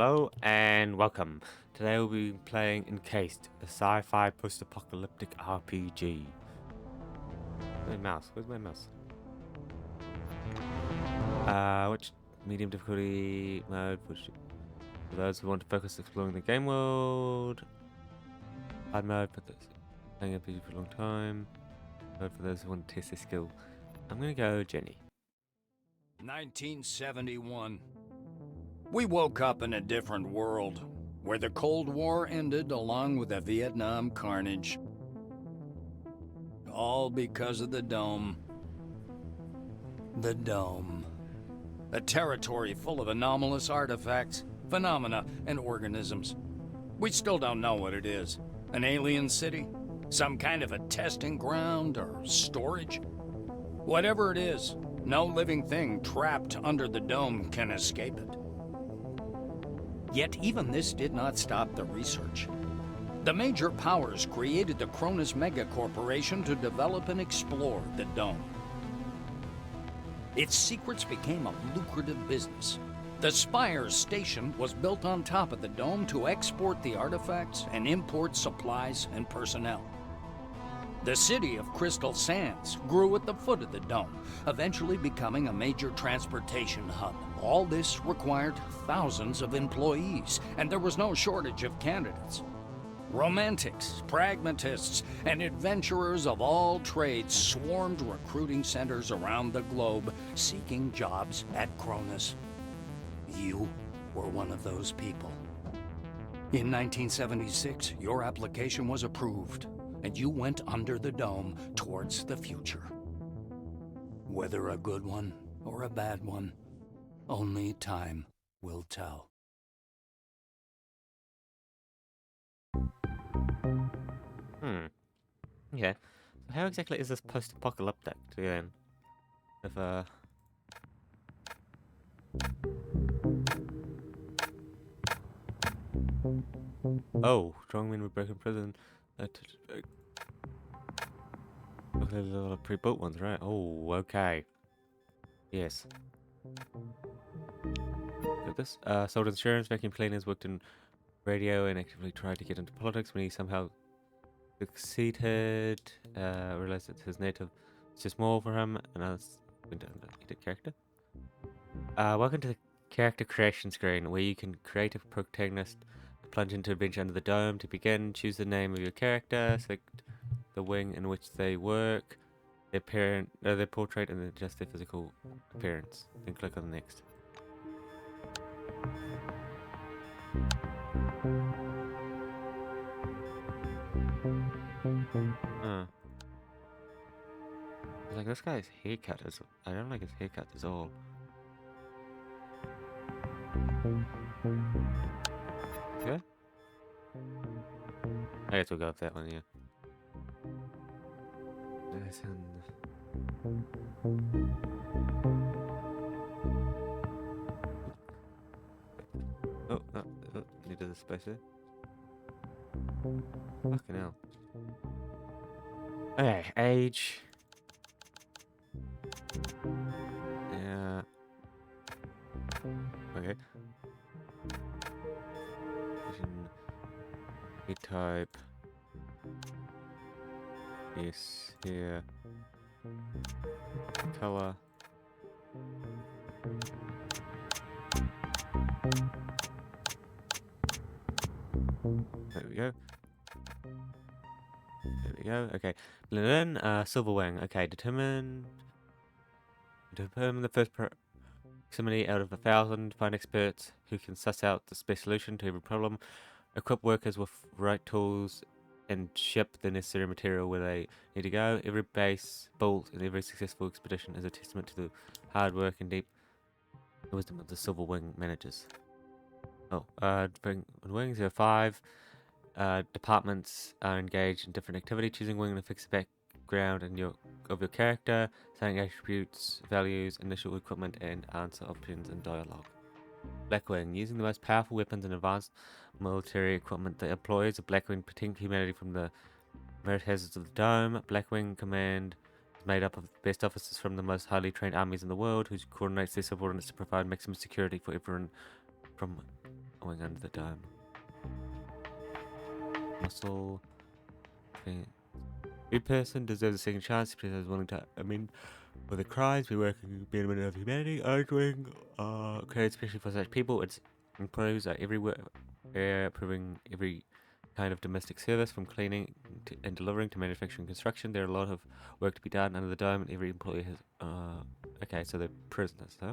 Hello and welcome. Today we'll be playing Encased, a sci-fi post-apocalyptic RPG. Where's my mouse? Where's my mouse? Which medium difficulty mode for those who want to focus exploring the game world. Hard mode for those playing RPG for a long time. Mode for those who want to test their skill. I'm gonna go Jenny. 1971. We woke up in a different world, where the Cold War ended along with the Vietnam carnage. All because of the Dome. The Dome. A territory full of anomalous artifacts, phenomena, and organisms. We still don't know what it is. An alien city? Some kind of a testing ground or storage? Whatever it is, no living thing trapped under the Dome can escape it. Yet even this did not stop the research. The major powers created the Cronus Megacorporation to develop and explore the Dome. Its secrets became a lucrative business. The Spire station was built on top of the Dome to export the artifacts and import supplies and personnel. The city of Crystal Sands grew at the foot of the Dome, eventually becoming a major transportation hub. All this required thousands of employees, and there was no shortage of candidates. Romantics, pragmatists, and adventurers of all trades swarmed recruiting centers around the globe, seeking jobs at Cronus. You were one of those people. In 1976, your application was approved, and you went under the Dome towards the future. Whether a good one or a bad one, only time will tell. Yeah. So how exactly is this post-apocalyptic then? If Oh, strong men were broken prison. Okay, there's a lot of pre-built ones, right? Oh, okay. Yes. Look at this. Sold insurance, vacuum cleaners, worked in radio, and actively tried to get into politics when he somehow succeeded. Realized that his native is too small for him, and I was going to edit character. Welcome to the character creation screen, where you can create a protagonist, plunge into adventure under the dome. To begin, choose the name of your character, select the wing in which they work, their portrait, and adjust their physical appearance. Then click on next. Huh. Like, this guy's haircut is... I don't like his haircut at all. Okay. I guess we'll go with that one, yeah. Oh, needed a space there. Fucking hell. Okay, age. Yeah. Okay. Vision. Type. Yes, here. Color. There we go. There we go. Okay. Blend in. Silver wing. Okay. Determine the first proximity out of 1,000. Find experts who can suss out the best solution to every problem. Equip workers with right tools and ship the necessary material where they need to go. Every base built and every successful expedition is a testament to the hard work and deep wisdom of the Silver Wing managers. Oh, wings there are 5. Departments are engaged in different activity. Choosing wing affects the background and your character, setting attributes, values, initial equipment, and answer options in dialogue. Blackwing, using the most powerful weapons and advanced military equipment. The employees of Blackwing protect humanity from the merit hazards of the Dome. Blackwing Command is made up of the best officers from the most highly trained armies in the world, who coordinates their subordinates to provide maximum security for everyone from going under the dome. Muscle. Every person deserves a second chance. If is willing to amend for the crimes, be working betterment of humanity, arguing, created especially for such people. Its employees are everywhere, proving every kind of domestic service, from cleaning and delivering to manufacturing and construction. There are a lot of work to be done under the dome, and every employee has. Okay, so they're prisoners, huh?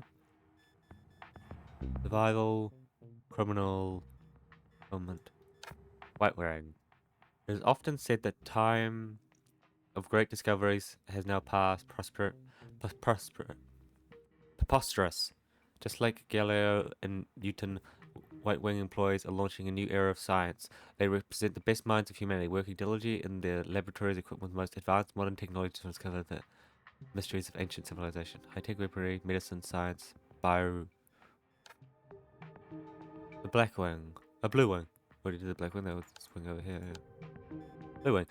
Survival, criminal, government, white wearing. It is often said that time of great discoveries has now passed, preposterous. Just like Galileo and Newton, White Wing employees are launching a new era of science. They represent the best minds of humanity, working diligently in their laboratories equipped with the most advanced modern technology to discover the mysteries of ancient civilization. High-tech weaponry, medicine, science, bio... The Black Wing. A Blue Wing. Already did the Black Wing, that was this wing over here, yeah. Blue Wing.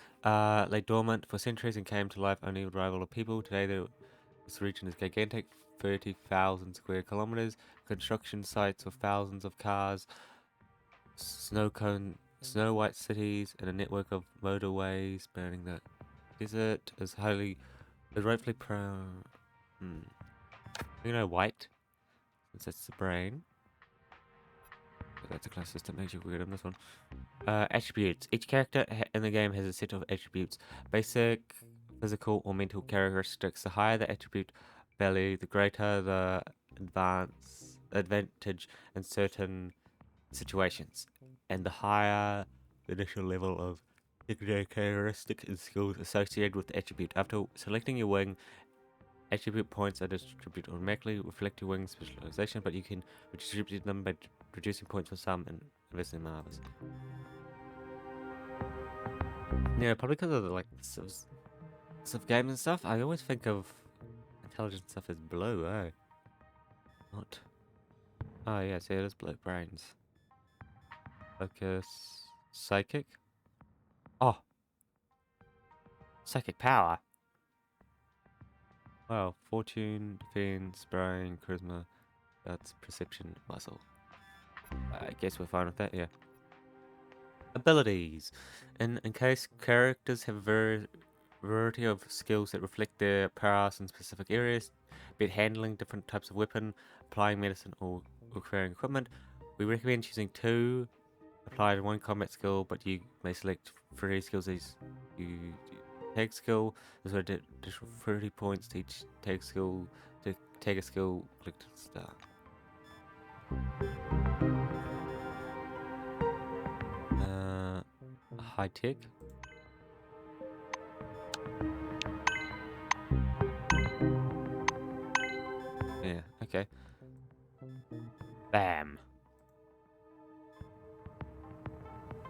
Lay dormant for centuries and came to life only with arrival of people. Today, this region is gigantic, 30,000 square kilometers. Construction sites with thousands of cars, snow white cities, and a network of motorways spanning the desert is rightfully prone. White, since that's the brain. But that's a class system, makes you weird on this one. Attributes. Each character in the game has a set of attributes. Basic, physical, or mental characteristics. The higher the attribute value, the greater the advantage in certain situations, and the higher the initial level of secondary characteristics and skills associated with the attribute. After selecting your wing, attribute points are distributed automatically, reflect your wing specialization, but you can redistribute them by reducing points for some and investing in others. Yeah, probably because of the sort of games and stuff. I always think of intelligence stuff as blue, eh? Not. Oh yeah, see, it is blue. Brains. Focus. Psychic. Oh. Psychic power. Wow. Fortune, defense, brain, charisma. That's perception, muscle. I guess we're fine with that, yeah. Abilities. In case characters have a variety of skills that reflect their prowess in specific areas, be it handling different types of weapon, applying medicine, or acquiring equipment. We recommend choosing 2 applied in 1 combat skill, but you may select 3 skills as you tag skill. There's additional 30 points to each tag skill. To tag a skill, click to start. High tech. Yeah, okay. Bam.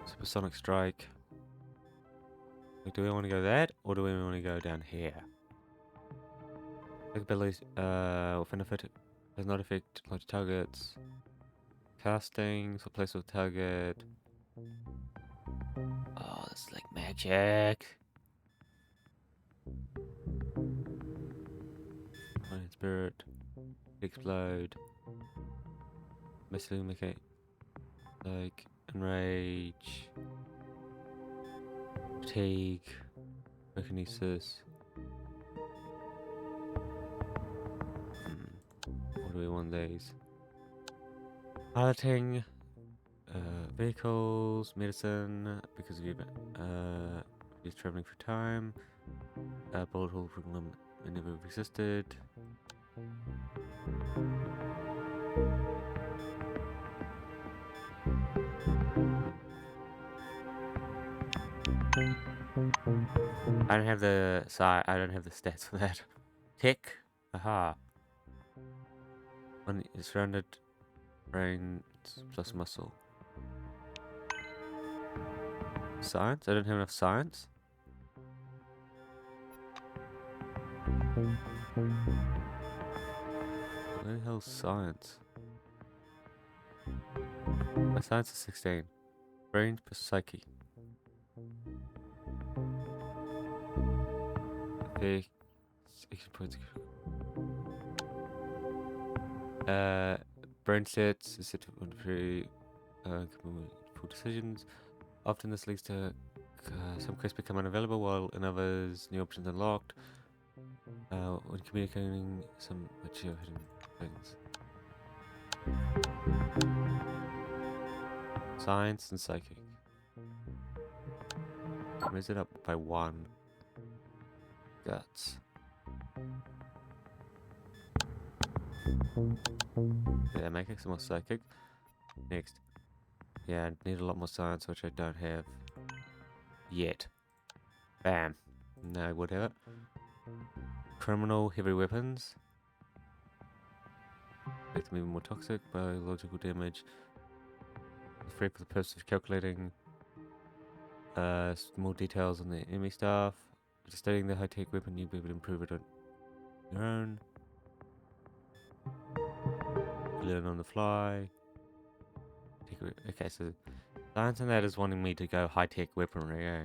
Supersonic strike. Do we want to go that, or do we want to go down here? Abilities, within effect does not affect large targets. Casting, so place of target. Oh, this is like magic. Fire spirit. Explode. Missing mechanic. Like, enrage. Fatigue. Telekinesis. What do we want these? Piloting. Vehicles, medicine, because of you, he's traveling for time. Bullet hole problem never existed. I don't have the stats for that. Tech, aha. When it's surrounded, brain plus muscle. Science? I don't have enough science. Where the hell's science? My science is 16. Brain plus psyche. Okay. 16 points. brain sets is set to full decisions. Often this leads to some quests become unavailable, while in others new options unlocked. When communicating some mature hidden things. Science and psychic. Raise it up by 1. Guts. Yeah, make it some more psychic. Next. Yeah, I need a lot more science, which I don't have yet. Bam. No, whatever. Criminal heavy weapons. Make them even more toxic. Biological damage. Free for the purpose of calculating more details on the enemy staff. Just studying the high-tech weapon, you'll be able to improve it on your own. Learn on the fly. Okay, so science and that is wanting me to go high-tech weaponry, eh?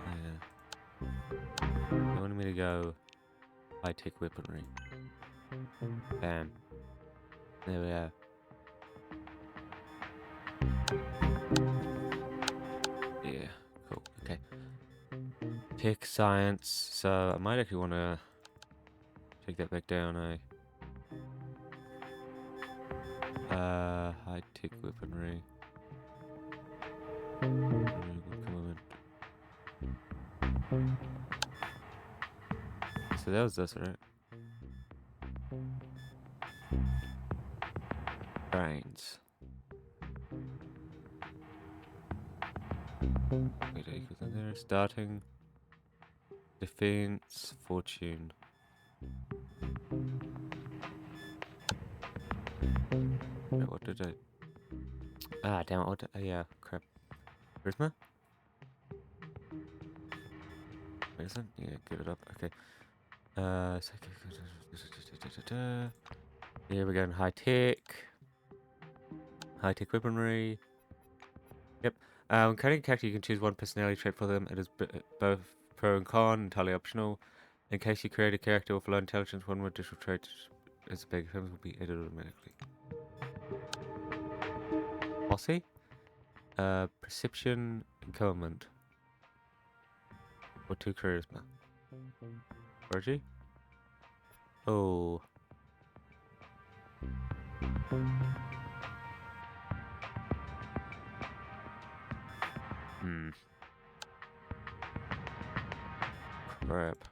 Yeah. They wanted me to go high-tech weaponry. Bam. There we are. Yeah, cool. Okay. Tech science. So I might actually want to take that back down, eh? High-tech weaponry. So that was this, right? Brains. Wait, equals in there. Starting. Defense. Fortune. Wait, what did I... Ah, damn it. What did... yeah, crap. Charisma? Medicine? Yeah, get it up. Okay. Yeah, we're going high tech. High tech weaponry. Yep. When creating a character, you can choose one personality trait for them. It is both pro and con, entirely optional. In case you create a character with low intelligence, one more additional trait as a big films will be added automatically. Posse? Perception and government. Or 2 charisma. Orgy? Oh. Hmm. Crap.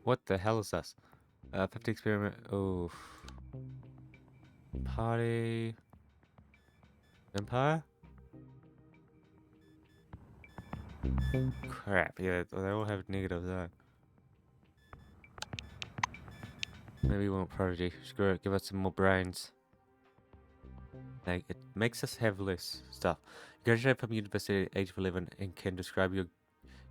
What the hell is this? 50 experiment. Oh. Party. Empire? Crap. Yeah, they all have negatives there. Maybe we want Prodigy. Screw it. Give us some more brains. Like, it makes us have less stuff. You graduate from university at the age of 11 and can describe your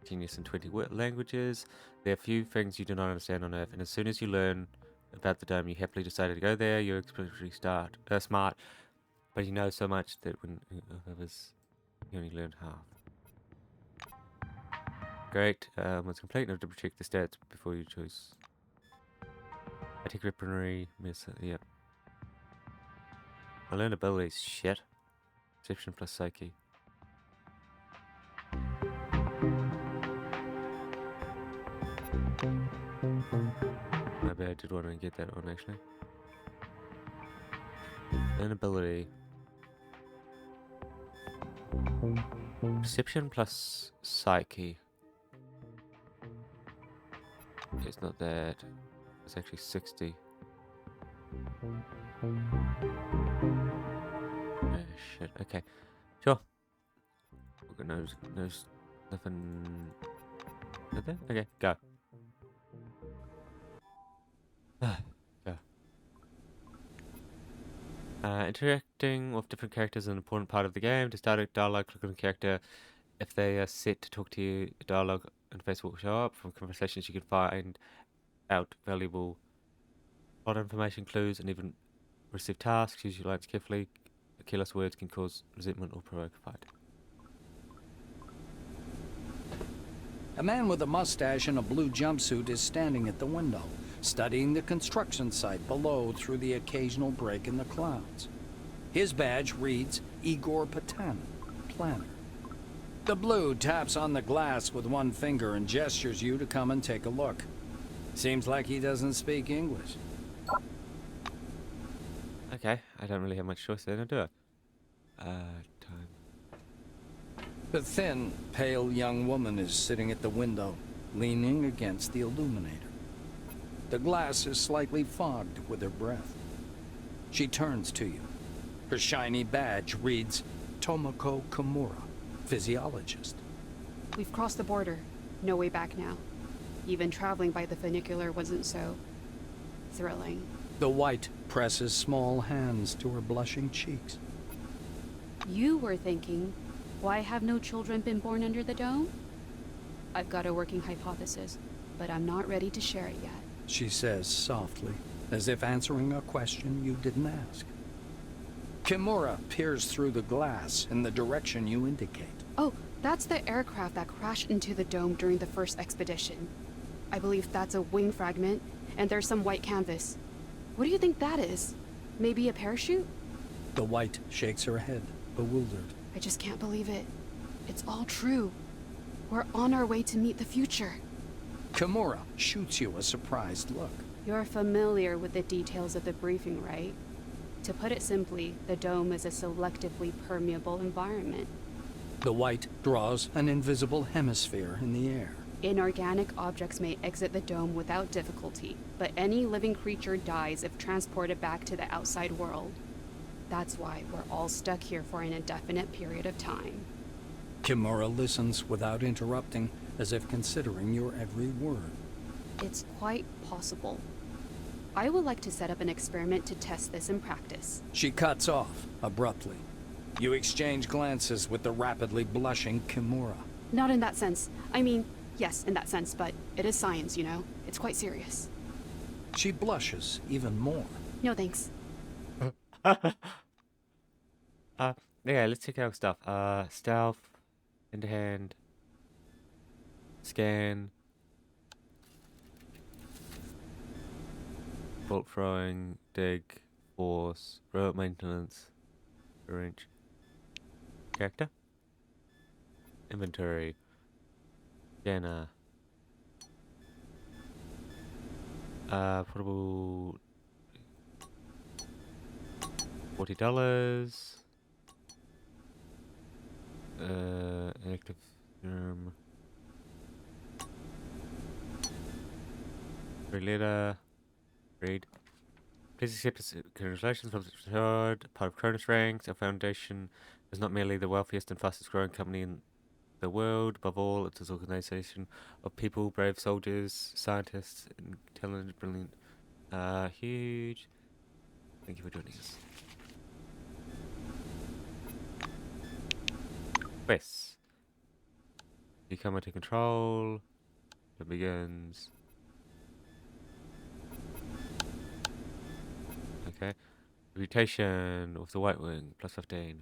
genius in 20 languages. There are few things you do not understand on Earth, and as soon as you learn about the dome, you happily decided to go there. You're extremely smart, but you know so much that when others, you only learn half. Great. Once complete, now double check the stats before you choose. I take weaponry, miss. Yep. I learned abilities. Shit. Perception plus psyche. Maybe I did want to get that one actually. Learn ability. Perception plus psyche. It's not that. It's actually 60. Oh, shit. Okay. Sure. We've got nothing. Is there? Okay, go. Go. Interacting with different characters is an important part of the game. To start a dialogue, click on a character. If they are set to talk to you, a dialogue interface will show up. From conversations, you can find out valuable plot information, clues, and even receive tasks. Use your lines carefully. Careless words can cause resentment or provoke a fight. A man with a mustache and a blue jumpsuit is standing at the window, studying the construction site below through the occasional break in the clouds. His badge reads Igor Patan, planner. The blue taps on the glass with one finger and gestures you to come and take a look. Seems like he doesn't speak English. Okay, I don't really have much choice then, do I? Time. The thin, pale young woman is sitting at the window, leaning against the illuminator. The glass is slightly fogged with her breath. She turns to you. Her shiny badge reads Tomoko Kimura, physiologist. We've crossed the border. No way back now. Even traveling by the funicular wasn't so thrilling. The white presses small hands to her blushing cheeks. You were thinking, why have no children been born under the dome? I've got a working hypothesis, but I'm not ready to share it yet. She says softly, as if answering a question you didn't ask. Kimura peers through the glass in the direction you indicate. Oh, that's the aircraft that crashed into the dome during the first expedition. I believe that's a wing fragment, and there's some white canvas. What do you think that is? Maybe a parachute? The white shakes her head, bewildered. I just can't believe it. It's all true. We're on our way to meet the future. Kimura shoots you a surprised look. You're familiar with the details of the briefing, right? To put it simply, the dome is a selectively permeable environment. The white draws an invisible hemisphere in the air. Inorganic objects may exit the dome without difficulty, but any living creature dies if transported back to the outside world. That's why we're all stuck here for an indefinite period of time. Kimura listens without interrupting, as if considering your every word. It's quite possible. I would like to set up an experiment to test this in practice. She cuts off, abruptly. You exchange glances with the rapidly blushing Kimura. Not in that sense. I mean, yes, in that sense, but it is science, you know? It's quite serious. She blushes even more. No thanks. Yeah, let's check out stuff. Stealth, into hand, scan, bolt throwing, dig, force, rope maintenance, arrange, character, inventory, scanner, portable, $40. Active letter. Read. Please accept this. Congratulations, part of Cronus ranks. Our foundation is not merely the wealthiest and fastest growing company in the world. Above all, it is an organization of people, brave soldiers, scientists, intelligent, brilliant, huge. Thank you for joining us. Quest. You come into control. It begins. Okay. Reputation of the White Wing, plus 15.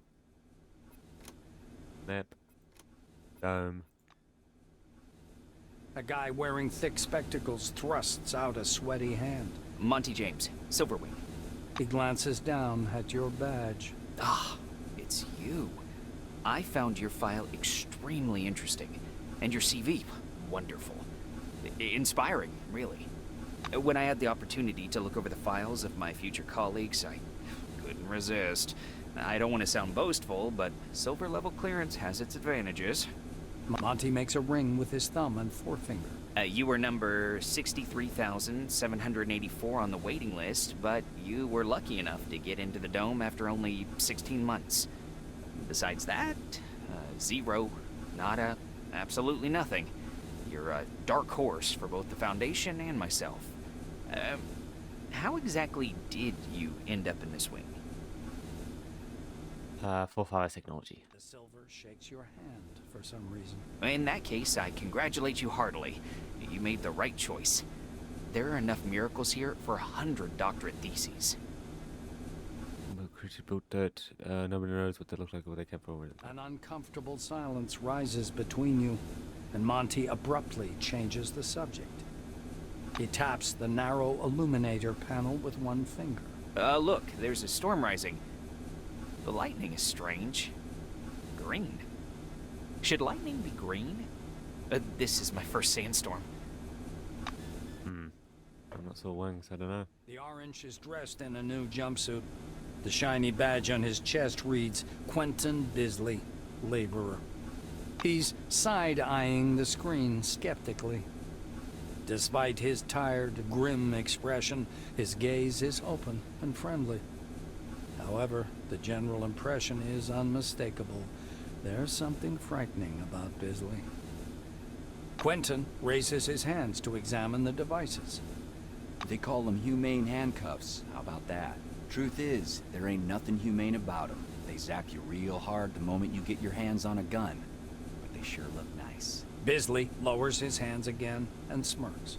Map. Dome. A guy wearing thick spectacles thrusts out a sweaty hand. Monty James, Silverwing. He glances down at your badge. Ah, it's you. I found your file extremely interesting, and your CV, wonderful. Inspiring, really. When I had the opportunity to look over the files of my future colleagues, I couldn't resist. I don't want to sound boastful, but silver level clearance has its advantages. Monty makes a ring with his thumb and forefinger. You were number 63,784 on the waiting list, but you were lucky enough to get into the dome after only 16 months. Besides that, zero, nada, absolutely nothing. You're a dark horse for both the Foundation and myself. How exactly did you end up in this wing? 4-5 technology. The silver shakes your hand for some reason. In that case, I congratulate you heartily. You made the right choice. There are enough miracles here for 100 doctorate theses. Creature built dirt. Nobody knows what they look like or where they came from. An uncomfortable silence rises between you. and Monty abruptly changes the subject. He taps the narrow illuminator panel with one finger. Look, there's a storm rising. The lightning is strange. Green. Should lightning be green? This is my first sandstorm. I'm not saw wings, I don't know. The orange is dressed in a new jumpsuit. The shiny badge on his chest reads Quentin Bisley, laborer. He's side-eyeing the screen skeptically. Despite his tired, grim expression, his gaze is open and friendly. However, the general impression is unmistakable. There's something frightening about Bisley. Quentin raises his hands to examine the devices. They call them humane handcuffs. How about that? Truth is, there ain't nothing humane about them. They zap you real hard the moment you get your hands on a gun. But they sure look nice. Bisley lowers his hands again and smirks.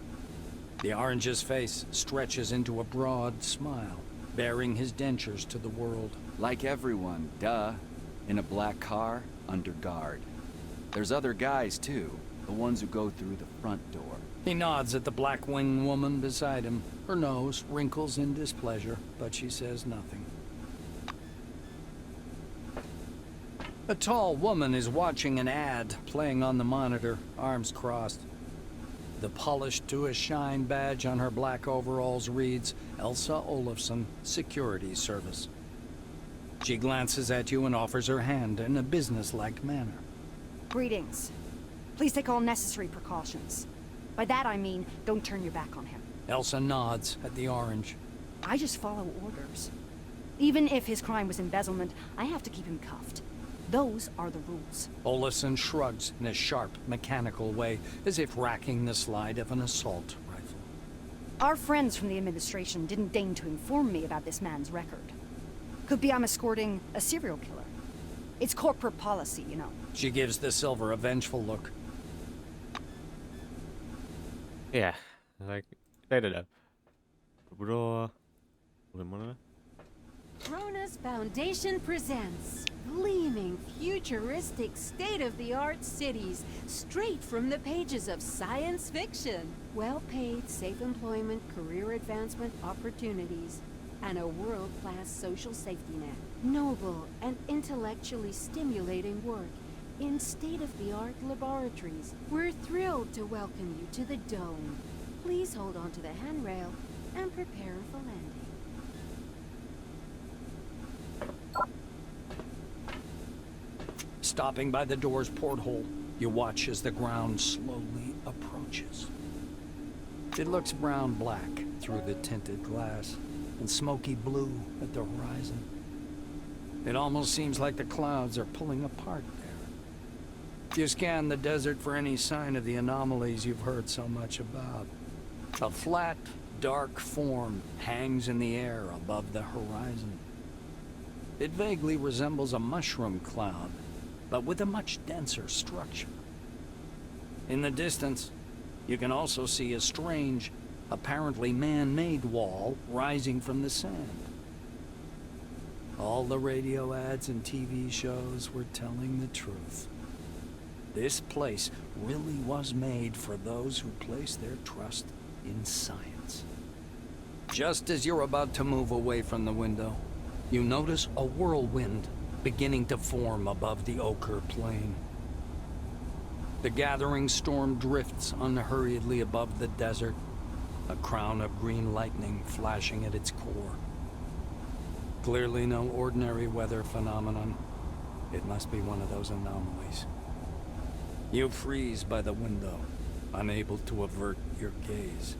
The orange's face stretches into a broad smile, baring his dentures to the world. Like everyone, duh. In a black car, under guard. There's other guys too, the ones who go through the front door. He nods at the black-winged woman beside him. Her nose wrinkles in displeasure, but she says nothing. A tall woman is watching an ad playing on the monitor, arms crossed. The polished to a shine badge on her black overalls reads Elsa Olafson, Security Service. She glances at you and offers her hand in a businesslike manner. Greetings. Please take all necessary precautions. By that I mean, don't turn your back on him. Elsa nods at the orange. I just follow orders. Even if his crime was embezzlement, I have to keep him cuffed. Those are the rules. Olafson shrugs in a sharp, mechanical way, as if racking the slide of an assault rifle. Our friends from the administration didn't deign to inform me about this man's record. Could be I'm escorting a serial killer. It's corporate policy, you know. She gives the silver a vengeful look. Yeah, like, they don't know. Raw. Monitor? Kronos Foundation presents gleaming, futuristic, state-of-the-art cities straight from the pages of science fiction. Well-paid, safe employment, career advancement opportunities, and a world-class social safety net. Noble and intellectually stimulating work in state-of-the-art laboratories. We're thrilled to welcome you to the Dome. Please hold on to the handrail and prepare for landing. Stopping by the door's porthole, you watch as the ground slowly approaches. It looks brown-black through the tinted glass and smoky blue at the horizon. It almost seems like the clouds are pulling apart there. You scan the desert for any sign of the anomalies you've heard so much about. A flat, dark form hangs in the air above the horizon. It vaguely resembles a mushroom cloud, but with a much denser structure. In the distance, you can also see a strange, apparently man-made wall rising from the sand. All the radio ads and TV shows were telling the truth. This place really was made for those who place their trust in science. Just as you're about to move away from the window, you notice a whirlwind beginning to form above the ochre plain. The gathering storm drifts unhurriedly above the desert, a crown of green lightning flashing at its core. Clearly no ordinary weather phenomenon. It must be one of those anomalies. You freeze by the window, unable to avert your gaze.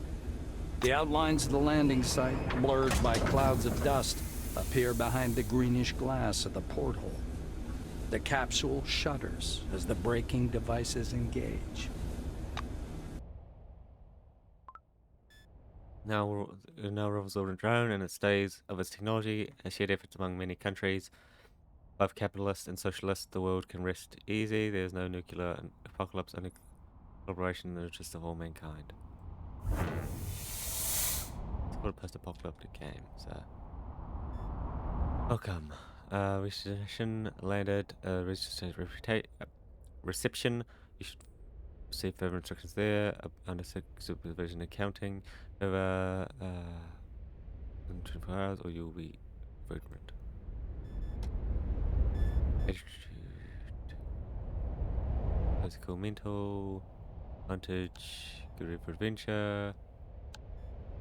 The outlines of the landing site, blurred by clouds of dust, appear behind the greenish glass of the porthole. The capsule shudders as the braking devices engage. Now revolves over a drone and its days of its technology and shared efforts among many countries. Both capitalist and socialist, the world can rest easy. There's no nuclear apocalypse, only collaboration in the interest of all mankind. It's called a post-apocalyptic game, so... Welcome. Reception landed. Reception. You should See further instructions there. Under supervision accounting over 24 hours, or you'll be vulnerable. Attitude, physical, mental, advantage, good ready for adventure,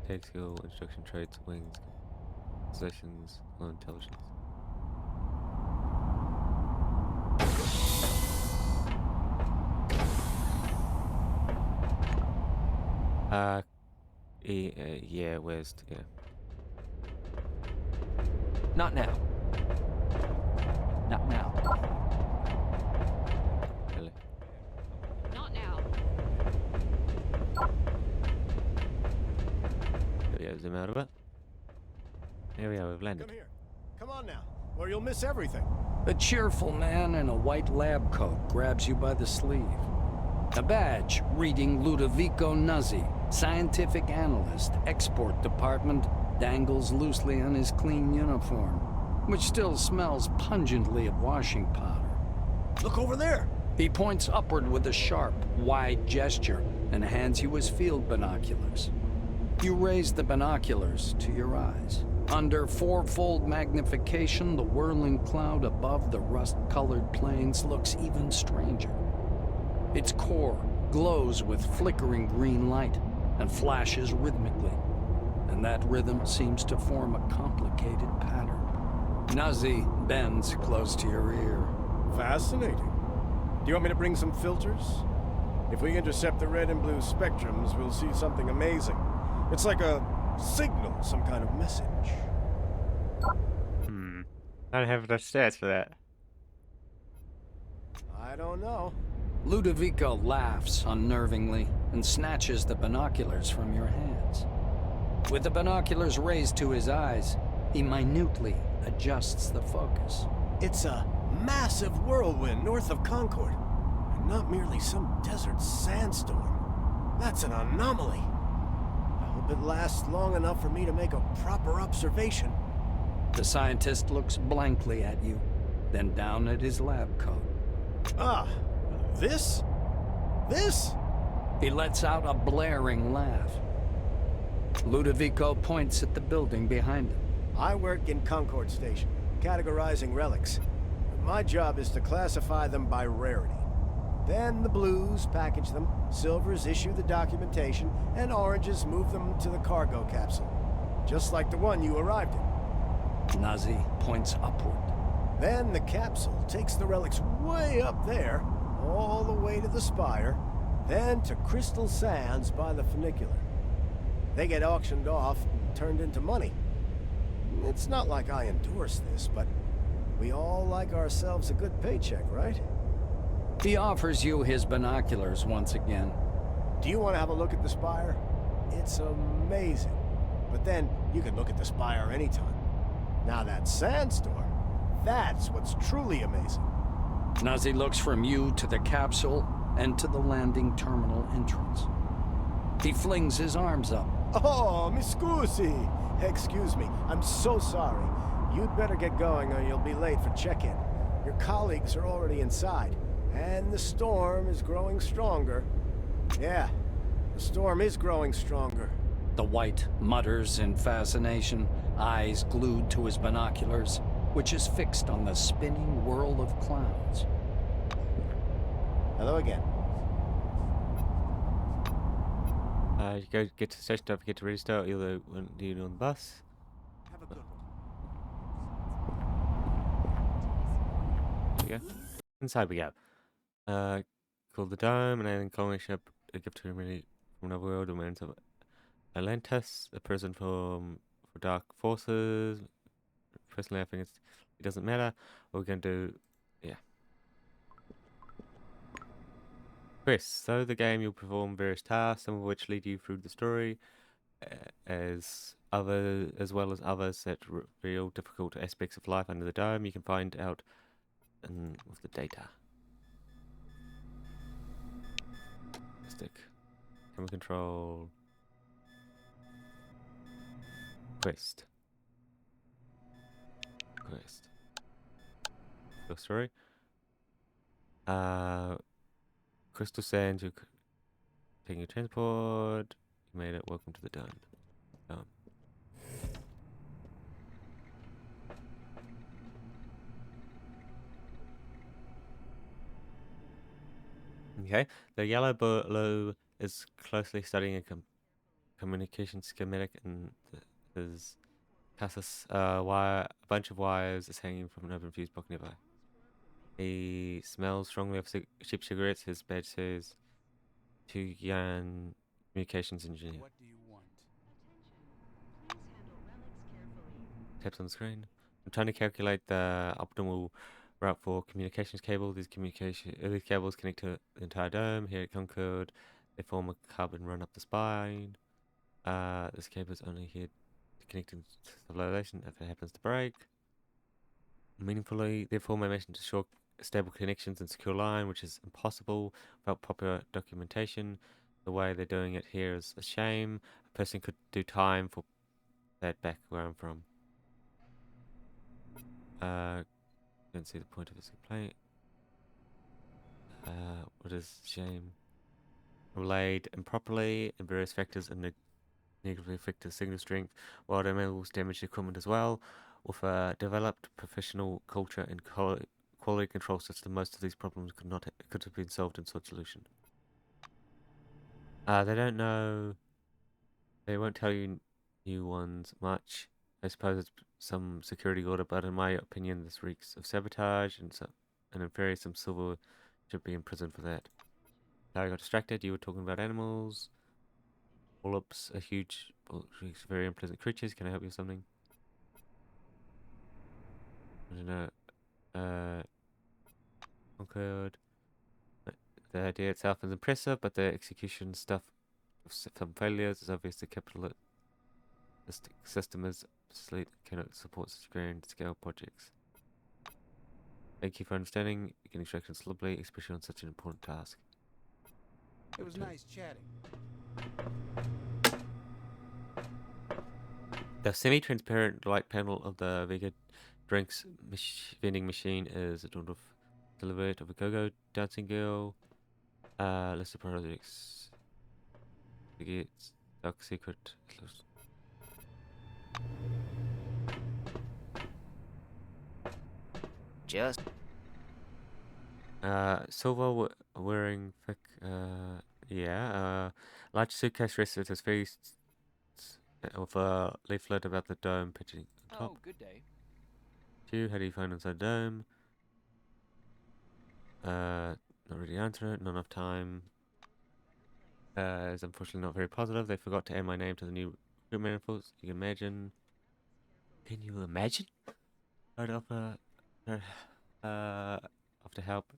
tactical, instruction, traits, wings, possessions, or intelligence. Yeah, West, yeah. Not now. Not now. Really. Not now. Yeah, zoom out of it. Here we are, we've landed. Come here. Come on now, or you'll miss everything. A cheerful man in a white lab coat grabs you by the sleeve. A badge reading Ludovico Nuzzi, scientific analyst, export department, dangles loosely on his clean uniform, which still smells pungently of washing powder. Look over there. He points upward with a sharp, wide gesture and hands you his field binoculars. You raise the binoculars to your eyes. Under fourfold magnification, the whirling cloud above the rust-colored plains looks even stranger. Its core glows with flickering green light and flashes rhythmically, and that rhythm seems to form a complicated pattern. Nuzzi bends close to your ear. Fascinating. Do you want me to bring some filters? If we intercept the red and blue spectrums, we'll see something amazing. It's like a signal, some kind of message. I don't have enough stats for that. I don't know. Ludovico laughs unnervingly and snatches the binoculars from your hands. With the binoculars raised to his eyes, he minutely adjusts the focus. It's a massive whirlwind north of Concord, and not merely some desert sandstorm. That's an anomaly. I hope it lasts long enough for me to make a proper observation. The scientist looks blankly at you, then down at his lab coat. Ah, this? This? He lets out a blaring laugh. Ludovico points at the building behind him. I work in Concord Station, categorizing relics. My job is to classify them by rarity. Then the blues package them, silvers issue the documentation, and oranges move them to the cargo capsule. Just like the one you arrived in. Nuzzi points upward. Then the capsule takes the relics way up there, all the way to the spire, then to Crystal Sands by the funicular. They get auctioned off and turned into money. It's not like I endorse this, but we all like ourselves a good paycheck, right? He offers you his binoculars once again. Do you want to have a look at the spire? It's amazing. But then you can look at the spire anytime. Now that sandstorm, that's what's truly amazing. Nuzzi looks from you to the capsule and to the landing terminal entrance. He flings his arms up. Oh, mi scusi. Excuse me, I'm so sorry. You'd better get going or you'll be late for check-in. Your colleagues are already inside, and the storm is growing stronger. Yeah, the storm is growing stronger. The White mutters in fascination, eyes glued to his binoculars, which is fixed on the spinning whirl of clouds. Hello again. You go get to the station, don't forget to register either when you're on the bus. Have a good one. There we go. Inside we go. Call the dome, and then colony ship, a gift to humanity from another world, remains of Atlantis, a prison for dark forces. Personally, I think it doesn't matter. What we're going to do, yeah. Quest. So the game you'll perform various tasks, some of which lead you through the story, as well as others that reveal difficult aspects of life under the dome. You can find out with the data. Stick. Camera control. Quest. Your story. Crystal Sands, you Taking your transport. You made it. Welcome to the dome. Okay, the yellow blue is closely studying a communication schematic and his Cassis wire, a bunch of wires is hanging from an open fuse box nearby. He smells strongly of cheap cigarettes. His badge says to Yan Communications Engineer. What do you want? Taps on the screen. I'm trying to calculate the optimal route for communications cable. These cables connect to the entire dome. Here at Concord, they form a carbon run up the spine. This cable is only here to connect in stabilization if it happens to break. Meaningfully, therefore, my mission to ensure stable connections and secure line, which is impossible without proper documentation. The way they're doing it here is a shame. A person could do time for that back where I'm from. Don't see the point of his complaint. What is shame? Relayed improperly, and various factors and negatively affect the signal strength, while the metals damage the equipment as well. With a developed professional culture and quality control system, most of these problems could have been solved in such solution. They don't know. They won't tell you new ones much. I suppose it's some security order, but in my opinion, this reeks of sabotage, and in theory, some silver should be in prison for that. I got distracted. You were talking about animals. Polyps are huge, very unpleasant creatures. Can I help you with something? I don't know. Concord. The idea itself is impressive, but the execution stuff of some failures is obvious. The capitalist system is obsolete, cannot support such grand scale projects. Thank you for understanding. You can instructions slowly, especially on such an important task. It was nice chatting. The semi-transparent light panel of the Vega drinks vending machine is adorned with the silhouette of a go-go dancing girl. List of projects. Forgets dark secret. Just Silver wearing thick. Large suitcase rests at his feet with a leaflet about the dome pitching on top. oh, good day. How do you find inside the dome? Not really answer it. Not enough time. Is unfortunately not very positive. They forgot to add my name to the new recruitment info. You can imagine. Can you imagine? I'd offer help.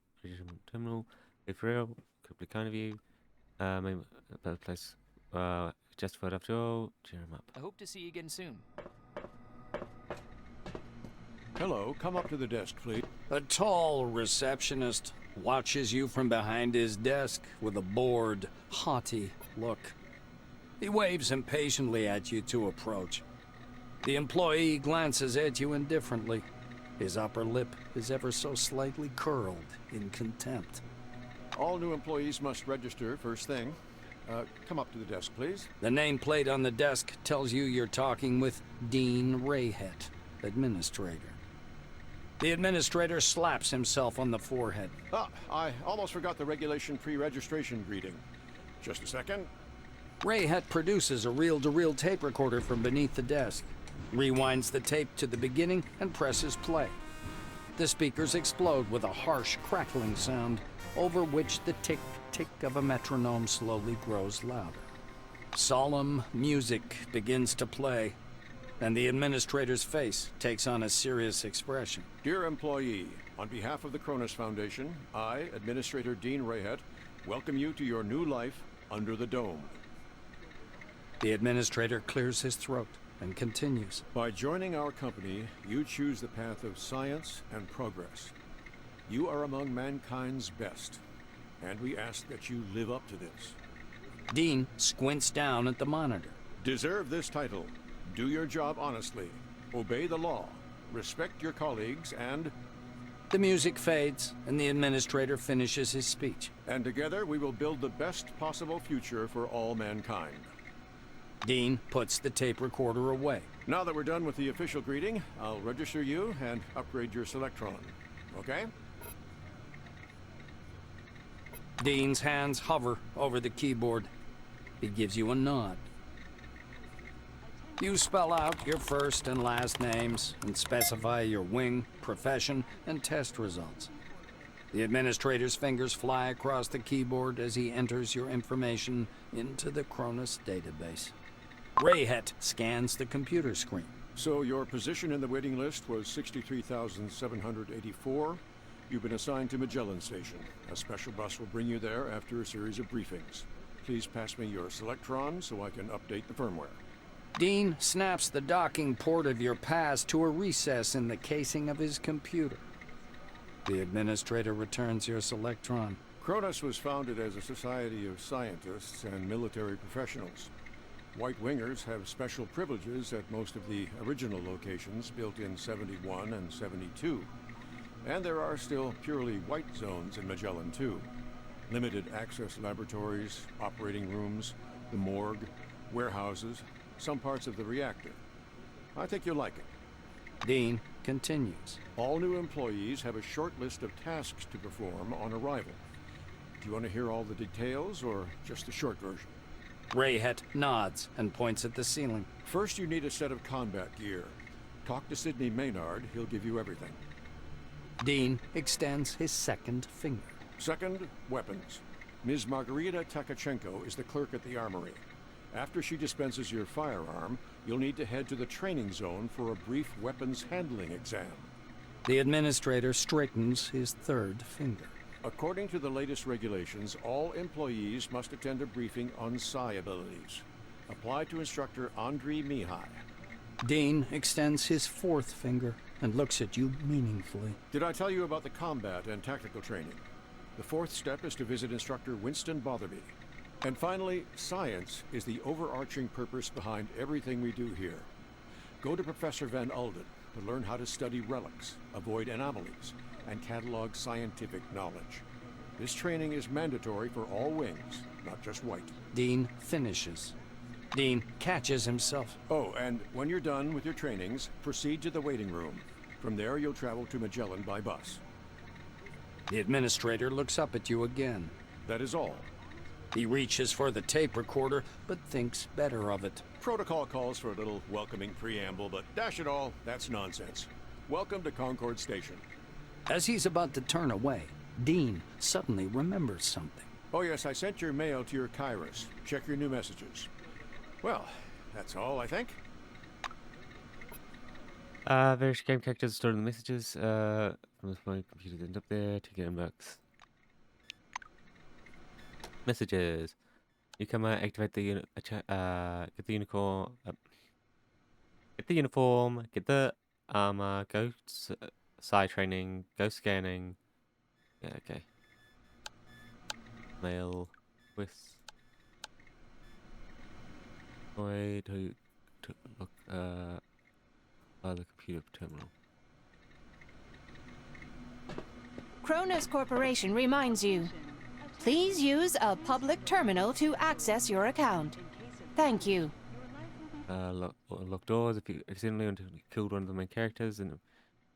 Terminal. If real, could be kind of you. Maybe a better place. Justified after all. Cheer him up. I hope to see you again soon. Hello, come up to the desk, please. A tall receptionist watches you from behind his desk with a bored, haughty look. He waves impatiently at you to approach. The employee glances at you indifferently. His upper lip is ever so slightly curled in contempt. All new employees must register first thing. Come up to the desk, please. The nameplate on the desk tells you you're talking with Dean Rayhet, administrator. The administrator slaps himself on the forehead. Ah, I almost forgot the regulation pre-registration greeting. Just a second. Rayhet produces a reel-to-reel tape recorder from beneath the desk, rewinds the tape to the beginning, and presses play. The speakers explode with a harsh, crackling sound, over which the tick-tick of a metronome slowly grows louder. Solemn music begins to play, and the administrator's face takes on a serious expression. Dear employee, on behalf of the Cronus Foundation, I, Administrator Dean Rayhet, welcome you to your new life under the dome. The administrator clears his throat and continues. By joining our company, you choose the path of science and progress. You are among mankind's best, and we ask that you live up to this. Dean squints down at the monitor. Deserve this title. Do your job honestly. Obey the law. Respect your colleagues and... The music fades, and the administrator finishes his speech. And together we will build the best possible future for all mankind. Dean puts the tape recorder away. Now that we're done with the official greeting, I'll register you and upgrade your Selectron. Okay? Dean's hands hover over the keyboard. He gives you a nod. You spell out your first and last names and specify your wing, profession, and test results. The administrator's fingers fly across the keyboard as he enters your information into the Cronus database. Rayhet scans the computer screen. So your position in the waiting list was 63,784. You've been assigned to Magellan Station. A special bus will bring you there after a series of briefings. Please pass me your Selectron so I can update the firmware. Dean snaps the docking port of your pass to a recess in the casing of his computer. The administrator returns your Selectron. Cronus was founded as a society of scientists and military professionals. White Wingers have special privileges at most of the original locations built in 71 and 72. And there are still purely white zones in Magellan too. Limited access laboratories, operating rooms, the morgue, warehouses, some parts of the reactor. I think you'll like it. Dean continues. All new employees have a short list of tasks to perform on arrival. Do you want to hear all the details or just the short version? Rayhet nods and points at the ceiling. First, you need a set of combat gear. Talk to Sidney Maynard, he'll give you everything. Dean extends his second finger. Second, weapons. Ms. Margarita Takachenko is the clerk at the armory. After she dispenses your firearm, you'll need to head to the training zone for a brief weapons handling exam. The administrator straightens his third finger. According to the latest regulations, all employees must attend a briefing on psi abilities. Apply to instructor Andriy Mihai. Dean extends his fourth finger and looks at you meaningfully. Did I tell you about the combat and tactical training? The fourth step is to visit instructor Winston Botherby. And finally, science is the overarching purpose behind everything we do here. Go to Professor Van Alden to learn how to study relics, avoid anomalies, and catalog scientific knowledge. This training is mandatory for all wings, not just White. Dean finishes. Dean catches himself. Oh, and when you're done with your trainings, proceed to the waiting room. From there, you'll travel to Magellan by bus. The administrator looks up at you again. That is all. He reaches for the tape recorder, but thinks better of it. Protocol calls for a little welcoming preamble, but dash it all, that's nonsense. Welcome to Concord Station. As he's about to turn away, Dean suddenly remembers something. Oh yes, I sent your mail to your Kairos. Check your new messages. Well, that's all, I think. Various game characters stored in the messages. From this point, computers end up there to get inbox. Messages. You come out, activate the get the unicorn. Get the uniform. Get the armor. Go psi training. Go scanning. Yeah, okay. Mail. With. Way to look by the computer terminal. Cronus Corporation reminds you. Please use a public terminal to access your account. Thank you. Lock doors. If you accidentally killed one of the main characters and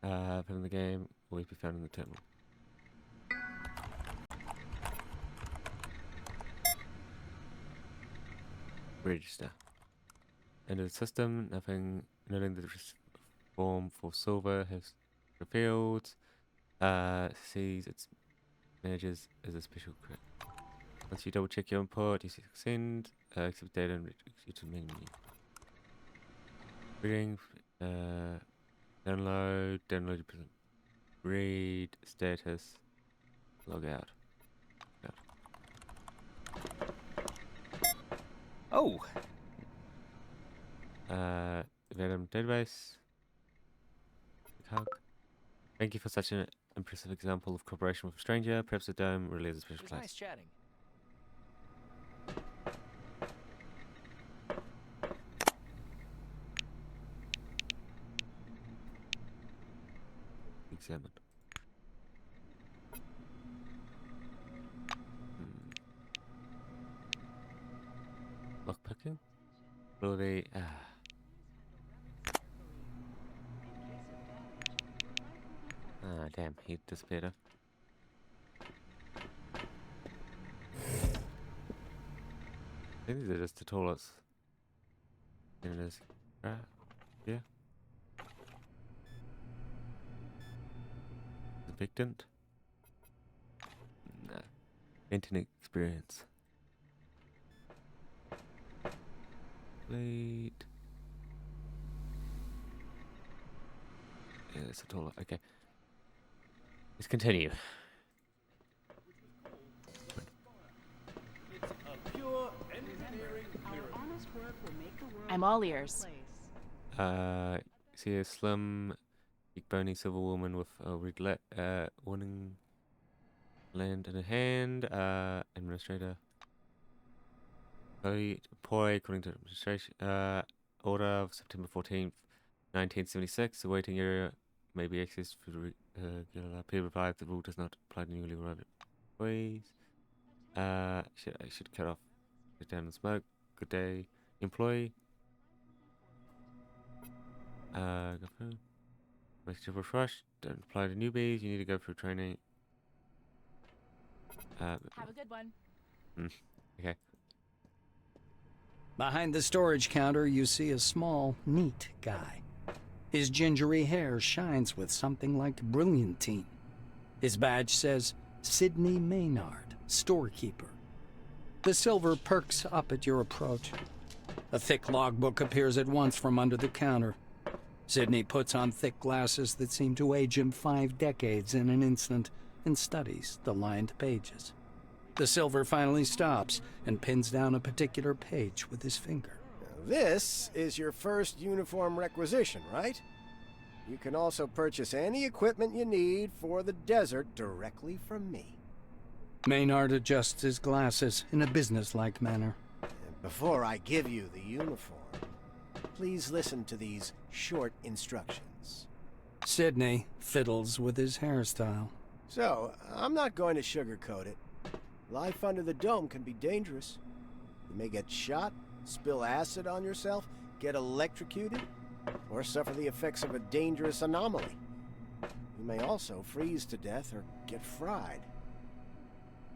from the game, always be found in the terminal. Register. Enter the system. Nothing. Noting the form for silver has revealed. Sees its manages as a special credit. Once you double check your input, you send, accept data and execute the main menu. Reading, download, read, status, log out. Oh, Random database. Thank you for such an impressive example of cooperation with a stranger. Perhaps the dome really is a special it was place. nice chatting. Examined. ability. Damn, he disappeared. Huh? I think these are just the toilets. There it is. Yeah. The victim? Nah. Internet experience. Late. Yeah, it's a toilet. Okay. Let's continue. I'm all ears. See a slim, bony silver woman with a warning land in her hand. Administrator. Poi, according to administration. Order of September 14th, 1976. The waiting area may be accessed for the peer replied the rule does not apply to newly arrived employees. I should cut off. Sit down and smoke. Good day, employee. Go through. Make sure refresh. Don't apply to newbies. You need to go through training. Have a good one. Okay. Behind the storage counter, you see a small, neat guy. His gingery hair shines with something like brilliantine. His badge says, Sidney Maynard, storekeeper. The silver perks up at your approach. A thick logbook appears at once from under the counter. Sidney puts on thick glasses that seem to age him 5 decades in an instant and studies the lined pages. The silver finally stops and pins down a particular page with his finger. This is your first uniform requisition, right? You can also purchase any equipment you need for the desert directly from me. Maynard adjusts his glasses in a businesslike manner. And before I give you the uniform, please listen to these short instructions. Sidney fiddles with his hairstyle. So, I'm not going to sugarcoat it. Life under the dome can be dangerous. You may get shot, spill acid on yourself, get electrocuted, or suffer the effects of a dangerous anomaly. You may also freeze to death or get fried.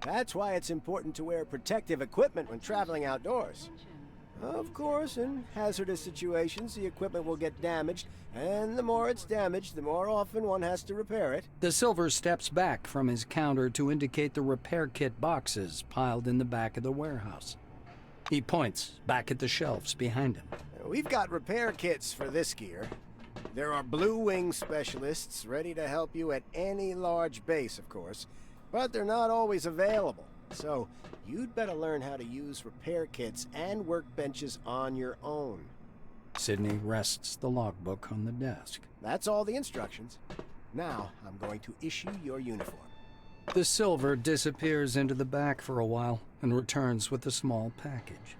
That's why it's important to wear protective equipment when traveling outdoors. Of course, in hazardous situations, the equipment will get damaged, and the more it's damaged, the more often one has to repair it. The silver steps back from his counter to indicate the repair kit boxes piled in the back of the warehouse. He points back at the shelves behind him. We've got repair kits for this gear. There are Blue Wing specialists ready to help you at any large base, of course, but they're not always available. So, you'd better learn how to use repair kits and workbenches on your own. Sidney rests the logbook on the desk. That's all the instructions. Now, I'm going to issue your uniform. The silver disappears into the back for a while and returns with a small package.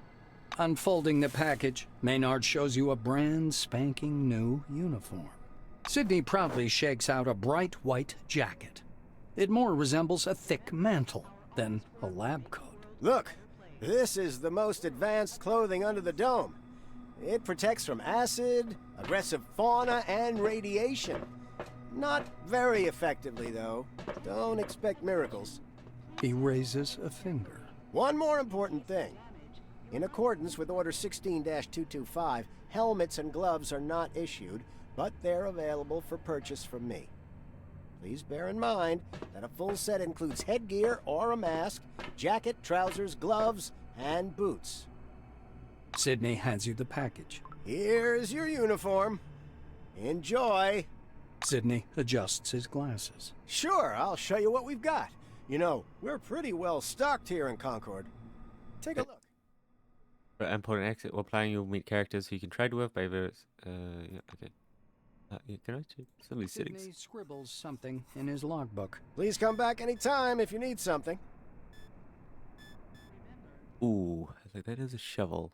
Unfolding the package, Maynard shows you a brand spanking new uniform. Sidney proudly shakes out a bright white jacket. It more resembles a thick mantle than a lab coat. Look, this is the most advanced clothing under the dome. It protects from acid, aggressive fauna, and radiation. Not very effectively, though. Don't expect miracles. He raises a finger. One more important thing. In accordance with Order 16-225, helmets and gloves are not issued, but they're available for purchase from me. Please bear in mind that a full set includes headgear or a mask, jacket, trousers, gloves, and boots. Sidney hands you the package. Here's your uniform. Enjoy. Sidney adjusts his glasses. Sure, I'll show you what we've got. You know, we're pretty well stocked here in Concord. Take a look. For important exit, while playing, you'll meet characters who you can trade with. Favorites. Yeah, okay. Yeah, can I check some of these Sidney settings? scribbles something in his logbook. Please come back anytime if you need something. Ooh, I think that is a shovel.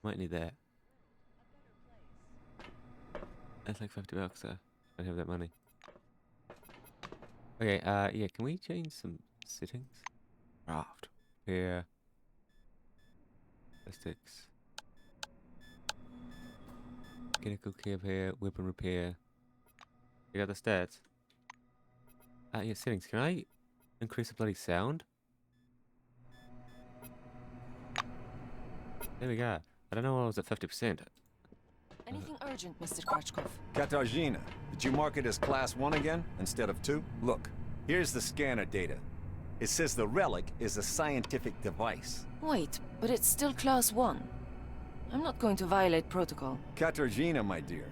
Might need that. That's like $50. I don't have that money. Okay, yeah, can we change some settings? Craft. Yeah. Plastics. Mechanical care repair, weapon repair. You got the stats. Yeah, settings. Can I increase the bloody sound? There we go. I don't know why I was at 50%. Anything urgent, Mr. Krachkov? Katarzyna, did you mark it as Class 1 again, instead of 2? Look, here's the scanner data. It says the relic is a scientific device. Wait, but it's still Class 1. I'm not going to violate protocol. Katarzyna, my dear,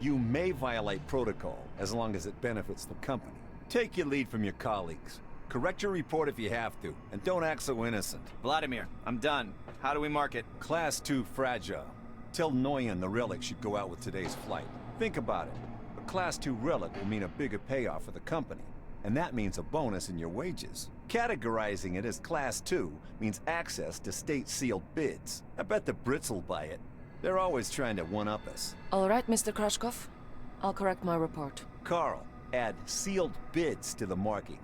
you may violate protocol as long as it benefits the company. Take your lead from your colleagues. Correct your report if you have to, and don't act so innocent. Vladimir, I'm done. How do we mark it? Class 2 fragile. Tell Noyan the relic should go out with today's flight. Think about it. A Class 2 relic will mean a bigger payoff for the company, and that means a bonus in your wages. Categorizing it as Class 2 means access to state-sealed bids. I bet the Brits will buy it. They're always trying to one-up us. All right, Mr. Krachkov. I'll correct my report. Carl, add sealed bids to the marking.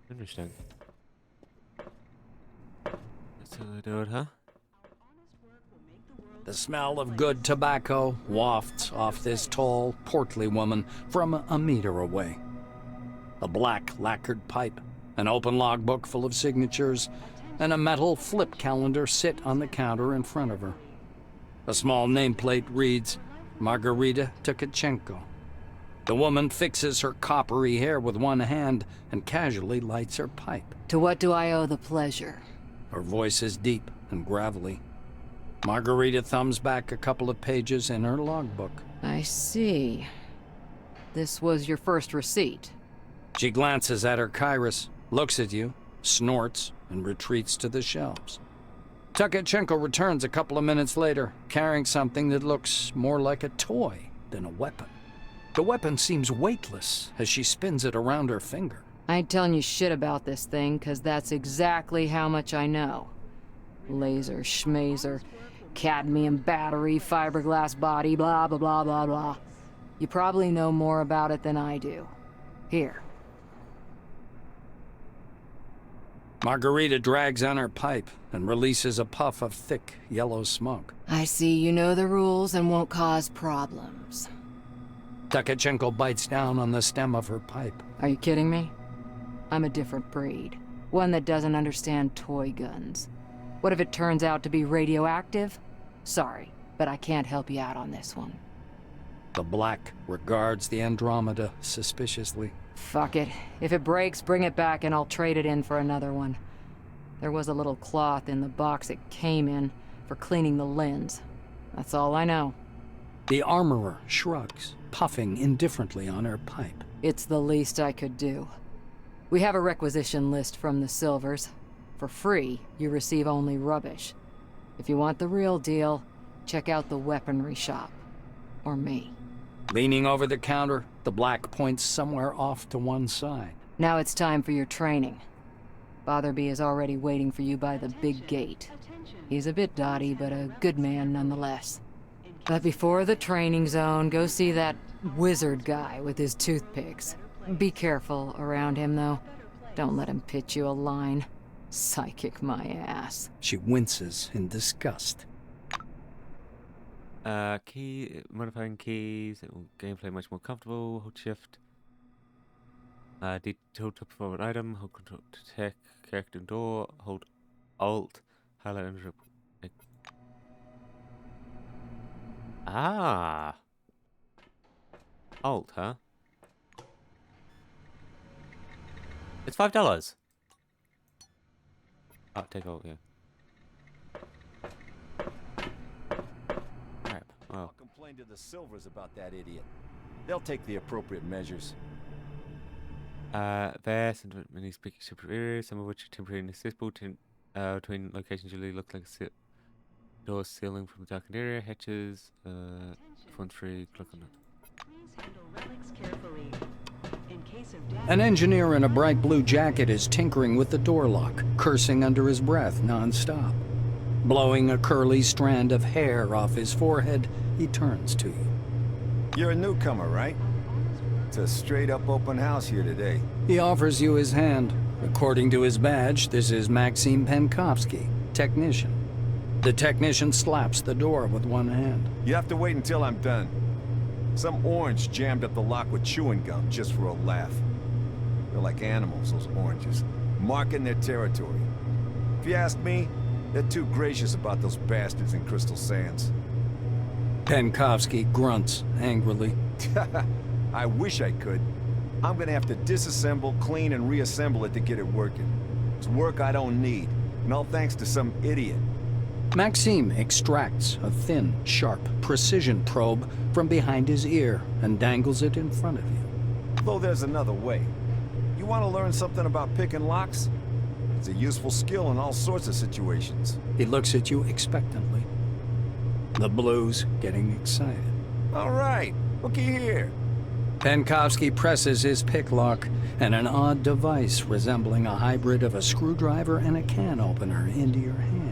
Interesting. That's how they do it, huh? The smell of good tobacco wafts off this tall, portly woman from a meter away. A black lacquered pipe, an open logbook full of signatures, and a metal flip calendar sit on the counter in front of her. A small nameplate reads, Margarita Tkachenko. The woman fixes her coppery hair with one hand and casually lights her pipe. To what do I owe the pleasure? Her voice is deep and gravelly. Margarita thumbs back a couple of pages in her logbook. I see. This was your first receipt. She glances at her Kairos, looks at you, snorts, and retreats to the shelves. Tkachenko returns a couple of minutes later, carrying something that looks more like a toy than a weapon. The weapon seems weightless as she spins it around her finger. I ain't telling you shit about this thing, 'cause that's exactly how much I know. Laser, schmazer, cadmium battery, fiberglass body, blah, blah, blah, blah, blah. You probably know more about it than I do. Here. Margarita drags on her pipe and releases a puff of thick, yellow smoke. I see you know the rules and won't cause problems. Tkachenko bites down on the stem of her pipe. Are you kidding me? I'm a different breed. One that doesn't understand toy guns. What if it turns out to be radioactive? Sorry, but I can't help you out on this one. The black regards the Andromeda suspiciously. Fuck it. If it breaks, bring it back and I'll trade it in for another one. There was a little cloth in the box it came in for cleaning the lens. That's all I know. The armorer shrugs, puffing indifferently on her pipe. It's the least I could do. We have a requisition list from the Silvers. For free, you receive only rubbish. If you want the real deal, check out the weaponry shop. Or me. Leaning over the counter, the black points somewhere off to one side. Now it's time for your training. Botherby is already waiting for you by the big gate. He's a bit dotty, but a good man nonetheless. But before the training zone, go see that wizard guy with his toothpicks. Be careful around him, though. Don't let him pitch you a line. Psychic my ass. She winces in disgust. Modifying keys, gameplay much more comfortable, hold shift. Detail to perform an item, hold control to attack, character and door, hold alt, highlight and alt, huh? It's $5. Oh, take alt, yeah. I'll complain to the Silvers about that idiot. They'll take the appropriate measures. Vast and many speaking super areas, some of which are temporarily inaccessible between locations usually look like doors sealing from the darkened area, hatches, font free, click on it. An engineer in a bright blue jacket is tinkering with the door lock, cursing under his breath non-stop. Blowing a curly strand of hair off his forehead, he turns to you. You're a newcomer, right? It's a straight-up open house here today. He offers you his hand. According to his badge, this is Maxim Penkovsky, technician. The technician slaps the door with one hand. You have to wait until I'm done. Some orange jammed up the lock with chewing gum just for a laugh. They're like animals, those oranges, marking their territory. If you ask me, they're too gracious about those bastards in Crystal Sands. Penkovsky grunts angrily. I wish I could. I'm gonna have to disassemble, clean, and reassemble it to get it working. It's work I don't need, and all thanks to some idiot. Maxime extracts a thin, sharp, precision probe from behind his ear and dangles it in front of you. Though there's another way. You want to learn something about picking locks? It's a useful skill in all sorts of situations. He looks at you expectantly. The blue's getting excited. All right, looky here. Penkovsky presses his pick lock, and an odd device resembling a hybrid of a screwdriver and a can opener into your hand.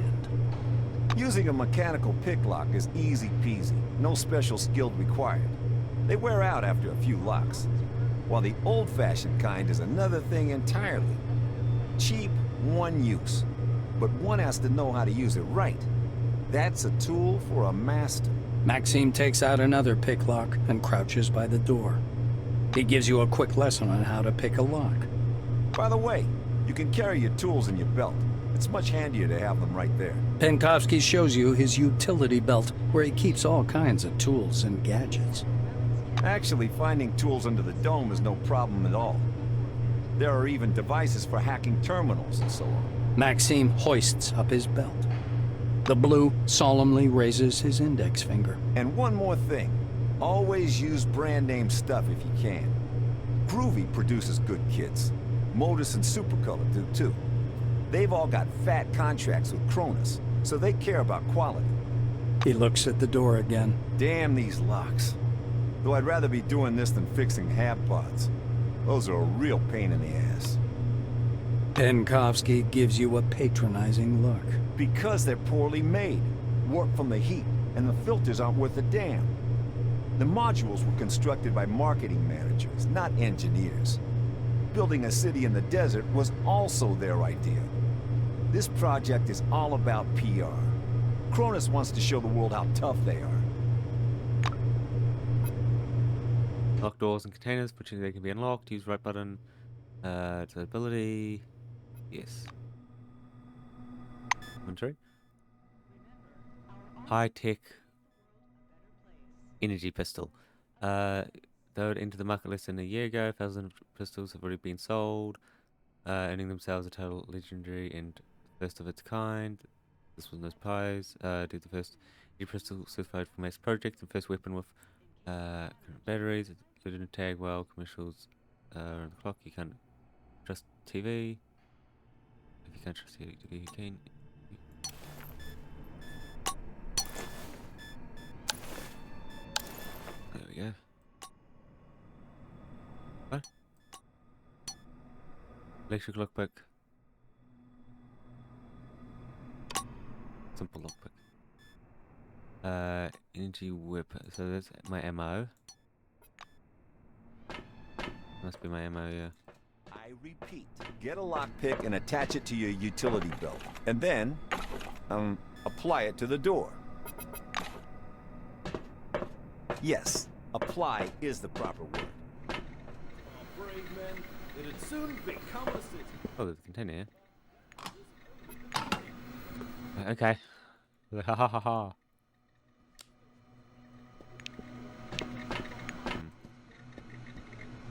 Using a mechanical pick lock is easy peasy, no special skill required. They wear out after a few locks, while the old-fashioned kind is another thing entirely. Cheap, one use, but one has to know how to use it right. That's a tool for a master. Maxime takes out another pick lock and crouches by the door. He gives you a quick lesson on how to pick a lock. By the way, you can carry your tools in your belt. It's much handier to have them right there. Penkovsky shows you his utility belt, where he keeps all kinds of tools and gadgets. Actually, finding tools under the dome is no problem at all. There are even devices for hacking terminals and so on. Maxime hoists up his belt. The blue solemnly raises his index finger. And one more thing. Always use brand name stuff if you can. Groovy produces good kits. Modus and Supercolor do too. They've all got fat contracts with Cronus, so they care about quality. He looks at the door again. Damn these locks. Though I'd rather be doing this than fixing hab pods. Those are a real pain in the ass. Penkovsky gives you a patronizing look. Because they're poorly made. Warped from the heat, and the filters aren't worth a damn. The modules were constructed by marketing managers, not engineers. Building a city in the desert was also their idea. This project is all about PR. Cronus wants to show the world how tough they are. Lock doors and containers, which they can be unlocked. Use right button. To ability. Yes. Inventory. High-tech energy pistol. Though it entered the market less than a year ago, 1,000 pistols have already been sold, earning themselves a total legendary and first of its kind. This was no surprise. Did the first pistol certified for mass project and first weapon with current batteries. Included tag well commercials around the clock. You can't trust TV. If you can't trust TV, you can. There we go. What? Electric lockpick. Simple lockpick. Energy whip. So that's my ammo. Must be my ammo, yeah. I repeat, get a lockpick and attach it to your utility belt. And then, apply it to the door. Yes, apply is the proper word. Brave men, it'd soon become a city. Oh, there's a container here. Okay. Ha ha ha ha.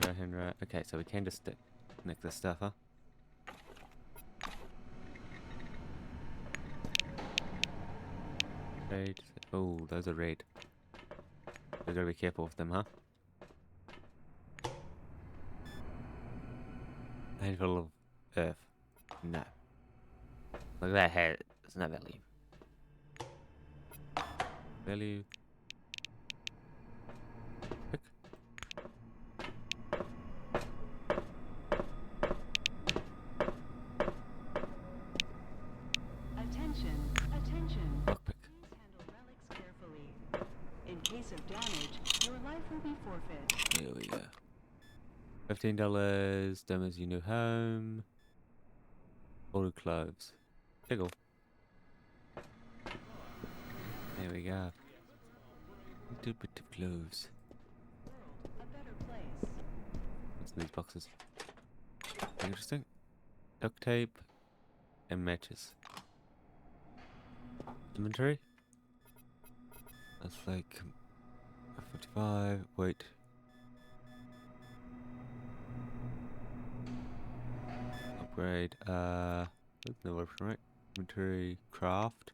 Right hand, right. Okay, so we can just connect this stuff, huh? Red. Oh, those are red. We gotta be careful with them, huh? A handful of earth. No. Look at that head. It's not value. Value. Pick. Attention. Lockpick. Please handle relics carefully. In case of damage, your life will be forfeit. Here we go. $15. Demos your new home. Order clothes. Tickle. There we go. Little bit of gloves. What's in these boxes? Interesting. Duct tape and matches. Inventory. That's like 55. Wait. Upgrade. That's no option, right? Inventory. Craft.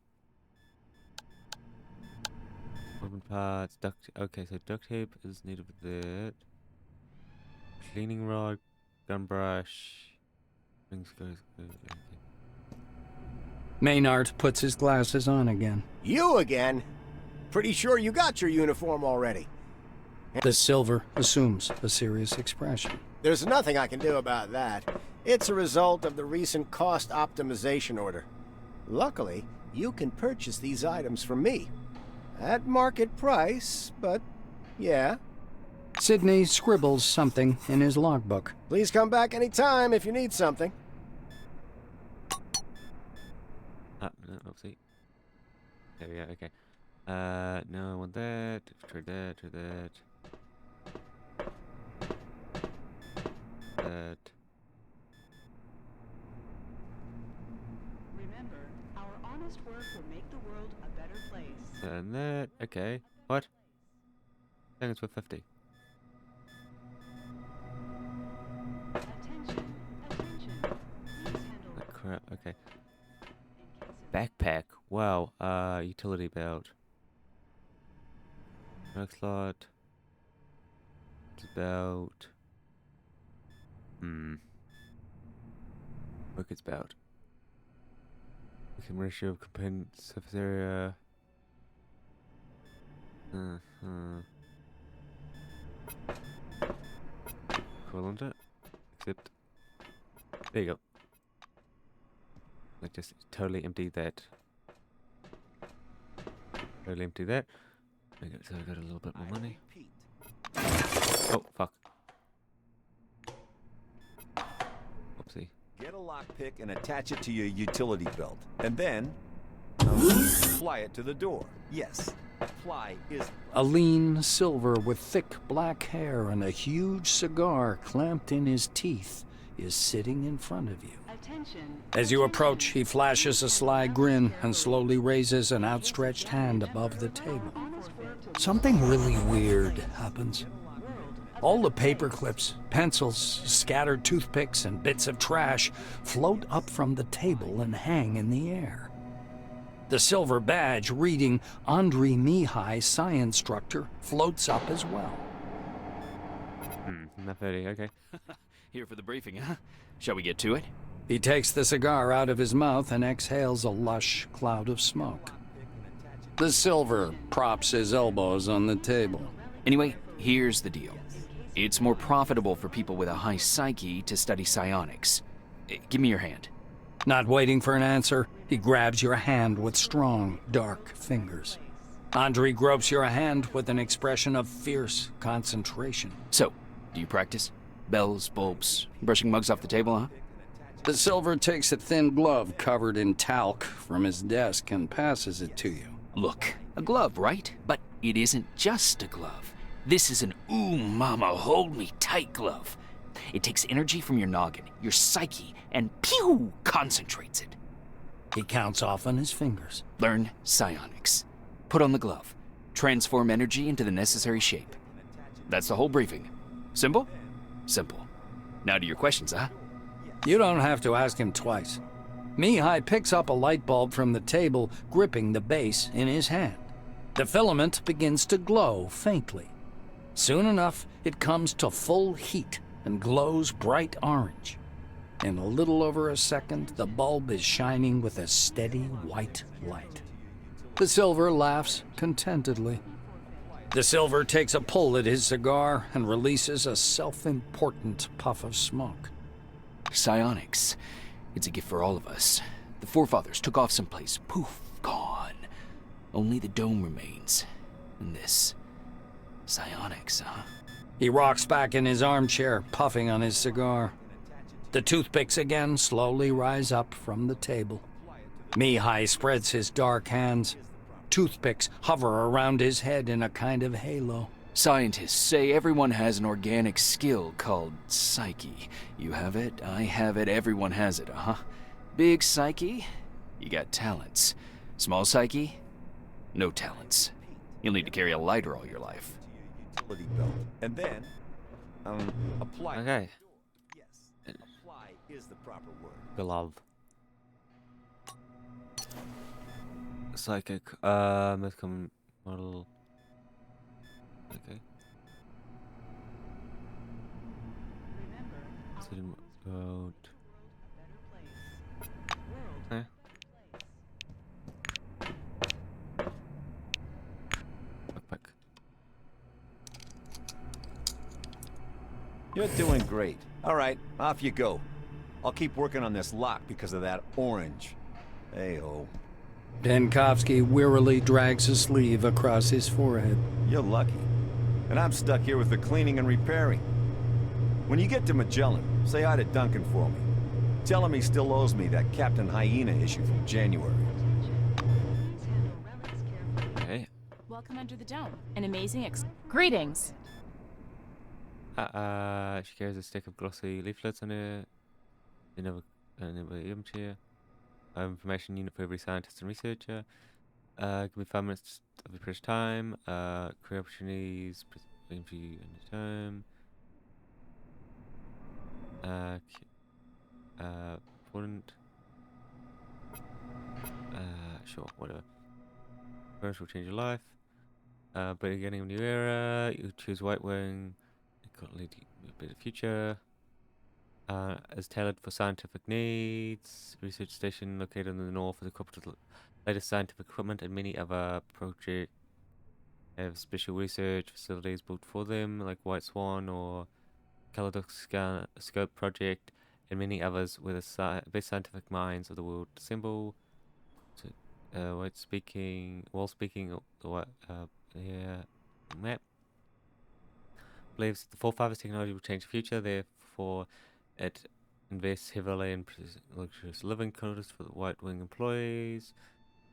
Weapon parts. Duct. Okay, so duct tape is needed for that. Cleaning rod. Gun brush. Things goes. Okay. Maynard puts his glasses on again. You again? Pretty sure you got your uniform already. The Silver assumes a serious expression. There's nothing I can do about that. It's a result of the recent cost optimization order. Luckily, you can purchase these items from me. At market price, but yeah. Sidney scribbles something in his logbook. Please come back anytime if you need something. No, oopsie. There we go, okay. No, I want that. Try that, try that. That. Remember, our honest work will make the world a better place. And that. Okay. What? I think it's worth 50. Attention, attention. Please handle Oh, crap, okay. Backpack. Wow. Utility belt. Drug slot. Belt. Workers belt. We can ratio of component surface area. Equivalent it. Except. There you go. I just totally emptied that. Totally empty that. Okay, so I got a little bit more money. Oh, fuck. Oopsie. Get a lockpick and attach it to your utility belt. And then, apply it to the door. Yes, apply is... A lean Silver with thick black hair and a huge cigar clamped in his teeth is sitting in front of you. attention. As you approach, he flashes a sly grin and slowly raises an outstretched hand above the table. Something really weird happens. All the paper clips, pencils, scattered toothpicks, and bits of trash float up from the table and hang in the air. The silver badge reading Andre Mihai, Science Instructor, floats up as well. Not 30, okay. Here for the briefing, huh? Shall we get to it? He takes the cigar out of his mouth and exhales a lush cloud of smoke. The silver props his elbows on the table. Anyway, here's the deal. It's more profitable for people with a high psyche to study psionics. Give me your hand. Not waiting for an answer, he grabs your hand with strong, dark fingers. Andre gropes your hand with an expression of fierce concentration. So, do you practice? Bells, bulbs, brushing mugs off the table, huh? The silver takes a thin glove covered in talc from his desk and passes it to you. Look, a glove, right? But it isn't just a glove. This is an ooh mama hold me tight glove. It takes energy from your noggin, your psyche, and pew concentrates it. He counts off on his fingers. Learn psionics. Put on the glove. Transform energy into the necessary shape. That's the whole briefing. Simple? Simple. Now to your questions, huh? You don't have to ask him twice. Mihai picks up a light bulb from the table, gripping the base in his hand. The filament begins to glow faintly. Soon enough, it comes to full heat and glows bright orange. In a little over a second, the bulb is shining with a steady white light. The silver laughs contentedly. The silver takes a pull at his cigar and releases a self-important puff of smoke. Psionics. It's a gift for all of us. The forefathers took off someplace. Poof, gone. Only the dome remains. And this. Psionics, huh? He rocks back in his armchair, puffing on his cigar. The toothpicks again slowly rise up from the table. Mihai spreads his dark hands. Toothpicks hover around his head in a kind of halo. Scientists say everyone has an organic skill called psyche. You have it, I have it, everyone has it, uh-huh. Big psyche, you got talents. Small psyche, no talents. You'll need to carry a lighter all your life. Utility belt. And then, apply. Okay. Yes, apply is the proper word. Glove. Psychic. Most common model. Okay. City road. Eh. Backpack. You're doing great. All right, off you go. I'll keep working on this lock because of that orange. Hey-ho. Denkovsky wearily drags a sleeve across his forehead. You're lucky. And I'm stuck here with the cleaning and repairing. When you get to Magellan, say hi to Duncan for me. Tell him he still owes me that Captain Hyena issue from January. Okay. Welcome under the dome. An amazing Greetings. She carries a stack of glossy leaflets on her. In a chair. Information unit for every scientist and researcher. Give me 5 minutes of your precious time. Career opportunities. Waiting for you anytime. Important. Sure, whatever. First will change your life. But beginning of a new era. You choose White Wing. It could lead to a better future. As tailored for scientific needs. Research station located in the north is equipped with the latest scientific equipment, and many other projects have special research facilities built for them, like White Swan or Kaleidoscope Project, and many others where the best scientific minds of the world assemble. So, while speaking, map believes the forefathers' technology will change the future, therefore it invests heavily in luxurious living quarters for the White Wing employees,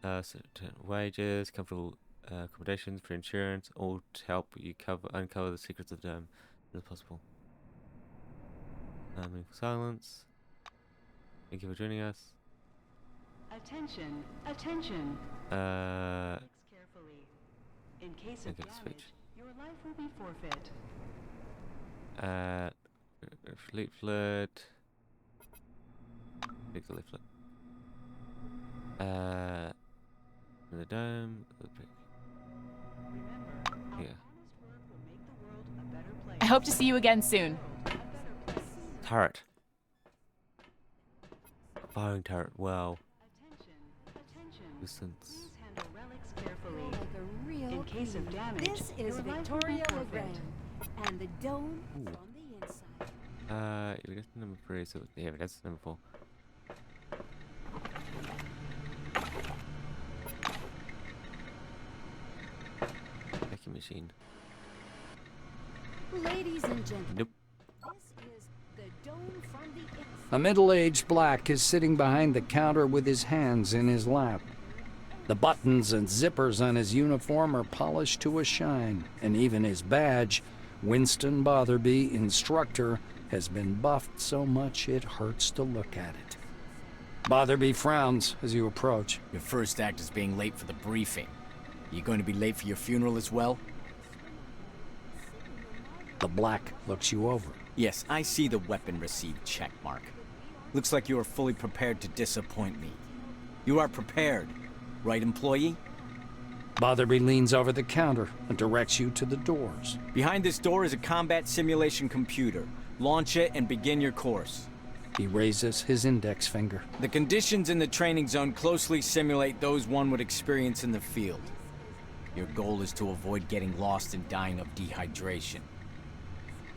certain wages, comfortable accommodations for insurance, all to help you uncover the secrets of the dome as possible. Meaningful silence. Thank you for joining us. Attention, attention. Next Carefully. In case of damage, your life will be forfeit. Leaflet. Take the leaflet. The dome. Yeah. I hope to see you again soon. Turret. Firing turret. Wow. Distance. Handle relics carefully. Like a real In case of damage, this is your life will be Victoria forfeit. Legrand, and the dome from the inside. Evidence number 3. So yeah, evidence number 4. Vacuum machine. Ladies and gentlemen, Nope. this is the dome from the inside. A middle-aged black is sitting behind the counter with his hands in his lap. The buttons and zippers on his uniform are polished to a shine, and even his badge, Winston Botherby, Instructor, has been buffed so much it hurts to look at it. Botherby frowns as you approach. Your first act is being late for the briefing. You going to be late for your funeral as well? The black looks you over. Yes, I see the weapon received checkmark. Looks like you are fully prepared to disappoint me. You are prepared, right, employee? Botherby leans over the counter and directs you to the doors. Behind this door is a combat simulation computer. Launch it and begin your course. He raises his index finger. The conditions in the training zone closely simulate those one would experience in the field. Your goal is to avoid getting lost and dying of dehydration.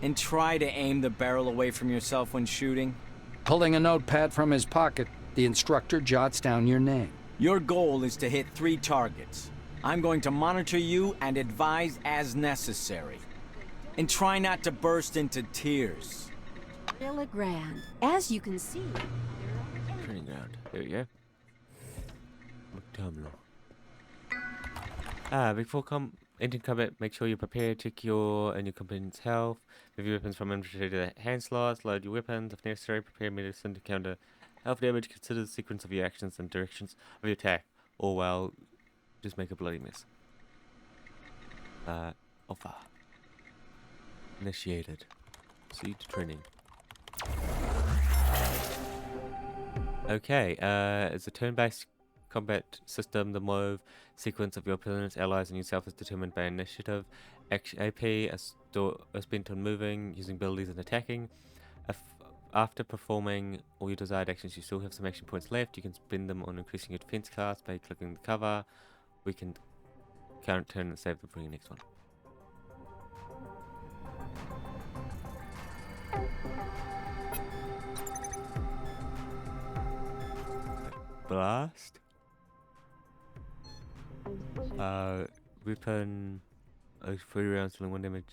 And try to aim the barrel away from yourself when shooting. Pulling a notepad from his pocket, the instructor jots down your name. Your goal is to hit 3 targets. I'm going to monitor you and advise as necessary. And try not to burst into tears. Victoria Legrand. As you can see, Training ground. There we go. Look terminal. Before entering combat, make sure you're prepared. Check your and your companion's health. Move your weapons from inventory to the hand slots. Load your weapons if necessary. Prepare medicine to counter health damage. Consider the sequence of your actions and directions of your attack, or well, just make a bloody mess. Offer. Initiated. Proceed to training. Okay, it's a turn-based combat system. The move sequence of your opponents, allies, and yourself is determined by initiative. AP is spent on moving, using abilities, and attacking. After performing all your desired actions, you still have some action points left. You can spend them on increasing your defense class by clicking the cover. We can current turn and save them for your next one. Blast. Weapon. 3 rounds dealing 1 damage.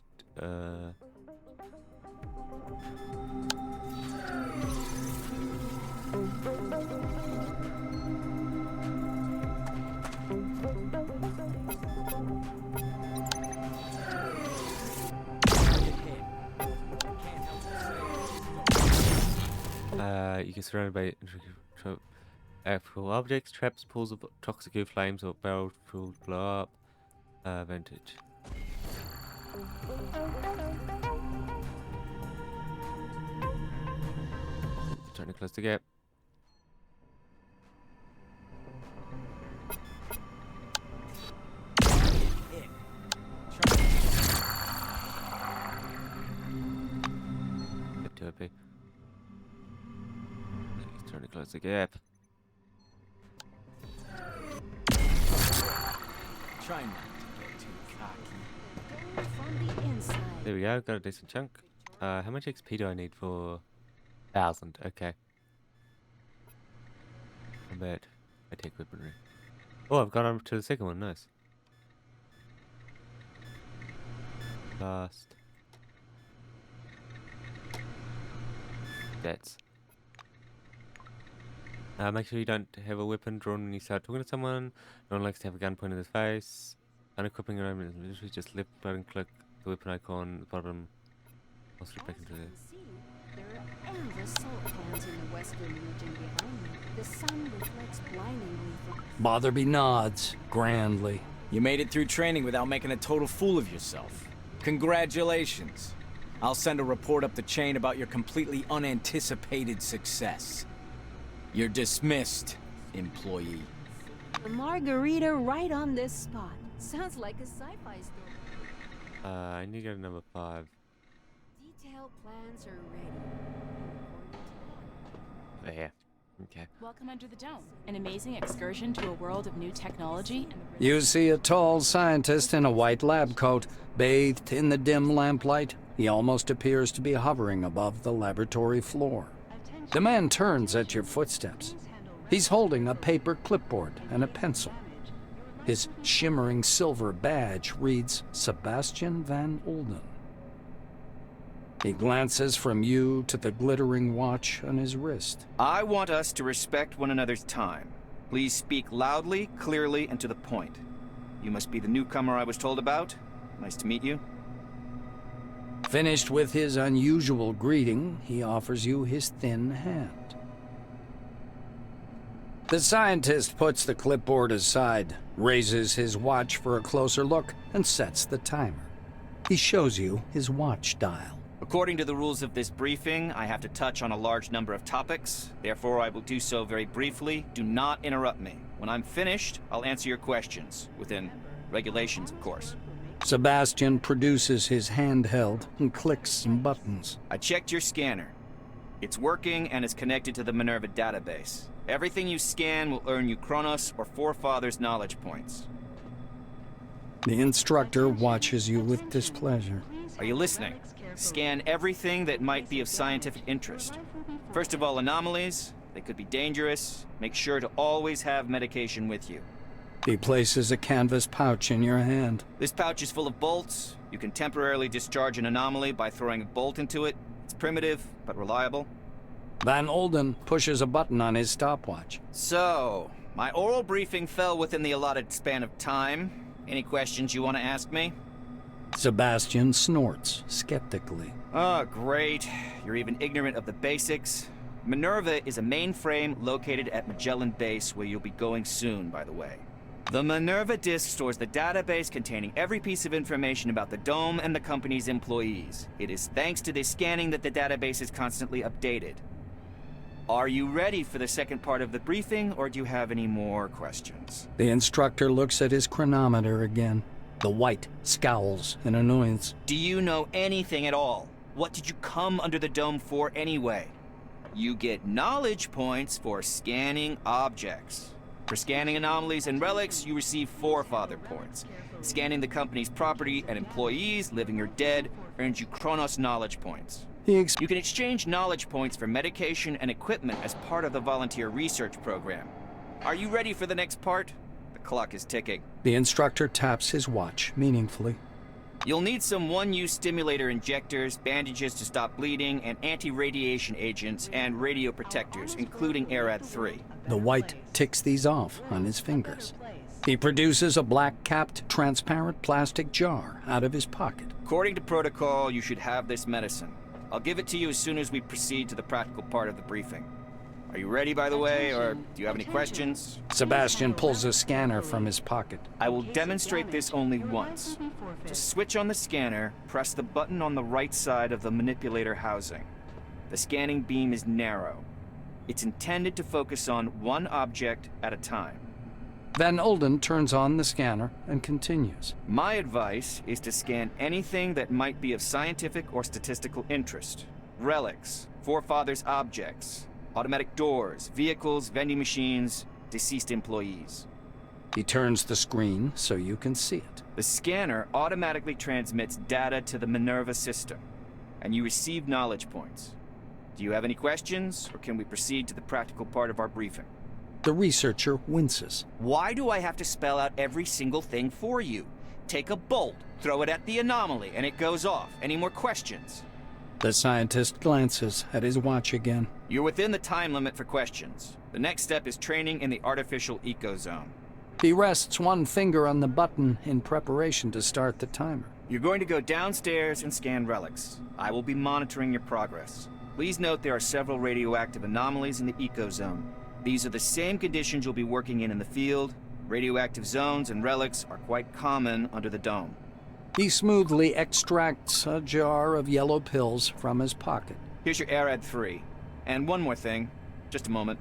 You get surrounded by actual objects, traps, pools of toxic goo, flames, or barrels will blow up. Vantage. Trying to close the gap. Get to it. He's trying to close the gap. Try not to get too cocky. From the inside. There we go, got a decent chunk. How much XP do I need for 1,000? Okay. Combat. I take weaponry. Oh, I've gone on to the second one, nice. Last. That's. Make sure you don't have a weapon drawn when you start talking to someone. No one likes to have a gun pointed in his face. Unequipping your own is literally just left button click the weapon icon at the bottom. I'll slip back into there. There are endless salt pans in the western region behind me. The sun reflects blindingly from... Botherby nods grandly. You made it through training without making a total fool of yourself. Congratulations. I'll send a report up the chain about your completely unanticipated success. You're dismissed, employee. A margarita right on this spot. Sounds like a sci-fi story. I need to go to number 5. Detailed plans are ready. There. Okay. Welcome under the dome. An amazing excursion to a world of new technology. You see a tall scientist in a white lab coat, bathed in the dim lamplight. He almost appears to be hovering above the laboratory floor. The man turns at your footsteps. He's holding a paper clipboard and a pencil. His shimmering silver badge reads Sebastian Van Olden. He glances from you to the glittering watch on his wrist. I want us to respect one another's time. Please speak loudly, clearly, and to the point. You must be the newcomer I was told about. Nice to meet you. Finished with his unusual greeting, he offers you his thin hand. The scientist puts the clipboard aside, raises his watch for a closer look, and sets the timer. He shows you his watch dial. According to the rules of this briefing, I have to touch on a large number of topics. Therefore, I will do so very briefly. Do not interrupt me. When I'm finished, I'll answer your questions. Within regulations, of course. Sebastian produces his handheld and clicks some buttons. I checked your scanner. It's working and is connected to the Minerva database. Everything you scan will earn you Kronos or Forefathers knowledge points. The instructor watches you with displeasure. Are you listening? Scan everything that might be of scientific interest. First of all, anomalies. They could be dangerous. Make sure to always have medication with you. He places a canvas pouch in your hand. This pouch is full of bolts. You can temporarily discharge an anomaly by throwing a bolt into it. It's primitive, but reliable. Van Olden pushes a button on his stopwatch. So, my oral briefing fell within the allotted span of time. Any questions you want to ask me? Sebastian snorts skeptically. Oh, great. You're even ignorant of the basics. Minerva is a mainframe located at Magellan Base, where you'll be going soon, by the way. The Minerva disk stores the database containing every piece of information about the Dome and the company's employees. It is thanks to this scanning that the database is constantly updated. Are you ready for the second part of the briefing, or do you have any more questions? The instructor looks at his chronometer again. The White scowls in annoyance. Do you know anything at all? What did you come under the Dome for anyway? You get knowledge points for scanning objects. For scanning anomalies and relics, you receive Forefather points. Scanning the company's property and employees, living or dead, earns you Kronos knowledge points. You can exchange knowledge points for medication and equipment as part of the volunteer research program. Are you ready for the next part? The clock is ticking. The instructor taps his watch meaningfully. You'll need some one-use stimulator injectors, bandages to stop bleeding, and anti-radiation agents and radio protectors, including ARAD-3. The White ticks these off on his fingers. He produces a black-capped, transparent plastic jar out of his pocket. According to protocol, you should have this medicine. I'll give it to you as soon as we proceed to the practical part of the briefing. Are you ready, by the way, or do you have any questions? Sebastian pulls a scanner from his pocket. I will demonstrate this only once. To switch on the scanner, press the button on the right side of the manipulator housing. The scanning beam is narrow. It's intended to focus on one object at a time. Van Olden turns on the scanner and continues. My advice is to scan anything that might be of scientific or statistical interest. Relics, forefathers' objects, automatic doors, vehicles, vending machines, deceased employees. He turns the screen so you can see it. The scanner automatically transmits data to the Minerva system, and you receive knowledge points. Do you have any questions, or can we proceed to the practical part of our briefing? The researcher winces. Why do I have to spell out every single thing for you? Take a bolt, throw it at the anomaly, and it goes off. Any more questions? The scientist glances at his watch again. You're within the time limit for questions. The next step is training in the artificial ecozone. He rests one finger on the button in preparation to start the timer. You're going to go downstairs and scan relics. I will be monitoring your progress. Please note there are several radioactive anomalies in the ecozone. These are the same conditions you'll be working in the field. Radioactive zones and relics are quite common under the Dome. He smoothly extracts a jar of yellow pills from his pocket. Here's your ARAD-3. And one more thing. Just a moment.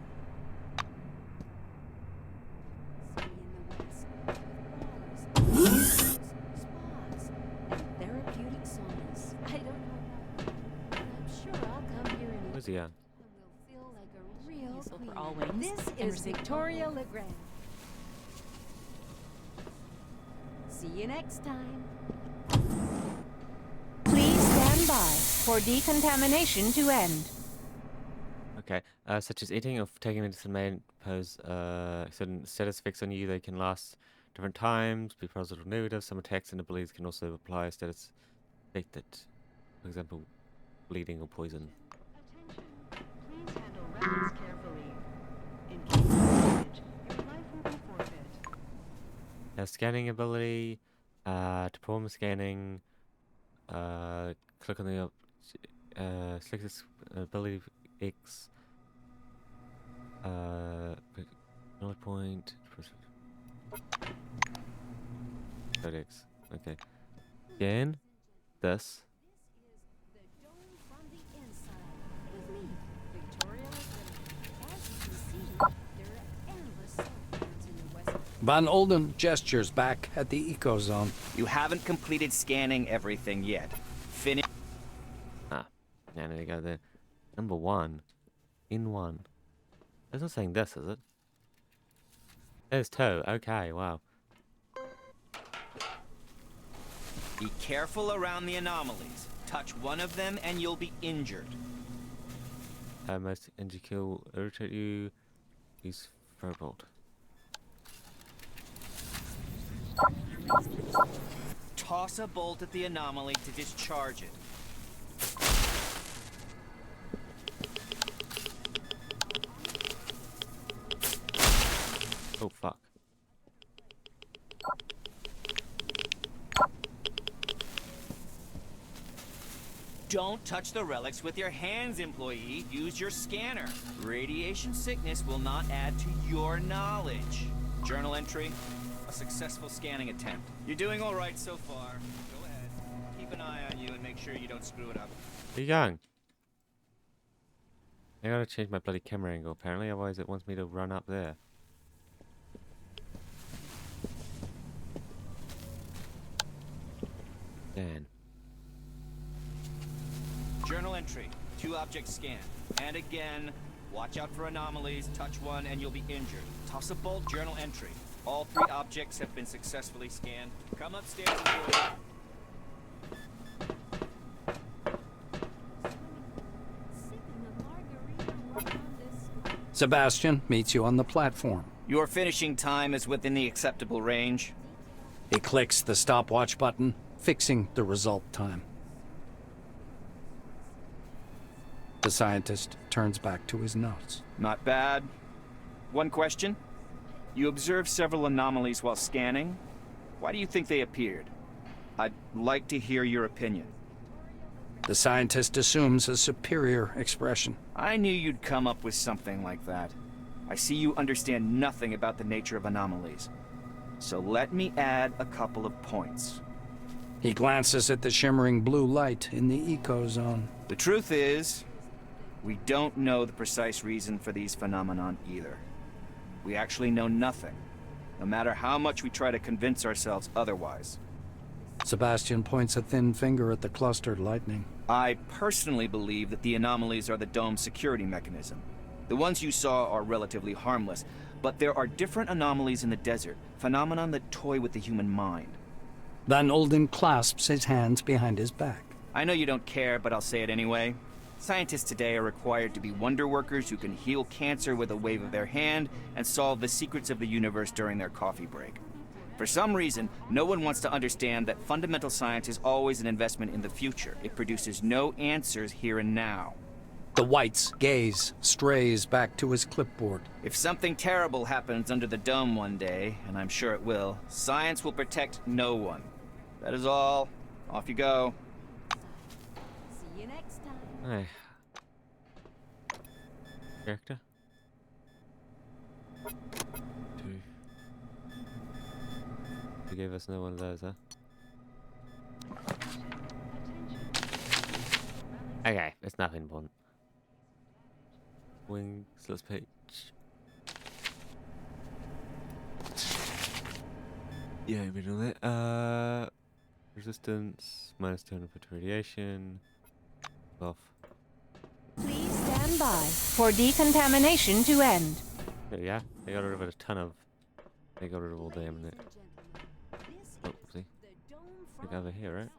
Where's he at? For all wings. This is Victoria Legrand. See you next time. Please stand by for decontamination to end. Okay, such as eating or taking medicine may impose certain status effects on you. They can last different times, be positive or negative. Some attacks and abilities can also apply a status effect that, for example, bleeding or poison. Please handle relics carefully. In case of damage, your life will be forfeit. Scanning ability. To perform scanning, click on the select this ability X. Knowledge point. X. Okay. Scan this. Van Olden gestures back at the ecozone. You haven't completed scanning everything yet. Finish. Ah, yeah, there you go there. Number 1. In 1. It's not saying this, is it? There's 2. Okay, wow. Be careful around the anomalies. Touch one of them and you'll be injured. Most injury kill irritate you. Use firebolt. Toss a bolt at the anomaly to discharge it. Oh fuck. Don't touch the relics with your hands, employee. Use your scanner. Radiation sickness will not add to your knowledge. Journal entry, a successful scanning attempt. You're doing all right so far. Go ahead. Keep an eye on you and make sure you don't screw it up. Where you going? I gotta change my bloody camera angle apparently, otherwise it wants me to run up there. Dan. Journal entry, 2 objects scanned. And again, watch out for anomalies, touch one and you'll be injured. Toss a bolt, journal entry. All 3 objects have been successfully scanned. Come upstairs and do it. Sebastian meets you on the platform. Your finishing time is within the acceptable range. He clicks the stopwatch button, fixing the result time. The scientist turns back to his notes. Not bad. One question. You observed several anomalies while scanning. Why do you think they appeared? I'd like to hear your opinion. The scientist assumes a superior expression. I knew you'd come up with something like that. I see you understand nothing about the nature of anomalies. So let me add a couple of points. He glances at the shimmering blue light in the eco-zone. The truth is, we don't know the precise reason for these phenomenon either. We actually know nothing, no matter how much we try to convince ourselves otherwise. Sebastian points a thin finger at the clustered lightning. I personally believe that the anomalies are the dome's security mechanism. The ones you saw are relatively harmless, but there are different anomalies in the desert, phenomenon that toy with the human mind. Van Olden clasps his hands behind his back. I know you don't care, but I'll say it anyway. Scientists today are required to be wonder workers who can heal cancer with a wave of their hand and solve the secrets of the universe during their coffee break. For some reason, no one wants to understand that fundamental science is always an investment in the future. It produces no answers here and now. The White's gaze strays back to his clipboard. If something terrible happens under the dome one day, and I'm sure it will, science will protect no one. That is all. Off you go. See you next time. Hey. Character? 2. They gave us another one of those, huh? Okay, it's nothing important. Wings, let's page. Yeah, we know that. Resistance, minus 200 for radiation. Off. Please stand by for decontamination to end. There we are. They got rid of a ton of. They got rid of all them in it. Oh, see. Look over here,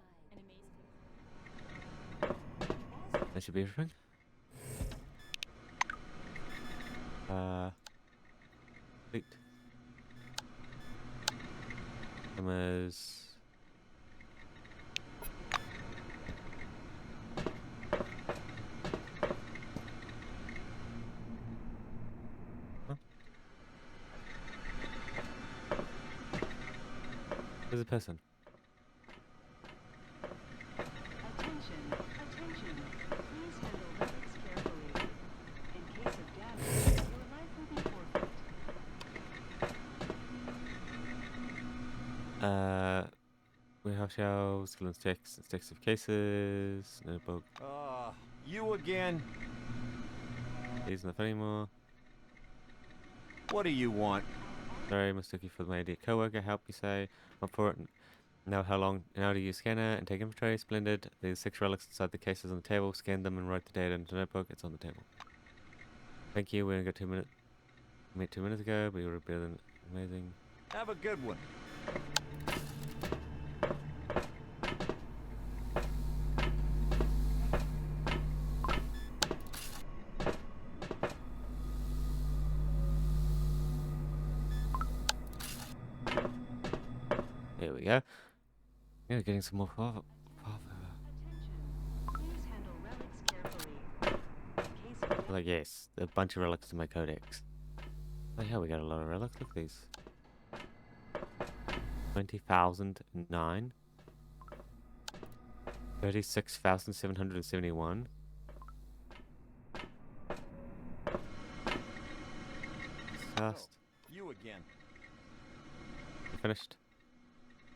right? That should be everything. Wait. Cameras. There's a person. Attention, attention. Please handle relics carefully. In case of damage, your life will be forfeit. Warehouse shelves, skill and sticks of cases, notebook. You again? He's not anymore. What do you want? Sorry, mistook you for my idiot coworker. Help you say. Up for it. Know how to use scanner and take inventory. Splendid. There's 6 relics inside the cases on the table. Scan them and write the data into the notebook. It's on the table. Thank you. We only got 2 minutes. We met 2 minutes ago, but you were better than amazing. Have a good one. There we go. Yeah, getting some more far. Please handle relics carefully. In case of Like, yes, a bunch of relics in my codex. Oh, yeah, we got a lot of relics. Look at these. 20,009. 36,771. Discussed. You again. Finished.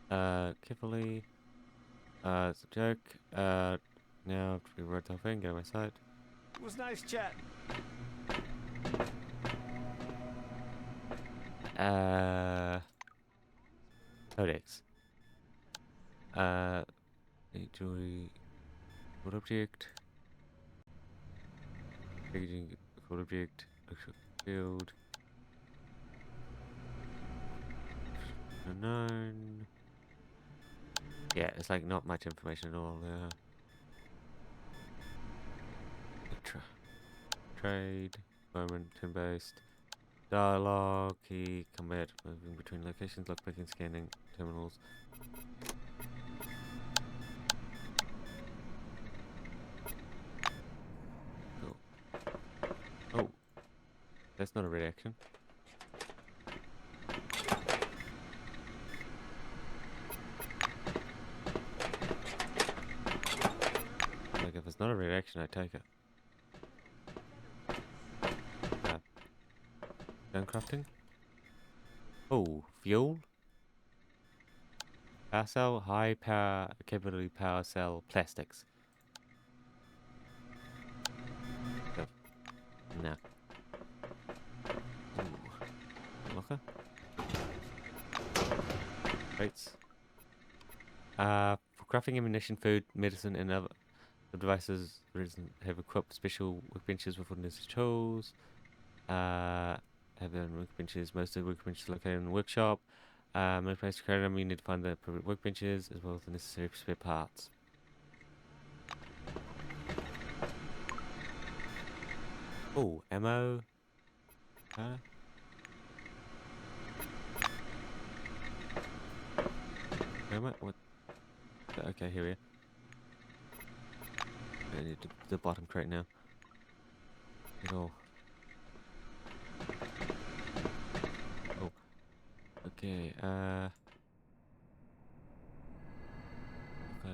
Carefully. It's a joke. Now to rewrite the whole thing, get on my side. It was nice chatting. Codex. Enjoy code object. Packaging code object. Field. Unknown. Yeah, it's like not much information at all there. Trade, moment, turn-based, dialogue, key, combat, moving between locations, lockpicking, scanning, terminals. Cool. Oh, that's not a reaction. Like if it's not a reaction, I take it. Gun crafting. Oh, fuel. Power cell, high power capability power cell, plastics. Oh, no. Ooh. Locker. Rates. For crafting ammunition, food, medicine, and other devices, have equipped special workbenches with necessary tools. Have their own workbenches. Most of the workbenches located in the workshop. Most places to create them, you need to find the appropriate workbenches as well as the necessary spare parts. Oh, ammo. Ammo? What? Okay, here we are. I need the bottom crate now. Get all. Oh. Okay, that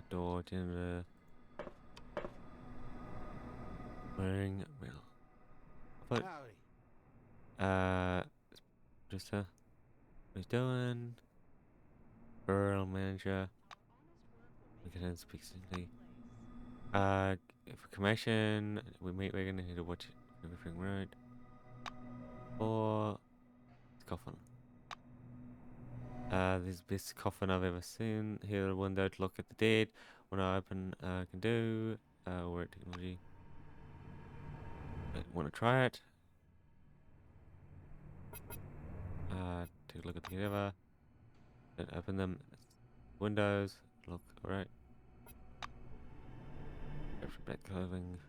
door, janitor. Wearing well. But just what he's doing. Rural manager. We can then speak simply. For commission, we're gonna need to watch everything right. Or coffin. This is the best coffin I've ever seen. Here, a window to look at the dead. When I open, can do. Word technology. Want to try it? Take a look at the together. Then open them. Windows. Look, alright. Go for black clothing.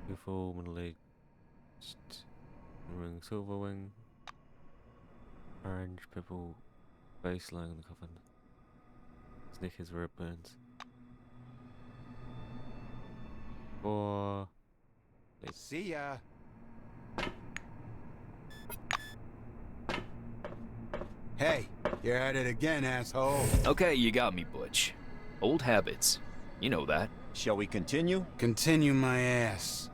Beautiful, middle-aged. Ring, silver wing. Orange, purple. Base lying on the coffin. His neck is where it burns. Or let's see ya. Hey, you're at it again, asshole. Okay, you got me, Butch. Old habits. You know that. Shall we continue? Continue my ass.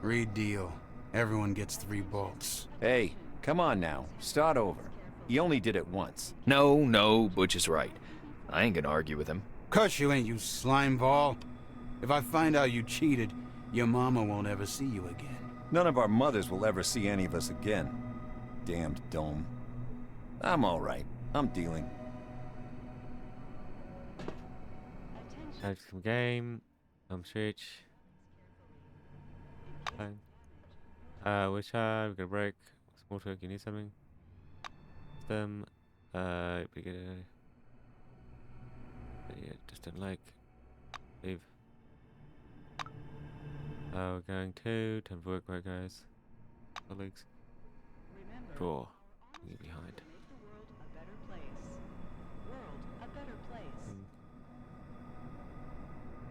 Read deal. Everyone gets 3 bolts. Hey, come on now. Start over. He only did it once. No, Butch is right. I ain't gonna argue with him. 'Cause you ain't, you slime ball. If I find out you cheated, your mama won't ever see you again. None of our mothers will ever see any of us again. Damned dome. I'm alright. I'm dealing. some game. Switch. Fine. Which we got a break. Small talk, you need something? Them. We get a. Yeah, just don't like. Leave. We're going to time for work, right, guys? Colleagues. Draw. Leave behind.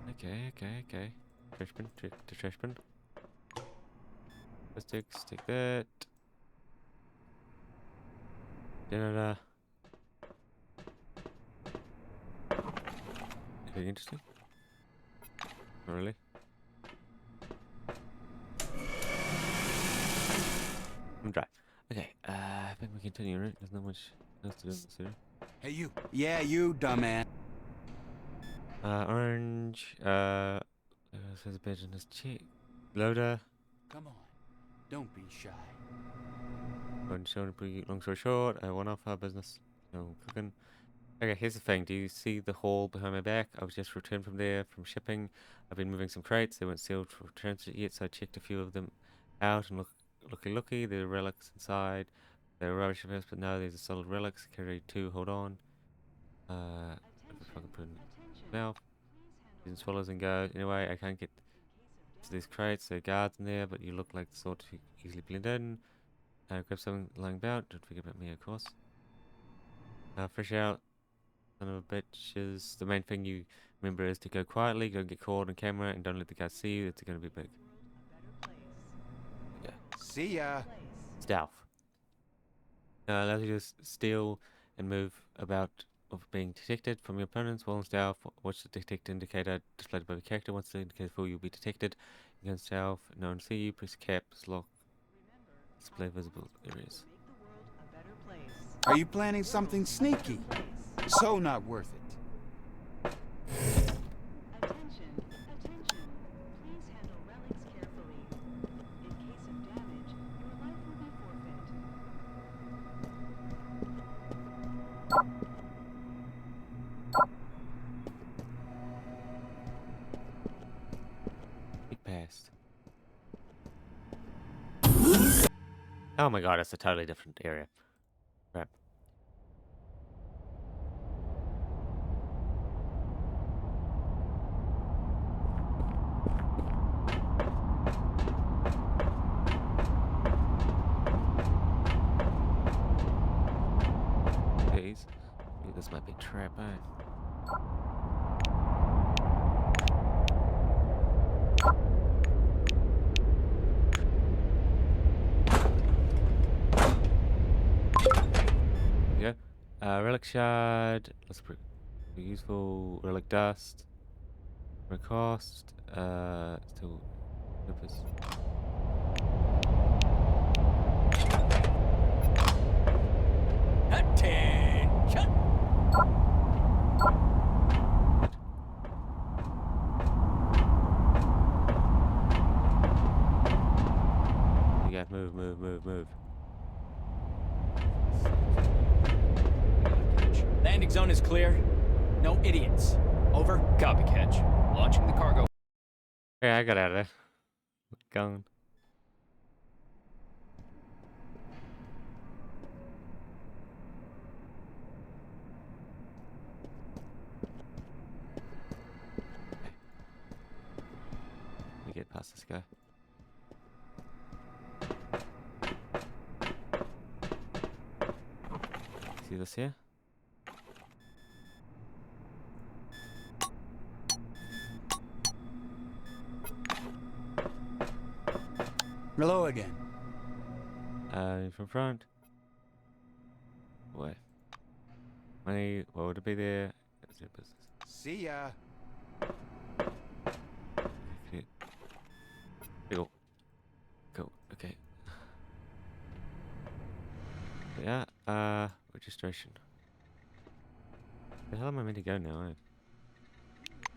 Okay. Trash bin, the trash bin. Plastics, take that. Anything interesting? Not really. I'm dry. Okay, I think we continue, right? There's not much else to do in this area. Hey, you. Yeah, you, dumbass. Orange, says a badge in his cheek. Loader. Come on. Don't be shy. Long story short, I went off our business. No cooking. Okay, here's the thing. Do you see the hole behind my back? I was just returned from there, from shipping. I've been moving some crates. They weren't sealed for transit yet, so I checked a few of them out and looky. There are relics inside. There are rubbish events, but no, there's a solid relics. Carry 2, hold on. If I can put in mouth. Using swallows and go. Anyway, I can't get to these crates. There are guards in there, but you look like the sort to easily blend in. Grab something lying about. Don't forget about me, of course. Fresh out. Son of a bitches. The main thing you remember is to go quietly, don't get caught on camera, and don't let the guys see you. It's going to be big. Yeah. See ya. Stealth. Allows you to steal and move about of being detected from your opponents. While in stealth, watch the detect indicator displayed by the character. Once the indicator full, you'll be detected. You can stealth, no one see you. Press caps, lock, display visible areas. Are you planning something sneaky? So not worth it. Attention, attention. Please handle relics carefully. In case of damage, your life will be forfeit. It passed. Oh my god, it's a totally different area. Crap. Please. This might be a trap, eh? There we go. Relic shard. Let's put useful relic dust. For cost. Still purpose. Attention! You got move. Landing zone is clear. No idiots. Over. Copy, Catch. Launching the cargo. Yeah, I got out of there. Gone. Let me get past this guy. See this here? Hello again. From front. Where? Money, what would it be there? It's your business. See ya. Okay. Go. Go. Okay. Yeah, registration. The hell am I meant to go now, eh?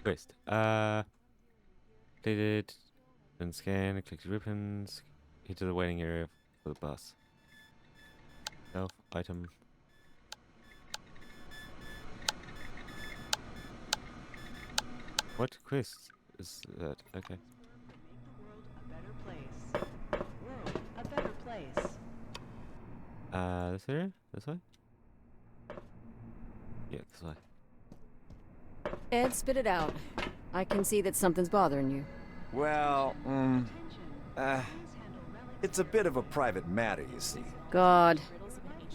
Quest. Completed. Then scan, click the ribbons. Head to the waiting area for the bus. Self, item. What quest is that? Okay. World a better place. This area? This way? Yeah, this way. Ed, spit it out. I can see that something's bothering you. Well, it's a bit of a private matter, you see. God.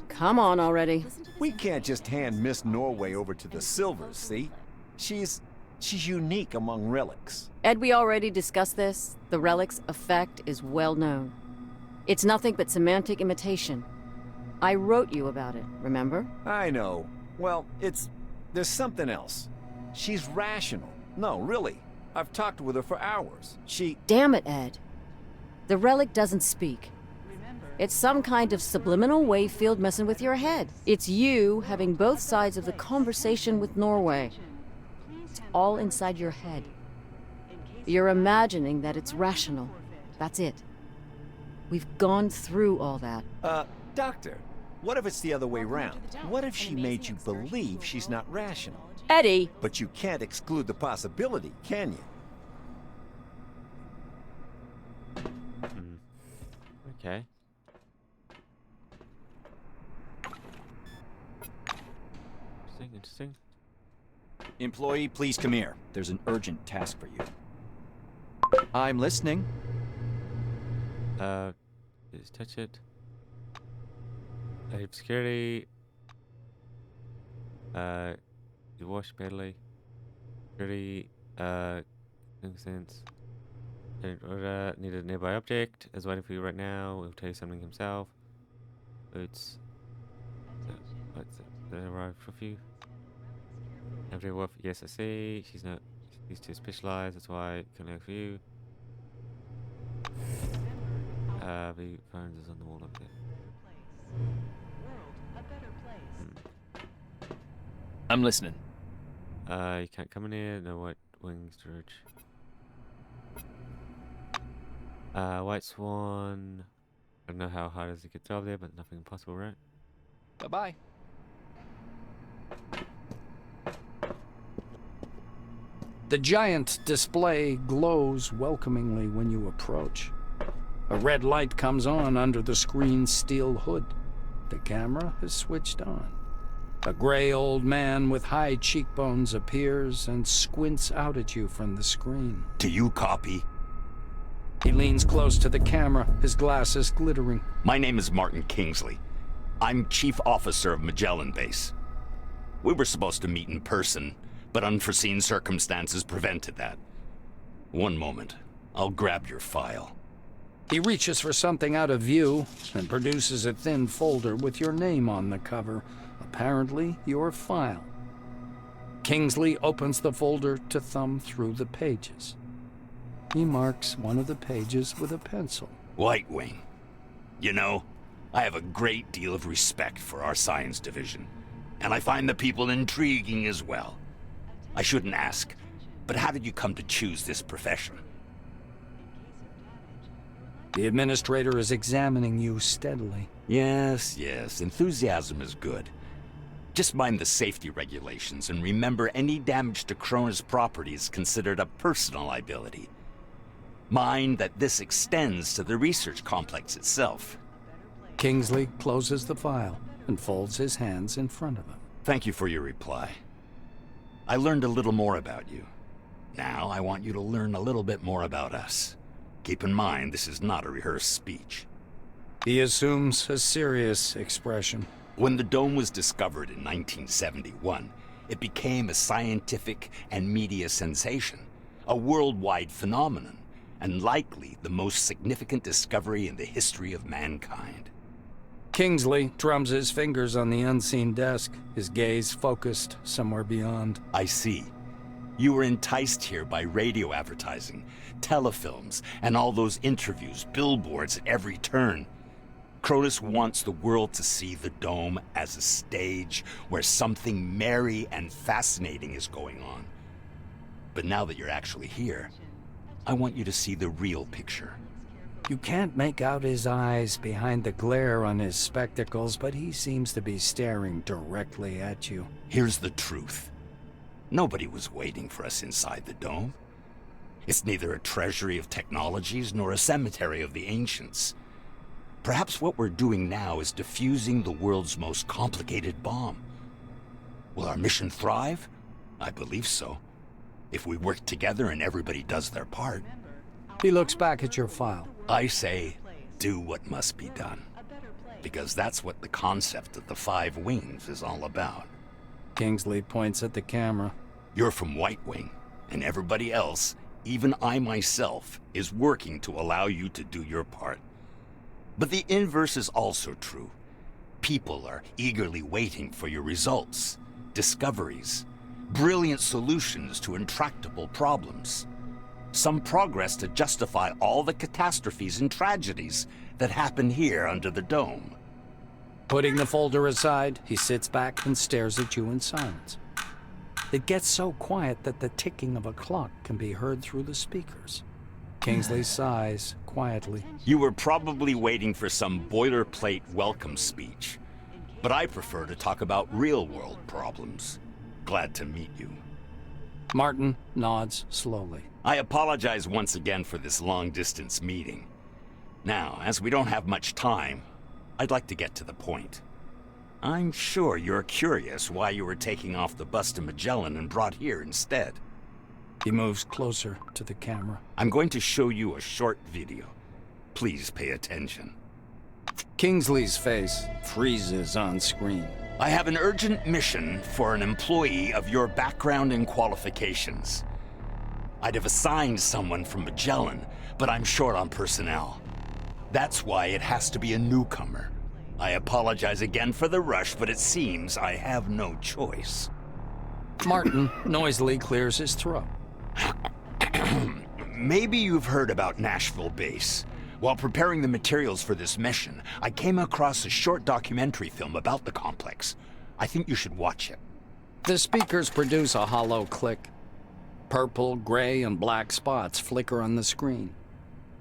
Come on already. We can't just hand Miss Norway over to the Silvers, see? She's unique among relics. Ed, we already discussed this. The relic's effect is well known. It's nothing but semantic imitation. I wrote you about it, remember? I know. Well, there's something else. She's rational. No, really. I've talked with her for hours. She... Damn it, Ed. The relic doesn't speak. It's some kind of subliminal wave field messing with your head. It's you having both sides of the conversation with Norway. It's all inside your head. You're imagining that it's rational. That's it. We've gone through all that. Doctor, what if it's the other way around? What if she made you believe she's not rational? Eddie! But you can't exclude the possibility, can you? Okay. Interesting. Employee, please come here. There's an urgent task for you. I'm listening. Just touch it. Security. You wash badly. Security. Instance. Order. Need a nearby object. Is waiting for you right now. We'll tell you something himself. Boots. What's it? They arrived for you. Every wolf. Yes, I see. She's not. She's too specialized. That's why I can look for you. The phones is on the wall up there. I'm listening. You can't come in here. No white wings storage. White Swan. I don't know how hard it is to get over there, but nothing impossible, right? Bye-bye. The giant display glows welcomingly when you approach. A red light comes on under the screen's steel hood. The camera is switched on. A gray old man with high cheekbones appears and squints out at you from the screen. Do you copy? He leans close to the camera, his glasses glittering. My name is Martin Kingsley. I'm Chief Officer of Magellan Base. We were supposed to meet in person, but unforeseen circumstances prevented that. One moment. I'll grab your file. He reaches for something out of view and produces a thin folder with your name on the cover. Apparently, your file. Kingsley opens the folder to thumb through the pages. He marks one of the pages with a pencil. White Wing. You know, I have a great deal of respect for our science division, and I find the people intriguing as well. I shouldn't ask, but how did you come to choose this profession? The administrator is examining you steadily. Yes, enthusiasm is good. Just mind the safety regulations and remember any damage to Cronus property is considered a personal liability. Mind that this extends to the research complex itself. Kingsley closes the file and folds his hands in front of him. Thank you for your reply. I learned a little more about you. Now I want you to learn a little bit more about us. Keep in mind, this is not a rehearsed speech. He assumes a serious expression. When the dome was discovered in 1971, it became a scientific and media sensation, a worldwide phenomenon, and likely the most significant discovery in the history of mankind. Kingsley drums his fingers on the unseen desk, his gaze focused somewhere beyond. I see. You were enticed here by radio advertising, telefilms, and all those interviews, billboards at every turn. Cronus wants the world to see the dome as a stage where something merry and fascinating is going on. But now that you're actually here, I want you to see the real picture. You can't make out his eyes behind the glare on his spectacles, but he seems to be staring directly at you. Here's the truth. Nobody was waiting for us inside the dome. It's neither a treasury of technologies nor a cemetery of the ancients. Perhaps what we're doing now is defusing the world's most complicated bomb. Will our mission thrive? I believe so. If we work together and everybody does their part. He looks back at your file. I say, do what must be done. Because that's what the concept of the 5 wings is all about. Kingsley points at the camera. You're from White Wing, and everybody else, even I myself, is working to allow you to do your part. But the inverse is also true. People are eagerly waiting for your results, discoveries, brilliant solutions to intractable problems. Some progress to justify all the catastrophes and tragedies that happen here under the dome. Putting the folder aside, he sits back and stares at you in silence. It gets so quiet that the ticking of a clock can be heard through the speakers. Kingsley sighs quietly. You were probably waiting for some boilerplate welcome speech, but I prefer to talk about real-world problems. Glad to meet you. Martin nods slowly. I apologize once again for this long-distance meeting. Now, as we don't have much time, I'd like to get to the point. I'm sure you're curious why you were taking off the bus to Magellan and brought here instead. He moves closer to the camera. I'm going to show you a short video. Please pay attention. Kingsley's face freezes on screen. I have an urgent mission for an employee of your background and qualifications. I'd have assigned someone from Magellan, but I'm short on personnel. That's why it has to be a newcomer. I apologize again for the rush, but it seems I have no choice. Martin noisily clears his throat. Maybe you've heard about Nashville Base. While preparing the materials for this mission, I came across a short documentary film about the complex. I think you should watch it. The speakers produce a hollow click. Purple, gray, and black spots flicker on the screen.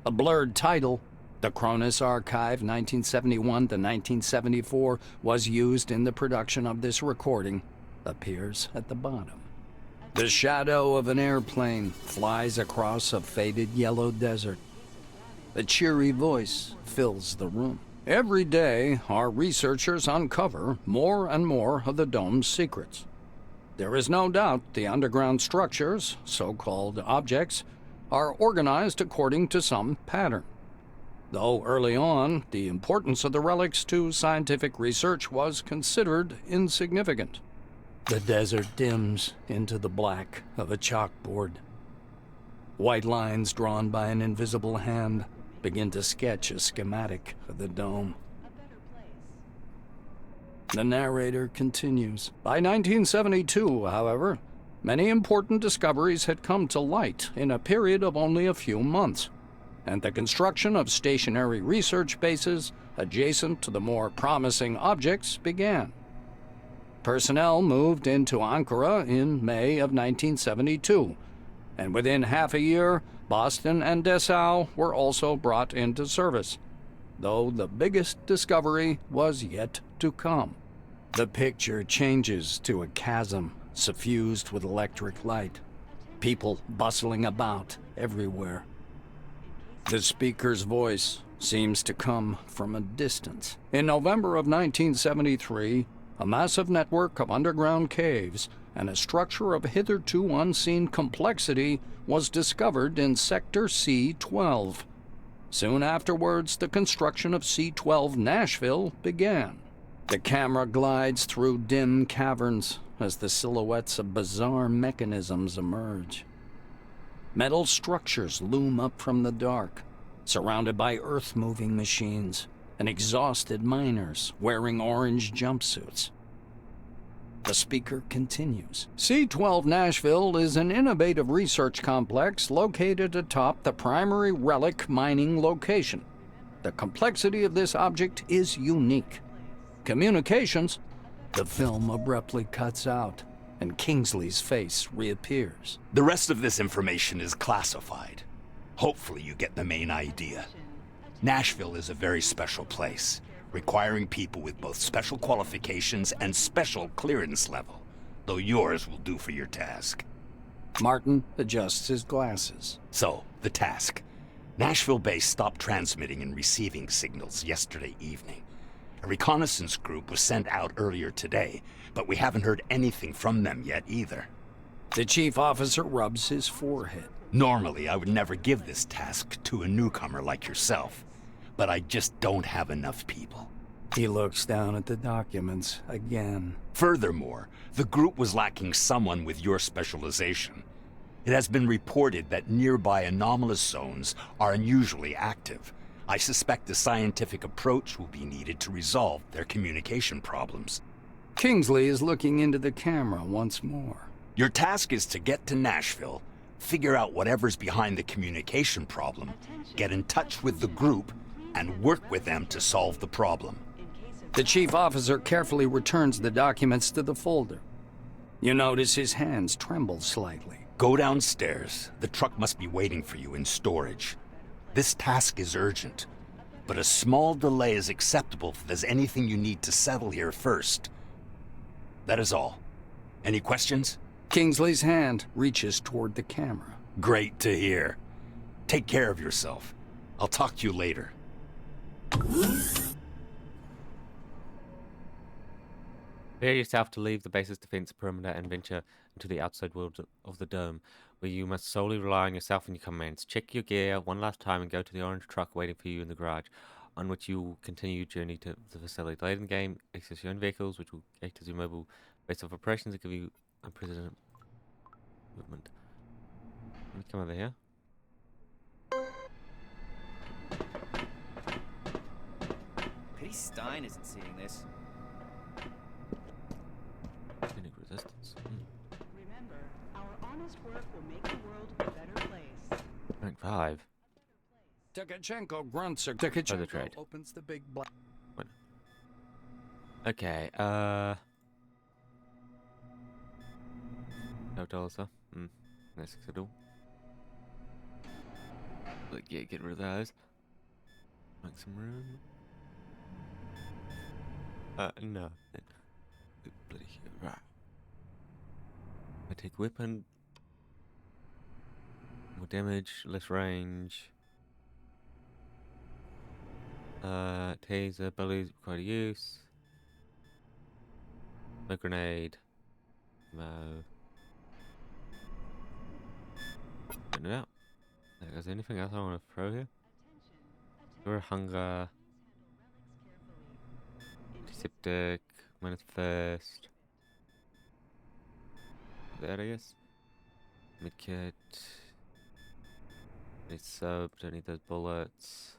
A blurred title, The Cronus Archive 1971 to 1974, was used in the production of this recording, appears at the bottom. The shadow of an airplane flies across a faded yellow desert. A cheery voice fills the room. Every day, our researchers uncover more and more of the dome's secrets. There is no doubt the underground structures, so-called objects, are organized according to some pattern. Though early on, the importance of the relics to scientific research was considered insignificant. The desert dims into the black of a chalkboard. White lines drawn by an invisible hand begin to sketch a schematic of the dome. The narrator continues. By 1972, however, many important discoveries had come to light in a period of only a few months, and the construction of stationary research bases adjacent to the more promising objects began. Personnel moved into Ankara in May of 1972, and within half a year, Boston and Dessau were also brought into service, though the biggest discovery was yet to come. The picture changes to a chasm suffused with electric light, people bustling about everywhere. The speaker's voice seems to come from a distance. In November of 1973, a massive network of underground caves and a structure of hitherto unseen complexity was discovered in Sector C-12. Soon afterwards, the construction of C-12 Nashville began. The camera glides through dim caverns as the silhouettes of bizarre mechanisms emerge. Metal structures loom up from the dark, surrounded by earth-moving machines and exhausted miners wearing orange jumpsuits. The speaker continues. C-12 Nashville is an innovative research complex located atop the primary relic mining location. The complexity of this object is unique. Communications. The film abruptly cuts out, and Kingsley's face reappears. The rest of this information is classified. Hopefully you get the main idea. Nashville is a very special place, requiring people with both special qualifications and special clearance level, though yours will do for your task. Martin adjusts his glasses. So, the task. Nashville Base stopped transmitting and receiving signals yesterday evening. A reconnaissance group was sent out earlier today, but we haven't heard anything from them yet either. The chief officer rubs his forehead. Normally, I would never give this task to a newcomer like yourself, but I just don't have enough people. He looks down at the documents again. Furthermore, the group was lacking someone with your specialization. It has been reported that nearby anomalous zones are unusually active. I suspect a scientific approach will be needed to resolve their communication problems. Kingsley is looking into the camera once more. Your task is to get to Nashville, figure out whatever's behind the communication problem, get in touch with the group, and work with them to solve the problem. The chief officer carefully returns the documents to the folder. You notice his hands tremble slightly. Go downstairs. The truck must be waiting for you in storage. This task is urgent, but a small delay is acceptable if there's anything you need to settle here first. That is all. Any questions? Kingsley's hand reaches toward the camera. Great to hear. Take care of yourself. I'll talk to you later. Prepare yourself to leave the base's defense perimeter and venture into the outside world of the dome, where you must solely rely on yourself and your commands. Check your gear one last time and go to the orange truck waiting for you in the garage, on which you will continue your journey to the facility. Later in the game, access your own vehicles, which will act as your mobile base of operations and give you unprecedented movement. Let me come over here. Pity Stein isn't seeing this. Unique resistance. Remember, our honest work will make the world a better place. Rank 5. Tkachenko grunts a Further Tkachenko trade. opens the big black. Okay, no dollars, huh? That's acceptable. But yeah, get rid of those. Make some room. No. Bloody right. I take weapon. More damage, less range. Taser, abilities required use. No grenade. No. Find it out. Is there anything else I want to throw here? Pure hunger. Antiseptic. Minus first. That I guess. Medkit. Need soap. Don't need those bullets.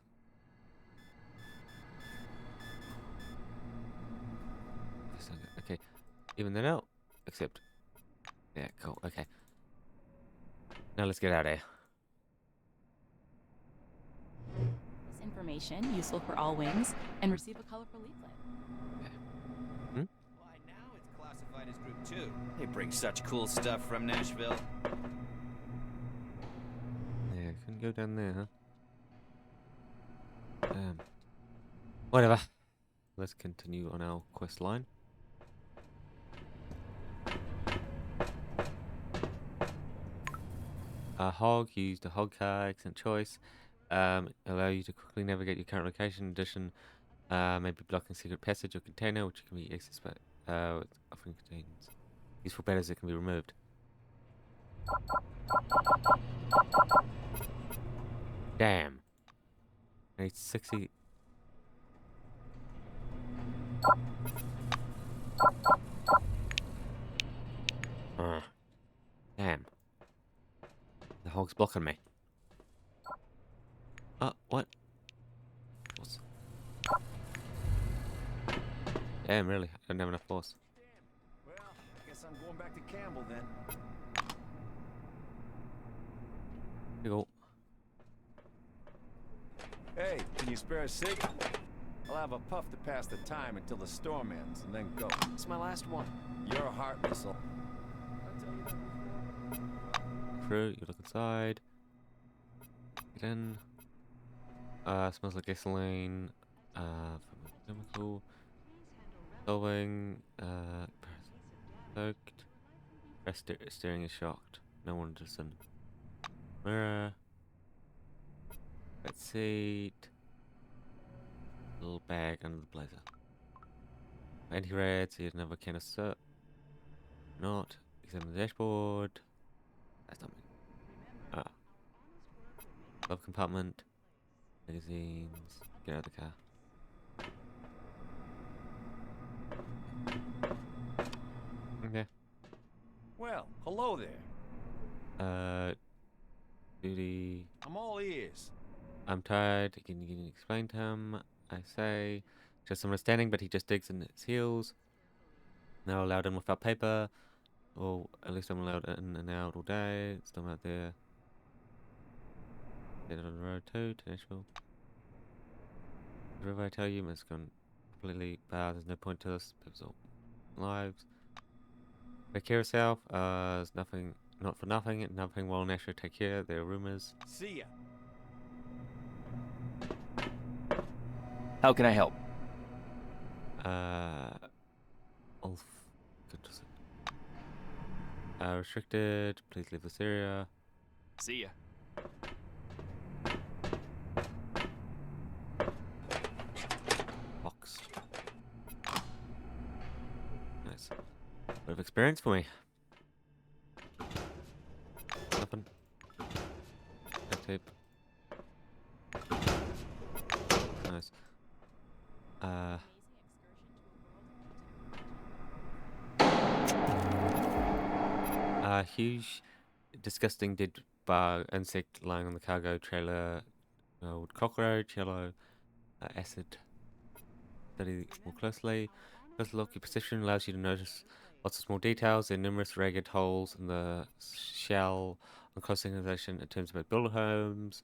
Okay. Even then out. Except. Yeah, cool. Okay. Now let's get out of here. This information useful for all wings, and receive a colorful leaflet. Why, now it's classified as Group 2. They bring such cool stuff from Nashville. Yeah, couldn't go down there, huh? Whatever. Let's continue on our quest line. Hog, use the hog car, excellent choice. Allow you to quickly navigate your current location. In addition, maybe blocking secret passage or container, which can be accessed by often contains useful batters that can be removed. Damn. I need 60. Damn. The hog's blocking me. What? What's... Damn, really? I don't have enough force. Well, I guess I'm going back to Campbell then. Here you go. Hey, can you spare a cig? I'll have a puff to pass the time until the storm ends, and then go. It's my last one. You're a heart missile. Through, you look inside. Get in. Smells like gasoline. Chemical. Solving. Soaked. Steering is shocked. No one to listen. Mirror. Red seat. Little bag under the blazer. Anti-red, so you never can assert. Not. Examine the dashboard. That's not me. Glove compartment. Magazines. Get out of the car. Okay. Well, hello there. Duty. I'm all ears. I'm tired. Can you explain to him? I say. Just some understanding, but he just digs in his heels. Now allowed in without paper. or at least I'm allowed in and out all day. Still out there. Get it on the road too, to Nashville. Whatever I tell you, it's gone completely bad. There's no point to us. People's all lives. Take care of yourself. There's nothing, not for nothing. Nothing will naturally take care. There are rumors. See ya. How can I help? Ulf. Restricted. Please leave this area. See ya. Box. Nice. Bit of experience for me. Nothing. Duct tape. Nice. Huge, disgusting dead bug insect lying on the cargo trailer. Old cockroach, yellow acid. Study more closely. Close look, your perception allows you to notice lots of small details. There are numerous ragged holes in the shell on close examination in terms of builder homes,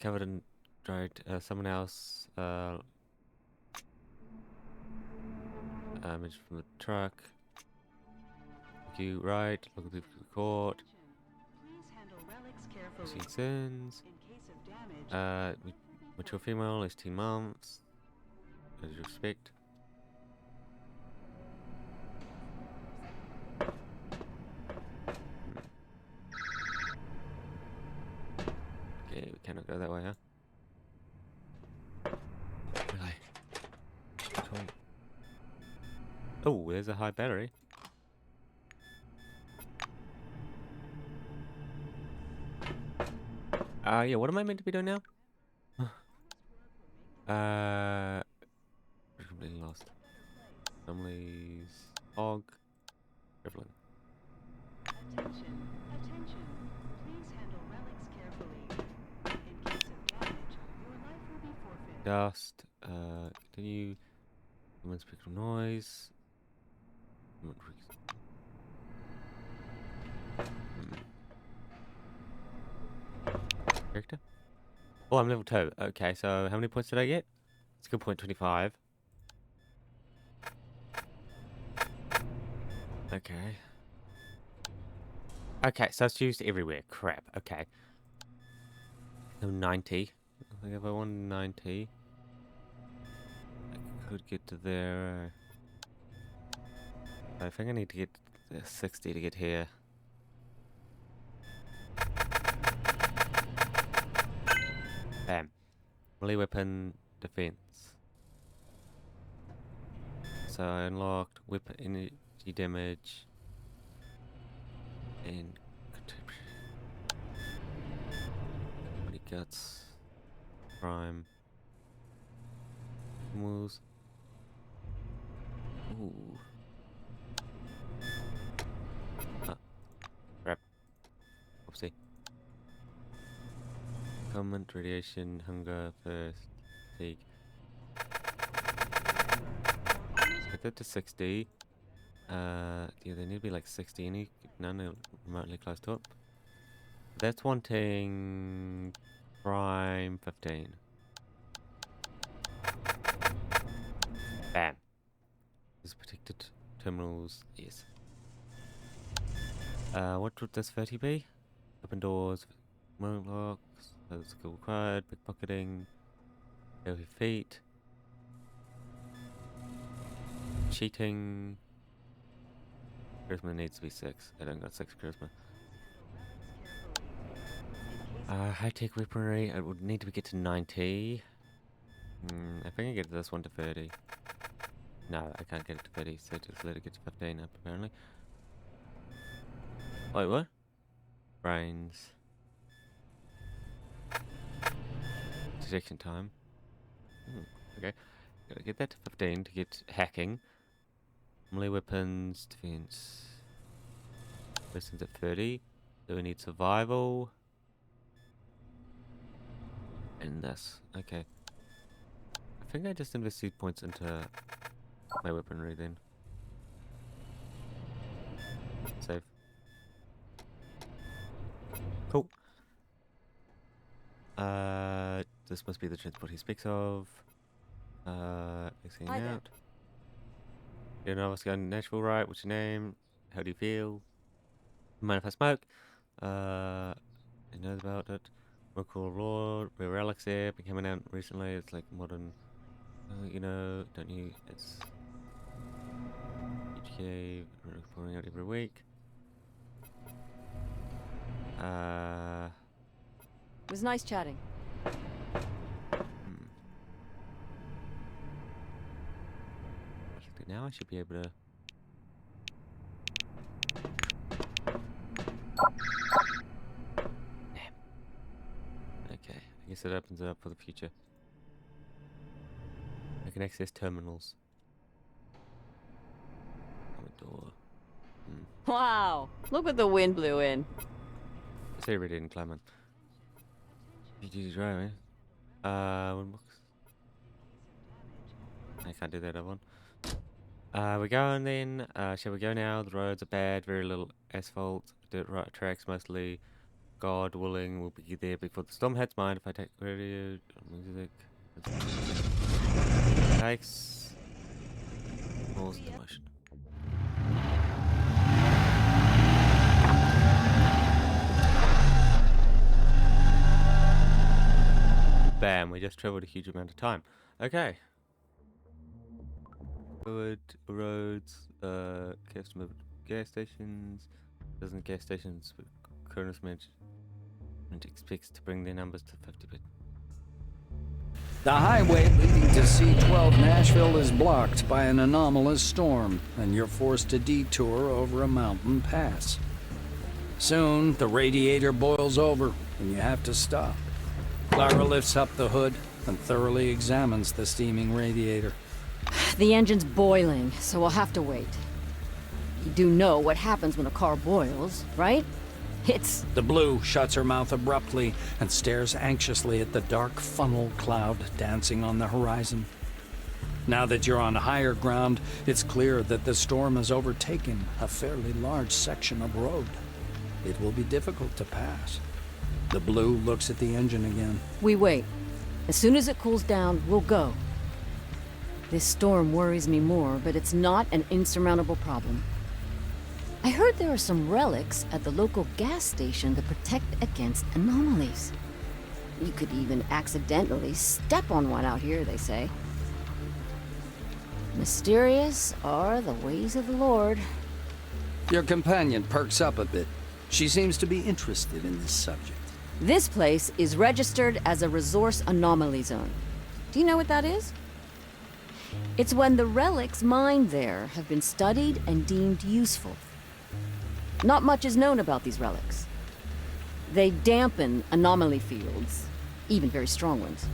covered in dried. Someone else. Image from the truck. Look you right. Look at the court. Machine sins. Mature female, 18 months. As you expect. Okay, we cannot go that way, huh? Really? Oh, there's a high battery. Yeah, what am I meant to be doing now? Completely lost. Families, hog, dribbling. Attention, attention. Please handle relics carefully. In case of damage, your life will be forfeit. Dust, continue. Unspeakable noise. Character? Oh, I'm level 2. Okay, so how many points did I get? Skill point 25. Okay. Okay, so it's used everywhere. Crap. Okay. No, 90. I think if I want 90, I could get to there. I think I need to get 60 to get here. Bam. Melee weapon defense. So I unlocked weapon energy damage and body guts, crime, moves. Ooh. Ah, crap. Oopsie. Comment, radiation, hunger, thirst, fatigue. Get that to 60. Yeah, they need to be like 60. Any none are remotely close to it. That's wanting prime 15. Bam. These protected terminals, yes. What would this 30 be? Open doors, remote locks, skill required, pickpocketing, heavy feet, cheating. Charisma needs to be 6. I don't got 6 charisma. High-tech weaponry, I would need to get to 90. I think I get this one to 30. No, I can't get it to 30, so just let it get to 15 up, apparently. Wait, what? Brains. Detection time. Okay. Gotta get that to 15 to get hacking. Melee weapons, defense. Weapons at 30. So we need survival. And this. Okay. I think I just invested points into my weaponry then. Save. This must be the transport he speaks of. Exiting Hi there. out. You know what's going natural, right? What's your name? How do you feel? Mind if I smoke? He knows about it. More cool lore, rare relics there, been coming out recently. It's like modern, you know, don't you? It's each cave pouring out every week. It was nice chatting. Now I should be able to. Damn. Okay, I guess it opens it up for the future. I can access terminals. Oh, a door. Wow, look what the wind blew in. I say ready and climbing. GG's right, man. One box. I can't do that other one. We're going then. Shall we go now? The roads are bad, very little asphalt, dirt tracks mostly. God willing, we'll be there before the storm hits. Mind if I take radio music? Takes. Pause the motion. Bam, we just traveled a huge amount of time. Okay. Forward roads, customer gas stations, doesn't gas stations, but Cronus management expects to bring their numbers to 50%. The highway leading to C-12 Nashville is blocked by an anomalous storm, and you're forced to detour over a mountain pass. Soon, the radiator boils over, and you have to stop. Clara lifts up the hood and thoroughly examines the steaming radiator. The engine's boiling, so we'll have to wait. You do know what happens when a car boils, right? It's... The Blue shuts her mouth abruptly and stares anxiously at the dark funnel cloud dancing on the horizon. Now that you're on higher ground, it's clear that the storm has overtaken a fairly large section of road. It will be difficult to pass. The Blue looks at the engine again. We wait. As soon as it cools down, we'll go. This storm worries me more, but it's not an insurmountable problem. I heard there are some relics at the local gas station that protect against anomalies. You could even accidentally step on one out here, they say. Mysterious are the ways of the Lord. Your companion perks up a bit. She seems to be interested in this subject. This place is registered as a resource anomaly zone. Do you know what that is? It's when the relics mined there have been studied and deemed useful. Not much is known about these relics. They dampen anomaly fields, even very strong ones.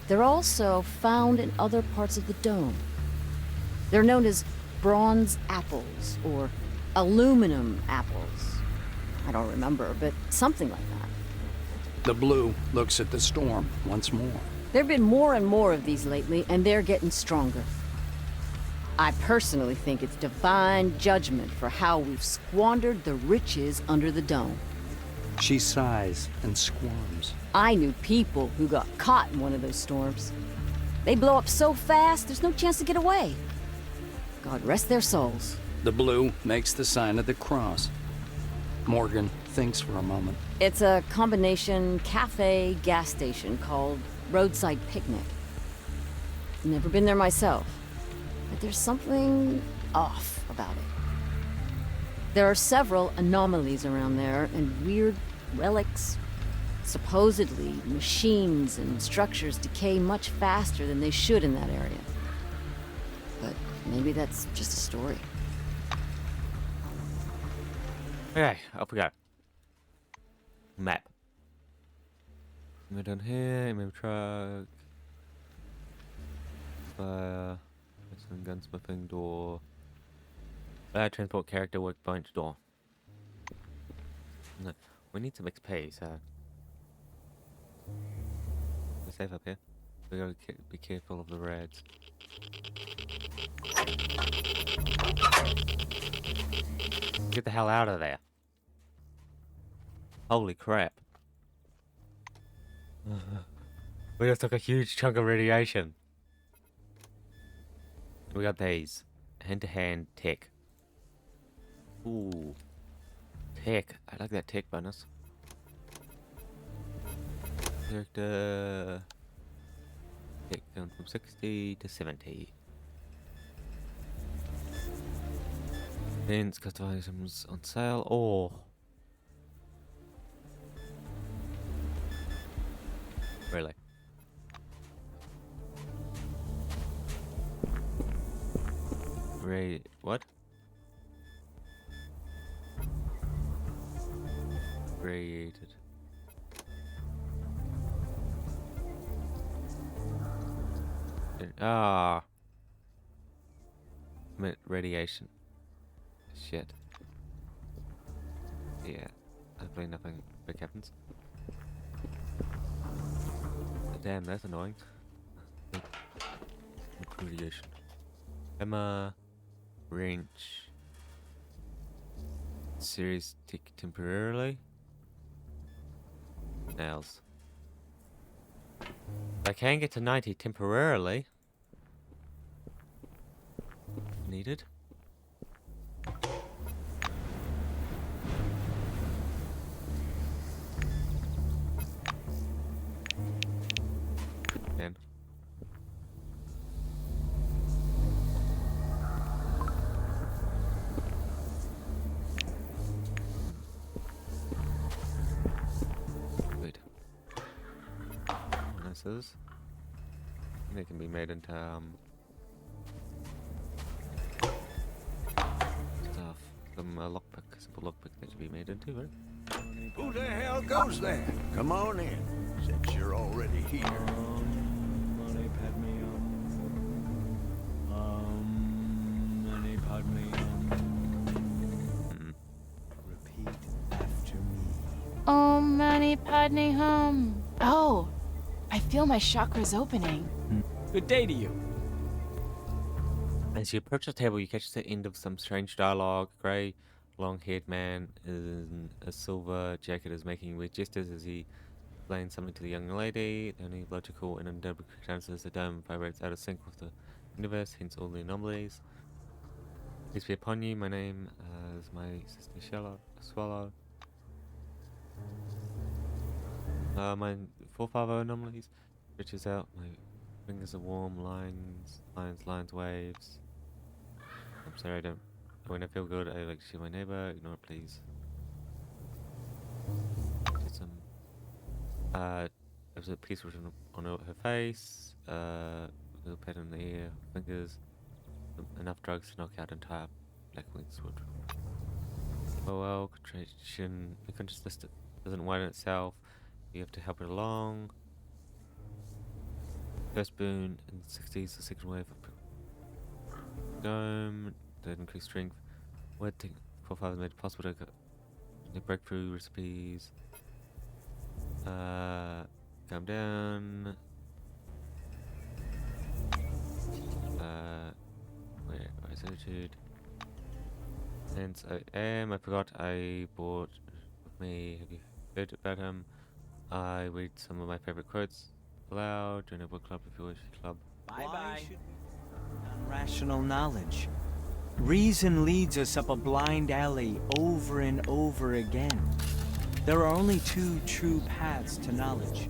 They're also found in other parts of the dome. They're known as bronze apples or aluminum apples. I don't remember, but something like that. The Blue looks at the storm once more. There have been more and more of these lately, and they're getting stronger. I personally think it's divine judgment for how we've squandered the riches under the dome. She sighs and squirms. I knew people who got caught in one of those storms. They blow up so fast, there's no chance to get away. God rest their souls. The Blue makes the sign of the cross. Morgan thinks for a moment. It's a combination cafe gas station called Roadside Picnic. Never been there myself, but there's something off about it. There are several anomalies around there and weird relics. Supposedly, machines and structures decay much faster than they should in that area. But maybe that's just a story. Okay, up we go. Map. We're down here, move truck. Fire. Some gunsmithing door. Transport character workbench door. No, we need some XP, so. We're safe up here. We gotta be careful of the reds. Get the hell out of there. Holy crap. We just took a huge chunk of radiation. We got these. Hand-to-hand tech. Ooh. Tech. I like that tech bonus. Character... Tech going from 60 to 70. Events, custom items on sale. Oh. Really? What? Created. Ah. Radiation. Shit. Yeah. Hopefully nothing big happens. Damn, that's annoying. Radiation. Emma. Wrench. Series tick temporarily. Nails. I can get to 90 temporarily. Needed. Man. Good. Bonuses. They can be made into stuff. Some lockpick, simple lockpick that should be made into, right? Who the hell goes there? Come on in, since you're already here. Money pad me money pad me Repeat after me. Mani Padme Hum. Oh, I feel my chakras opening. Good day to you. As you approach the table, you catch the end of some strange dialogue. A grey, long-haired man in a silver jacket is making weird gestures as he explains something to the young lady. The only logical and undeniable answer is the dome vibrates out of sync with the universe, hence all the anomalies. Peace be upon you. My name is my sister Swallow. My forefather anomalies stretches out. My fingers are warm. Lines, waves. I'm sorry, when I feel good, I like to shoot my neighbor. Ignore it, please. Just some. There's a piece written on her face. A little pet in the ear. Fingers. Enough drugs to knock out entire Blackwing Sword. Well, concentration. The consciousness doesn't widen itself. You have to help it along. First boon in the 60s, the second wave of dome, the increased strength. Word thing forefathers made it possible to get breakthrough recipes. Calm down. Where is attitude? Since I forgot I brought with me. Have you heard about him? I read some of my favorite quotes aloud. Join a book club if you wish. Club. Bye-bye. Rational knowledge. Reason leads us up a blind alley over and over again. There are only two true paths to knowledge.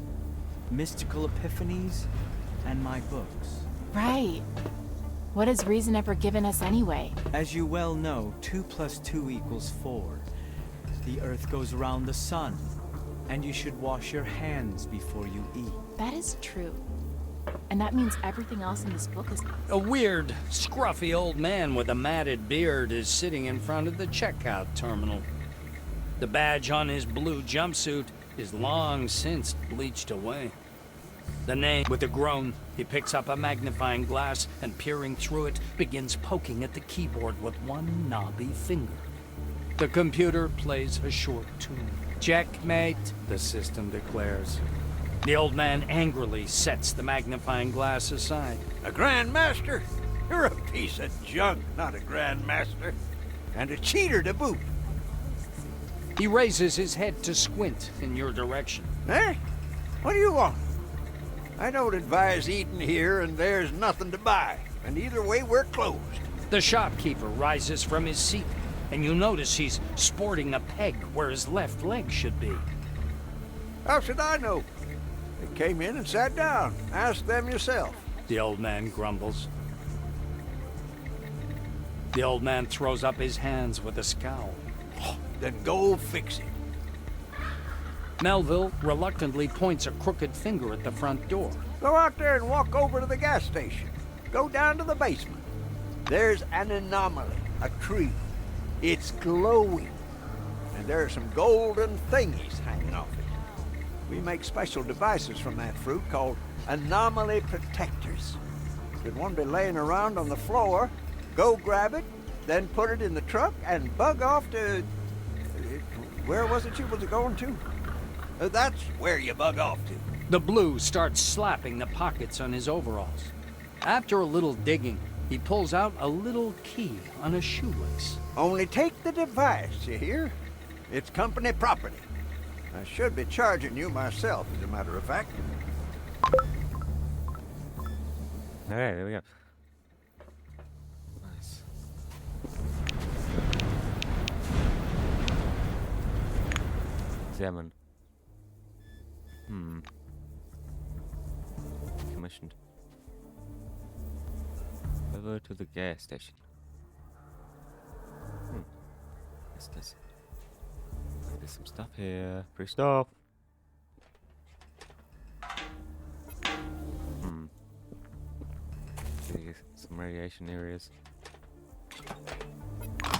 Mystical epiphanies and my books. Right. What has reason ever given us anyway? As you well know, 2 + 2 = 4. The Earth goes around the sun, and you should wash your hands before you eat. That is true. And that means everything else in this book is... A weird, scruffy old man with a matted beard is sitting in front of the checkout terminal. The badge on his blue jumpsuit is long since bleached away. The name, with a groan, he picks up a magnifying glass and, peering through it, begins poking at the keyboard with one knobby finger. The computer plays a short tune. Checkmate, the system declares. The old man angrily sets the magnifying glass aside. A Grandmaster? You're a piece of junk, not a Grandmaster. And a cheater to boot. He raises his head to squint in your direction. Eh? What do you want? I don't advise eating here, and there's nothing to buy. And either way, we're closed. The shopkeeper rises from his seat, and you notice he's sporting a peg where his left leg should be. How should I know? They came in and sat down. Ask them yourself. The old man grumbles. The old man throws up his hands with a scowl. Then go fix it. Melville reluctantly points a crooked finger at the front door. Go out there and walk over to the gas station. Go down to the basement. There's an anomaly, a tree. It's glowing. And there are some golden thingies hanging off it. We make special devices from that fruit called anomaly protectors. Should one be laying around on the floor, go grab it, then put it in the truck and bug off to... Where was it you was going to? That's where you bug off to. The blue starts slapping the pockets on his overalls. After a little digging, he pulls out a little key on a shoelace. Only take the device, you hear? It's company property. I should be charging you myself, as a matter of fact. Alright, there we go. Nice. Examine. Commissioned. Over to the gas station. What's this? There's some stuff here. Free stuff. There's some radiation areas.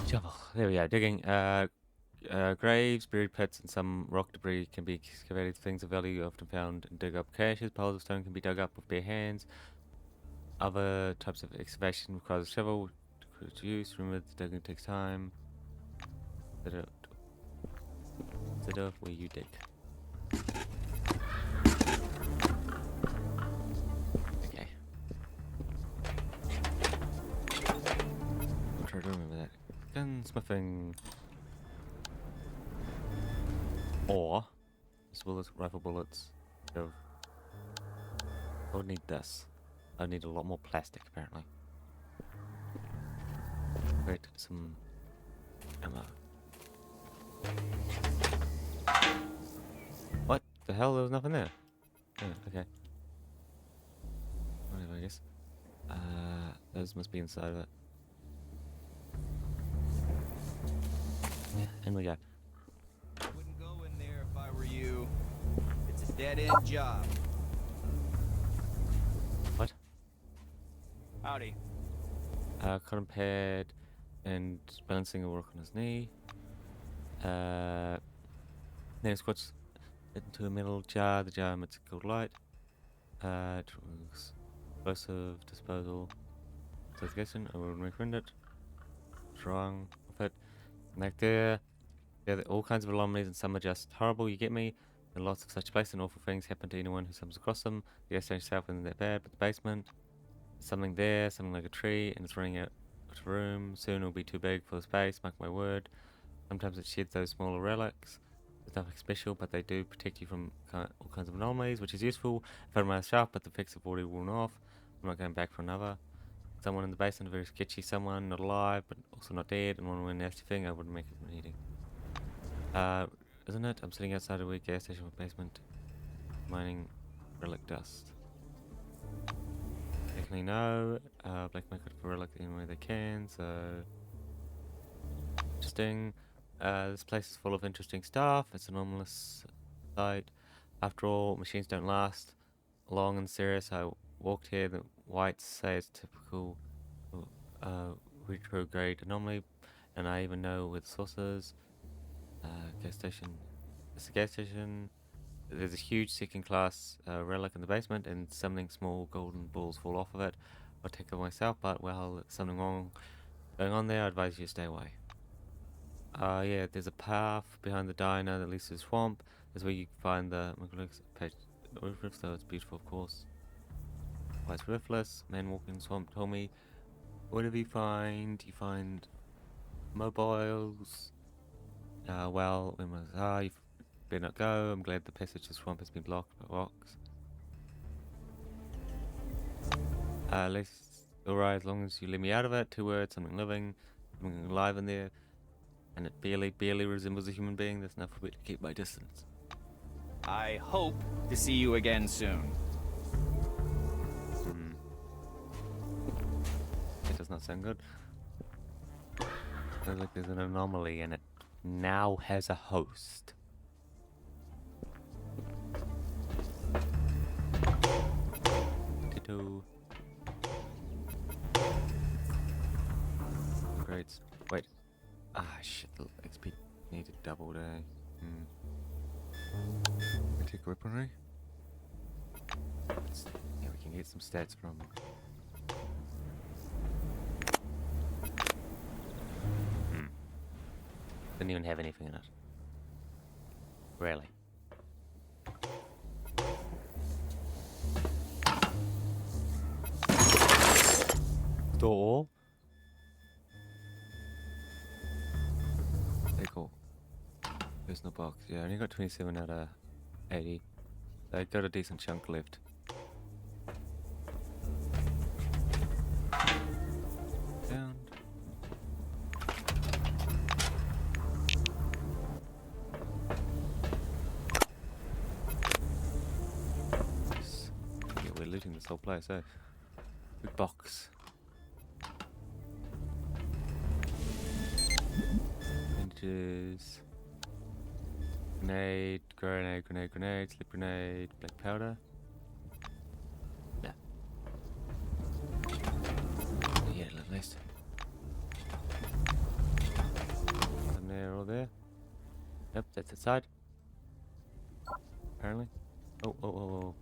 Shovel. There we go. Digging. Graves, buried pits, and some rock debris can be excavated. Things of value often found and dig up caches. Piles of stone can be dug up with bare hands. Other types of excavation requires a shovel to use. Remember, the digging takes time. Consider where you dig. Okay. I'll try to remember that. Gunsmithing. Or, as well as rifle bullets. I would need this. I need a lot more plastic, apparently. Wait, some ammo. What the hell? There was nothing there. Oh, okay. Whatever, I guess. Those must be inside of it. Yeah, in we go. Wouldn't go in there if I were you. It's a dead-end job. What? Howdy. Cotton pad and balancing a work on his knee. Then he squats into a metal jar. The jar emits a cold light. Explosive disposal. Certification. I will recommend it. Strong. Fit. Like there. Yeah, there are all kinds of anomalies, and some are just horrible. You get me? And lots of such places, and awful things happen to anyone who stumbles across them. The gas station itself isn't that bad, but the basement. Something there, something like a tree, and it's running out of room. Soon it'll be too big for the space, mark my word. Sometimes it sheds those smaller relics. There's nothing special, but they do protect you from all kinds of anomalies, which is useful. I found my sharp, but the effects have already worn off. I'm not going back for another. Someone in the basement, a very sketchy someone, not alive, but also not dead, and one nasty thing I wouldn't make it eating. Isn't it? I'm sitting outside a weird gas station with basement, mining relic dust. Definitely no. Black market for relic any way they can, so... Interesting. This place is full of interesting stuff. It's an anomalous site. After all, machines don't last long and serious. I walked here. The whites say it's typical retrograde anomaly, and I even know where the source is. Gas station. It's a gas station. There's a huge second-class relic in the basement, and something small golden balls fall off of it. I'll take it myself, but well, there's something wrong going on there. I advise you to stay away. Yeah, there's a path behind the diner that leads to the swamp. That's where you find the page, so it's beautiful, of course. Why it's worthless. Man walking in the swamp told me, whatever you find mobiles. Well, you better not go. I'm glad the passage to the swamp has been blocked by rocks. Let's alright, as long as you let me out of it. 2 words, something living, something alive in there, and it barely resembles a human being. There's enough for me to keep my distance. I hope to see you again soon. That does not sound good. Sounds like there's an anomaly and it now has a host. Ditto. Great. Wait. Ah, shit. The XP needed doubled, Take weaponry. Yeah, we can get some stats from. Didn't even have anything in it. Really. Door. Okay, cool. Personal box. Yeah, I only got 27 out of 80. I got a decent chunk left. Down. Yeah, we're looting this whole place, eh? Big box. Bandages. Grenade, slip grenade, black powder. Yeah. Yeah, at least. Nothing there or there. Yep, that's the side. Apparently. Oh.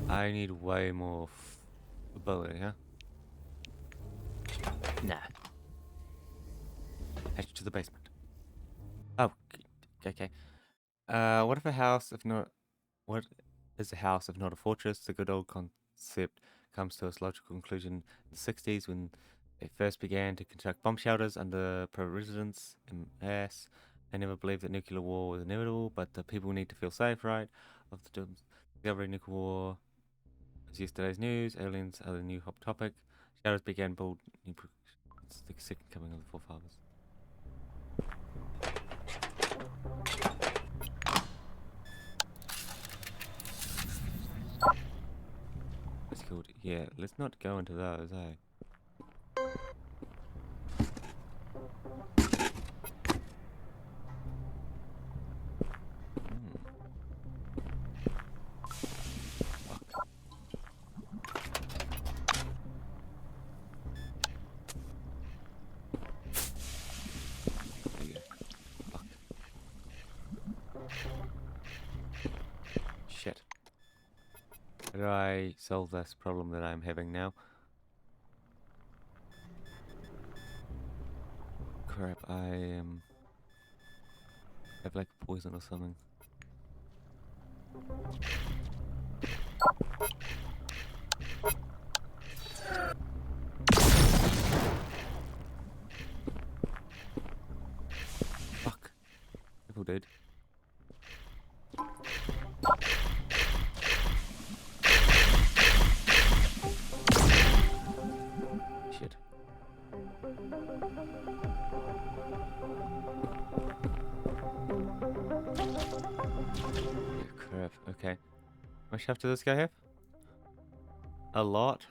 I need way more ability, huh? Nah. Head to the basement. Oh, okay. What if a house, if not... What is a house if not a fortress? The good old concept comes to its logical conclusion in the 60s when they first began to construct bomb shelters under pro-residents en masse. I never believed that nuclear war was inevitable, but the people need to feel safe, right? Of the discovery of nuclear war is yesterday's news. Aliens are the new hot topic. Shelters began build new... It's the second coming of the forefathers. That's called... Yeah, let's not go into those, eh? Shit. How do I solve this problem that I'm having now? Crap, I have like poison or something. Fuck. People did. Shit. Yeah, crap. Okay. How much health does this guy have? A lot.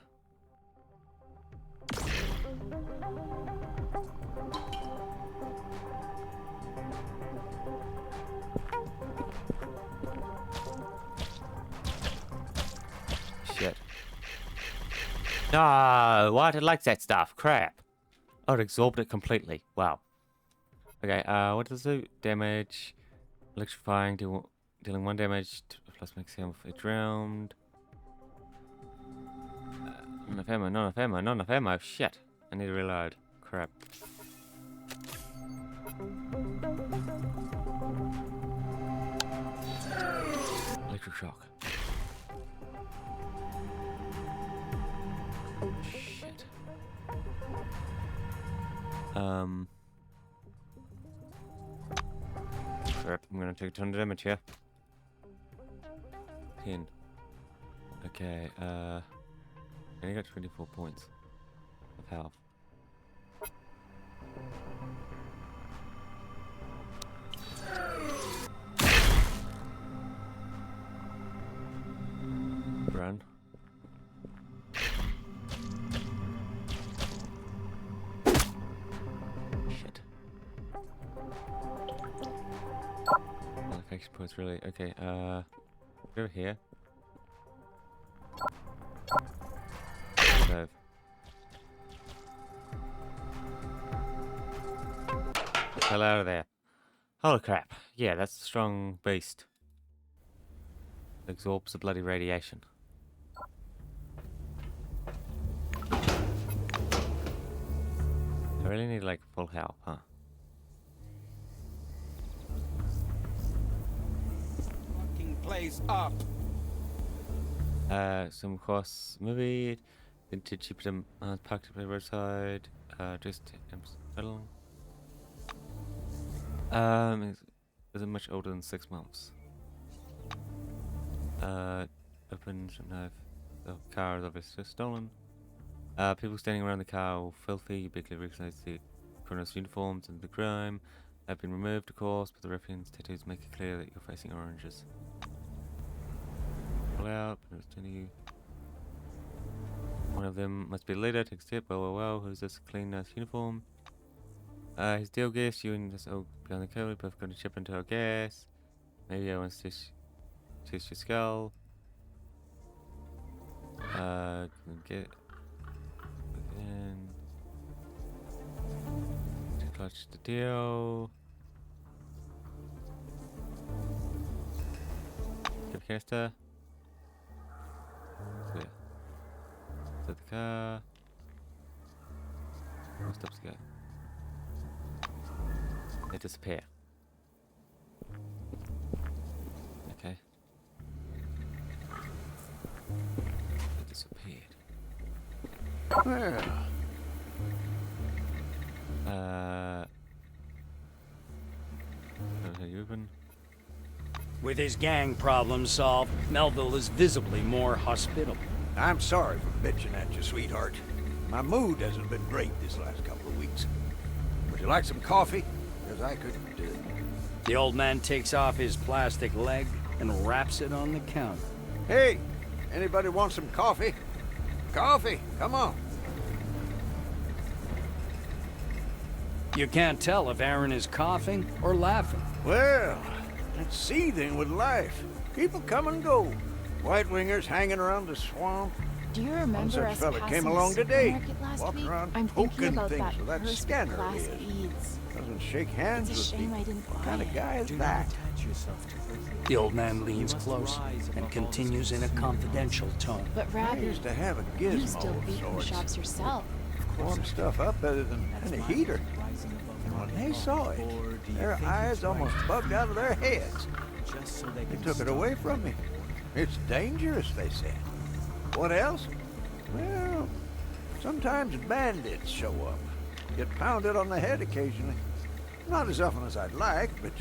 Shit. No, why did I like that stuff? Crap. Oh, it absorbed it completely. Wow. Okay, what does it do? Damage. Electrifying, dealing 1 damage, plus makes health for each round. Not enough ammo. Shit. I need to reload. Crap. Electroshock. Shit. Crap, I'm gonna take a ton of damage here. 10. Okay, I only got 24 points of health. Run. Shit. Affection points really. Okay, over here. Move. Hell out of there. Holy crap. Yeah, that's a strong beast. Absorbs the bloody radiation. I really need like full health, huh? Fucking place up. Some cross movie, vintage cheaper parked at the roadside, just metal. Isn't much older than 6 months. Open some knife. The car is obviously stolen. People standing around the car all filthy, bigly recognize the Kronos uniforms and the crime. Have been removed, of course, but the ruffians' tattoos make it clear that you're facing oranges. Pull out, but it's to you. One of them must be a leader, takes a step, well, who's this clean, nice uniform? His deal guess, you and this old behind the code, both going to chip into our gas. Maybe I want to test your skull. Get again. To clutch the deal. Give canister. So yeah. Set the car. More steps to go. They disappear. Okay. They disappeared. Well. Okay, you open. With his gang problem solved, Melville is visibly more hospitable. I'm sorry for bitching at you, sweetheart. My mood hasn't been great this last couple of weeks. Would you like some coffee? Because I could do it. The old man takes off his plastic leg and wraps it on the counter. Hey, anybody want some coffee? Coffee, come on. You can't tell if Aaron is coughing or laughing. Well, it's seething with life. People come and go. White wingers hanging around the swamp. Do you One remember such us fella passing came the along today, supermarket last walking week? around I'm thinking poking about things that with that person scanner with of glass his. beads. Doesn't shake hands It's a with shame people. I didn't What buy kind of it. guy is Do that? The old man leans close and continues in a confidential tone. But I Rabbit, used to have a you gizmo still of beat from sorts. shops yourself. Warm stuff up better than any heater. And when they saw it, their eyes almost bugged out of their heads. They took it away from me. It's dangerous, they said. What else? Well, sometimes bandits show up. Get pounded on the head occasionally. Not as often as I'd like, but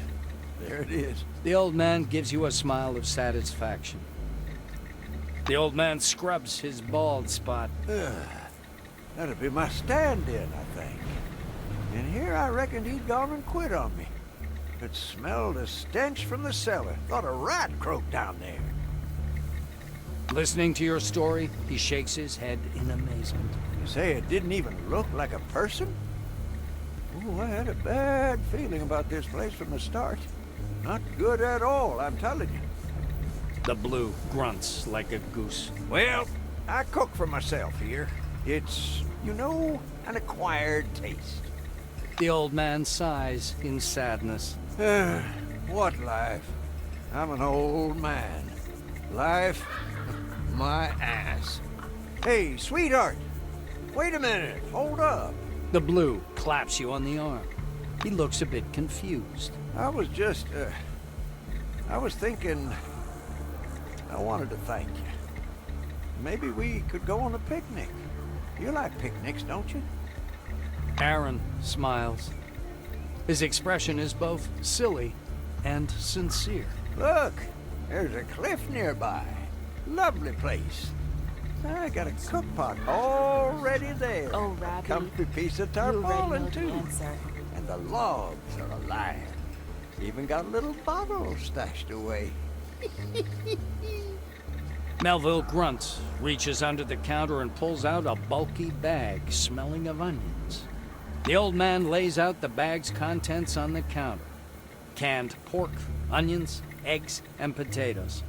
there it is. The old man gives you a smile of satisfaction. The old man scrubs his bald spot. That'd be my stand-in, I think. And here I reckoned he'd gone and quit on me. It smelled a stench from the cellar. Thought a rat croaked down there. Listening to your story, he shakes his head in amazement. You say it didn't even look like a person? Oh, I had a bad feeling about this place from the start. Not good at all, I'm telling you. The blue grunts like a goose. Well, I cook for myself here. It's, you know, an acquired taste. The old man sighs in sadness. What life? I'm an old man. Life, my ass. Hey, sweetheart. Wait a minute. Hold up. The blue claps you on the arm. He looks a bit confused. I was just, I was thinking, I wanted to thank you. Maybe we could go on a picnic. You like picnics, don't you? Aaron smiles. His expression is both silly and sincere. Look, there's a cliff nearby. Lovely place. I got a cook pot already there. Oh, Rabbit. Comfy piece of You already know tarpaulin, the too. answer. And the logs are alive. Even got a little bottle stashed away. Melville grunts, reaches under the counter and pulls out a bulky bag smelling of onions. The old man lays out the bag's contents on the counter. Canned pork, onions, eggs, and potatoes.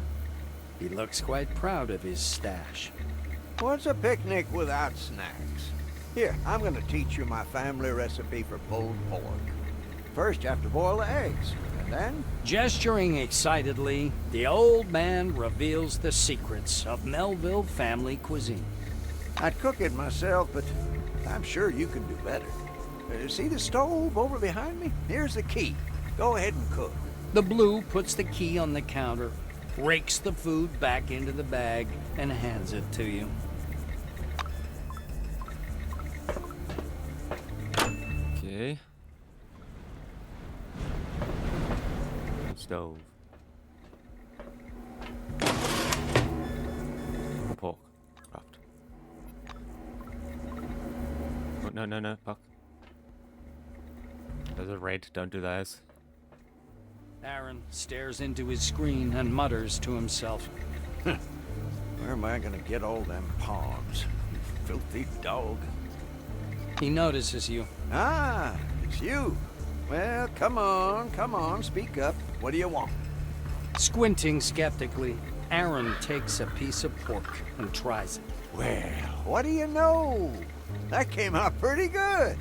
He looks quite proud of his stash. What's a picnic without snacks? Here, I'm gonna teach you my family recipe for pulled pork. First, you have to boil the eggs, and then... Gesturing excitedly, the old man reveals the secrets of Melville family cuisine. I'd cook it myself, but I'm sure you can do better. See the stove over behind me? Here's the key. Go ahead and cook. The Blue puts the key on the counter, rakes the food back into the bag, and hands it to you. Okay. Stove. Pork. Craft. Oh, no, fuck. Those are red, don't do those. Aaron stares into his screen and mutters to himself. Where am I gonna get all them pawns? You filthy dog. He notices you. Ah, it's you. Well, come on, speak up. What do you want? Squinting skeptically, Aaron takes a piece of pork and tries it. Well, what do you know? That came out pretty good.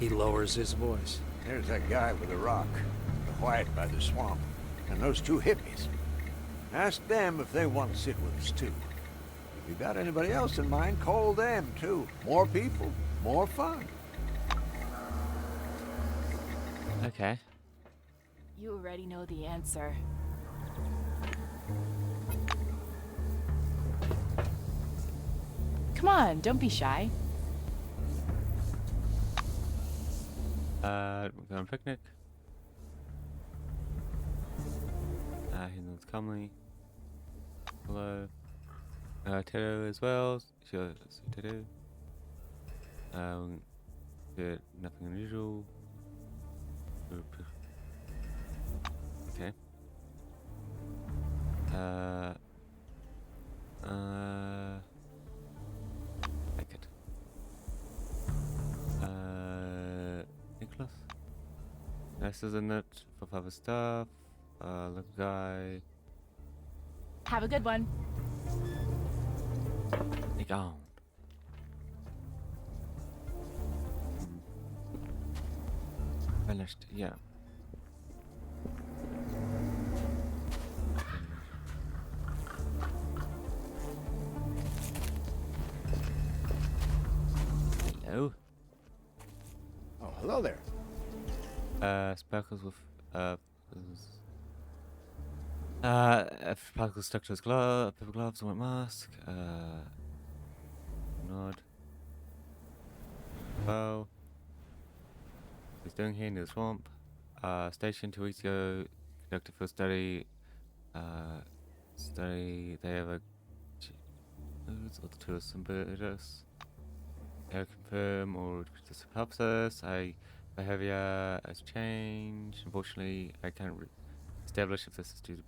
He lowers his voice. There's that guy with the rock, the white by the swamp, and those two hippies. Ask them if they want to sit with us, too. If you got anybody else in mind, call them, too. More people, more fun. Okay. You already know the answer. Come on, don't be shy. We're going on a picnic. He knows calmly. Hello. Tedo as well. Sure, Tedo. Good, nothing unusual. Okay. Like it. Nicholas? Nice, isn't it? For other stuff. Little guy. Have a good one. Be gone. Finished, yeah. Hello. Oh, hello there. Sparkles with sparkles stuck to his glove, paper gloves, white mask. Nod. Bow. He's doing here in the swamp. Station 2 weeks ago, conducted field study. They have a or the tourists and birders. They confirm or this helps us. Behavior has changed. Unfortunately, I can't establish if this is due to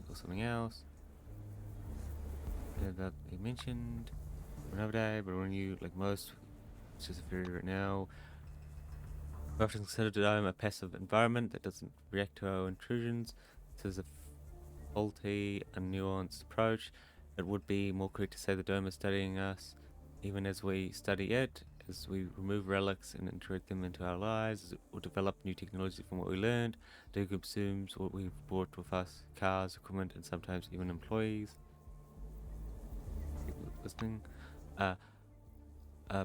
or something else. Yeah, that they mentioned another day, but when you like most, it's just a theory right now. We often consider the dome a passive environment that doesn't react to our intrusions. This is a faulty and nuanced approach. It would be more correct to say the dome is studying us, even as we study it, as we remove relics and integrate them into our lives, or develop new technology from what we learned. The dome consumes what we've brought with us: cars, equipment, and sometimes even employees. People listening,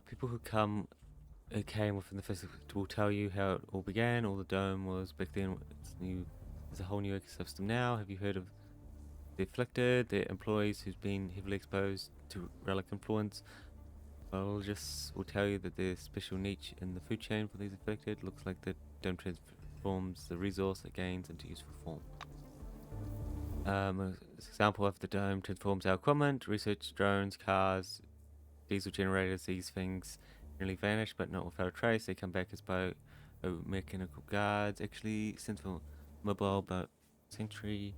people who came within the physics will tell you how it all began. All the dome was back then. It's new. There's a whole new ecosystem now. Have you heard of The afflicted, their employees who's been heavily exposed to relic influence. Biologists will tell you that there's special niche in the food chain for these affected. Looks like the dome transforms the resource it gains into useful form. An example of the dome transforms our equipment, research drones, cars, diesel generators. These things nearly vanish, but not without a trace. They come back as biomechanical guards. Actually, since for mobile about century,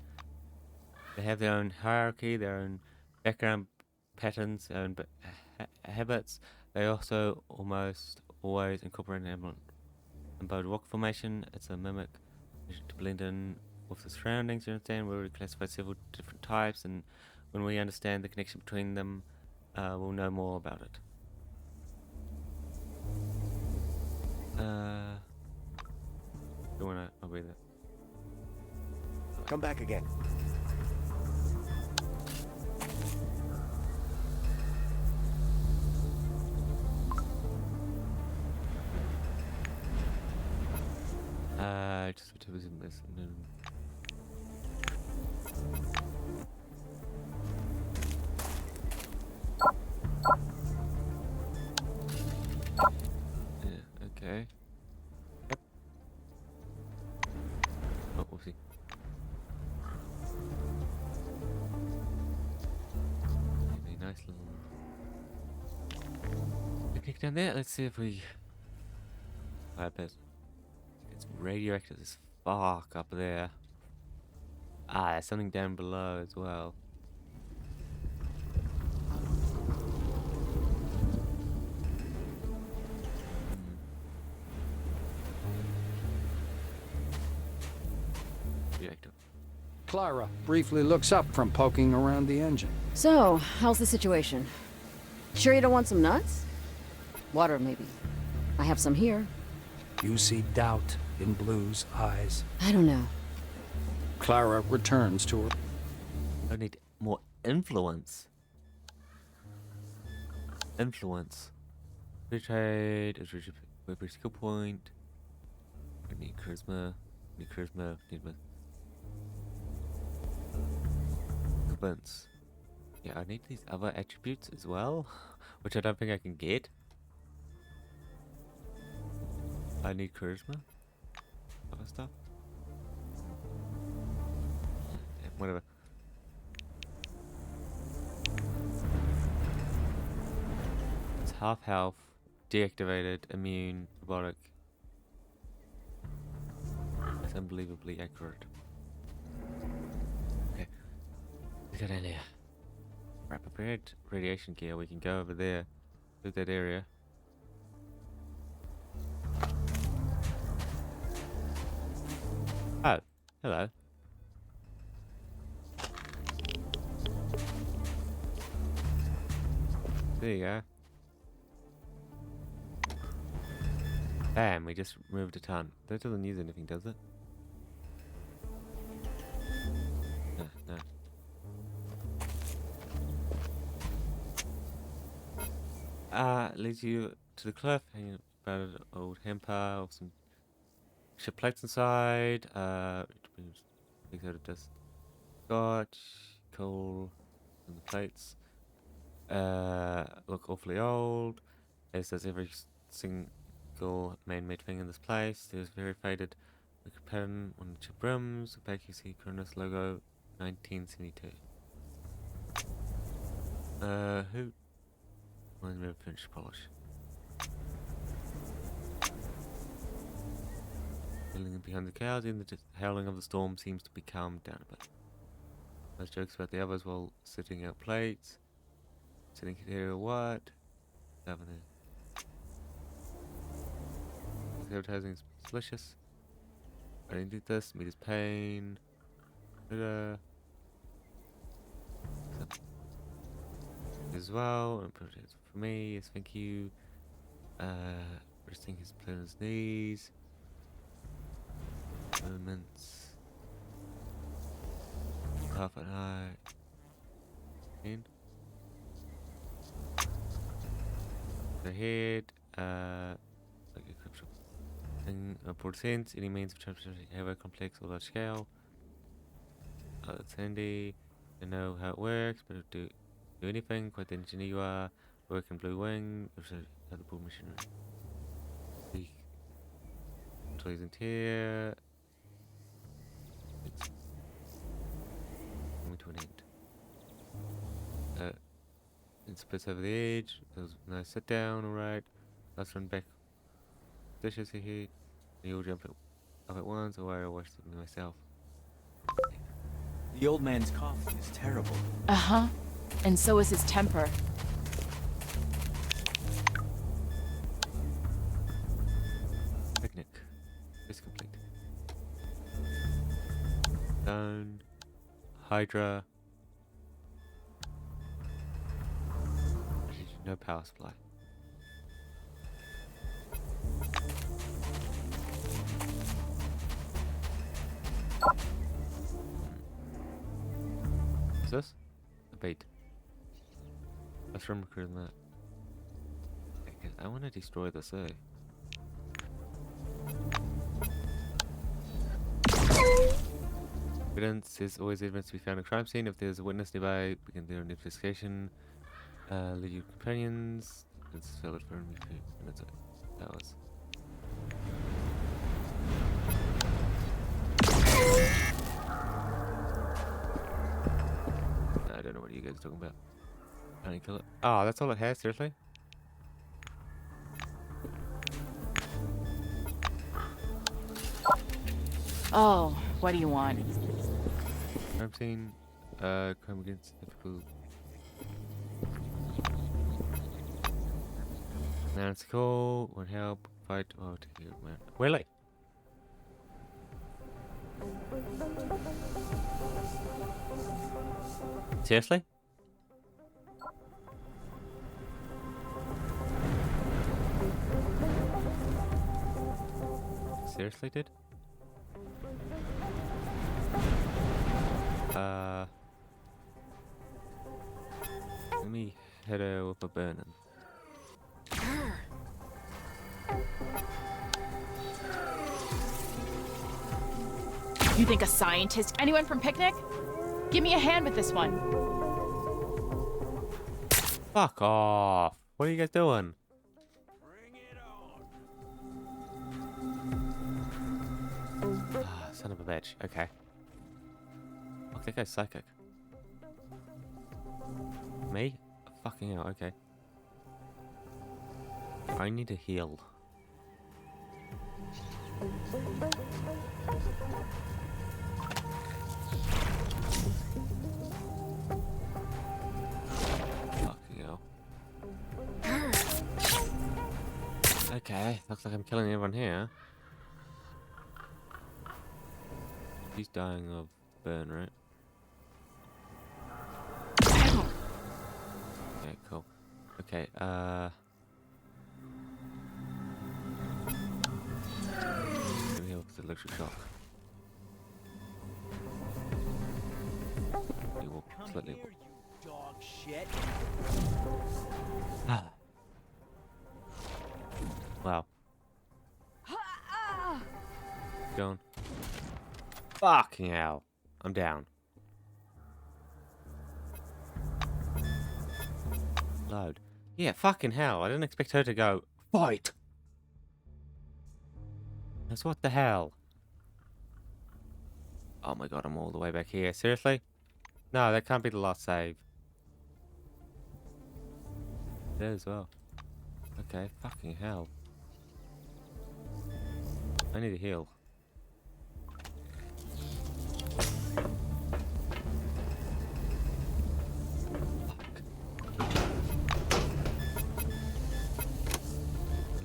they have their own hierarchy, their own background patterns, their own habits. They also almost always incorporate an element embodied rock formation. It's a mimic to blend in with the surroundings. You understand? We classify several different types, and when we understand the connection between them, we'll know more about it. Do you wanna? I'll read it. Come back again. Just for tourism this. Yeah, okay. Yep. Oh, whoopsie. Maybe a nice little picnic down there. Let's see if we. I bet it's radioactive as fuck up there. Ah, there's something down below as well. Reactor. Clara briefly looks up from poking around the engine. So, how's the situation? Sure you don't want some nuts? Water, maybe. I have some here. You see doubt in Blue's eyes. I don't know. Clara returns to her. I need more influence. Influence. Free trade is reached with a skill point. I need charisma. Need charisma. Need my convince. Yeah, I need these other attributes as well, which I don't think I can get. I need charisma. Other stuff. Yeah, whatever. It's half health, deactivated, immune, robotic. It's unbelievably accurate. Okay. We got in here. Right, prepared radiation gear. We can go over there to that area. Oh, hello. There you go. Bam, we just moved a ton. That doesn't use anything, does it? No, no. Leads you to the cliff, hanging about an old hamper with some ship plates inside. Takes out of dust. Scotch, coal, and the plates. Look awfully old, as does every single man-made thing in this place. There's very faded wicker pattern on the chip rims. Back you see Cronus logo, 1972. Who? Reminds me of finish polish. Feeling behind the clouds, and the howling of the storm seems to be calmed down a bit. Those jokes about the others while sitting out plates. Sitting here, what? Having it. Advertising is delicious. I didn't do this. Meat is pain. As well. And put it for me. Yes, thank you. Resting his plate on his knees. Moments. Half an eye. In. The head, like a crypto thing, percent, any means of transportation have a complex or large scale. That's handy. I know how it works, but do anything. Quite the engineer you are. Work in Blue Wing. Other pool machinery. The isn't here. It's coming to an end. It's splits over the edge. There's a nice sit down, alright. Let's run back. Dishes here. You'll jump up at once, or I'll watch something myself. The old man's coughing is terrible. Uh-huh. And so is his temper. Picnic is complete. Down. Hydra. No power supply. Is this? A bait. Let's run recruit that. Okay, I want to destroy this, eh? Evidence is always evidence to be found at a crime scene. If there's a witness nearby, begin their investigation. Lead your companions. It's valid for only 2 minutes. That was. I don't know what you guys are talking about. Can't you kill it? Oh, that's all it has, seriously? Oh, what do you want? Crime scene. Crime against difficult. Now it's cool. Won't help. Fight. Oh, take you, man. Really? Seriously? Seriously, dude? Let me head over for burning. You think a scientist? Anyone from Picnic? Give me a hand with this one. Fuck off. What are you guys doing? Ah, son of a bitch. Okay. Fuck, that guy's psychic. Me? Fucking hell, okay. I need to heal. Fucking hell. Okay, looks like I'm killing everyone here. He's dying of burn, right? Okay, cool. Okay, give me the electric shock. He will slightly. Here, you dog shit. Ah. Wow. Going. Fucking hell. I'm down. Load. Yeah, fucking hell. I didn't expect her to go, fight! That's what the hell? Oh my god, I'm all the way back here. Seriously? No, that can't be the last save. There as well. Okay, fucking hell. I need to heal.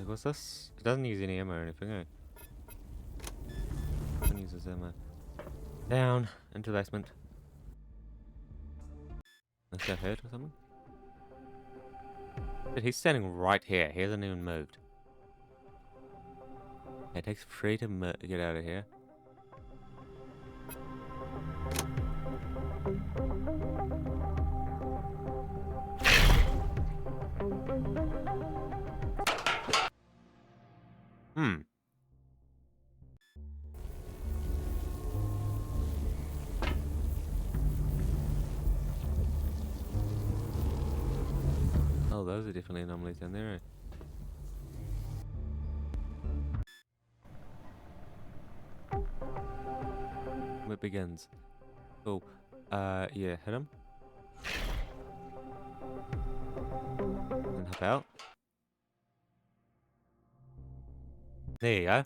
What's this? It doesn't use any ammo or anything, eh? It uses ammo. Down into the basement. Let's get hurt or something. But he's standing right here. He hasn't even moved. It takes 3 to get out of here. Oh, those are definitely anomalies down there. It begins. Cool. Yeah, hit him. And hop out. There you go.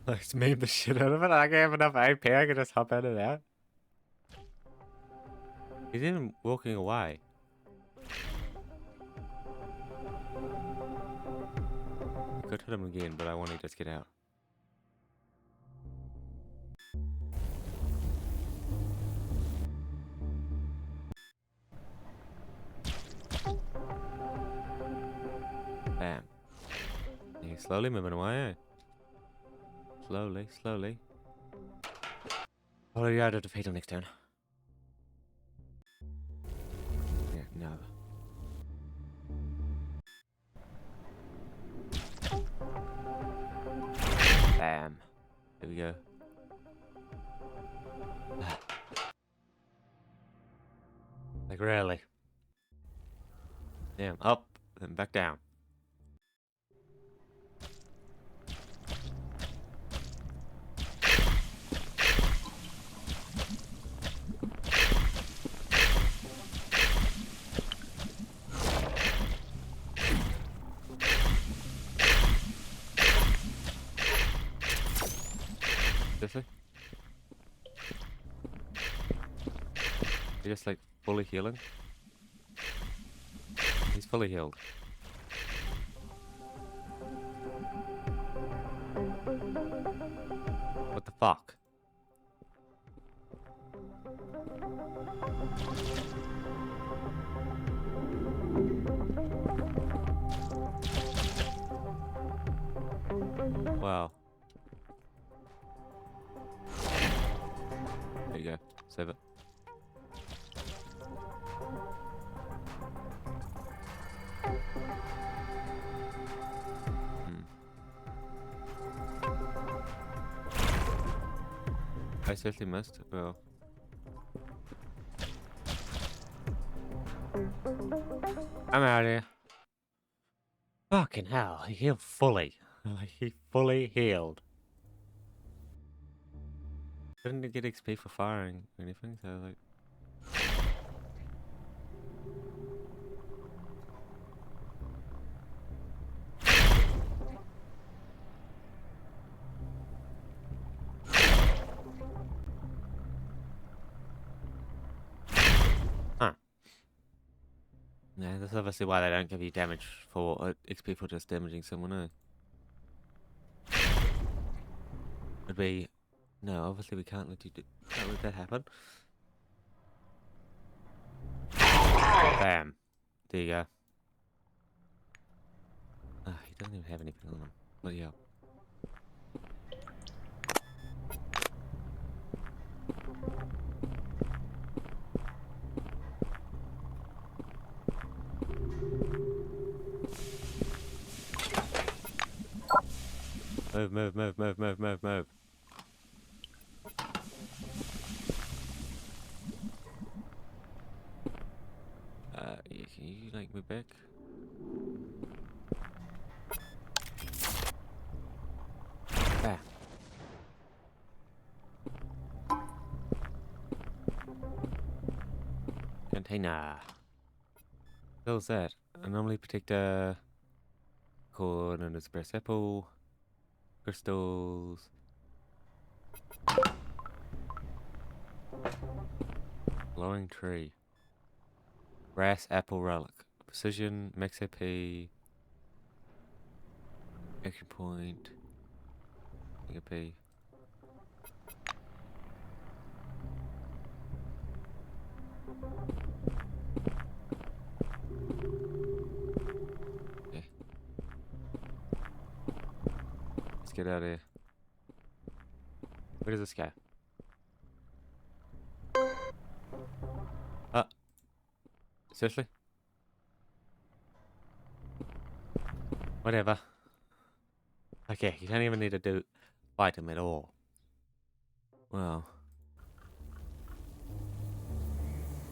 Let's meme the shit out of it. I can have enough AP, I can just hop out and out. He's even walking away. I could hit him again, but I want to just get out. Bam. He's slowly moving away. Slowly, slowly. Follow you out of defeat on next turn. Yeah, no. Bam. There we go. Like, really? Damn, up, then back down. Seriously? You're just like fully healing? He's fully healed. What the fuck? Wow. There you go. Save it. I seriously missed. Well. I'm out of here. Fucking hell, he healed fully. Like, he fully healed. Didn't get XP for firing or anything, so like... Huh. Yeah, that's obviously why they don't give you damage for XP for just damaging someone, Would be... No, obviously we can't let can't let that happen. Bam. There you go. Ah, he doesn't even have anything on him. Bloody hell. Move, move, move, move, move, move, move. Yeah, can you like move back? Ah. Container. What was that? Anomaly protector. Core known as brass apple. Crystals. Glowing tree. Brass apple relic. Precision, max AP. Action point. AP. Okay. Let's get out of here. Where does this go? Seriously? Whatever. Okay, you don't even need to fight him at all. Well.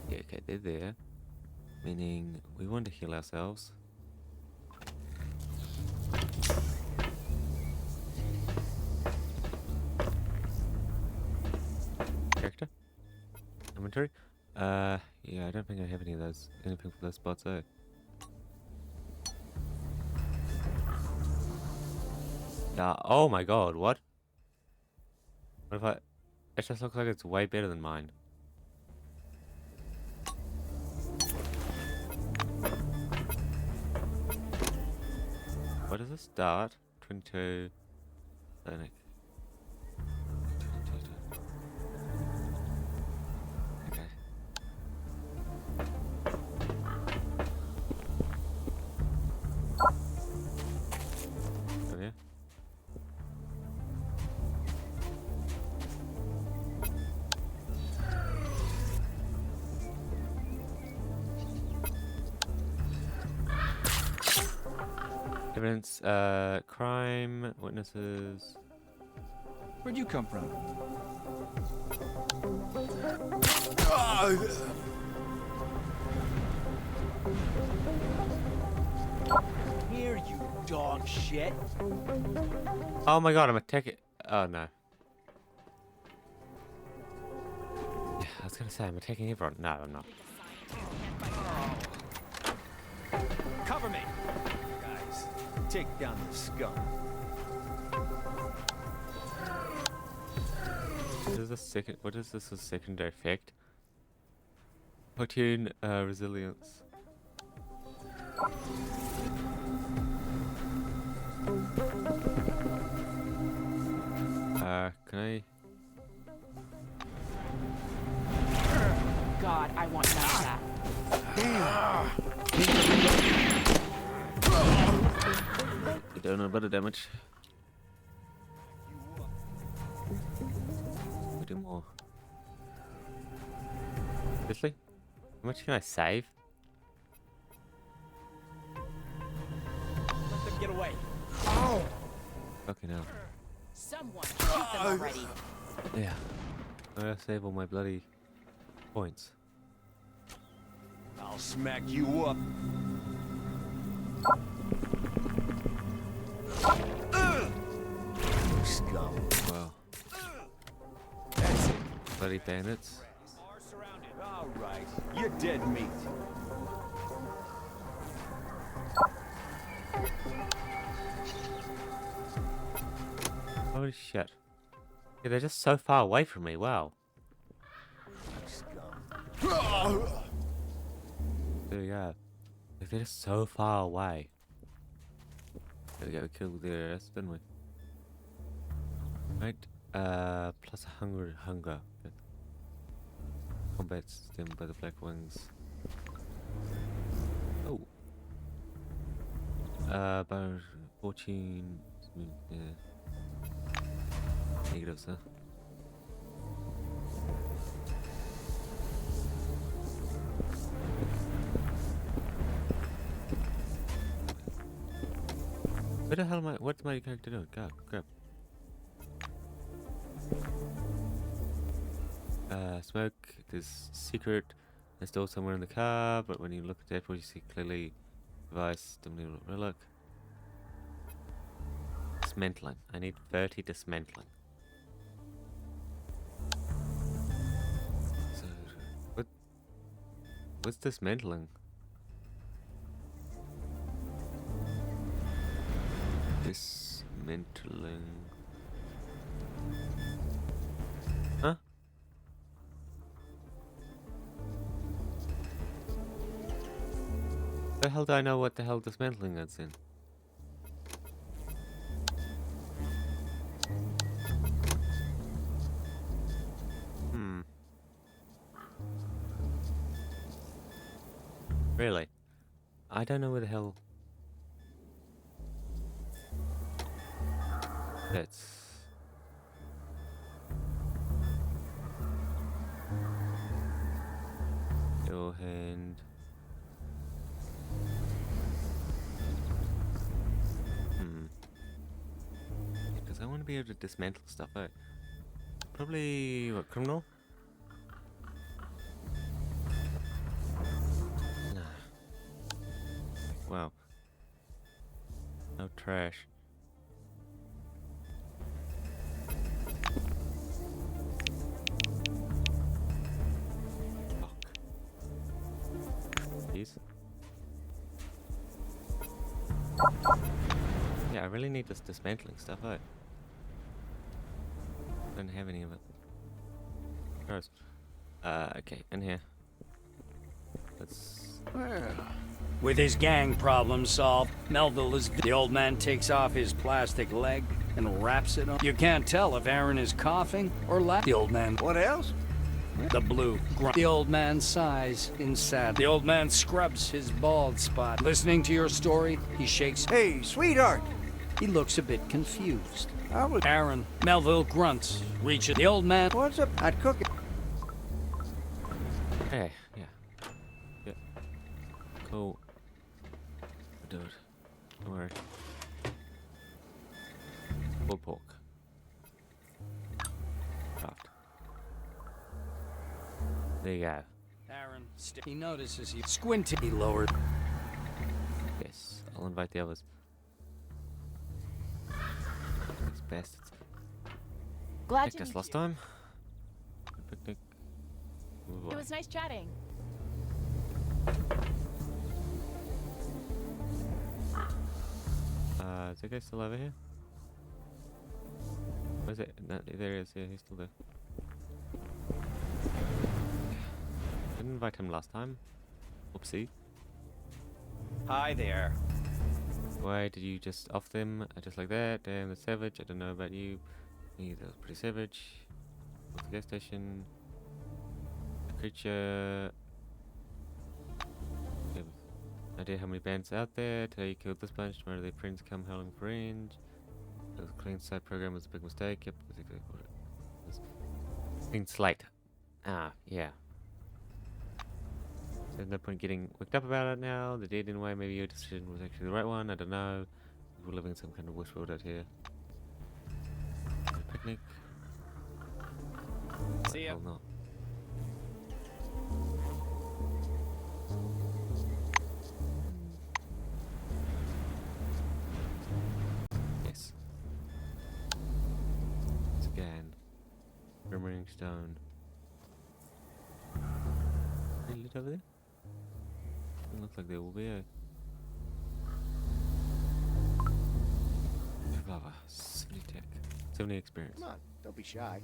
Yeah, okay, they're there. Meaning we want to heal ourselves. Character? Inventory? Yeah, I don't think I have any of those. Anything for those spots, though. Oh my god, what? What if I... It just looks like it's way better than mine. What does it start? 22... Clinic. Okay. Oh yeah? Evidence, crime, witnesses. Where'd you come from? Here, you dog shit. Oh my god, I'm attacking. Oh no. Yeah, I was gonna say, I'm attacking everyone. No, I'm not. Cover me! Guys, take down the scum. What is this a secondary effect? Platoon resilience. Can I? God, I want none of that. You don't know about the damage. We do more. Seriously? How much can I save? Let them get away. Fucking hell. Someone shoot them already. Yeah. I gotta save all my bloody points. I'll smack you up. Scum. Wow. That's it. Bloody bandits. All right, you're dead meat. Holy shit. Yeah, they're just so far away from me. Wow. There we go. Like, they're just so far away. There we go. We killed their ass, didn't we? Right. Plus hunger. Okay. Combat stemmed by the black wings. Oh. About 14. Yeah. Negatives, huh? Where the hell am I? What's my character doing? Go, grab. Smoke. There's secret installed somewhere in the car, but when you look at that, what you see clearly, device, stimulated relic. Dismantling. I need 30 dismantling. So, what's dismantling? Dismantling. Huh? The hell do I know what the hell dismantling is in? Really? I don't know where the hell... That's... Your hand... Because I want to be able to dismantle stuff out. Probably... what, criminal? No. No trash. Fuck. These. Yeah, I really need this dismantling stuff, I don't have any of it. Gross. Okay, in here. Let's... With his gang problem solved, Melville is... The old man takes off his plastic leg and wraps it on. You can't tell if Aaron is coughing or laughing. The old man... What else? The blue grunt. The old man sighs in sad. The old man scrubs his bald spot. Listening to your story, he shakes... Hey, sweetheart! He looks a bit confused. Aaron, Melville grunts, reaches... The old man... What's up? I'd cook it. Hey, yeah. Yeah. Cool. We'll do it. Don't worry. Pulled pork. Craft. There you go. Aaron, he notices you squinting. He lowered. Yes, I'll invite the others. These bastards. Glad Picked to us meet last you. time. Picnic. Move It on. was nice chatting. Is that guy still over here? Where's it? No, there he is. Yeah, he's still there. Didn't invite him last time. Oopsie. Hi there. Why did you just off them just like that? Damn, the savage. I don't know about you. Me, that was pretty savage. What's the gas station? Creature. You have no idea how many bands out there. Today you killed this bunch. Tomorrow their friends come howling for range. The clean slate program was a big mistake. Yep, that's exactly what it was. Clean slate. Ah, yeah. There's no point getting worked up about it now. They're dead anyway. Maybe your decision was actually the right one. I don't know. We're living in some kind of wish world out here. Picnic. See ya. Hell no. Yes. Once again. Glimmering stone. Any lit over there? Doesn't look like there will be a... Lava. 70 tech. 70 experience. Come on, don't be shy.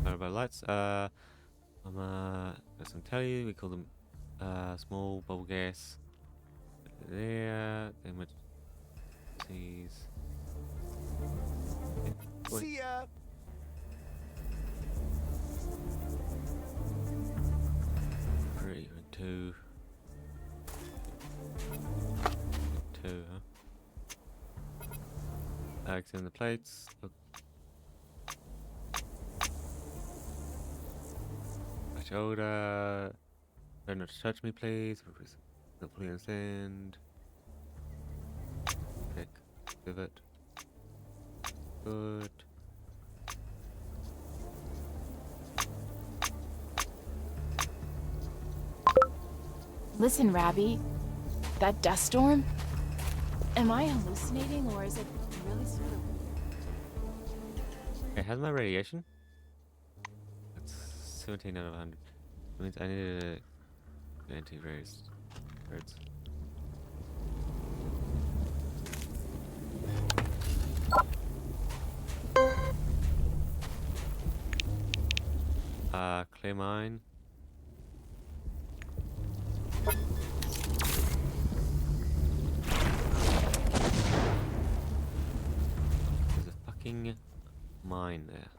About lights. Got some tell you. We call them small bubble gas. There. Then with these. Yeah. See ya. Three and two. Two, huh? Extend the plates. Look. My shoulder. Try not to touch me, please. Not fully understand. Pick. Pivot. Good. Listen, Rabbi. That dust storm? Am I hallucinating or is it really sort of... Okay, how's my radiation? That's 17 out of 100. That means I need an anti-raised birds. Clear mine. There's a fucking mine there.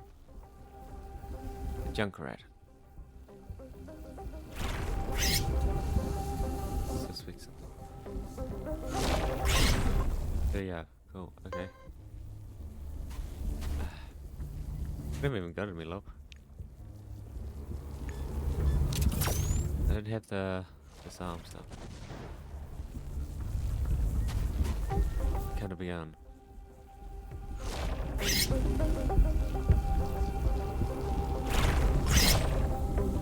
A junk rat. So sweet. There you go. Cool. Okay. You haven't even got me, love. I don't have the disarm stuff. Kind of beyond.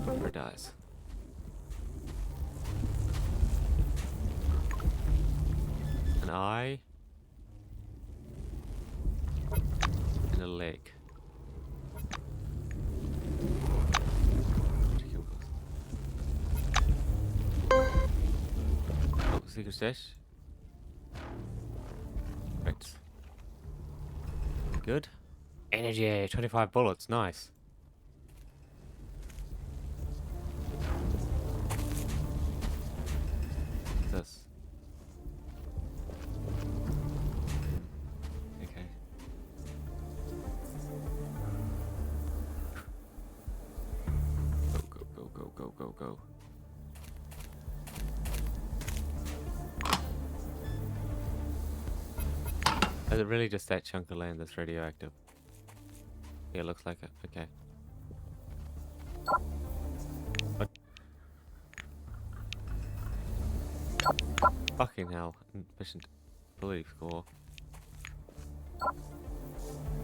Or dies. An eye. And a leg. Oh, secret stash. Right. Good. Energy, 25 bullets, nice. What's this? Okay. Go. Is it really just that chunk of land that's radioactive? Yeah, it looks like it. Okay. What? Fucking hell. Efficient ability score.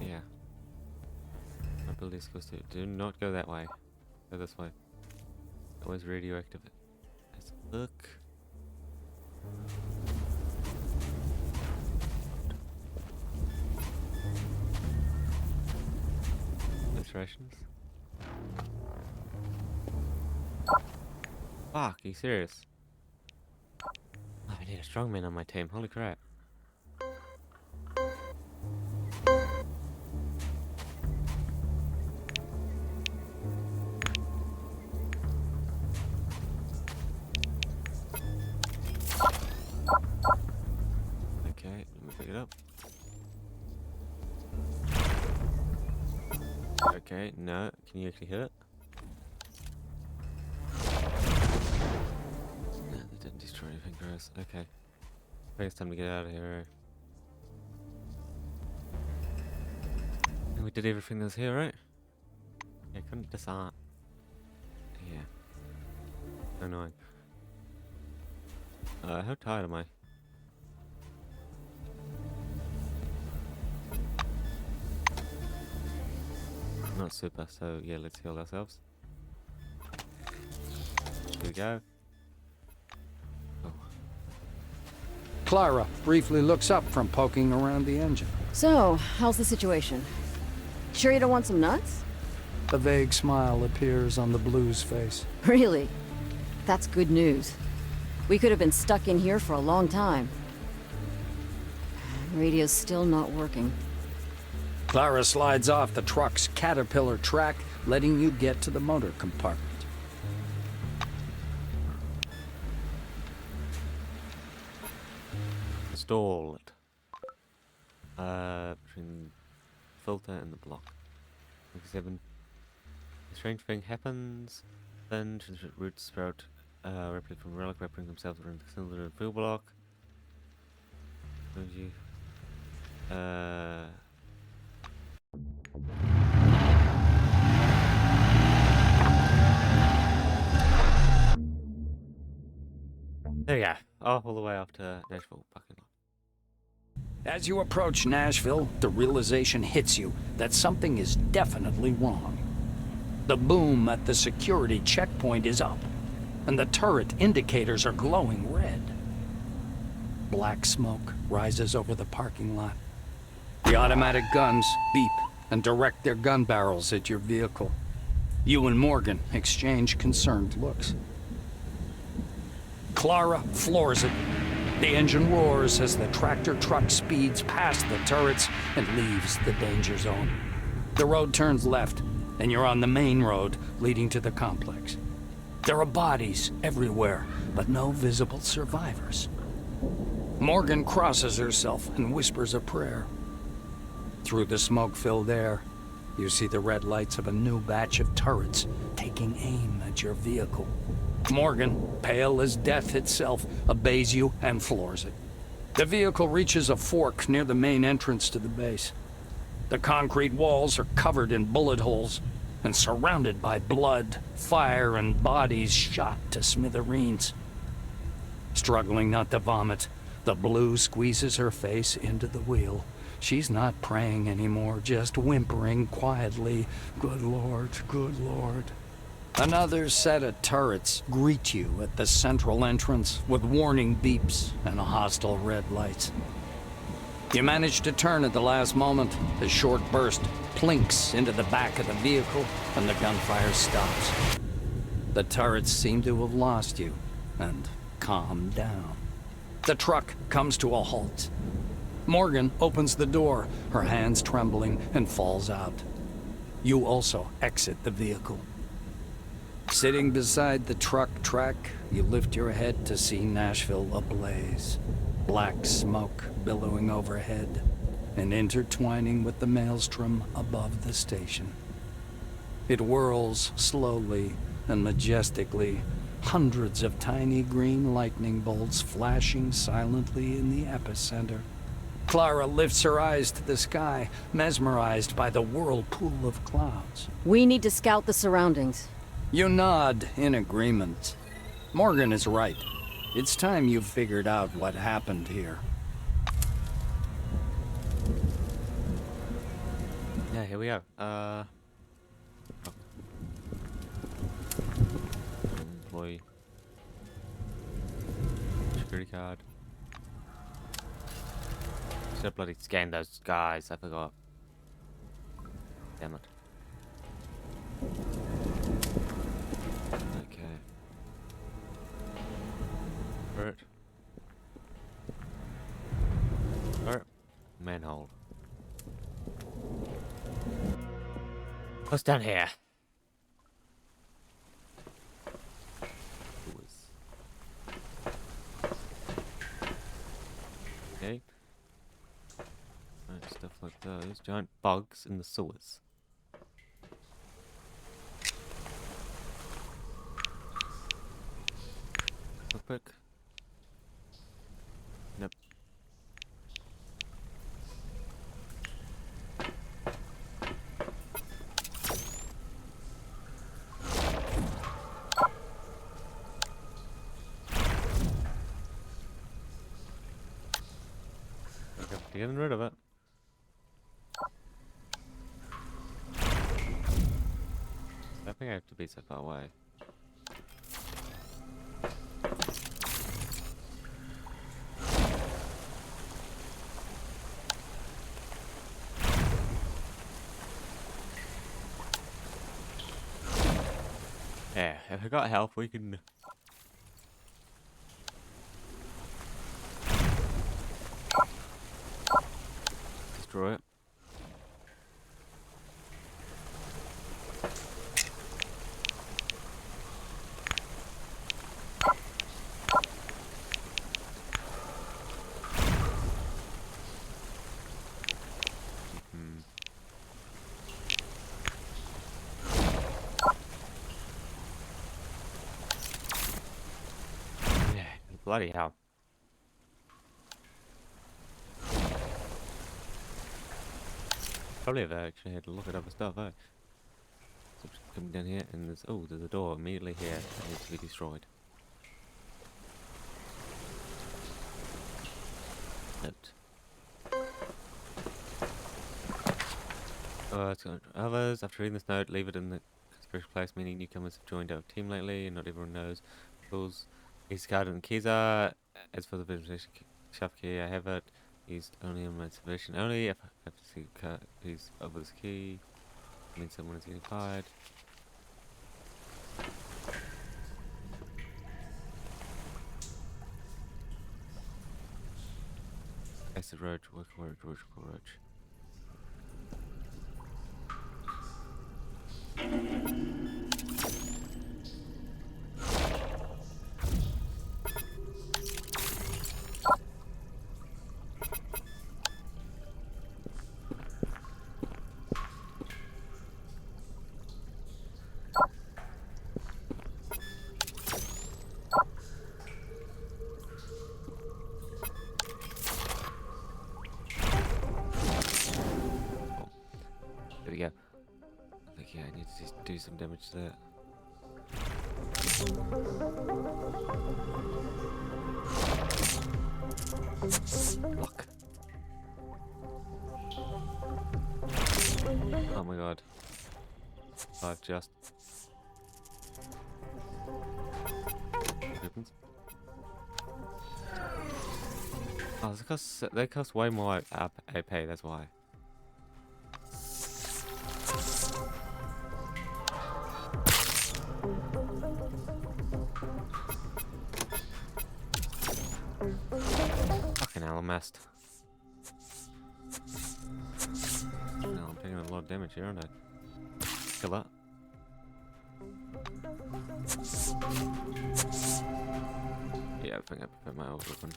Yeah. My ability scores to do not go that way. Go this way. Always radioactive. Let's look. Rations. Fuck, are you serious? Oh, I need a strongman on my team, holy crap. Okay, let me pick it up. Okay, no. Can you actually hit it? No, that didn't destroy anything, gross. Okay. I think it's time to get out of here. And we did everything that's here, right? Yeah, couldn't disarm. Yeah. Annoying. How tired am I? Not super, so yeah, let's heal ourselves. Here we go. Oh. Clara briefly looks up from poking around the engine. So, how's the situation? Sure you don't want some nuts? A vague smile appears on the Blue's face. Really? That's good news. We could have been stuck in here for a long time. Radio's still not working. Clara slides off the truck's caterpillar track, letting you get to the motor compartment. Install it. Between filter and the block. 27. The strange thing happens. Then roots sprout rapidly from relic, wrapping themselves around the cylinder and fuel block. Energy. There we go. Off all the way off to Nashville parking lot. As you approach Nashville, the realization hits you that something is definitely wrong. The boom at the security checkpoint is up, and the turret indicators are glowing red. Black smoke rises over the parking lot. The automatic guns beep and direct their gun barrels at your vehicle. You and Morgan exchange concerned looks. Clara floors it. The engine roars as the tractor truck speeds past the turrets and leaves the danger zone. The road turns left, and you're on the main road leading to the complex. There are bodies everywhere, but no visible survivors. Morgan crosses herself and whispers a prayer. Through the smoke-filled air, you see the red lights of a new batch of turrets taking aim at your vehicle. Morgan, pale as death itself, obeys you and floors it. The vehicle reaches a fork near the main entrance to the base. The concrete walls are covered in bullet holes and surrounded by blood, fire, and bodies shot to smithereens. Struggling not to vomit, the Blue squeezes her face into the wheel. She's not praying anymore, just whimpering quietly, "Good Lord, good Lord." Another set of turrets greet you at the central entrance with warning beeps and hostile red lights. You manage to turn at the last moment. The short burst plinks into the back of the vehicle and the gunfire stops. The turrets seem to have lost you and calmed down. The truck comes to a halt. Morgan opens the door, her hands trembling, and falls out. You also exit the vehicle. Sitting beside the truck track, you lift your head to see Nashville ablaze. Black smoke billowing overhead and intertwining with the maelstrom above the station. It whirls slowly and majestically, hundreds of tiny green lightning bolts flashing silently in the epicenter. Clara lifts her eyes to the sky, mesmerized by the whirlpool of clouds. We need to scout the surroundings. You nod in agreement. Morgan is right. It's time you figured out what happened here. Yeah, here we go. Employee. Security card. Should have bloody scanned those guys, I forgot. Damn it. Okay. Alright. Alright. Manhole. What's down here? Okay. Right, stuff like those. Giant bugs in the sewers. Quick. Nope. Okay, getting rid of it. I think I have to be so far away. Yeah, if I got health, we can destroy it. Bloody hell. Probably have actually had to look at other stuff, eh? So just coming down here and there's a door immediately here that needs to be destroyed. Note. It's got others. After reading this note, leave it in the conspiracy place, meaning newcomers have joined our team lately and not everyone knows rules. He's card and keys are. As for the visitation shop key, I have it. Used only on my submission only. If I have to see keys over this key, I mean someone is getting fired. Acid roach, work roach. There we go. I think, yeah, I need to just do some damage to that. Look. Oh my god. I've just... Oh, they cost way more AP, that's why. Fucking hell, I missed. No, I'm taking a lot of damage here, aren't I? Kill that. Yeah, I think I prefer my old weapon.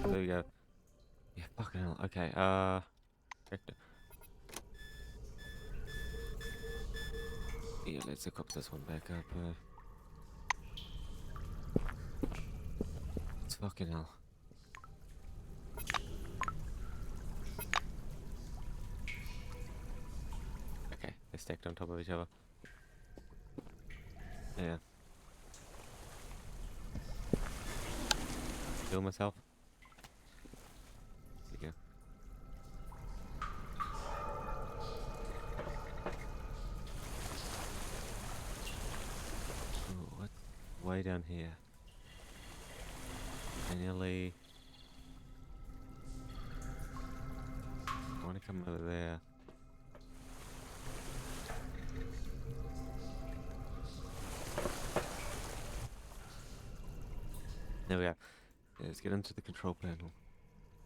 There we go. Yeah, fucking hell. Okay, Victor. Yeah, let's equip this one back up. It's fucking hell. Okay, they're stacked on top of each other. Yeah. Kill myself. There you go. Ooh, what's way down here? Nearly. I want to come over there. There we go. Yeah, let's get into the control panel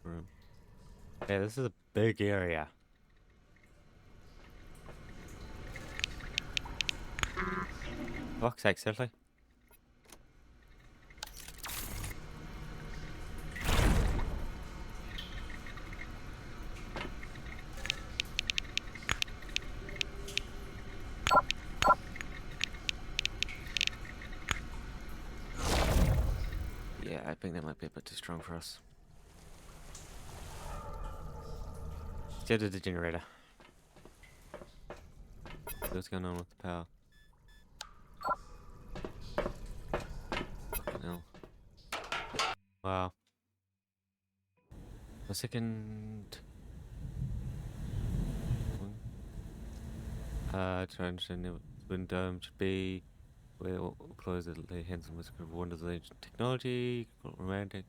room. Yeah, this is a big area. Fuck's sake, seriously? Yeah, I think that might be a bit too strong for us. Let's go to the generator. What's going on with the power? Fucking hell. Wow. A second. Trying to understand the wind dome should be where it will close the lay hands on whisper of wonders of ancient technology, romantic.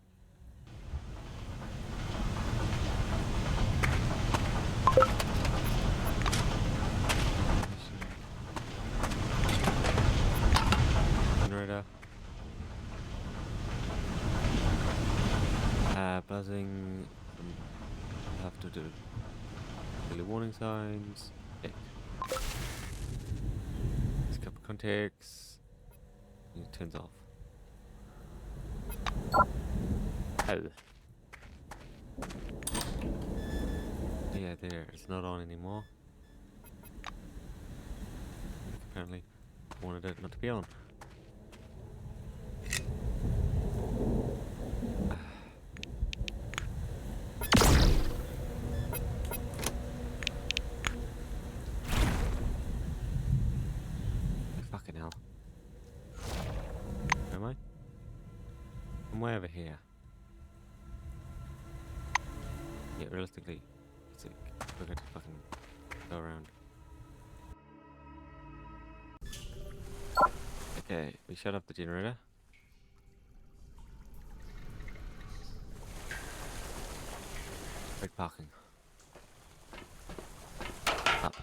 Generator. Buzzing. Have to do early warning signs. Yeah. There's a couple contacts. It turns off. Oh. Yeah, there. It's not on anymore. Apparently wanted it not to be on. Fucking hell. Am I? I'm way over here. Yeah, realistically, it's like we're going to fucking go around. Okay, we shut off the generator. Break parking. Up.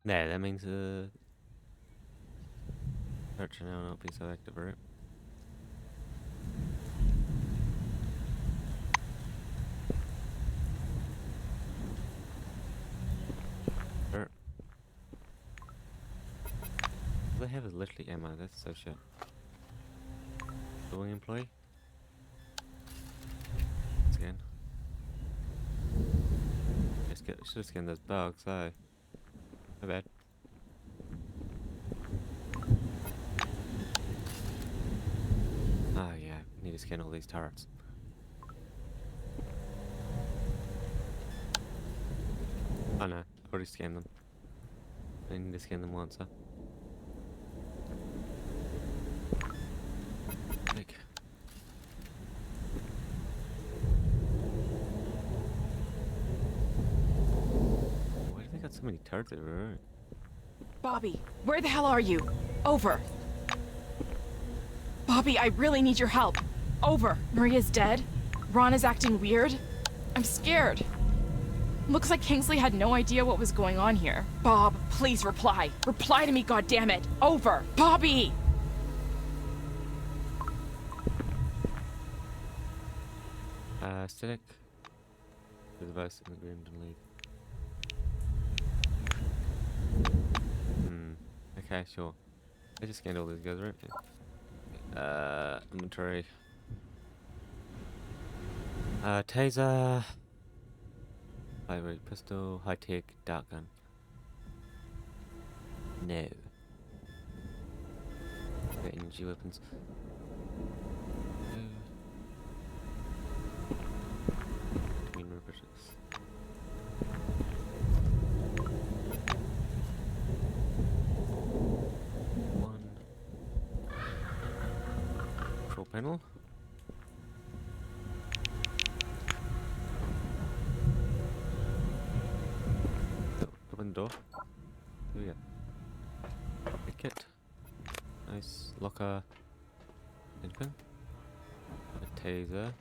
There, that means search now not be so active, right? Sure. All they have is literally ammo, that's so shit. Doing employee? Once again. Should have scanned those bugs, so my bad. Oh yeah, need to scan all these turrets. Oh no, I already scanned them. I need to scan them once, huh? Like. So many turrets everywhere. Bobby, where the hell are you? Over. Bobby, I really need your help. Over. Maria's dead. Ron is acting weird. I'm scared. Looks like Kingsley had no idea what was going on here. Bob, please reply. Reply to me, goddammit. Over. Bobby! Static. The device in the ground and leave. Okay, sure. I just scanned all these guys, right? Yeah. Inventory. Taser. High-rate pistol. High-tech dart gun. No. Okay, energy weapons. Between revisions. One. Control panel. Open the door. Here we go. Kit. Nice locker. Open. A taser.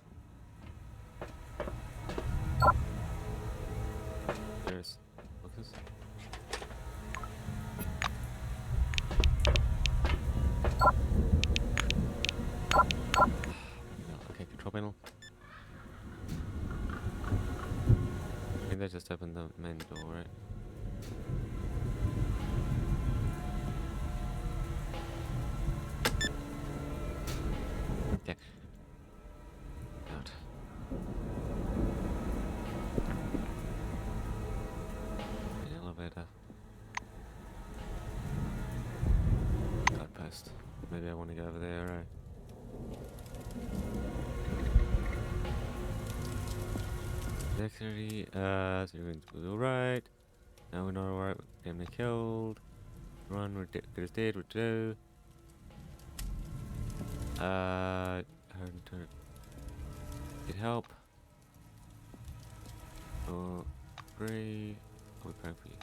There's lockers. Okay, control panel. I think they just opened the main door, right? Okay. Out. An elevator. Guidepost. Maybe I want to go over there, right? Dexterity, so it was alright. No, we're not alright. Damn, they killed. Run, we're dead, we're dead. Hard turret. Get help. Oh, great. I'll be praying for you.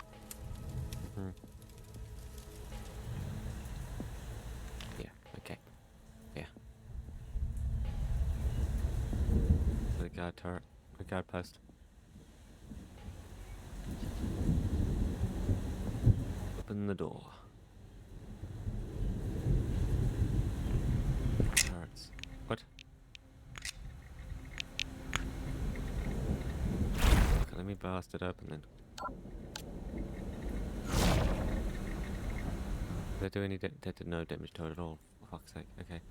Yeah, okay. Yeah. The guard turret. The guard post. Open the door. Turrets. What? Okay, let me blast it open then. Did that do any that did no damage to it at all? For fuck's sake. Okay.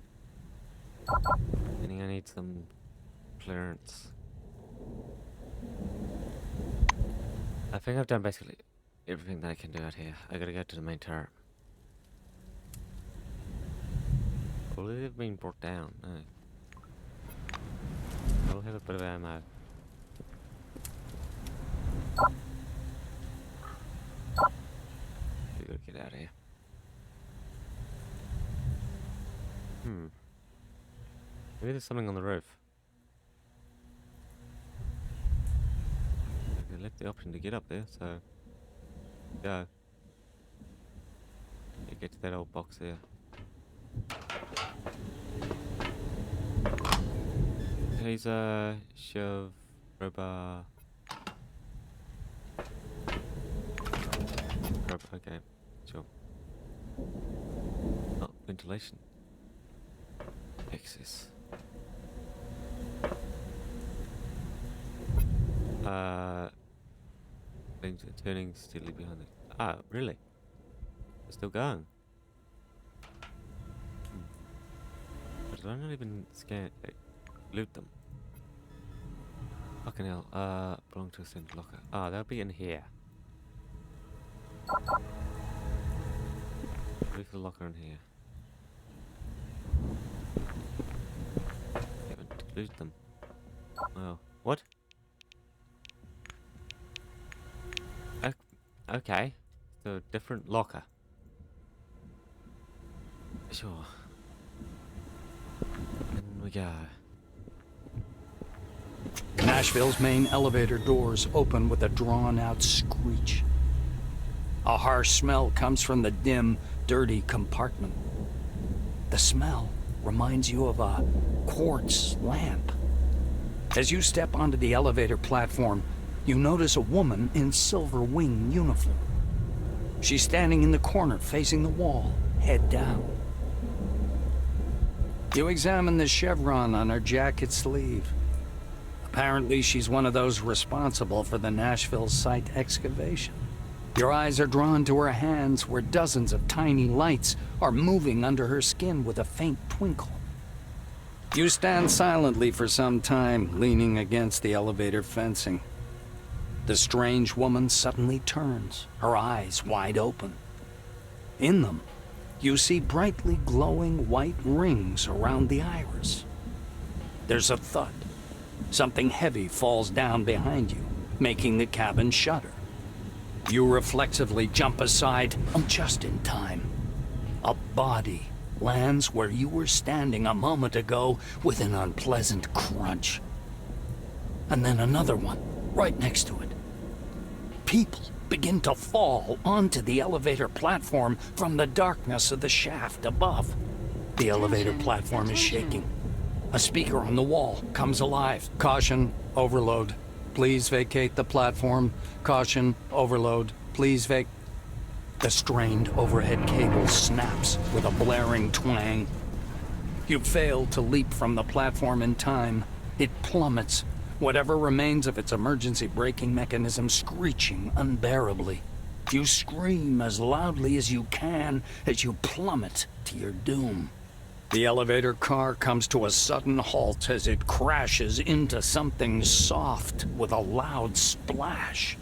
I think I need some clearance. I think I've done basically everything that I can do out here. I gotta go to the main turret. Will it have been brought down? No. I'll have a bit of ammo. We gotta get out of here. Maybe there's something on the roof. They left the option to get up there, so go. You get to that old box there. Taser, shove, crowbar. Okay, sure. Oh, ventilation. Access. Things are turning steadily behind it. Ah, really? They're still going. But did I not even scan loot them? Fucking hell. Belong to a central locker. Ah, they'll be in here. Leave the locker in here. Haven't loot them. Oh, what? Okay, so different locker. Sure. In we go. Nashville's main elevator doors open with a drawn-out screech. A harsh smell comes from the dim, dirty compartment. The smell reminds you of a quartz lamp. As you step onto the elevator platform, you notice a woman in silver wing uniform. She's standing in the corner facing the wall, head down. You examine the chevron on her jacket sleeve. Apparently, she's one of those responsible for the Nashville site excavation. Your eyes are drawn to her hands where dozens of tiny lights are moving under her skin with a faint twinkle. You stand silently for some time, leaning against the elevator fencing. The strange woman suddenly turns, her eyes wide open. In them, you see brightly glowing white rings around the iris. There's a thud. Something heavy falls down behind you, making the cabin shudder. You reflexively jump aside, just in time. A body lands where you were standing a moment ago with an unpleasant crunch. And then another one, right next to it. People begin to fall onto the elevator platform from the darkness of the shaft above. The elevator platform is shaking. A speaker on the wall comes alive. Caution, overload. Please vacate the platform. Caution, overload. Please vacate. The strained overhead cable snaps with a blaring twang. You fail to leap from the platform in time. It plummets, whatever remains of its emergency braking mechanism screeching unbearably. You scream as loudly as you can as you plummet to your doom. The elevator car comes to a sudden halt as it crashes into something soft with a loud splash.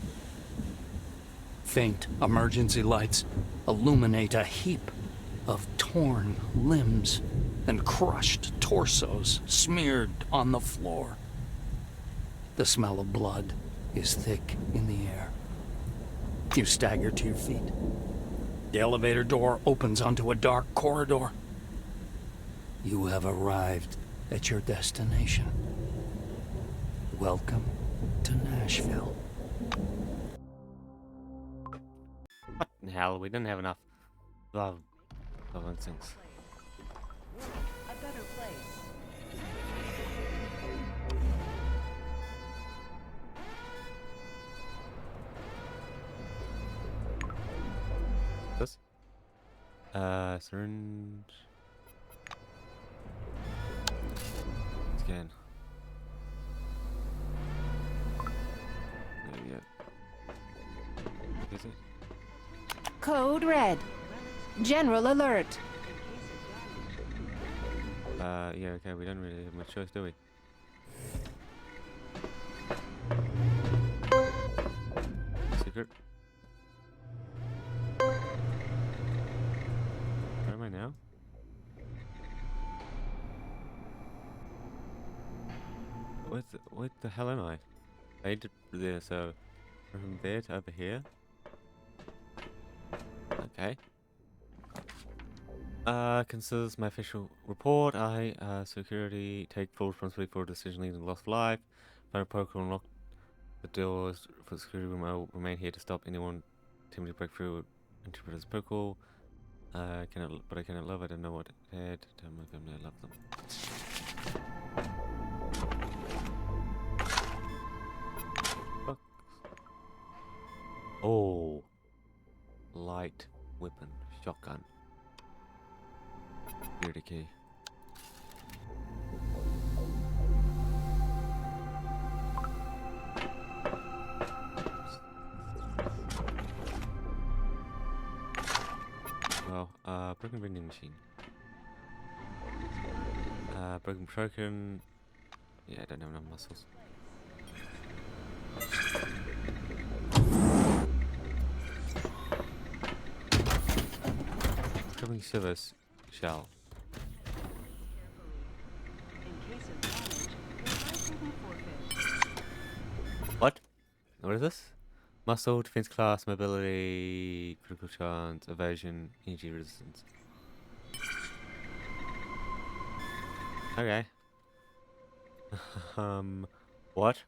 Faint emergency lights illuminate a heap of torn limbs and crushed torsos smeared on the floor. The smell of blood is thick in the air. You stagger to your feet. The elevator door opens onto a dark corridor. You have arrived at your destination. Welcome to Nashville. What the hell? We didn't have enough love instincts. A better place. This? Syringe. Scan. There we go. Is it? Code red. General alert. Yeah, okay, we don't really have much choice, do we? Secret. Where am I now? What the hell am I? I need to there, so from there to over here. Okay. Considers my official report. I, security, take full responsibility for a decision leading to loss of life. Find a protocol and lock the doors for the security room. I will remain here to stop anyone attempting to break through interpret this protocol. But I cannot love. I don't know what it had. Tell my family I love them. Fuck. Oh. Light weapon. Shotgun. Security key. Well, broken vending machine. Broken. Yeah, I don't have enough muscles. Coming service shell. What? What is this? Muscle, defense class, mobility, critical chance, evasion, energy resistance. Okay. What?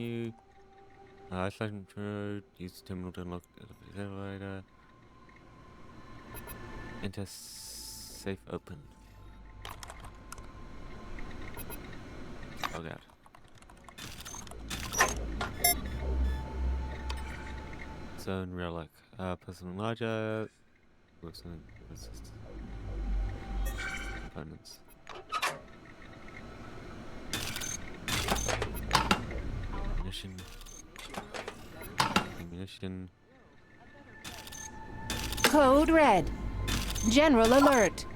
menu. Isolation mode. Use the terminal to unlock the elevator. Enter safe open. Log out. Zone relic. Person larger. Works on resist. Components. Ammunition. Ammunition. Code red. General alert.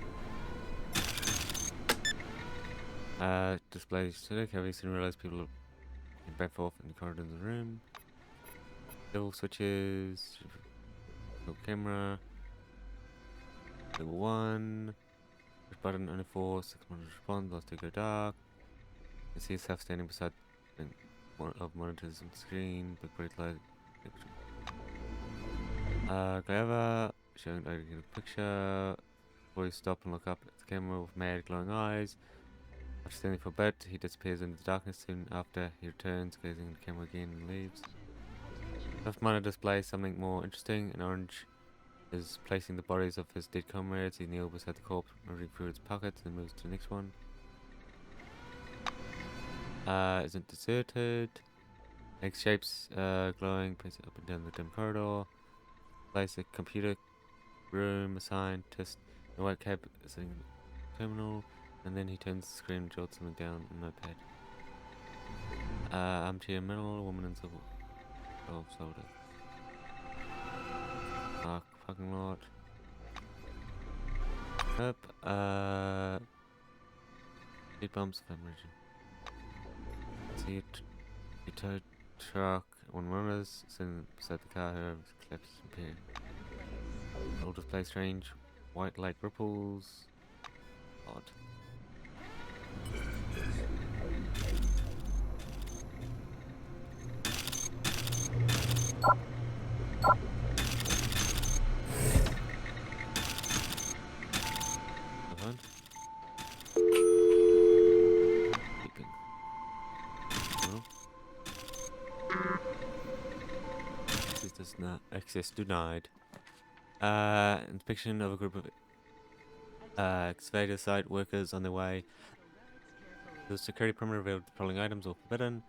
Displays static. Have you seen realize people are in back forth in the corridor of the room? Level switches. No camera. Level 1. Push button only 4. 6 monitors respond. Last to go dark. You see yourself standing beside of monitors on the screen. Big bright light. However, showing a picture. Before you stop and look up at the camera with mad glowing eyes. After standing for a bit, he disappears into the darkness. Soon after, he returns, gazing at the camera again and leaves. Left monitor displays something more interesting. An orange is placing the bodies of his dead comrades. He kneels beside the corpse, moving through its pockets, and moves to the next one. Isn't deserted. Egg shapes glowing, place it up and down the dim corridor. Place a computer room, a scientist in a white cap sitting in the terminal, and then he turns the screen and jots something down on a notepad. Armchair middle, woman in silver. Oh, sold it. Dark parking lot. Up, speed bumps if I'm reaching. See it. A tow truck, one runners, sitting beside the car, whoever collapsed and appeared. All display strange white light ripples. Odd. Behind. Beacon. No. This does not access denied. Inspection of a group of excavator site workers on their way. The security perimeter revealed patrolling items or forbidden.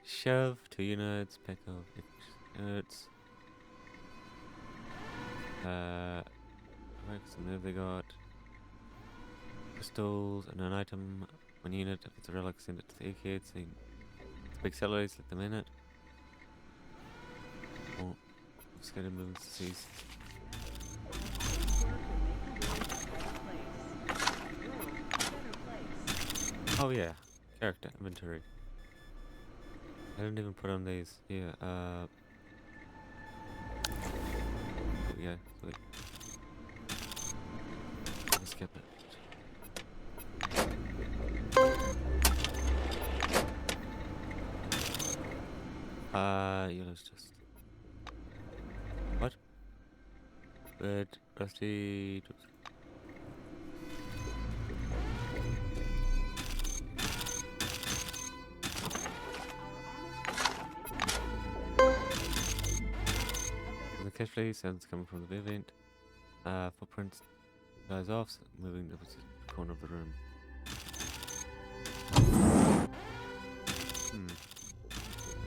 Shove 2 units, pack of units. Works and there they got crystals and an item, 1 unit. If it's a relic, send it to the Encased. So it's big salaries, let them in it. Oh, scattered movements to seize. Oh yeah, character inventory. I didn't even put on these. Yeah, there we go. Sweet. Let's skip it. Yellow's just what? Red, rusty. The cash flow sounds coming from the event. Footprints goes off, moving to the corner of the room.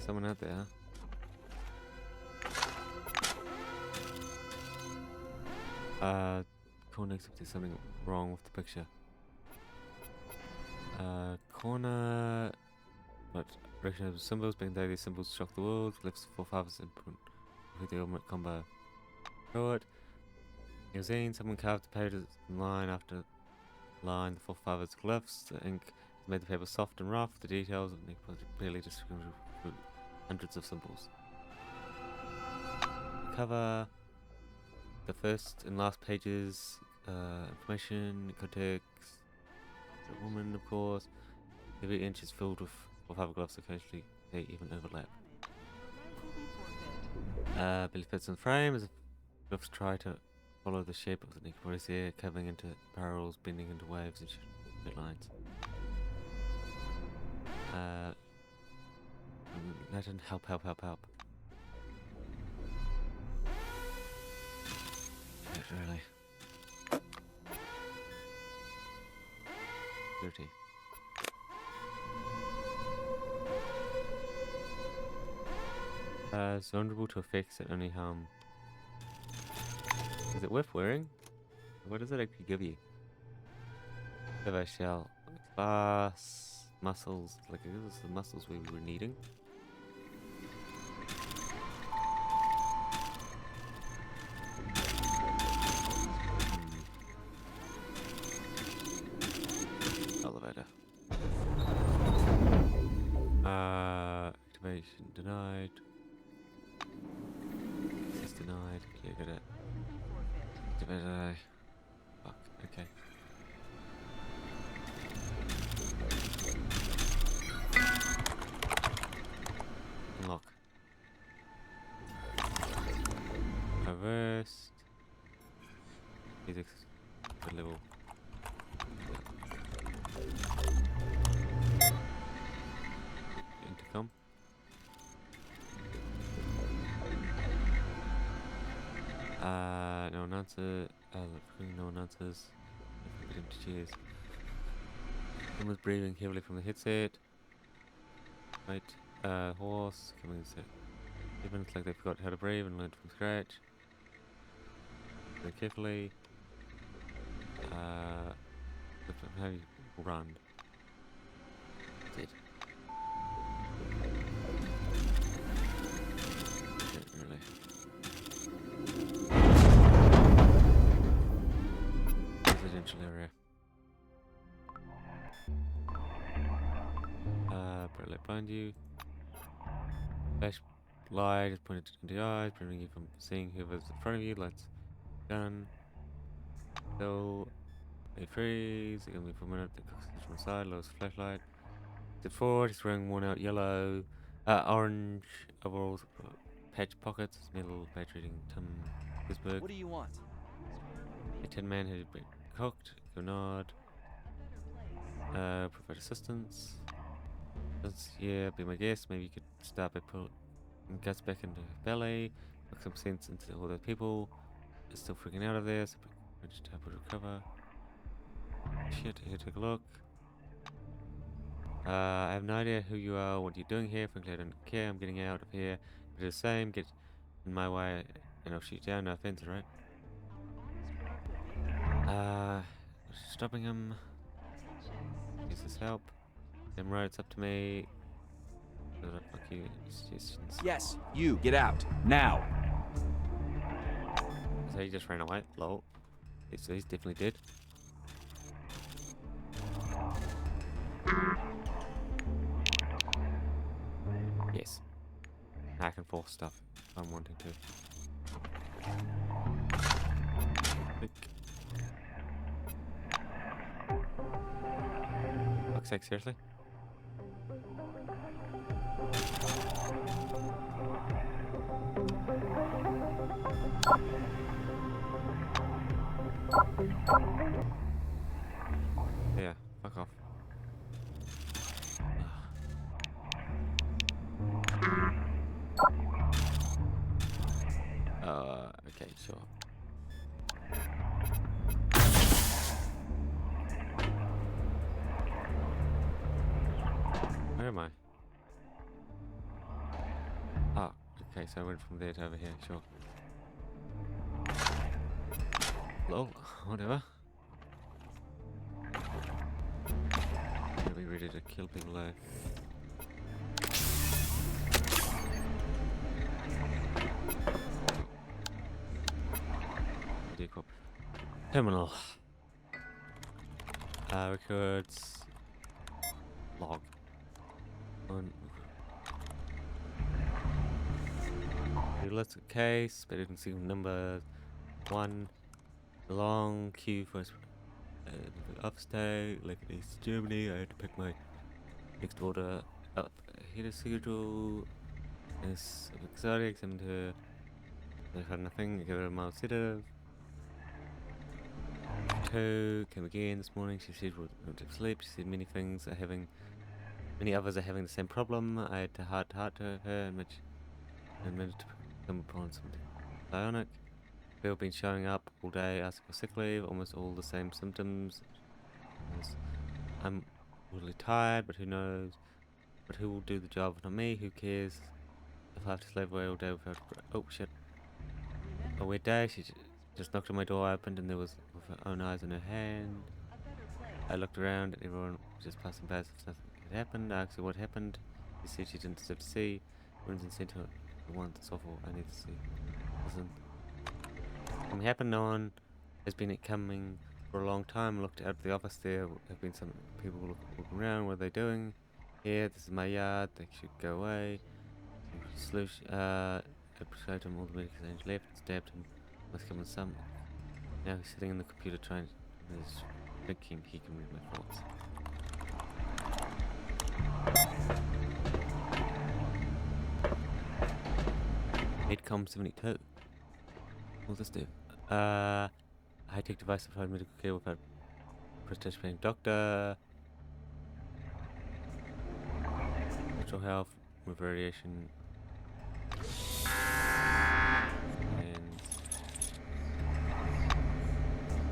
Someone out there. Corner, except there's something wrong with the picture. Corner, but recognize symbols, being daily symbols shock the world, lifts 4 fathers input with the ultimate combo. Throw it. Magazine, someone carved the pages in line after line, the 4 fathers glyphs, the ink has made the paper soft and rough, the details of the ink are barely distinguishable through hundreds of symbols. Cover. The first and last pages, information, context, the woman, of course. Every inch is filled with fiberglass, occasionally they even overlap. Billy fits in the frame as if glyphs try to follow the shape of the naked body's hair, curving into parallels, bending into waves and straight lines. Legend, help, help, help, help. Shit, really. Dirty. It's vulnerable to effects that only harm. Is it worth wearing? What does it actually give you? Survey shell. Class. Muscles. Like, this is the muscles we were needing. Elevator. Activation denied. Access denied. Yeah, get it. Activate. Fuck. Okay. Unlock. Reversed. Physics. Good level. Intercom. No one answer. No one answers. Empty chairs. Someone's breathing heavily from the headset. Right. Horse. Coming in set. Even it's like they forgot how to breathe and learned from scratch. Very carefully. How do you run? That's it. Really. Residential area. Bright light blind you. Flash light is pointed into the eyes, preventing you from seeing whoever's in front of you. Lights gun. So they freeze. It can be for a minute. The cox is from the side. Lowers flashlight. Step forward. He's wearing worn out yellow, orange overalls, patch pockets. Middle badge reading Tim Pittsburgh. What do you want? A 10-man who had been cocked. Go nod. Provide assistance. Yeah, be my guest. Maybe you could start by pulling guts back into belly. Make some sense into all those people. They're still freaking out of there. So just help her recover. Shit, here, take a look. I have no idea who you are, what you're doing here. Frankly, I don't care. I'm getting out of here. But it's the same. Get in my way and I'll shoot you down. No offense, right? Stopping him. Use this help. Them roads up to me. Fuck you. Suggestions. Yes, you, get out. Now. So he just ran away. Lol. So he's definitely dead. Yes. I can force stuff if I'm wanting to. Click. Fuck's sake, seriously? Yeah, fuck off. Okay, sure. Where am I? Ah, okay, so I went from there to over here, sure. Lol, whatever. Gonna be ready to kill people there. Decop. Terminal. Records. Log. On. Let's case, but didn't see numbers. 1. Long queue for upstate, like in East Germany. I had to pick my next order up. Hit a schedule. This exotics and I had nothing. I gave it a mild sedative. 2 came again this morning. She said went to sleep. She said many things are having Many others are having the same problem. I had to heart to her and managed to come upon something bionic. People have been showing up all day asking for sick leave, almost all the same symptoms. I'm really tired, but who knows? But who will do the job? Not me. Who cares? If I have to slave away all day without... Oh, shit. A weird day. She just knocked on my door, opened, and there was with her own eyes in her hand. I looked around, and everyone was just passing by as if nothing had happened. I asked her what happened. She said she didn't deserve to see. Went and sent her the one that's awful. I need to see. Listen. Something happened. No one has been coming for a long time. Looked out of the office. There have been some people looking around. What are they doing? Here, this is my yard. They should go away. Solution. I persuaded him. All the medical agents left. Stabbed him. Must come in some. Now he's sitting in the computer trying. He's thinking he can read my thoughts. Edcom 72. What's this do? High-tech device to provide medical care without participating doctor. Natural health with radiation. And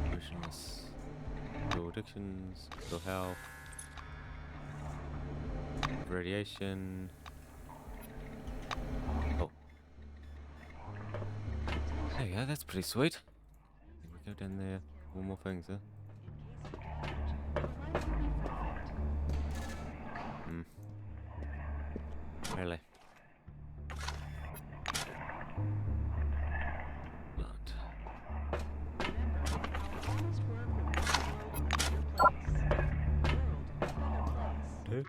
emotionless. No addictions. Mental health. Radiation. Oh. There you go, that's pretty sweet. We go down there. One more things, huh? Really? Not. Dude?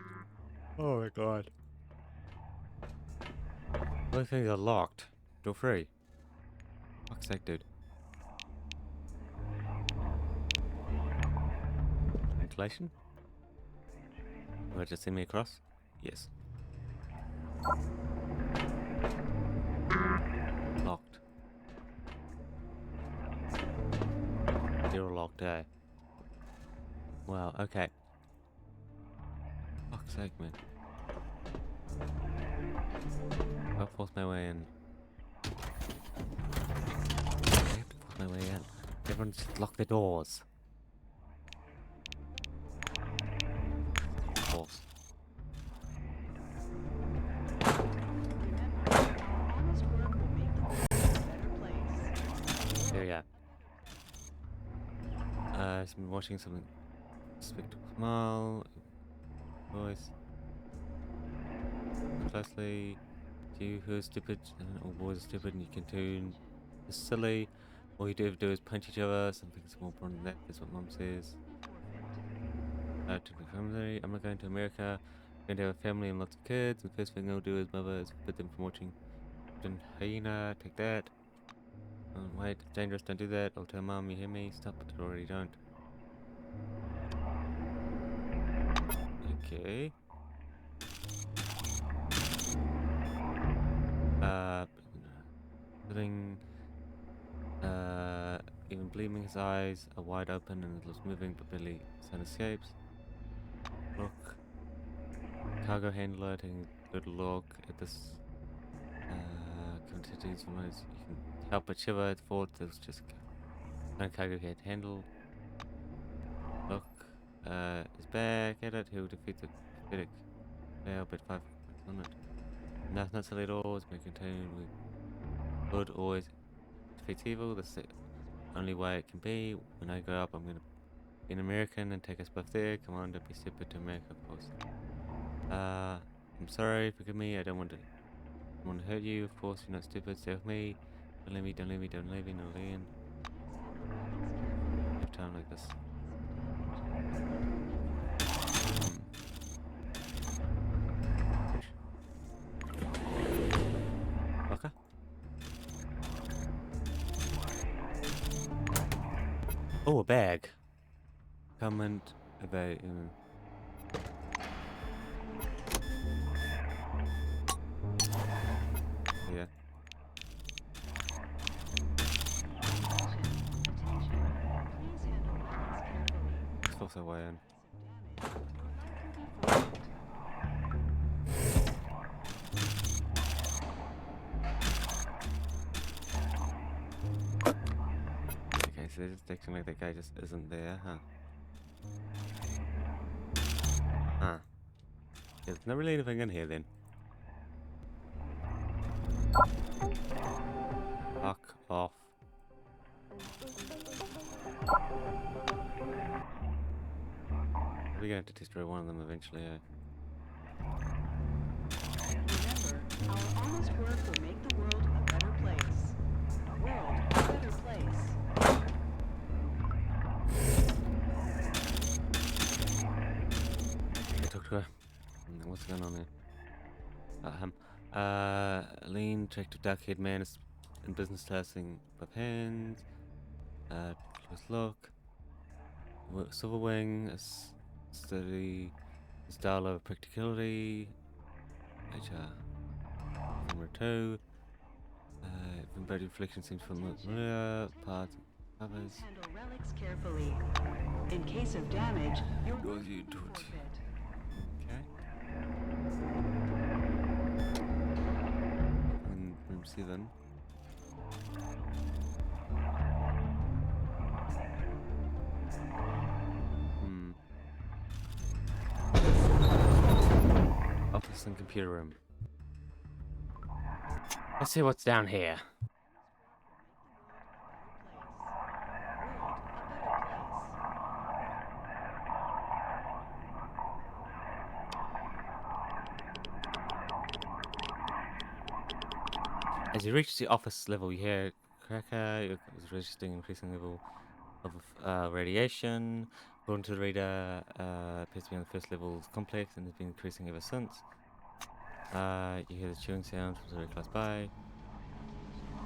Oh my god. All things are locked. Door free. Fuck's sake, dude. Ventilation? Will it just send me across? Yes. Locked. You're locked, eh? Wow, okay. Fuck's sake, man. I'll force my way in. I have to force my way in. Everyone just lock the doors. Force. There we go. I've been watching something. Spectacle smile. Voice. Closely. You who are stupid, all boys are stupid, and you can tune is silly. All you do is punch each other. Something's more important than that. That's what Mom says. To my family. I'm not going to America. I'm going to have a family and lots of kids. The first thing I'll do is mother is forbid them from watching. Hyena, take that. Wait, it's dangerous. Don't do that. I'll tell Mom. You hear me? Stop it. I already don't. Okay. Sitting, even gleaming, his eyes are wide open and it looks moving, but barely sun escapes. Look. Cargo handler taking a little look at this. Continues from his. You can help but shiver at thought there's just no cargo head handle. Look. Is back at it. He'll defeat the pathetic. I'll bet 5 on it. No, not silly at all. It's been contained with good always defeats evil. That's the only way it can be. When I grow up, I'm gonna be an American and take us both there. Come on, don't be stupid to America, of course. I'm sorry, forgive me. I don't want to hurt you. Of course, you're not stupid. Stay with me. Don't leave me. Don't leave me. Don't leave me. No leaving. Have time like this. Okay. Oh, a bag. Comment about. Yeah. It's also way in. they're just acting like that guy just isn't there, huh? Huh. There's not really anything in here then. Fuck off. We're going to destroy one of them eventually, Remember, our honest work will make the world a better place. A world a better place. I talk to her. What's going on there? Lean, attractive dark-haired man is in business class with hands. Close look. Silver wing, a steady style of practicality. Camera 2. Body reflection seems familiar. Parts and covers. Handle relics carefully. In case of damage, you're going to forfeit. Okay. And room 7. Office and computer room. Let's see what's down here. As you reach the office level, you hear cracker is registering increasing level of radiation. According to the reader, appears to be on the first level complex and has been increasing ever since. You hear the chewing sound from very close by.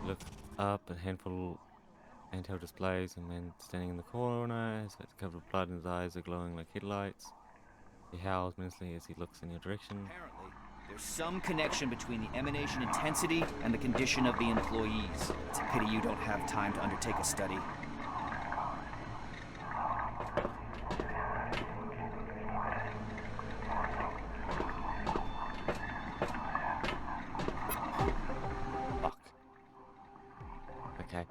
You look up, a handful handheld displays, and man standing in the corner, his face covered with blood and his eyes are glowing like headlights. He howls menacingly as he looks in your direction. Apparently, there's some connection between the emanation intensity and the condition of the employees. It's a pity you don't have time to undertake a study. Fuck. Okay.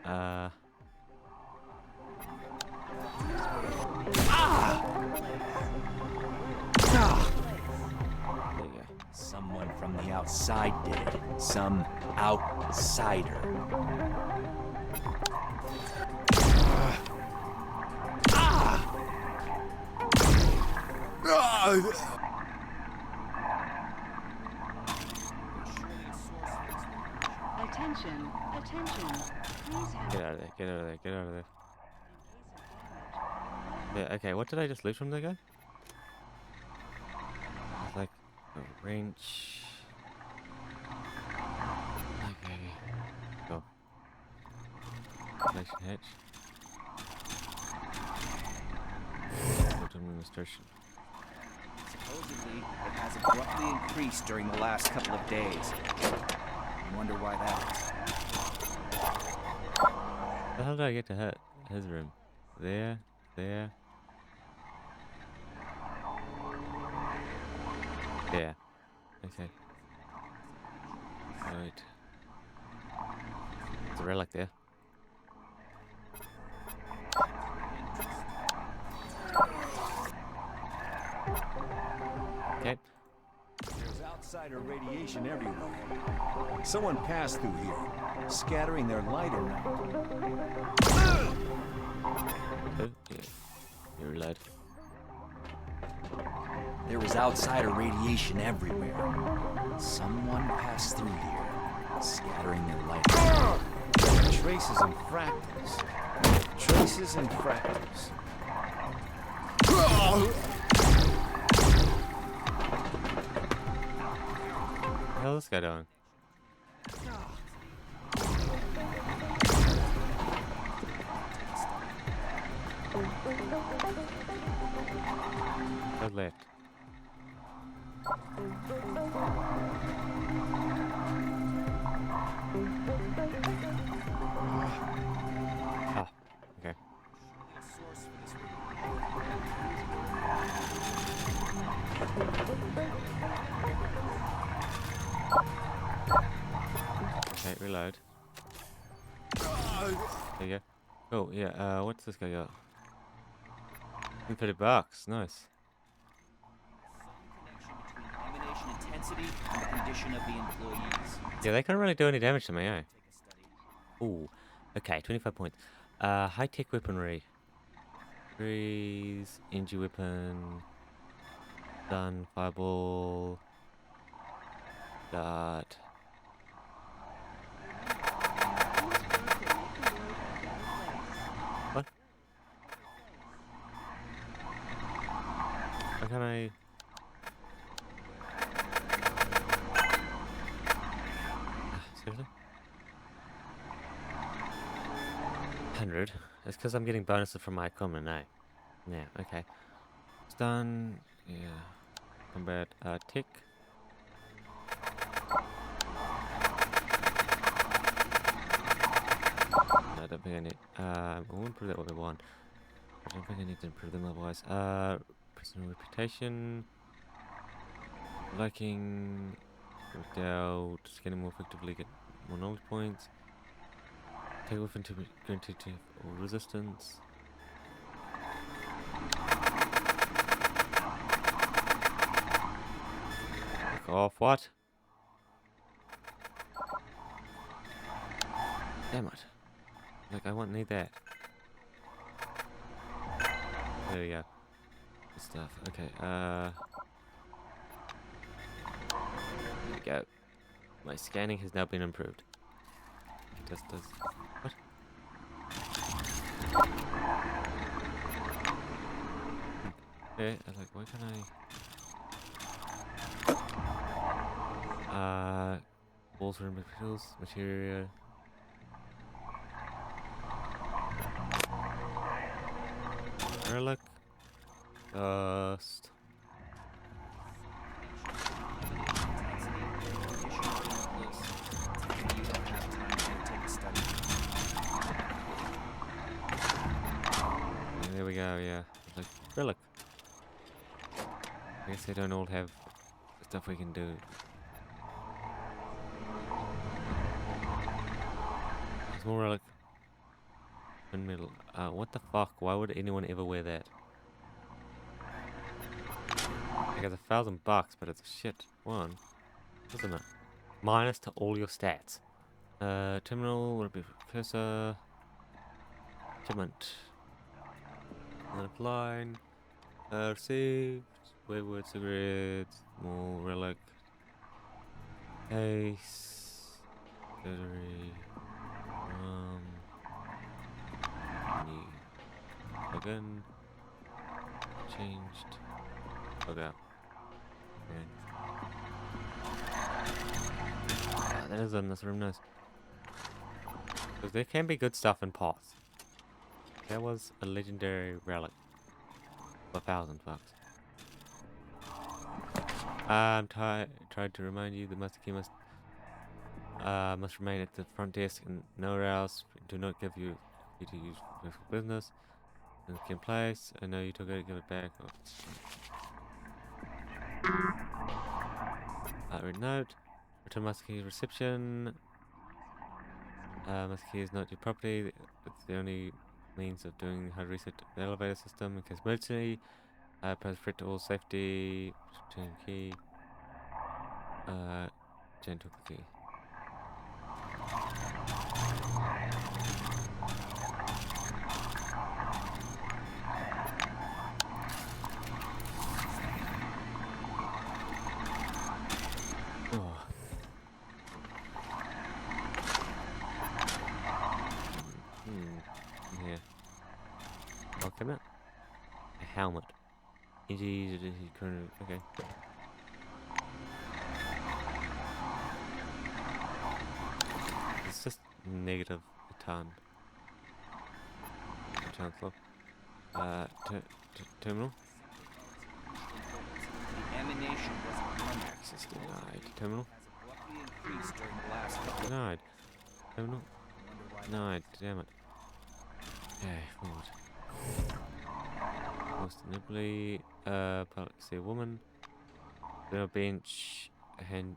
There you go. Someone from the outside did it. Some outsider. Attention, attention. Please handle Get out of there, get out of there, get out of there. Yeah, okay, what did I just loot from there, guy? It's like a wrench. Okay. Go. Ventilation hatch. Administration. Supposedly, it has abruptly increased during the last couple of days. I wonder why that is. How did I get to his room? There, there. There. Okay. Right. There's a relic there. Okay. There's outsider radiation everywhere. Someone passed through here, scattering their light around. Oh, yeah. You're led. There was outsider radiation everywhere. Someone passed through here, scattering their light. Traces and fractals. Traces and fractals. How's this guy doing? Go left. Ah, okay. Okay, reload. There you go. Oh, yeah, what's this guy got? $30. Nice. Emanation intensity and the condition of the employees. Yeah, they can't really do any damage to me, eh? Ooh. Okay, 25 points. High-tech weaponry. Freeze, energy weapon, stun, fireball, dart. What? Why can't I? Seriously? 100. That's because I'm getting bonuses from my common, eh? Yeah, okay. Stun, yeah. Combat, tick. No, I don't think I need, I won't improve that level 1. I don't think I need to improve them otherwise. Personal reputation. Liking. Worked out. Getting more effectively, get more knowledge points. Take off into guaranteed to all resistance. Fuck off, what? Damn it. Like, I won't need that. There we go. Good stuff. Okay, there we go. My scanning has now been improved. It just does. What? Okay, I was like, why can't I? Walls are materials, material. Relic. Dust. There we go, yeah. Like, relic. I guess they don't all have stuff we can do. There's more relic. In middle. What the fuck? Why would anyone ever wear that? Like, it's $1,000, but it's a shit one, isn't it? Minus to all your stats. Terminal, would it be cursor? Shipment. Line. Received. Wayward cigarettes. More relic. Case. Surgery. New. Again. Changed. Log out. Okay. That is in this room, nice. Because there can be good stuff in pots. There was a legendary relic. For $1,000. I'm tried to remind you the master key must remain at the front desk and nowhere else. Do not give you to use for business. In the place. I know you took it, give it back. Read note. Return master key reception. Master key is not your property. It's the only means of doing hard reset the elevator system in case of emergency. Pose threat to all safety. Return key. Jen took the key. Oh. Yeah. Welcome it. A helmet. Easy, okay. It's just negative a ton. Chancellor. Terminal. The emanation was Access denied. Terminal. Denied. Terminal. Denied. Damn it. Okay, forward. Most nibbly. See a woman. On a bench. A hand.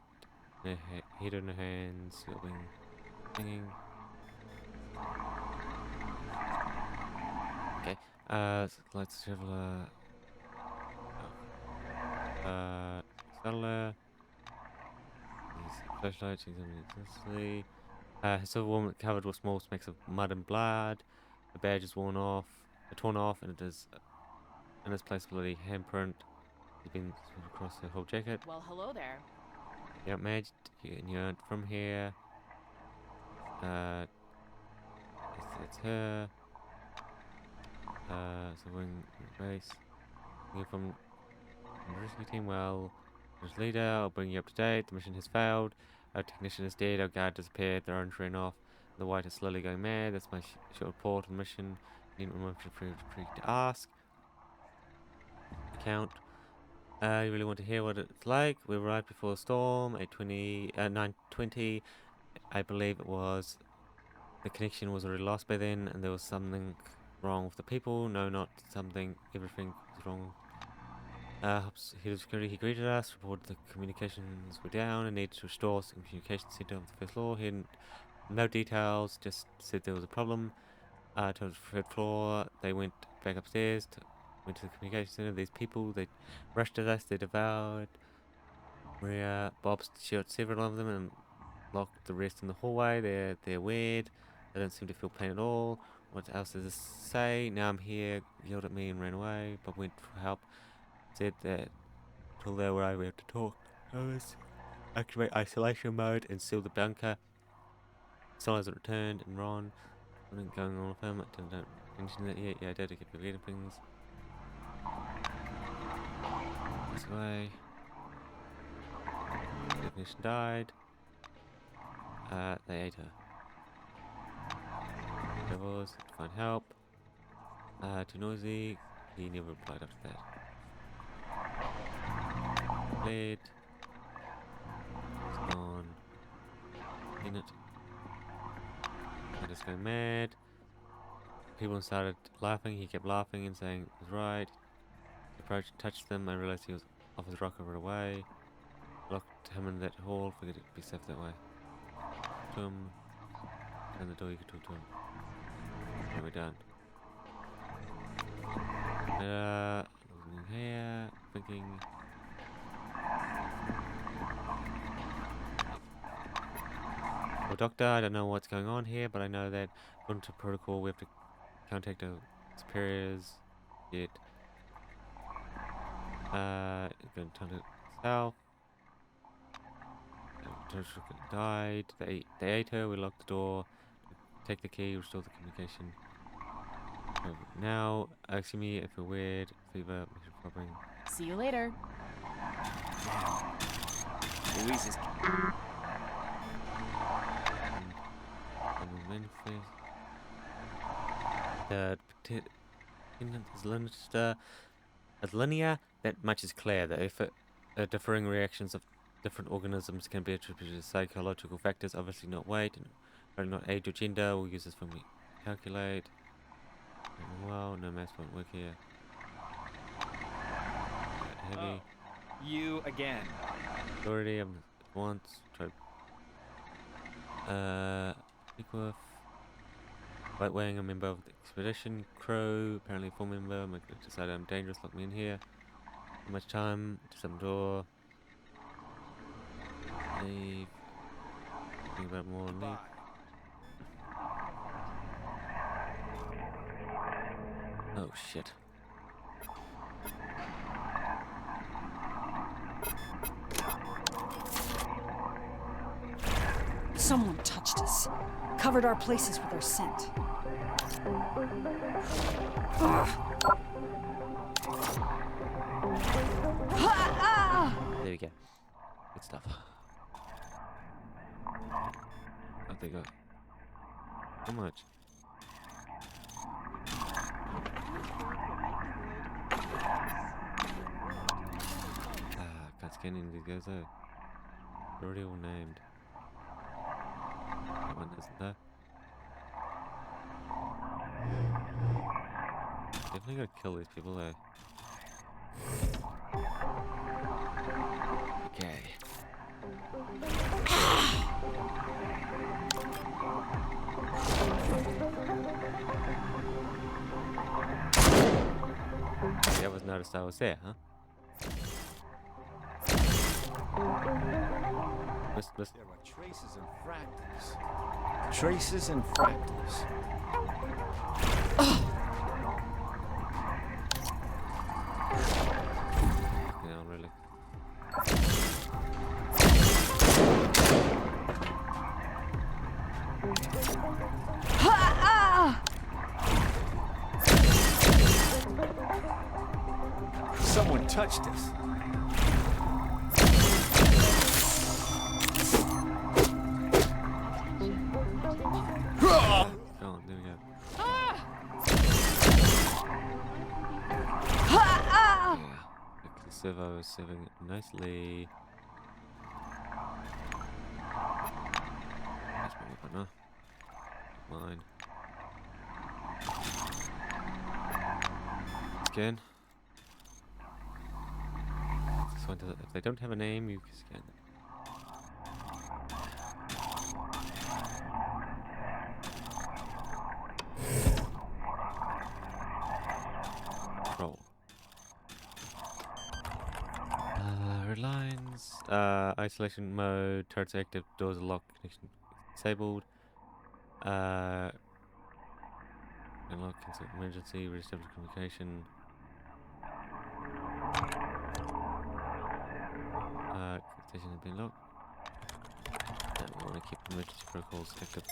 Head on her hands. Hanging. Let's traveler. Settler. Flashlight. She's intensely. His silver woman covered with small smacks of mud and blood. The badge is torn off, and it is in its place bloody handprint. He's been sort of across her whole jacket. Well, hello there. You got matched, and you aren't from here. It's her. So we're in base. You're from the rescue team. Well, there's leader. I'll bring you up to date. The mission has failed. Our technician is dead. Our guard disappeared. The orange ran off. The white is slowly going mad. That's my short report on the mission. Need one free to ask. Account. You really want to hear what it's like? We arrived before the storm. 9:20. I believe it was. The connection was already lost by then, and there was something wrong with the people. No, not something. Everything was wrong. Head of security, he greeted us, reported the communications were down and needed to restore some communication center on the first floor. He had no details, just said there was a problem. To the third floor, they went back upstairs, went to the communication center. These people, they rushed at us, they devoured. Maria, Bob shot several of them and locked the rest in the hallway. They're weird. They don't seem to feel pain at all. What else does this say? Now I'm here. Yelled at me and ran away. Bob went for help. Said that until they were able to talk. Activate isolation mode and seal the bunker. Sol hasn't returned, and Ron, something going on with him. I didn't mention that yet. Yeah, I did. I keep forgetting things. This way. Technician died. They ate her. Devils, find help. Too noisy. He never replied after that. Blade. It's gone. In it. I just go mad. People started laughing. He kept laughing and saying it was right. He approached, touched them. I realized he was off his rocker right away. Locked him in that hall. Figured it'd be safe that way. To him. And the door, you could talk to him. And we're done. Looking here, thinking. Well, Doctor, I don't know what's going on here, but I know that according to protocol, we have to contact our superiors. Yet, going to turn it south. Died. They ate her. We locked the door. Take the key. Restore the communication. Now, asking me if we're weird, fever, problem. See you later. Louise is. The is linear. That much is clear. The differing reactions of different organisms can be attributed to psychological factors, obviously not weight, and not age or gender. We'll use this when we calculate. Well, no math won't work here. Heavy. You again. Authority, once. Try. Equif. White Wing, a member of the expedition. Crow, apparently a full member. Decided I'm dangerous, lock me in here. How much time? To some door. Leave. Think about more than leave. Oh shit. Someone touched us. Covered our places with their scent. There we go. Good stuff. Oh, they got so much. Can't scan any of these guys though. They're already all named. That one isn't there. Definitely gotta kill these people though. Okay. noticed I was there, huh? Let's... There are traces and fractals. Traces and fractals. Yeah, really. Someone touched us. Oh, there we go. Yeah, the servo is serving it nicely. That's my weapon, huh? Mine. Scan. This one does, if they don't have a name, you can scan them. Roll. Red lines. Isolation mode. Turrets active. Doors are locked. Connection disabled. Unlock. Cancel emergency. Reestablish communication. Station has been locked. And we want to keep emergency protocols active.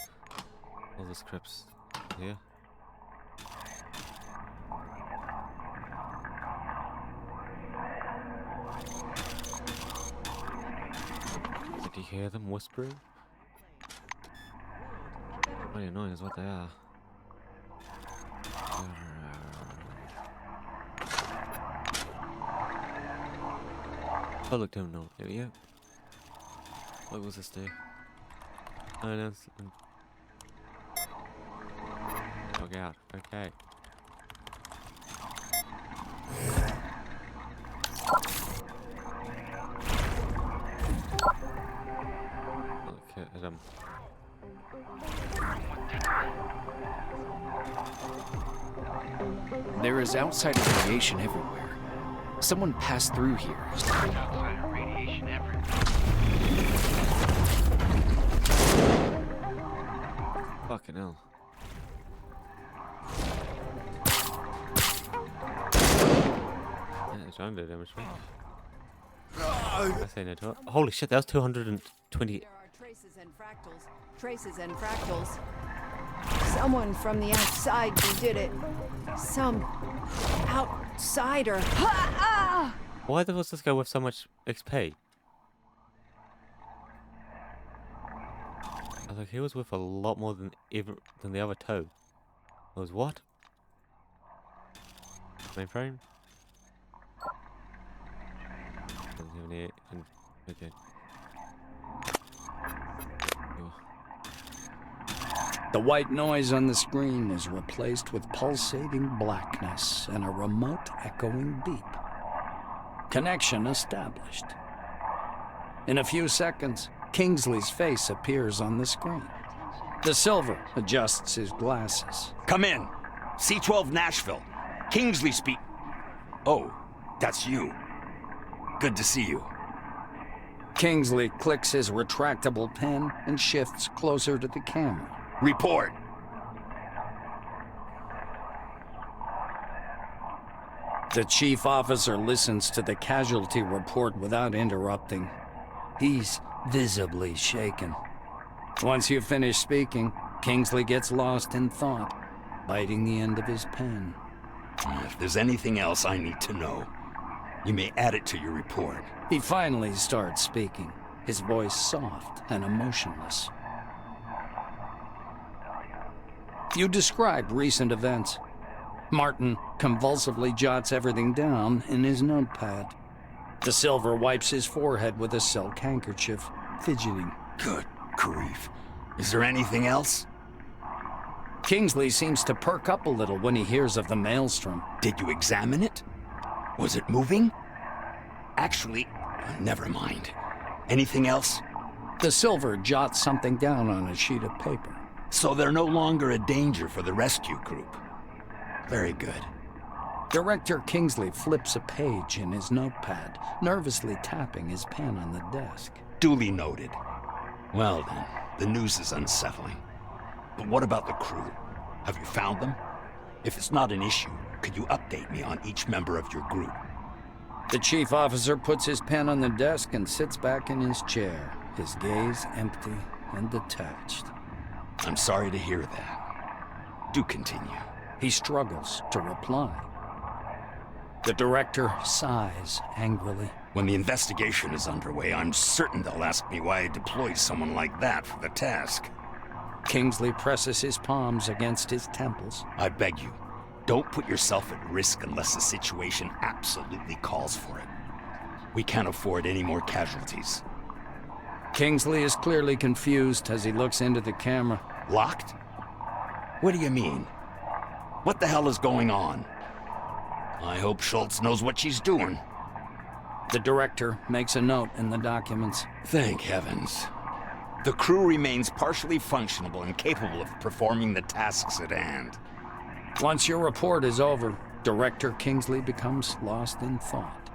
All the scripts here. Did you hear them whispering? Really annoying is what they are. Public terminal, there we go. What was this do? Oh, no, log out, okay. Okay, There is outsider radiation everywhere. Someone passed through here. Outsider radiation everywhere. Fucking hell. Yeah, it's under damage, right? I say no to it. Holy shit, that was 220. There are traces and fractals. Traces and fractals. Someone from the outside did it. Some outsider. Why was this guy with so much XP? I was like, he was with a lot more than the other two. Was what? Mainframe? Doesn't have any. Okay. The white noise on the screen is replaced with pulsating blackness and a remote echoing beep. Connection established. In a few seconds, Kingsley's face appears on the screen. The Silver adjusts his glasses. Come in. C-12 Nashville. Kingsley speak. Oh, that's you. Good to see you. Kingsley clicks his retractable pen and shifts closer to the camera. Report. The chief officer listens to the casualty report without interrupting. He's visibly shaken. Once you finish speaking, Kingsley gets lost in thought, biting the end of his pen. If there's anything else I need to know, you may add it to your report. He finally starts speaking, his voice soft and emotionless. You describe recent events. Martin convulsively jots everything down in his notepad. The Silver wipes his forehead with a silk handkerchief, fidgeting. Good grief. Is there anything else? Kingsley seems to perk up a little when he hears of the maelstrom. Did you examine it? Was it moving? Actually, never mind. Anything else? The Silver jots something down on a sheet of paper. So they're no longer a danger for the rescue group. Very good. Director Kingsley flips a page in his notepad, nervously tapping his pen on the desk. Duly noted. Well then, the news is unsettling. But what about the crew? Have you found them? If it's not an issue, could you update me on each member of your group? The chief officer puts his pen on the desk and sits back in his chair, his gaze empty and detached. I'm sorry to hear that. Do continue. He struggles to reply. The director sighs angrily. When the investigation is underway, I'm certain they'll ask me why I deployed someone like that for the task. Kingsley presses his palms against his temples. I beg you, don't put yourself at risk unless the situation absolutely calls for it. We can't afford any more casualties. Kingsley is clearly confused as he looks into the camera. Locked? What do you mean? What the hell is going on? I hope Schultz knows what she's doing. The director makes a note in the documents. Thank heavens. The crew remains partially functional and capable of performing the tasks at hand. Once your report is over, Director Kingsley becomes lost in thought.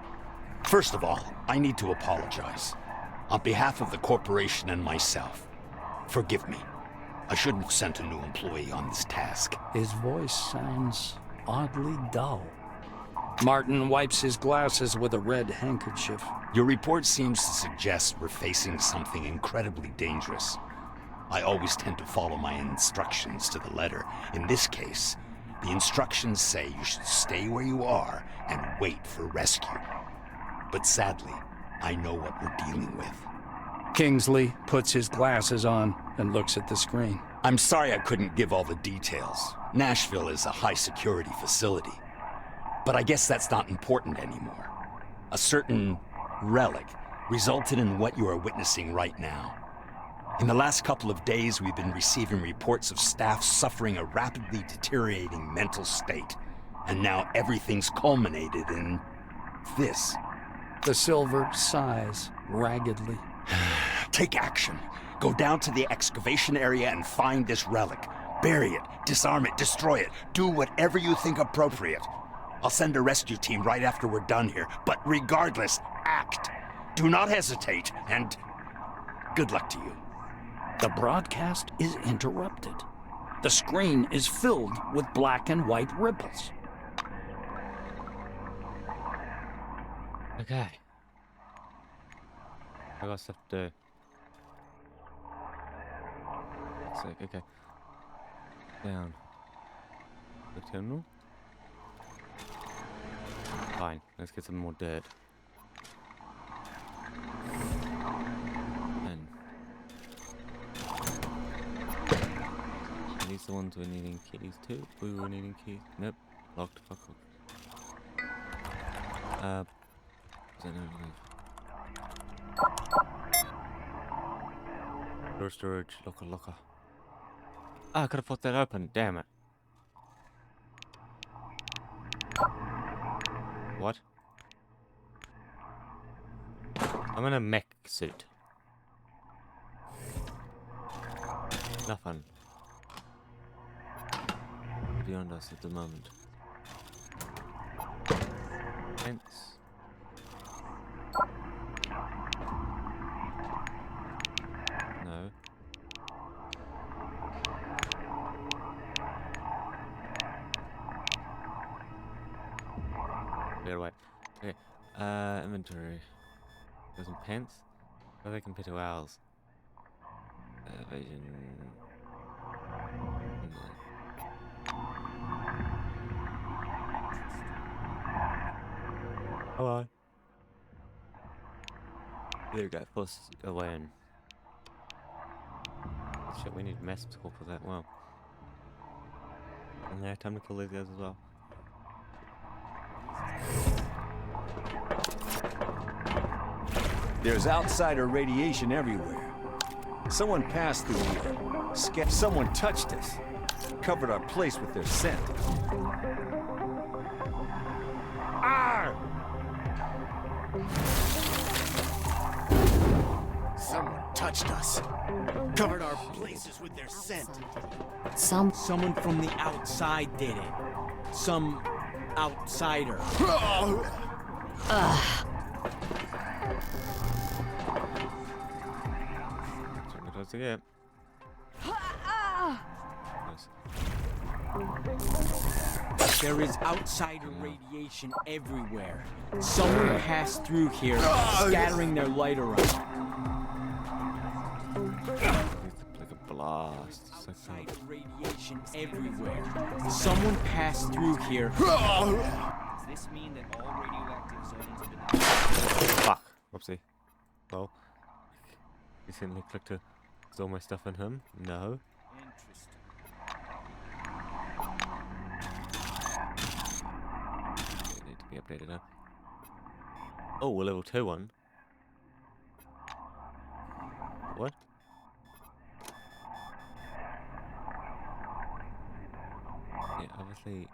First of all, I need to apologize. On behalf of the corporation and myself, forgive me. I shouldn't have sent a new employee on this task. His voice sounds oddly dull. Martin wipes his glasses with a red handkerchief. Your report seems to suggest we're facing something incredibly dangerous. I always tend to follow my instructions to the letter. In this case, the instructions say you should stay where you are and wait for rescue. But sadly, I know what we're dealing with. Kingsley puts his glasses on and looks at the screen. I'm sorry I couldn't give all the details. Nashville is a high-security facility. But I guess that's not important anymore. A certain relic resulted in what you are witnessing right now. In the last couple of days, we've been receiving reports of staff suffering a rapidly deteriorating mental state. And now everything's culminated in this. The silver sighs raggedly. Take action. Go down to the excavation area and find this relic. Bury it, disarm it, destroy it. Do whatever you think appropriate. I'll send a rescue team right after we're done here, but regardless, act. Do not hesitate, and good luck to you. The broadcast is interrupted. The screen is filled with black and white ripples. Okay. I got stuff to do. Sick, okay. Down. The terminal. Fine, let's get some more dirt. And are these the ones we're needing keys to? We were needing keys. Nope. Locked. Fuck off. Is that no door storage, locker. Ah, I could have fought that open, damn it. What? I'm in a mech suit. Nothing beyond us at the moment. Hence. No. Get away. Okay. Inventory. There's some pants. How do they compare to ours? Evasion. Hello. There we go. Force away and. Shit, we need mass score for that. Wow. And yeah, time to kill these guys as well. There's outsider radiation everywhere. Someone passed through here. Someone touched us. Covered our place with their scent. Ah! Someone touched us. Covered our places with their scent. Someone from the outside did it. Some outsider. Something close to get. There is outsider radiation everywhere. Someone passed through here, scattering their light around. Like a blast. So Outsider radiation everywhere. Someone passed through here. Does this mean that all radioactive zones have been... Fuck. Whoopsie. Well, you certainly clicked to store my stuff in him. No. Interesting. Need to be updated now. Oh, we're level 2 one. What? Yeah, obviously.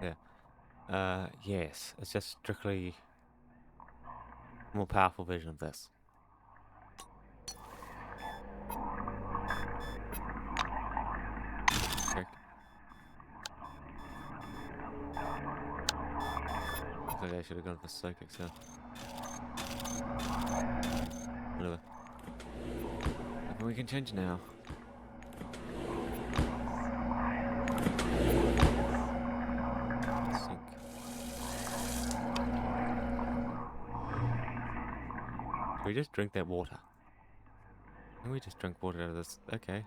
Yeah. Yes. It's just strictly more powerful version of this. Correct. Looks like I should have gone for psychic, so. Whatever. Maybe we can change now. Sync. Can we just drink that water? Can we just drink water out of this? Okay.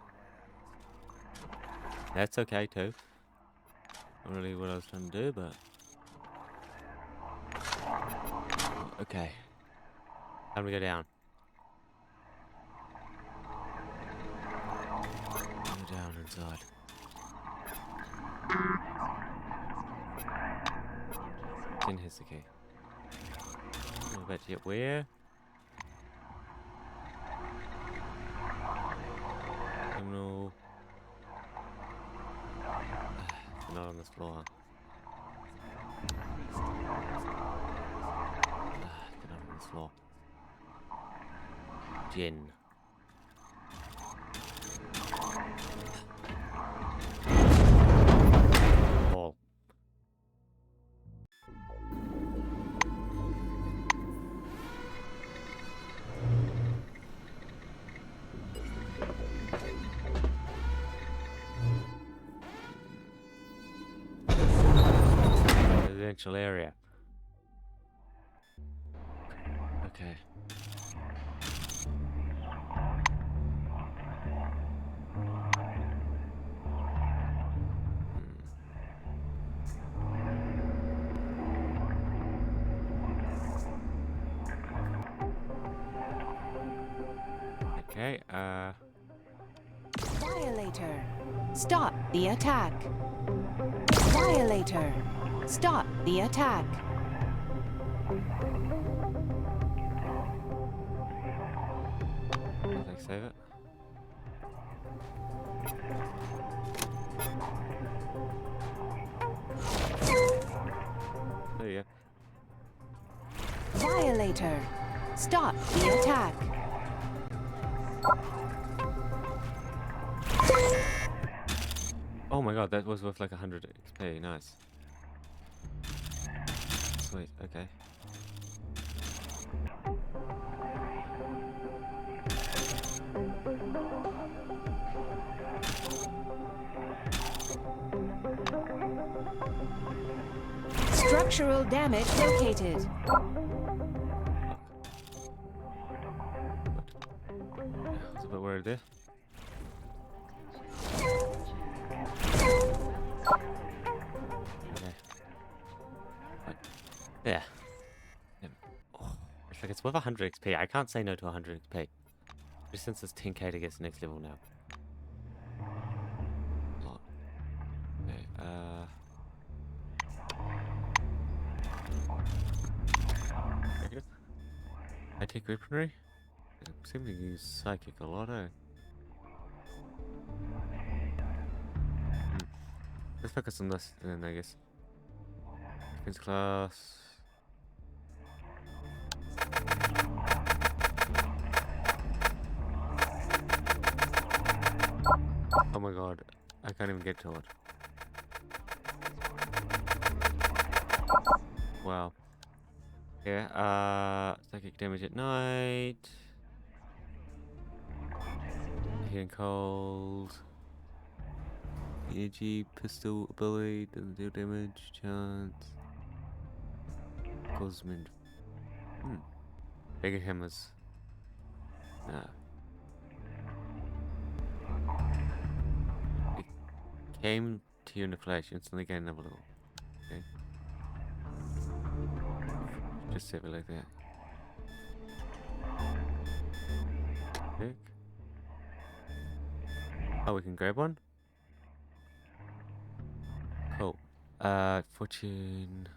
That's okay too. Not really what I was trying to do, but... Okay. How do we go down? Go down inside. Then here's the key. Not about yet where? Terminal. Not on this floor. Get on this floor. Gin. Ball. Residential area. Okay. Okay, Violator. Stop the attack. Violator. Stop the attack. like save it. There you go. Violator. Stop the attack. Oh my god, that was worth like 100 XP. Nice. Sweet, okay. Structural damage located. I was a bit worried there. Okay. Right. Yeah. Oh, it's like it's worth 100 XP. I can't say no to 100 XP. Just since it's 10k to get to the next level now. Oh. Okay, okay. I take weaponry? I seem to use psychic a lot, eh? Let's focus on this then, I guess. Defense class. Oh my god, I can't even get to it. well. Yeah, psychic damage at night. Heating cold. Energy pistol ability doesn't do damage. Chance. Cosmin. Bigger hammers. No. It came to you in a flash, instantly gain another level. Okay. Just save it like that. Pick. Oh, we can grab one? Cool. Fortune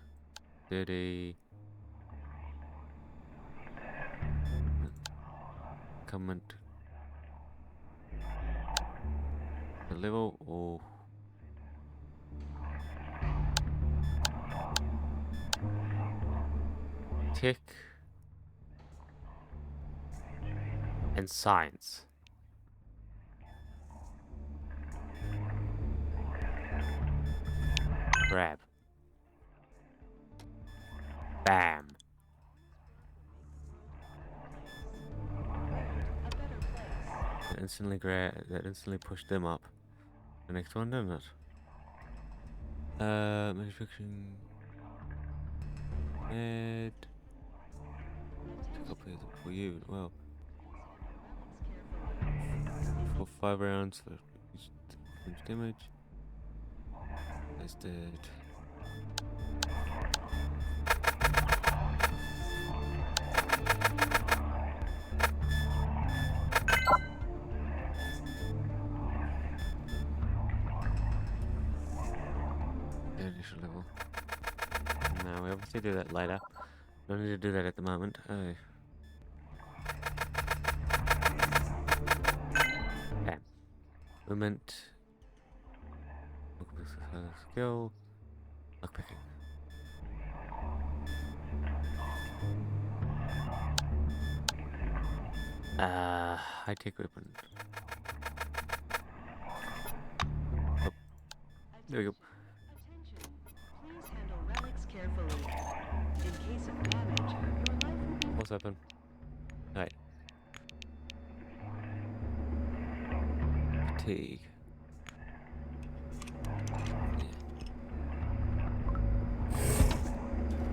30. Comment. The level or tech and science. Grab. Bam. That instantly pushed them up. The next one, didn't it? Manufacturing. And take up for you. Well, for 5 rounds for each damage. That's dead. Initial level. No, we obviously do that later. Don't need to do that at the moment. Oh. Okay. Movement. Skill. Lockpicking. High tech weapon. Oh. There we go. Please handle relics carefully. In case of damage, your life will be... What's happened? Alright. Fatigue.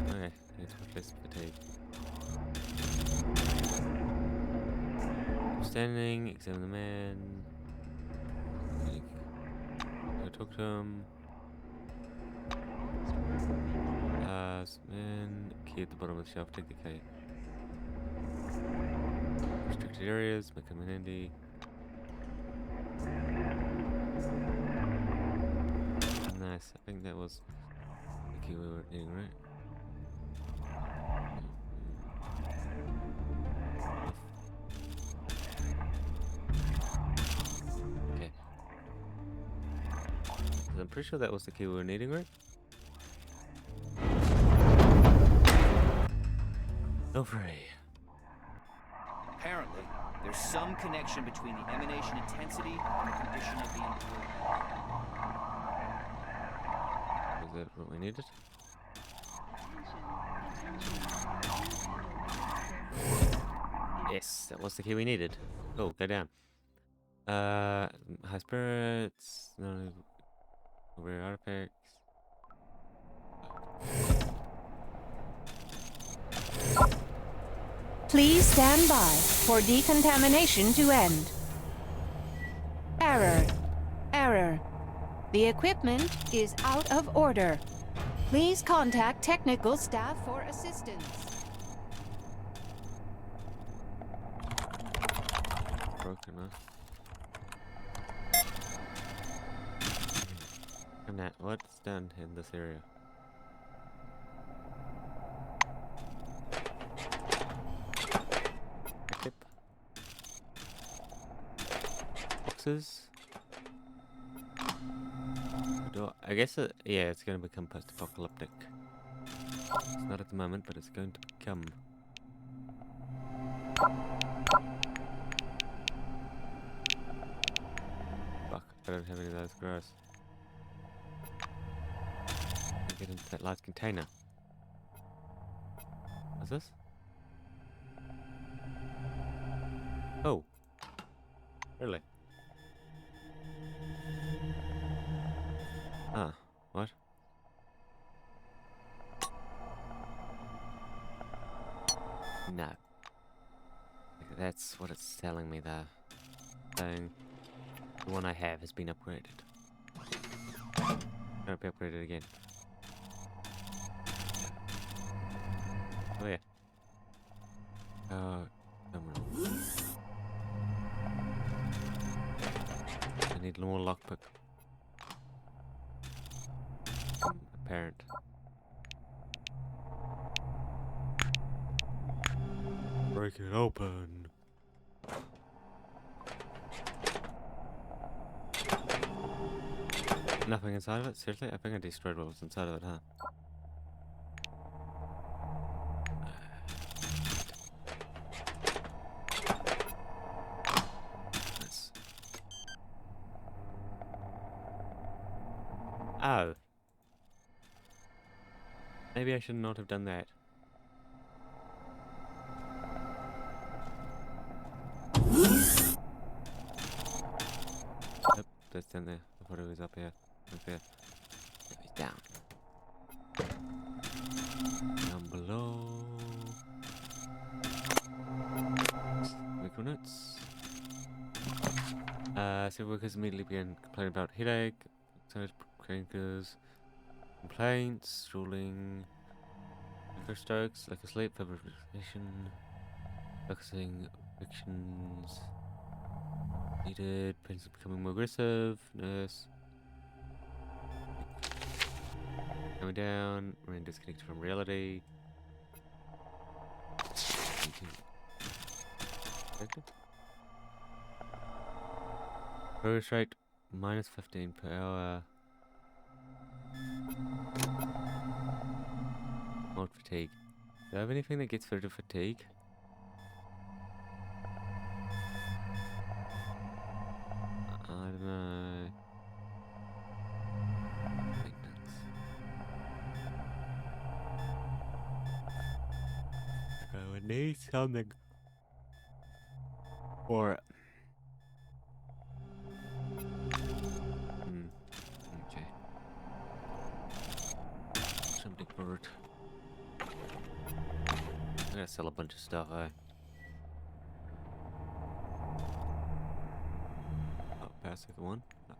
Okay, it's less fatigue. Standing, examine the man. Go talk to him. Man, key at the bottom of the shelf, take the key. Restricted areas, make them handy. Nice, I think that was the key we were needing, right? Okay. I'm pretty sure that was the key we were needing, right? No free. Apparently, there's some connection between the emanation intensity and the condition of the employee. Was that what we needed? Yes, that was the key we needed. Oh, go down. High spirits, no rare artifacts. Please stand by for decontamination to end. Error. Error. The equipment is out of order. Please contact technical staff for assistance. Broken, huh? And that, what's down in this area? Equip. Boxes. I guess yeah, it's going to become post-apocalyptic. It's not at the moment, but it's going to become. Fuck, I don't have any of those. Gross. Get into that large container. What's this? Oh. Really? Ah, what? No. That's what it's telling me there. Saying the one I have has been upgraded. Can't be upgraded again. Oh yeah. Terminal. I need more lockpick. Apparent. Break it open. Nothing inside of it? Seriously? I think I destroyed what was inside of it, huh? Nice. Oh. Maybe I should not have done that. Yep, that's down there. I thought it was up here. Up there. No, he's down. Down below. Coordinates. So workers immediately began complaining about headache, crankers, complaints, drooling, liquor strokes, lack of sleep, fibrillation, focusing, evictions, needed, patients becoming more aggressive, nurse. Coming down, remain disconnected from reality. Progress rate minus 15 per hour. Mild fatigue. Do I have anything that gets rid of fatigue? I don't know. Maintenance. I would need something for it. Okay. Something for it. I'm gonna sell a bunch of stuff, eh? Oh, pass the one. No.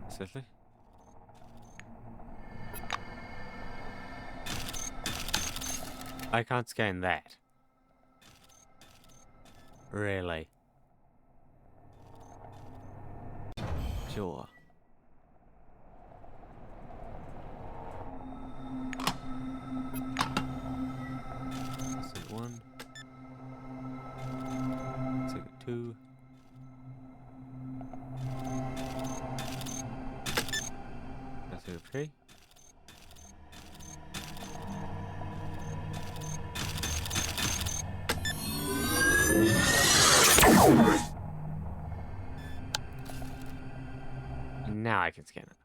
Seriously? I can't scan that. Really? Sure. Second one. Second two. That's okay. Now I can scan it.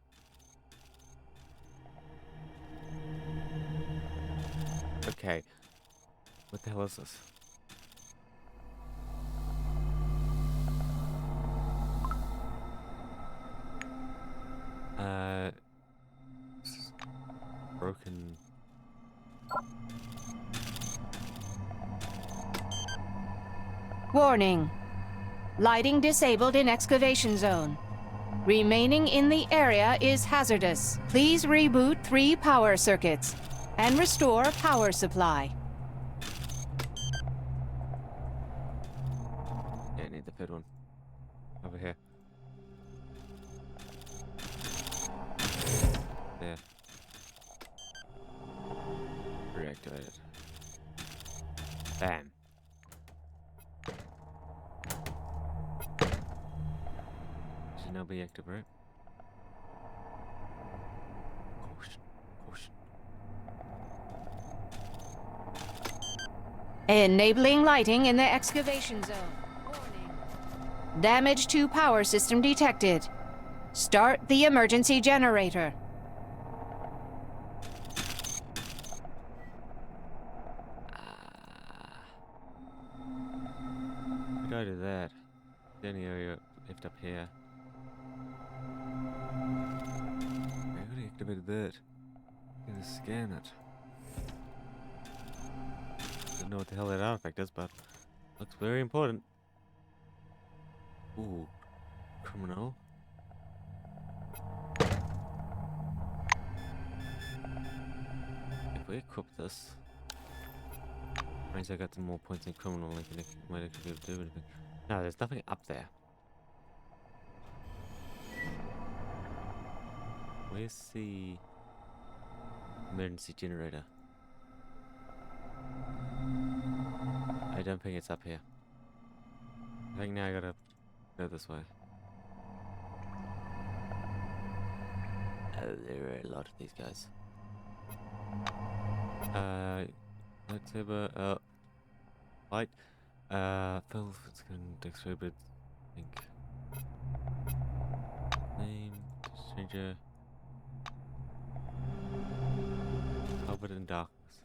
Okay. What the hell is this? Broken. Warning. Lighting disabled in excavation zone. Remaining in the area is hazardous. Please reboot 3 power circuits and restore power supply. Yeah, I need the third one. Over here. There. Reactivated. Bam. Should now be active, right? Caution. Caution. Enabling lighting in the excavation zone. Warning. Damage to power system detected. Start the emergency generator. Go to that. The only area left up here. I already activated that. I'm gonna scan it. Don't know what the hell that artifact is, but looks very important. Ooh, criminal. If we equip this, means I got some more points in criminal. Like, might actually be able to do anything. No, there's nothing up there. Where's the emergency generator? I don't think it's up here. I think now I gotta go this way. Oh, there are a lot of these guys. Lightsaber, light, Phil, it's gonna distribute, I think. Name, stranger. Covered in darkness.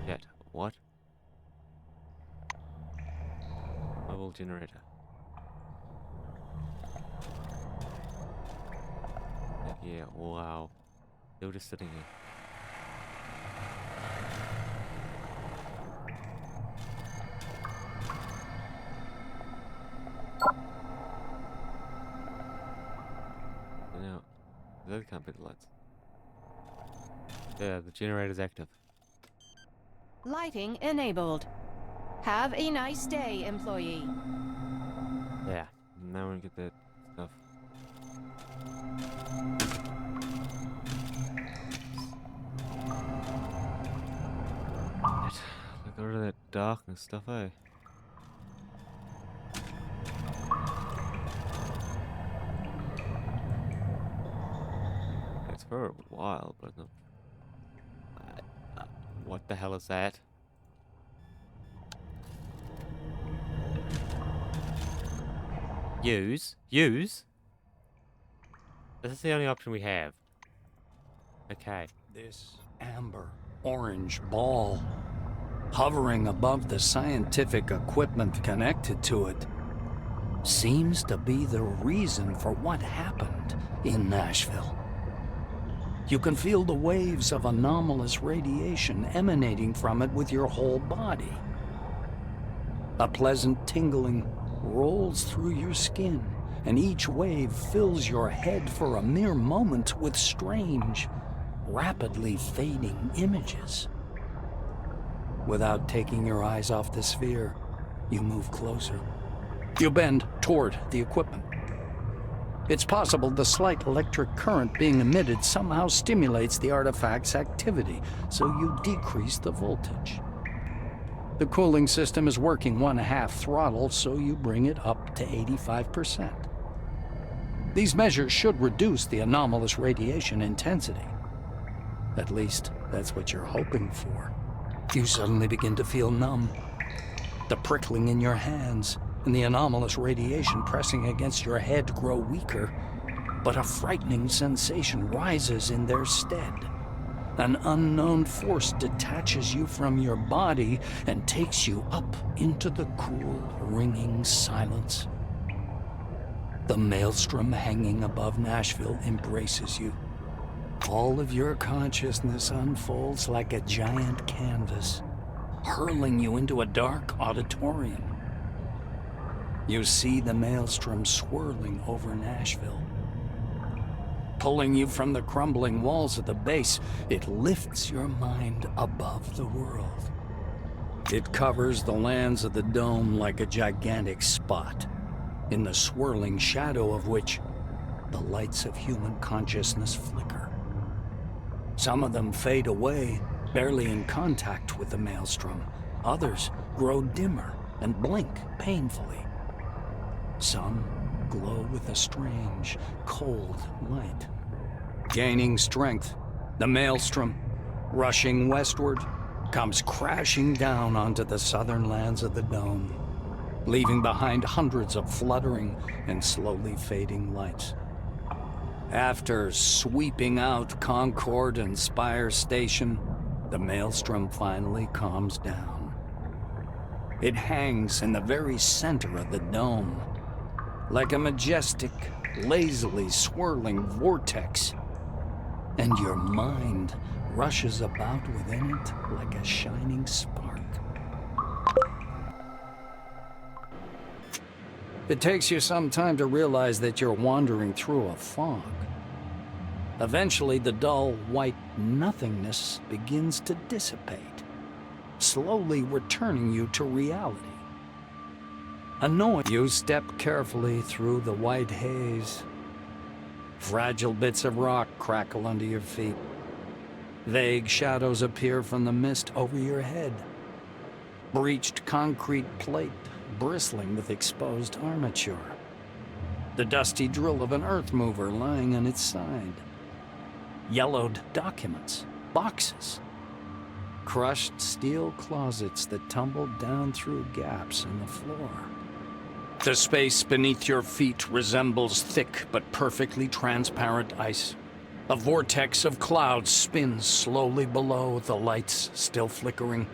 Yet, what? Mobile generator. Yeah, wow. They were just sitting here. Now, that can't be the lights. Yeah, the generator's active. Lighting enabled. Have a nice day, employee. Yeah, now we get that stuff. Look over that darkness stuff, eh? It's for a while, but no. What the hell is that? Use? Use? This is the only option we have. Okay. This amber orange ball hovering above the scientific equipment connected to it seems to be the reason for what happened in Nashville. You can feel the waves of anomalous radiation emanating from it with your whole body. A pleasant tingling rolls through your skin, and each wave fills your head for a mere moment with strange, rapidly fading images. Without taking your eyes off the sphere, you move closer. You bend toward the equipment. It's possible the slight electric current being emitted somehow stimulates the artifact's activity, so you decrease the voltage. The cooling system is working 1/2 throttle, so you bring it up to 85%. These measures should reduce the anomalous radiation intensity. At least, that's what you're hoping for. You suddenly begin to feel numb. The prickling in your hands and the anomalous radiation pressing against your head grow weaker, but a frightening sensation rises in their stead. An unknown force detaches you from your body and takes you up into the cool, ringing silence. The maelstrom hanging above Nashville embraces you. All of your consciousness unfolds like a giant canvas, hurling you into a dark auditorium. You see the maelstrom swirling over Nashville. Pulling you from the crumbling walls of the base, it lifts your mind above the world. It covers the lands of the dome like a gigantic spot, in the swirling shadow of which the lights of human consciousness flicker. Some of them fade away, barely in contact with the maelstrom. Others grow dimmer and blink painfully. Some glow with a strange, cold light. Gaining strength, the maelstrom, rushing westward, comes crashing down onto the southern lands of the dome. leaving behind hundreds of fluttering and slowly fading lights. After sweeping out Concord and Spire Station, the maelstrom finally calms down. It hangs in the very center of the dome, like a majestic, lazily swirling vortex, and your mind rushes about within it like a shining spark. It takes you some time to realize that you're wandering through a fog. Eventually, the dull, white nothingness begins to dissipate, slowly returning you to reality. Annoyed, you step carefully through the white haze. Fragile bits of rock crackle under your feet. Vague shadows appear from the mist over your head. Breached concrete plate bristling with exposed armature. The dusty drill of an earth mover lying on its side. Yellowed documents, boxes. Crushed steel closets that tumbled down through gaps in the floor. The space beneath your feet resembles thick but perfectly transparent ice. A vortex of clouds spins slowly below, the lights still flickering.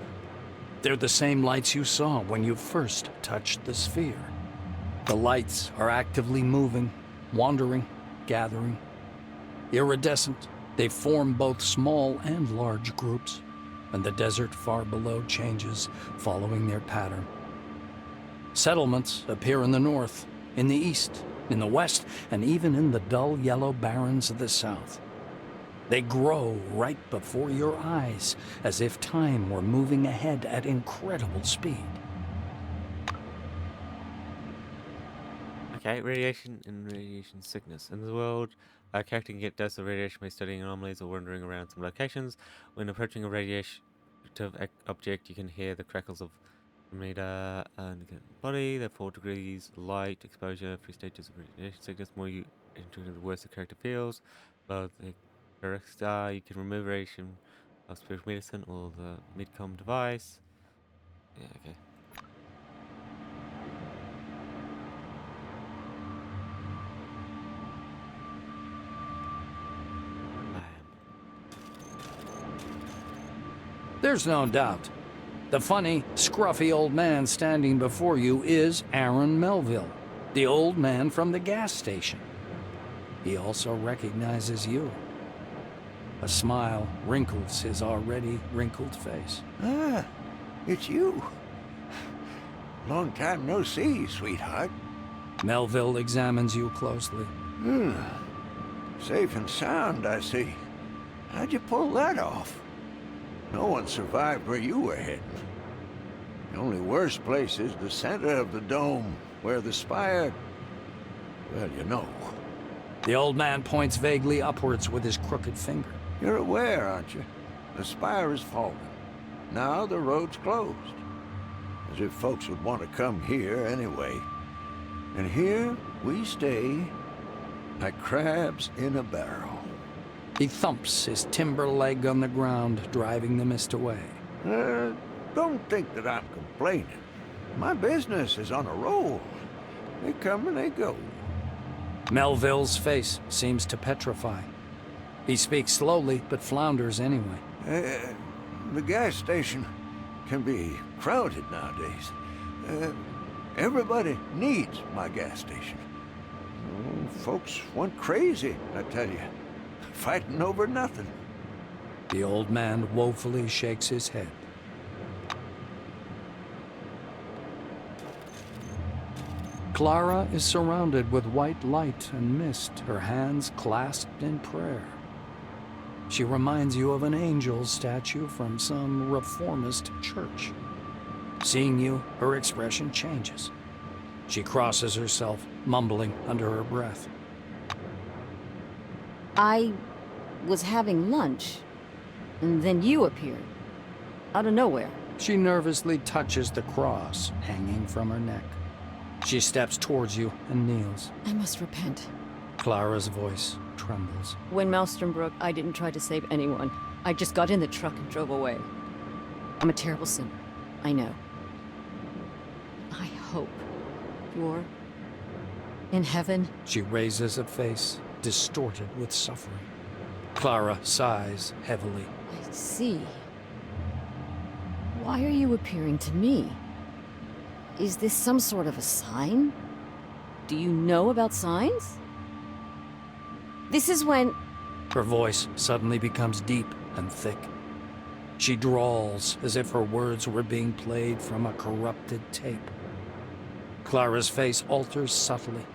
They're the same lights you saw when you first touched the sphere. The lights are actively moving, wandering, gathering. Iridescent, they form both small and large groups, and the desert far below changes, following their pattern. Settlements appear in the north, in the east, in the west, and even in the dull yellow barrens of the south. They grow right before your eyes, as if time were moving ahead at incredible speed. Okay, radiation and radiation sickness. In the world, a character can get doses of radiation by studying anomalies or wandering around some locations. When approaching a radiative object, you can hear the crackles of meter and body. There are 4 degrees light exposure, 3 stages of radiation sickness. The more you enter, the worse the character feels. But the correct star, you can remove radiation of spiritual medicine or the midcom device. Yeah, okay. There's no doubt. The funny, scruffy old man standing before you is Aaron Melville, the old man from the gas station. He also recognizes you. A smile wrinkles his already wrinkled face. Ah, it's you. Long time no see, sweetheart. Melville examines you closely. Safe and sound, I see. How'd you pull that off? No one survived where you were heading. The only worst place is the center of the dome, where the spire... well, you know. The old man points vaguely upwards with his crooked finger. You're aware, aren't you? The spire is fallen. Now the road's closed. As if folks would want to come here anyway. And here we stay, like crabs in a barrel. He thumps his timber leg on the ground, driving the mist away. Don't think that I'm complaining. My business is on a roll. They come and they go. Melville's face seems to petrify. He speaks slowly, but flounders anyway. The gas station can be crowded nowadays. Everybody needs my gas station. Folks went crazy, I tell you. Fighting over nothing. The old man woefully shakes his head. Clara is surrounded with white light and mist, her hands clasped in prayer. She reminds you of an angel statue from some reformist church. Seeing you, her expression changes. She crosses herself, mumbling under her breath. I was having lunch, and then you appeared. Out of nowhere. She nervously touches the cross hanging from her neck. She steps towards you and kneels. I must repent. Clara's voice trembles. When Maelstrom broke, I didn't try to save anyone. I just got in the truck and drove away. I'm a terrible sinner. I know. I hope. You're in heaven? She raises a face, distorted with suffering. Clara sighs heavily. I see. Why are you appearing to me? Is this some sort of a sign? Do you know about signs? This is when... Her voice suddenly becomes deep and thick. She drawls as if her words were being played from a corrupted tape. Clara's face alters subtly,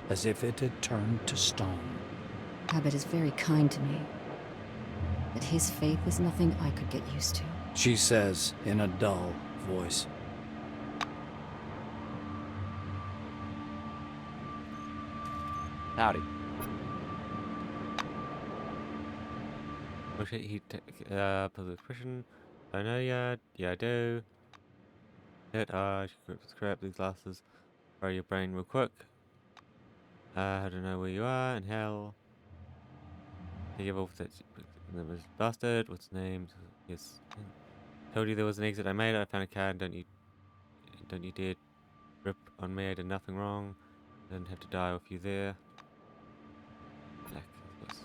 as if it had turned to stone. Abbott is very kind to me, but his faith is nothing I could get used to. She says in a dull voice. Howdy. Oh shit, he puts the expression. I know ya. Yeah, I do. I should scrap these glasses. Borrow your brain real quick. I don't know where you are in hell. You give off that bastard. What's his name? Yes. Told you there was an exit I made. I found a card. Don't you dare rip on me. I did nothing wrong. I didn't have to die with you there. Black, of course.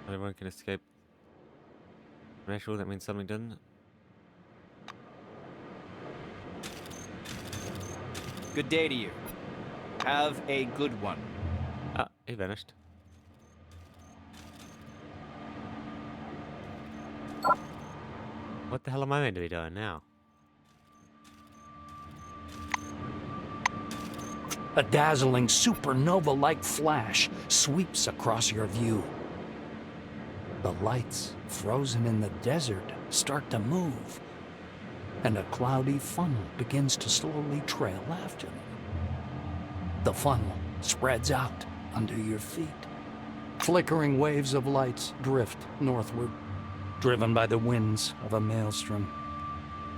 Not everyone can escape. Natural, that means something done. Good day to you. Have a good one. Ah, he vanished. What the hell am I meant to be doing now? A dazzling supernova-like flash sweeps across your view. The lights, frozen in the desert, start to move, and a cloudy funnel begins to slowly trail after them. The funnel spreads out under your feet. Flickering waves of lights drift northward, driven by the winds of a maelstrom.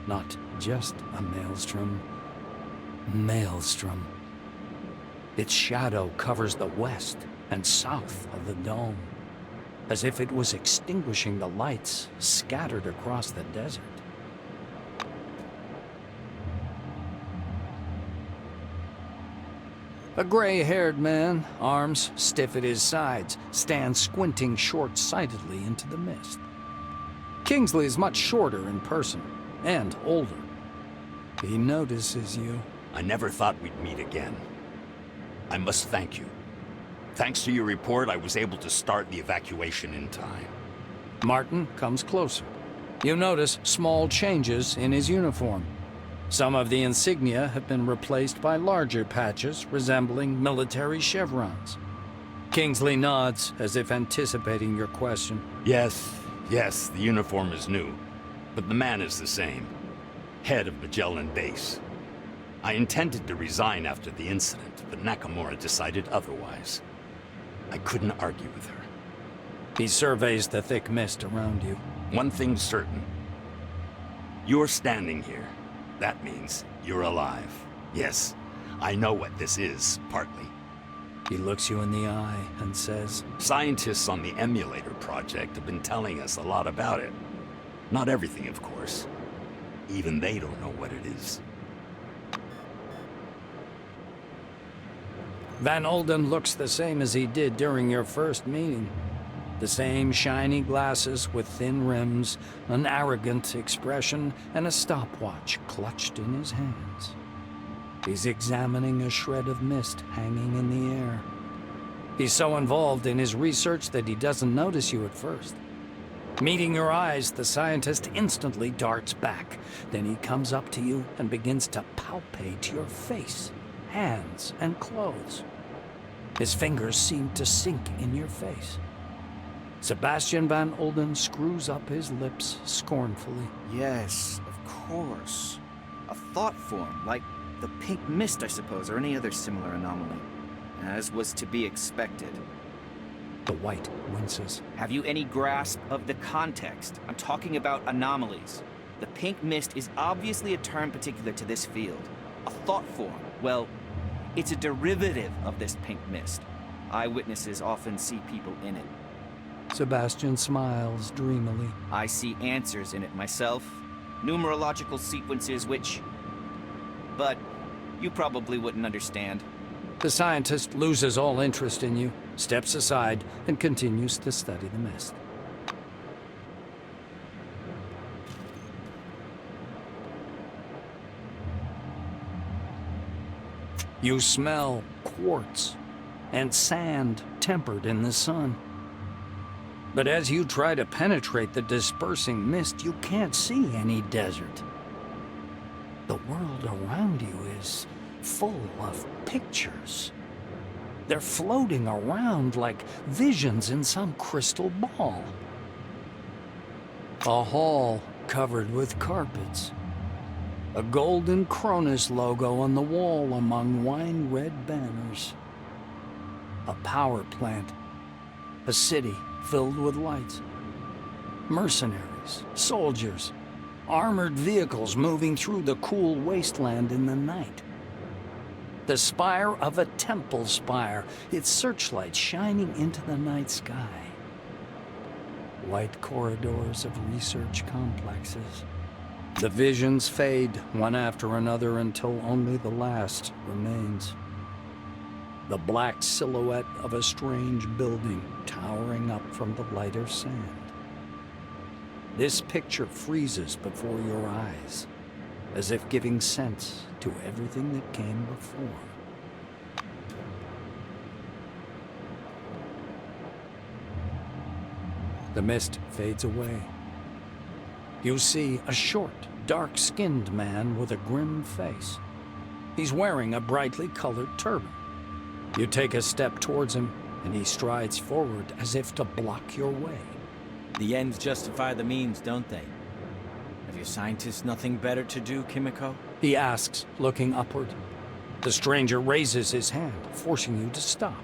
Not just a maelstrom. Maelstrom. Its shadow covers the west and south of the dome, as if it was extinguishing the lights scattered across the desert. A gray-haired man, arms stiff at his sides, stands squinting short-sightedly into the mist. Kingsley is much shorter in person, and older. He notices you. I never thought we'd meet again. I must thank you. Thanks to your report, I was able to start the evacuation in time. Martin comes closer. You notice small changes in his uniform. Some of the insignia have been replaced by larger patches resembling military chevrons. Kingsley nods as if anticipating your question. Yes, the uniform is new, but the man is the same. Head of Magellan Base. I intended to resign after the incident, but Nakamura decided otherwise. I couldn't argue with her. He surveys the thick mist around you. One thing's certain. You're standing here. That means you're alive. Yes, I know what this is, partly. He looks you in the eye and says, Scientists on the emulator project have been telling us a lot about it. Not everything, of course. Even they don't know what it is. Van Olden looks the same as he did during your first meeting. The same shiny glasses with thin rims, an arrogant expression, and a stopwatch clutched in his hands. He's examining a shred of mist hanging in the air. He's so involved in his research that he doesn't notice you at first. Meeting your eyes, the scientist instantly darts back. Then he comes up to you and begins to palpate your face, hands, and clothes. His fingers seem to sink in your face. Sebastian Van Olden screws up his lips scornfully. Yes, of course. A thought form, like the pink mist, I suppose, or any other similar anomaly. As was to be expected. The white winces. Have you any grasp of the context? I'm talking about anomalies. The pink mist is obviously a term particular to this field. A thought form. Well, it's a derivative of this pink mist. Eyewitnesses often see people in it. Sebastian smiles dreamily. I see answers in it myself. Numerological sequences which... But You probably wouldn't understand. The scientist loses all interest in you, steps aside, and continues to study the mist. You smell quartz and sand tempered in the sun. But as you try to penetrate the dispersing mist, you can't see any desert. The world around you is full of pictures. They're floating around like visions in some crystal ball. A hall covered with carpets. A golden Cronus logo on the wall among wine-red banners. A power plant. A city filled with lights. Mercenaries, soldiers, armored vehicles moving through the cool wasteland in the night. The spire of a temple spire, its searchlight shining into the night sky. White corridors of research complexes. The visions fade one after another until only the last remains. The black silhouette of a strange building towering up from the lighter sand. This picture freezes before your eyes, as if giving sense to everything that came before. The mist fades away. You see a short, dark-skinned man with a grim face. He's wearing a brightly colored turban. You take a step towards him, and he strides forward as if to block your way. The ends justify the means, don't they? Have your scientists nothing better to do, Kimiko? He asks, looking upward. The stranger raises his hand, forcing you to stop.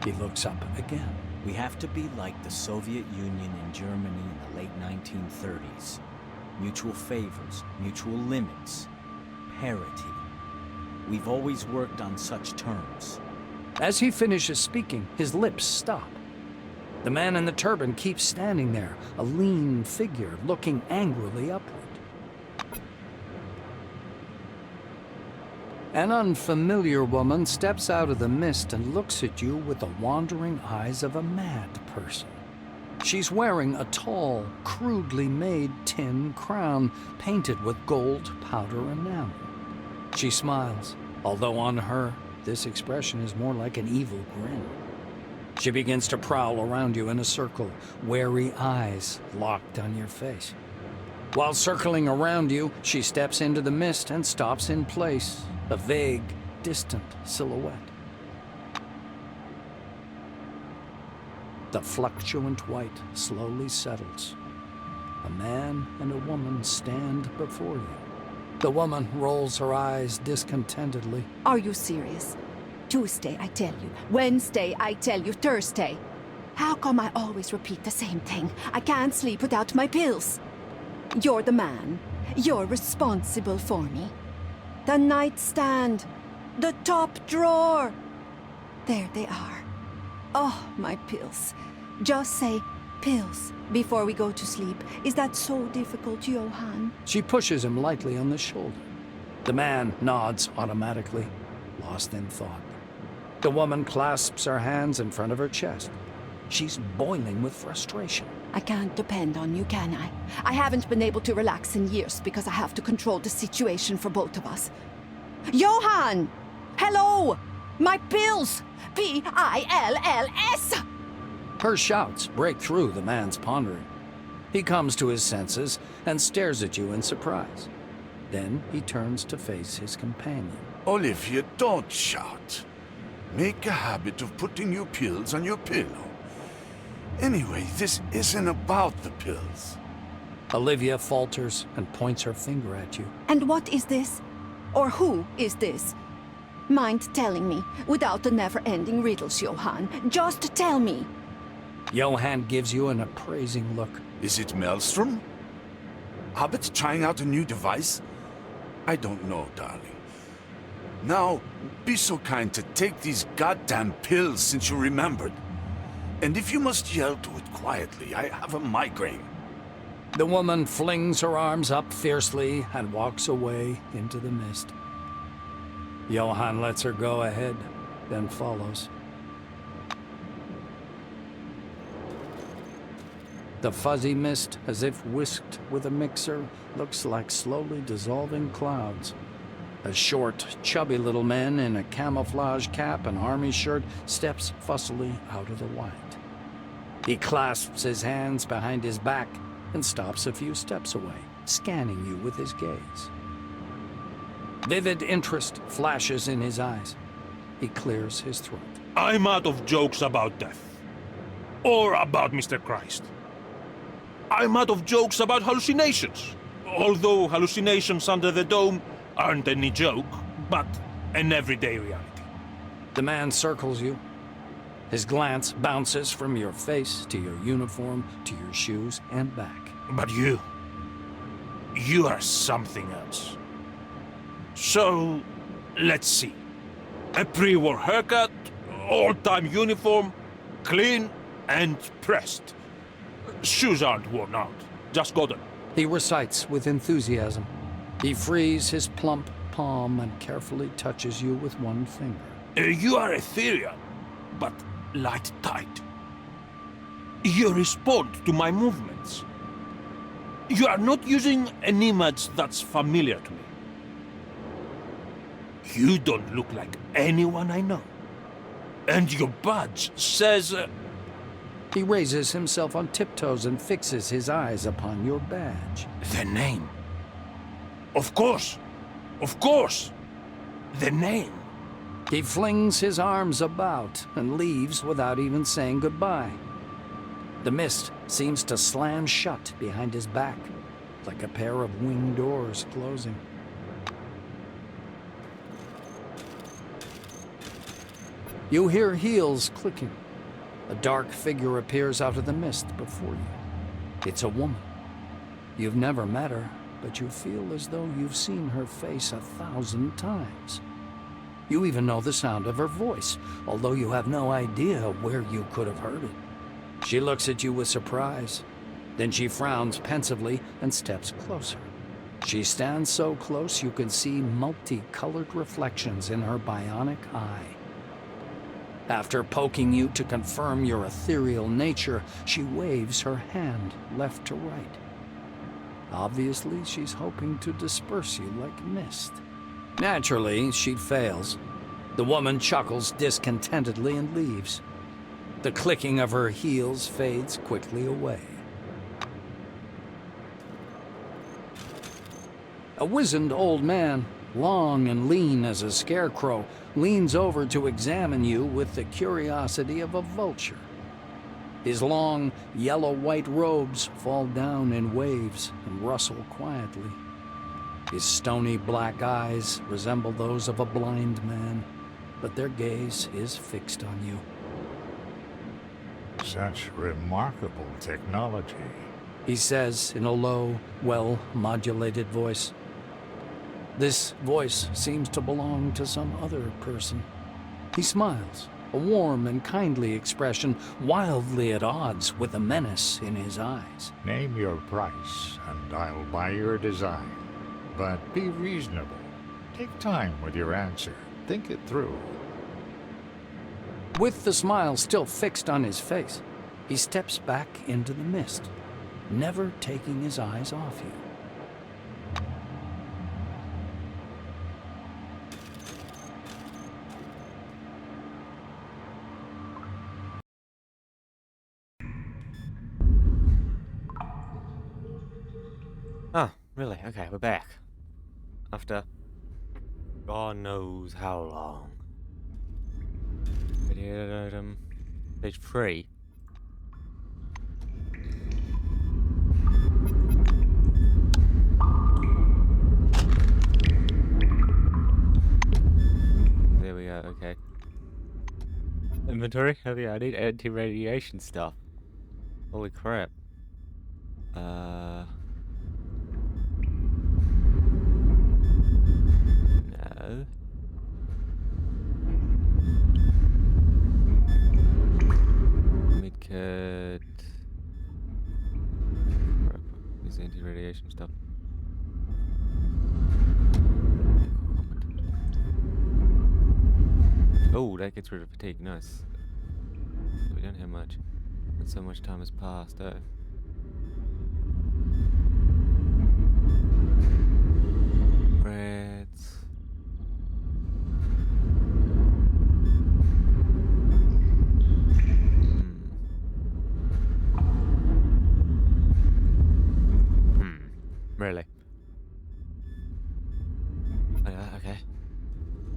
He looks up again. We have to be like the Soviet Union and Germany in the late 1930s. Mutual favors, mutual limits, parity. We've always worked on such terms. As he finishes speaking, his lips stop. The man in the turban keeps standing there, a lean figure looking angrily upward. An unfamiliar woman steps out of the mist and looks at you with the wandering eyes of a mad person. She's wearing a tall, crudely made tin crown painted with gold powder enamel. She smiles, although on her, this expression is more like an evil grin. She begins to prowl around you in a circle, wary eyes locked on your face. While circling around you, she steps into the mist and stops in place, a vague, distant silhouette. The fluctuant white slowly settles. A man and a woman stand before you. The woman rolls her eyes discontentedly. Are you serious? Tuesday, I tell you. Wednesday, I tell you. Thursday. How come I always repeat the same thing? I can't sleep without my pills. You're the man. You're responsible for me. The nightstand. The top drawer. There they are. Oh, my pills. Just say pills before we go to sleep. Is that so difficult, Johan? She pushes him lightly on the shoulder. The man nods automatically, lost in thought. The woman clasps her hands in front of her chest. She's boiling with frustration. I can't depend on you, can I? I haven't been able to relax in years because I have to control the situation for both of us. Johan! Hello! My pills! P-I-L-L-S! Her shouts break through the man's pondering. He comes to his senses and stares at you in surprise. Then he turns to face his companion. Olivia, don't shout. Make a habit of putting your pills on your pillow. Anyway, this isn't about the pills. Olivia falters and points her finger at you. And what is this? Or who is this? Mind telling me, without the never-ending riddles, Johan? Just tell me. Johan gives you an appraising look. Is it Maelstrom? Hobbit trying out a new device? I don't know, darling. Now, be so kind to take these goddamn pills since you remembered. And if you must yell to it quietly, I have a migraine. The woman flings her arms up fiercely and walks away into the mist. Johann lets her go ahead, then follows. The fuzzy mist, as if whisked with a mixer, looks like slowly dissolving clouds. A short, chubby little man in a camouflage cap and army shirt steps fussily out of the white. He clasps his hands behind his back and stops a few steps away, scanning you with his gaze. Vivid interest flashes in his eyes. He clears his throat. I'm out of jokes about death. Or about Mr. Christ. I'm out of jokes about hallucinations. Although hallucinations under the dome aren't any joke, but an everyday reality. The man circles you. His glance bounces from your face to your uniform to your shoes and back. But you are something else. So, let's see. A pre-war haircut, all-time uniform, clean and pressed. Shoes aren't worn out, just got them. He recites with enthusiasm. He frees his plump palm and carefully touches you with one finger. You are ethereal, but light-tight. You respond to my movements. You are not using an image that's familiar to me. You don't look like anyone I know. And your badge says... He raises himself on tiptoes and fixes his eyes upon your badge. The name. Of course. Of course. The name. He flings his arms about and leaves without even saying goodbye. The mist seems to slam shut behind his back, like a pair of wing doors closing. You hear heels clicking. A dark figure appears out of the mist before you. It's a woman. You've never met her, but you feel as though you've seen her face 1,000 times. You even know the sound of her voice, although you have no idea where you could have heard it. She looks at you with surprise. Then she frowns pensively and steps closer. She stands so close you can see multicolored reflections in her bionic eye. After poking you to confirm your ethereal nature, she waves her hand left to right. Obviously, she's hoping to disperse you like mist. Naturally, she fails. The woman chuckles discontentedly and leaves. The clicking of her heels fades quickly away. A wizened old man, long and lean as a scarecrow, leans over to examine you with the curiosity of a vulture. His long, yellow-white robes fall down in waves and rustle quietly. His stony black eyes resemble those of a blind man, but their gaze is fixed on you. Such remarkable technology, He says in a low, well-modulated voice. This voice seems to belong to some other person. He smiles, a warm and kindly expression, wildly at odds with the menace in his eyes. Name your price, and I'll buy your design. But be reasonable. Take time with your answer. Think it through. With the smile still fixed on his face, he steps back into the mist, never taking his eyes off you. Oh, really? Okay, we're back. After God knows how long. Video item. Page 3. There we go, okay. Inventory? Oh yeah, I need anti-radiation stuff. Holy crap. No. Midcut. Crap. This anti-radiation stuff. Oh, that gets rid of fatigue. Nice. We don't have much. And so much time has passed, though. Reds. Really? Okay.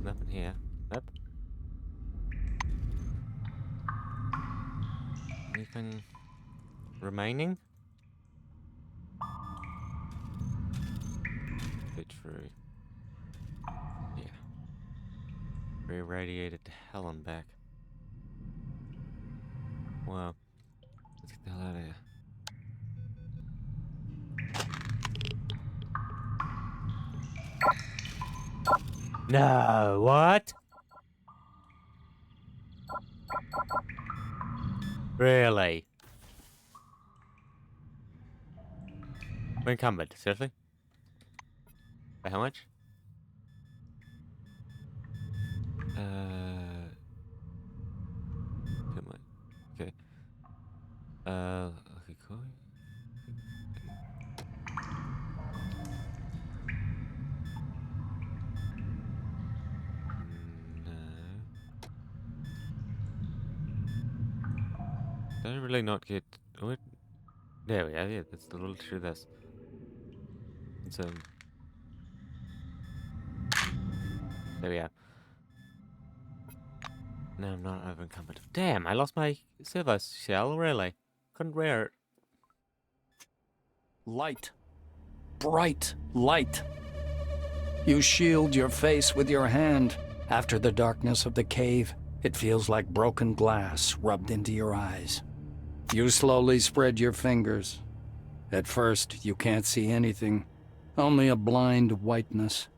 Nothing here. Nope. Anything remaining? Fit through. Yeah. Re-radiated to hell and back. Wow. Let's get the hell out of here. No, what? Really? We're encumbered, seriously? By how much? Too much. Okay. Okay, cool. No. Did I really not get... What? There we are, yeah, that's the little true this. It's, there we are. No, I'm not over encumbered. Damn, I lost my servo shell, really. Couldn't wear it. Light. Bright light. You shield your face with your hand. After the darkness of the cave, it feels like broken glass rubbed into your eyes. You slowly spread your fingers. At first, you can't see anything, only a blind whiteness.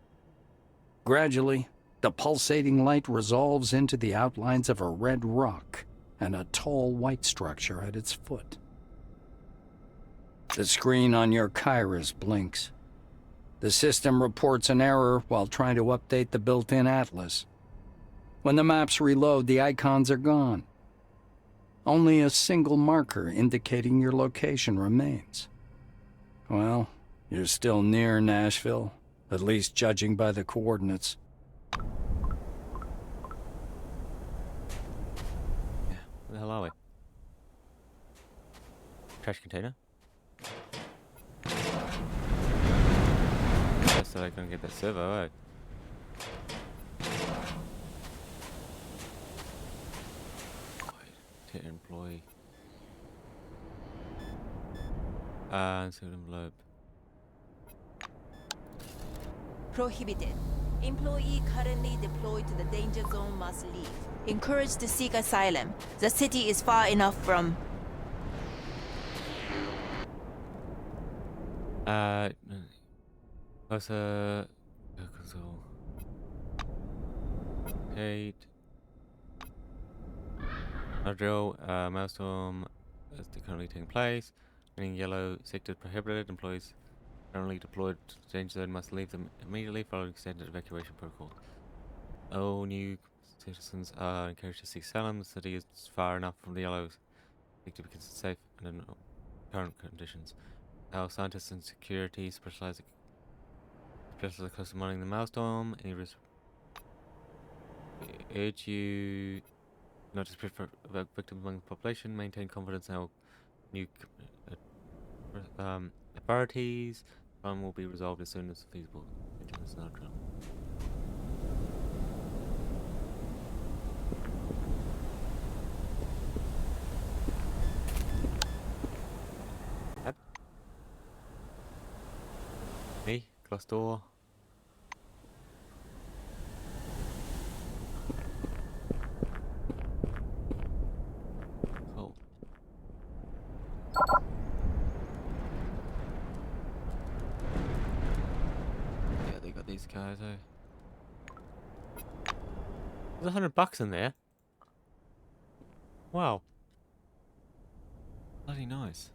Gradually, the pulsating light resolves into the outlines of a red rock and a tall white structure at its foot. The screen on your Kairos blinks. The system reports an error while trying to update the built-in atlas. When the maps reload, the icons are gone. Only a single marker indicating your location remains. Well, you're still near Nashville, at least judging by the coordinates. Yeah, where the hell are we? Trash container? Just so I can get that servo, eh? To employee. Insert envelope. Prohibited. Employee currently deployed to the danger zone must leave. Encouraged to seek asylum. The city is far enough from... Console. Kate. Drill, Maelstrom is currently taking place. In yellow sector prohibited. Employees currently deployed to the danger zone must leave them immediately following standard evacuation protocol. All new citizens are encouraged to seek asylum. The city is far enough from the yellow sector to be considered safe under current conditions. Our scientists and security specialize closely monitoring the Maelstrom. Any risk? Urge you not to spread victims among the population. Maintain confidence in our new authorities. Problem will be resolved as soon as feasible. Yep. Me, glass door. Cool. Yeah, they got these guys, eh? There's $100 in there. Wow. Bloody nice.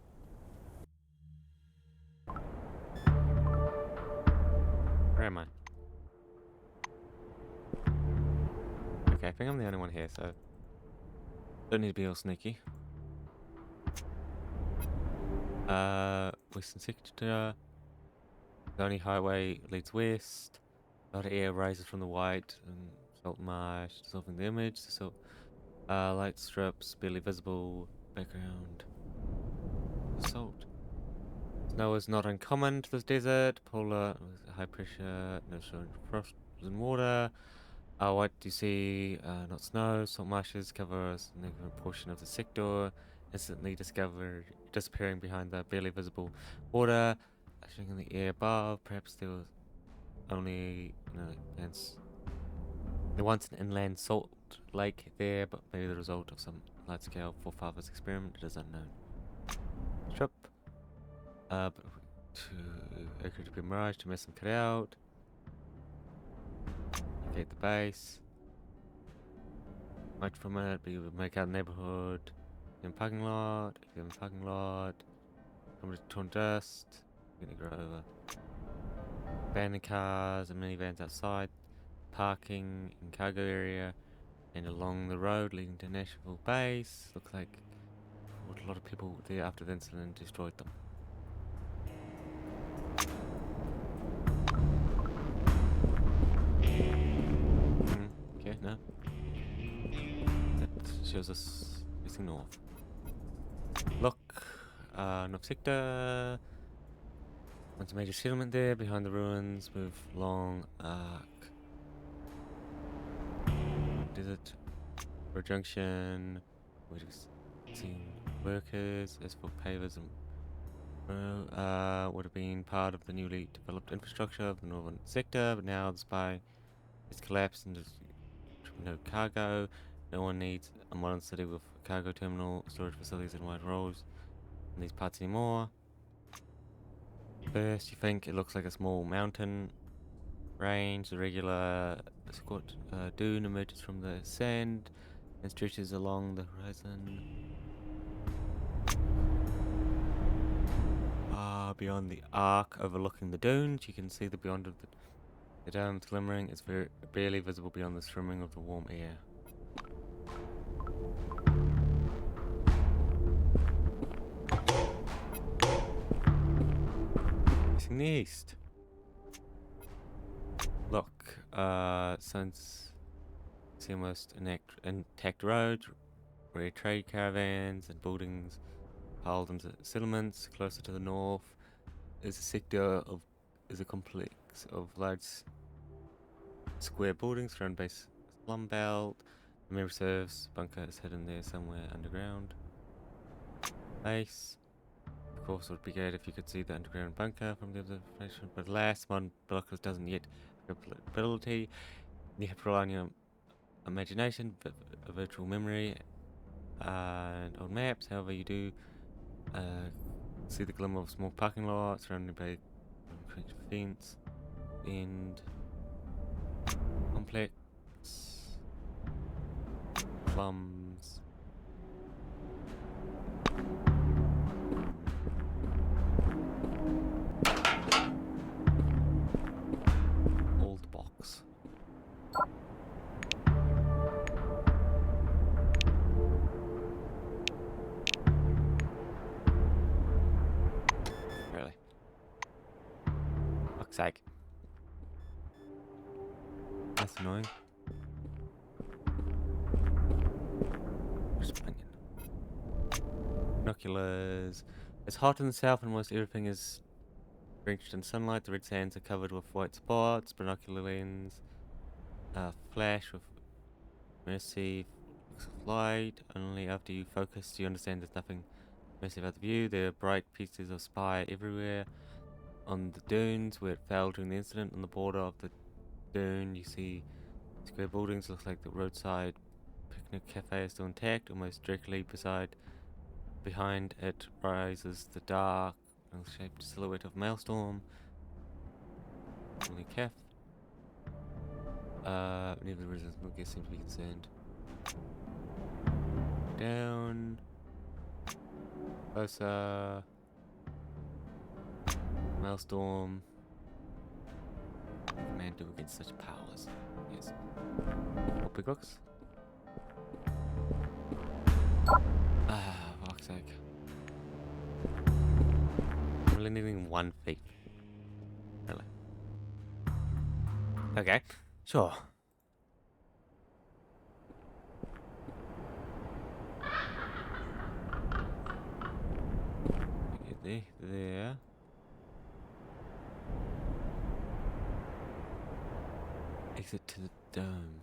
Where am I? Okay. think I'm the only one here, so don't need to be all sneaky. Western sector. The only highway leads west. A lot of air rises from the white and salt marsh, dissolving the image. The salt, light strips barely visible. Background. Salt. Snow is not uncommon to this desert. Polar with high pressure, no showing frost in water. What do you see? Not snow. Salt marshes cover a significant portion of the sector. Instantly disappearing behind the barely visible water. Showing in the air above. Perhaps there was only once an inland salt lake there, but maybe the result of some large-scale forefathers experiment. It is unknown. Strip. It could be mirage to miss and cut out. Locate the base. Might from it, but you would make out the neighborhood. In parking lot. In parking lot. Come to torn dust. Gonna grow over. Abandoned cars and minivans outside. Parking in cargo area. And along the road leading to National Base. Looks like a lot of people there after the incident destroyed them. Okay, no. That shows us facing north. Look, North Sector. Once a major settlement there, behind the ruins, move long arc. Desert, Road Junction, we've seen workers, asphalt pavers, and would have been part of the newly developed infrastructure of the northern sector, but now the spy has collapsed and there's no cargo. No one needs a modern city with a cargo terminal, storage facilities, and wide roads in these parts anymore. First, you think it looks like a small mountain range. The regular squat dune emerges from the sand and stretches along the horizon. Beyond the arc overlooking the dunes, you can see the beyond of the domes glimmering. It's barely visible beyond the swimming of the warm air. Facing the east. Look, since see almost intact roads where trade caravans and buildings piled into settlements. Closer to the north is a sector is a complex of large square buildings surrounded by slum belt. The main reserves bunker is hidden there somewhere underground. Base. Of course, it would be great if you could see the underground bunker from the observation, but alas, modern blockers doesn't yet have ability. You have to rely on your imagination, a virtual memory, and old maps. However, you do see the glimmer of a small parking lot surrounded by a concrete fence and complex plums. Old box. Really? Fuck's sake. That's annoying. Just onion. Binoculars. It's hot in the south and almost everything is drenched in sunlight. The red sands are covered with white spots. Binocular lens. Flash with mercy. Light. Only after you focus do you understand there's nothing mercy about the view. There are bright pieces of spy everywhere. On the dunes where it fell during the incident, on the border of the dune, you see square buildings. Looks like the roadside picnic cafe is still intact. Almost directly behind it rises the dark, shaped silhouette of Maelstrom. Only Kef. Neither of the residents seem to be concerned. Down. Closer. Maelstrom. Man do against such powers. Yes. More big rocks. Ah, fuck's sake. I'm really needing 1 feet. Really? Okay, sure. Get there. Exit to the dome.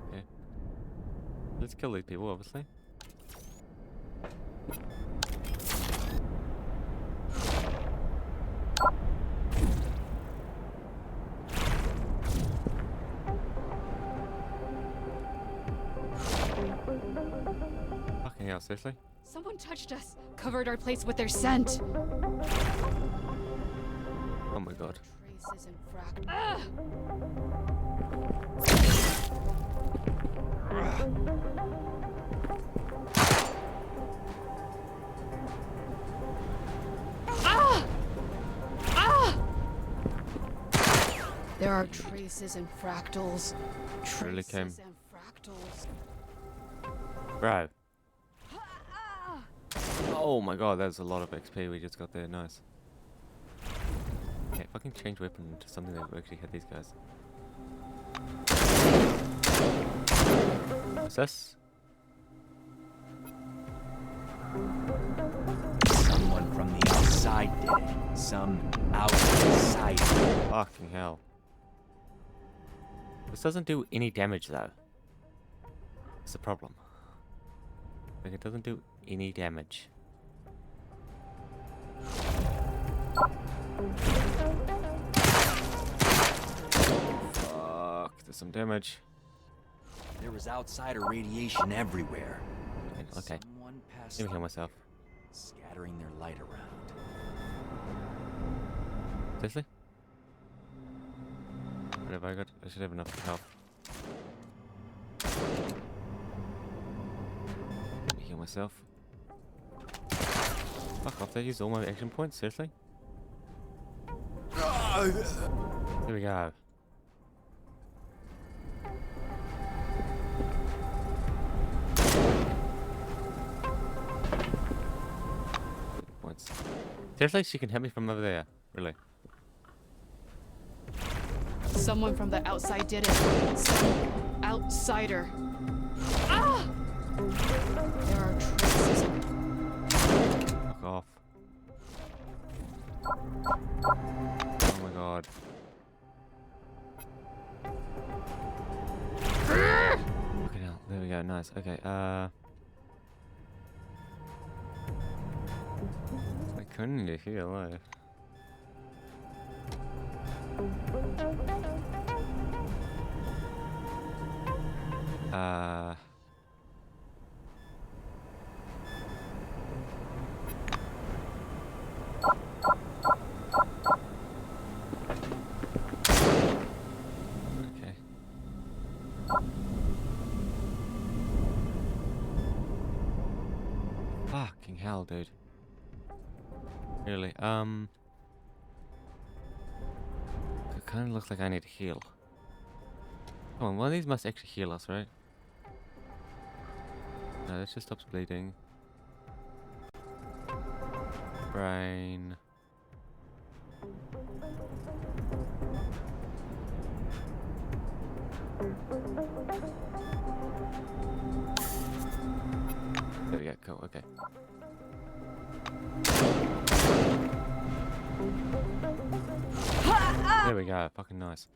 Okay. Let's kill these people, obviously. Fucking hell, seriously? Someone touched us, covered our place with their scent. Oh my god. Traces and fract. Ah! Ah! There are traces and fractals. Really came. Traces and fractals. Bro. Oh my god, that's a lot of XP we just got there. Nice. Okay, fucking change weapon to something that will actually hit these guys. What's this? Someone from the outside did it. Some outsider. Fucking hell. This doesn't do any damage though. That's the problem. Like, it doesn't do any damage. Fuck, there's some damage. There was outsider radiation everywhere. Okay. Someone passed Let me heal myself. scattering their light around. Seriously? What have I got? I should have enough health. Let me heal myself. Fuck off, they used all my action points, seriously? Here we go. Points. Seriously, she can hit me from over there. Really? Someone from the outside did it. Some outsider. Ah! There are traces and Fuck off. Oh my god. Fucking hell. There we go. Nice. Okay. I couldn't need to heal. Okay. Fucking hell, dude. Really, it kind of looks like I need to heal. Come on, one of these must actually heal us, right? No, that just stops bleeding. Brain. There we go, cool, okay. There we go, fucking nice.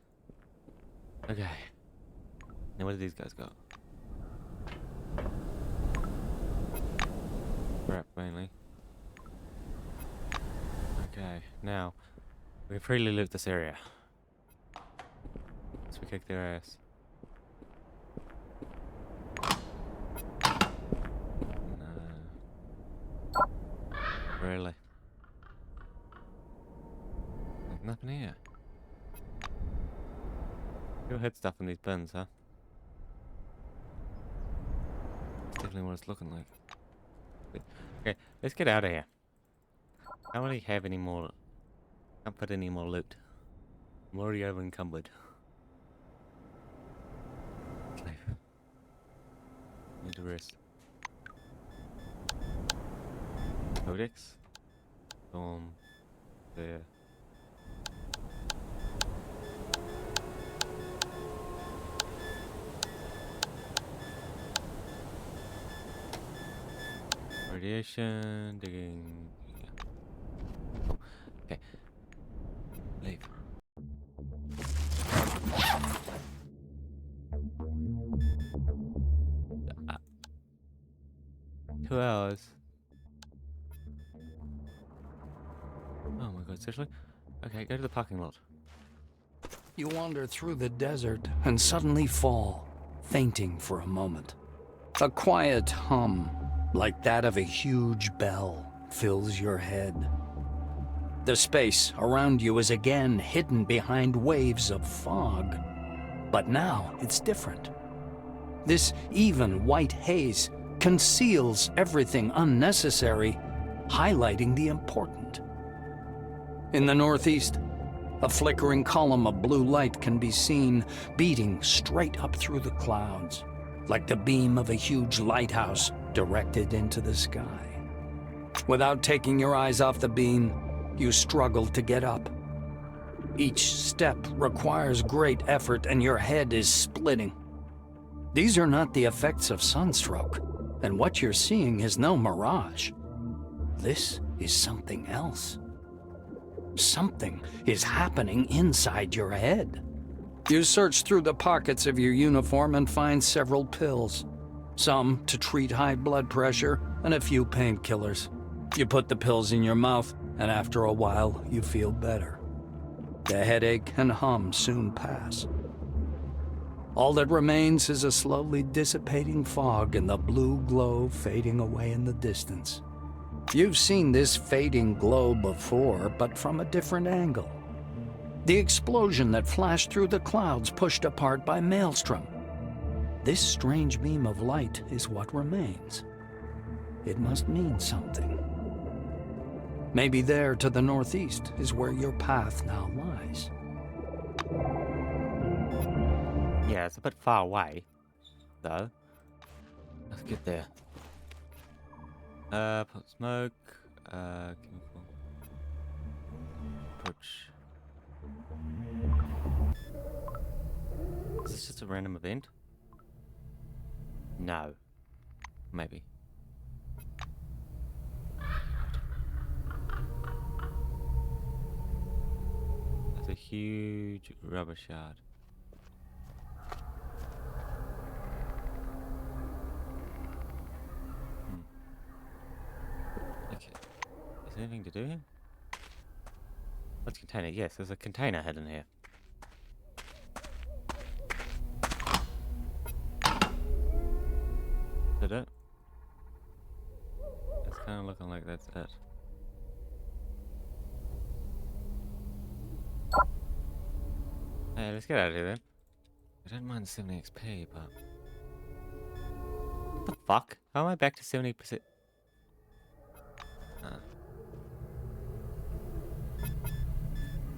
Okay. Now where do these guys go? Crap, mainly. Okay, now we can freely loot this area. So we kick their ass. No. Really? There's nothing here. Go hit stuff in these bins, huh? That's definitely what it's looking like. Okay, let's get out of here. I don't really have any more. Can't put any more loot. I'm already over encumbered. Leave. Need to rest. Codex. Storm. There. Radiation, digging. Oh, okay. Leave. Uh, 2 hours. Oh my god, seriously? Okay, go to the parking lot. You wander through the desert and suddenly fall, fainting for a moment. A quiet hum, like that of a huge bell, fills your head. The space around you is again hidden behind waves of fog. But now it's different. This even white haze conceals everything unnecessary, highlighting the important. In the northeast, a flickering column of blue light can be seen beating straight up through the clouds, like the beam of a huge lighthouse directed into the sky. Without taking your eyes off the beam, you struggle to get up. Each step requires great effort and your head is splitting. These are not the effects of sunstroke, and what you're seeing is no mirage. This is something else. Something is happening inside your head. You search through the pockets of your uniform and find several pills. Some to treat high blood pressure, and a few painkillers. You put the pills in your mouth, and after a while, you feel better. The headache and hum soon pass. All that remains is a slowly dissipating fog and the blue glow fading away in the distance. You've seen this fading glow before, but from a different angle. The explosion that flashed through the clouds pushed apart by Maelstrom. This strange beam of light is what remains. It must mean something. Maybe there to the northeast is where your path now lies. Yeah, it's a bit far away, though. Let's get there. Put smoke, chemical. Approach. Is this just a random event? No. Maybe. That's a huge rubber shard. Okay. Is there anything to do here? What's container? Yes, there's a container hidden here. Is that it? It's kind of looking like that's it. Hey, let's get out of here then. I don't mind 70 XP, but... What the fuck? How am I back to 70%?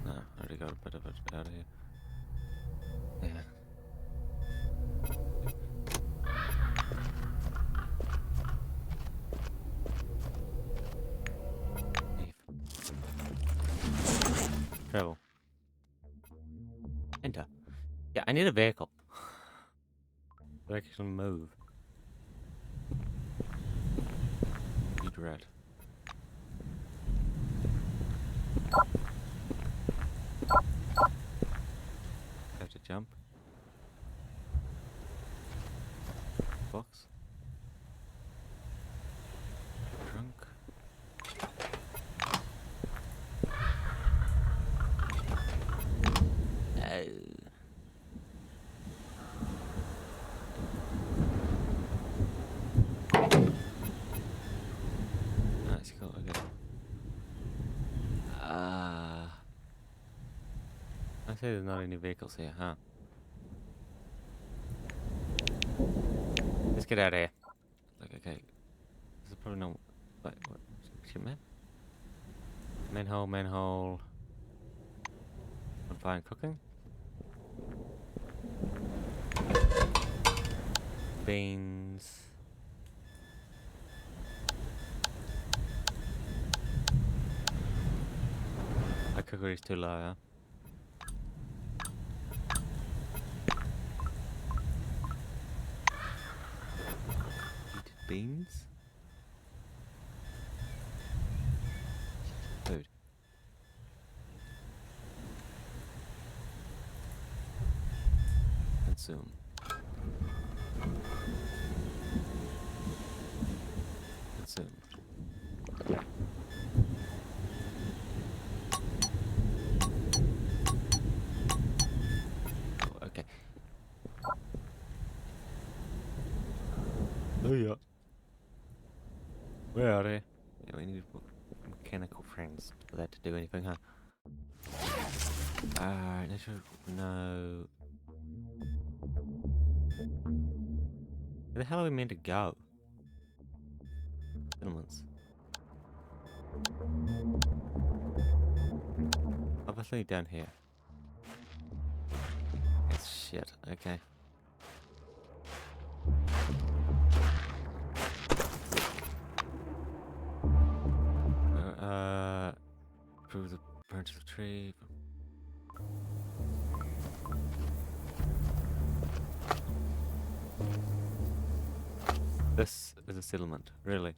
No, I already got a bit of it out of here. Yeah. Travel. Enter. Yeah, I need a vehicle. So I can actually move. Need red. Have to jump. Box. Trunk. Nice, cool, okay. I say there's not any vehicles here, huh? Let's get out of here. Like, okay. This is probably no... Wait, what? Shit, man? Manhole, manhole. Fine cooking. Beans. My cookery is too low, huh? Heated beans. Food. Consume. Consume. Oh, okay. Oh yeah. Where are they? Yeah, we need mechanical frames for that to do anything, huh? No. Where the hell are we meant to go? Settlements. Obviously down here. It's shit, okay. Prove the branch of the tree. This is a settlement, really.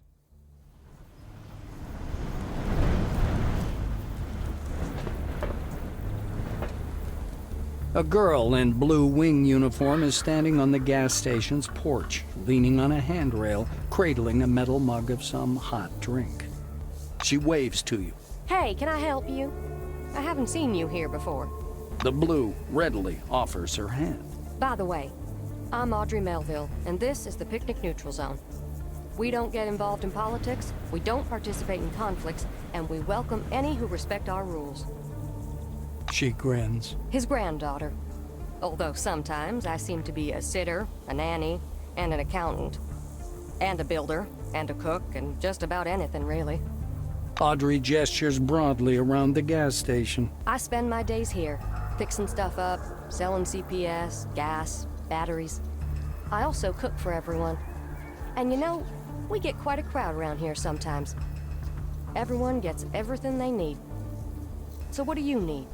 A girl in blue wing uniform is standing on the gas station's porch, leaning on a handrail, cradling a metal mug of some hot drink. She waves to you. Hey, can I help you? I haven't seen you here before. The blue readily offers her hand. By the way, I'm Audrey Melville, and this is the Picnic Neutral Zone. We don't get involved in politics, we don't participate in conflicts, and we welcome any who respect our rules. She grins. His granddaughter. Although sometimes I seem to be a sitter, a nanny, and an accountant. And a builder, and a cook, and just about anything, really. Audrey gestures broadly around the gas station. I spend my days here, fixing stuff up, selling CPS, gas, batteries. I also cook for everyone. And you know, we get quite a crowd around here sometimes. Everyone gets everything they need. So what do you need?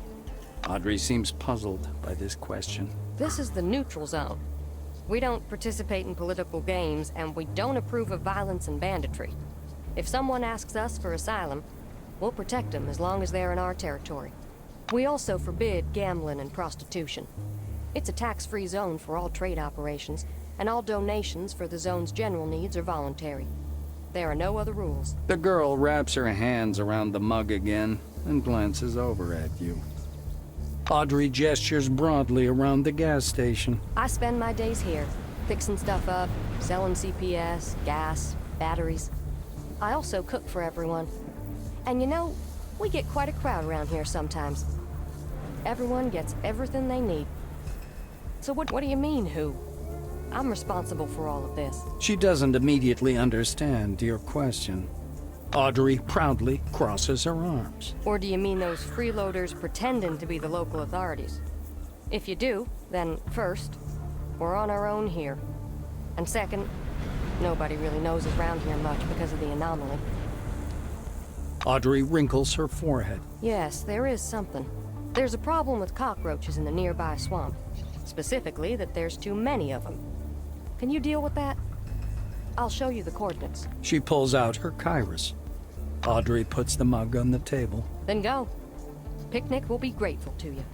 Audrey seems puzzled by this question. This is the neutral zone. We don't participate in political games, and we don't approve of violence and banditry. If someone asks us for asylum, we'll protect them as long as they're in our territory. We also forbid gambling and prostitution. It's a tax-free zone for all trade operations, and all donations for the zone's general needs are voluntary. There are no other rules. The girl wraps her hands around the mug again and glances over at you. Audrey gestures broadly around the gas station. I spend my days here, fixing stuff up, selling CPS, gas, batteries. I also cook for everyone. And you know, we get quite a crowd around here sometimes. Everyone gets everything they need. So what do you mean, who? I'm responsible for all of this. She doesn't immediately understand your question. Audrey proudly crosses her arms. Or do you mean those freeloaders pretending to be the local authorities? If you do, then first, we're on our own here. And second, nobody really knows us around here much because of the anomaly. Audrey wrinkles her forehead. Yes, there is something. There's a problem with cockroaches in the nearby swamp. Specifically, that there's too many of them. Can you deal with that? I'll show you the coordinates. She pulls out her kairos. Audrey puts the mug on the table. Then go. Picnic will be grateful to you.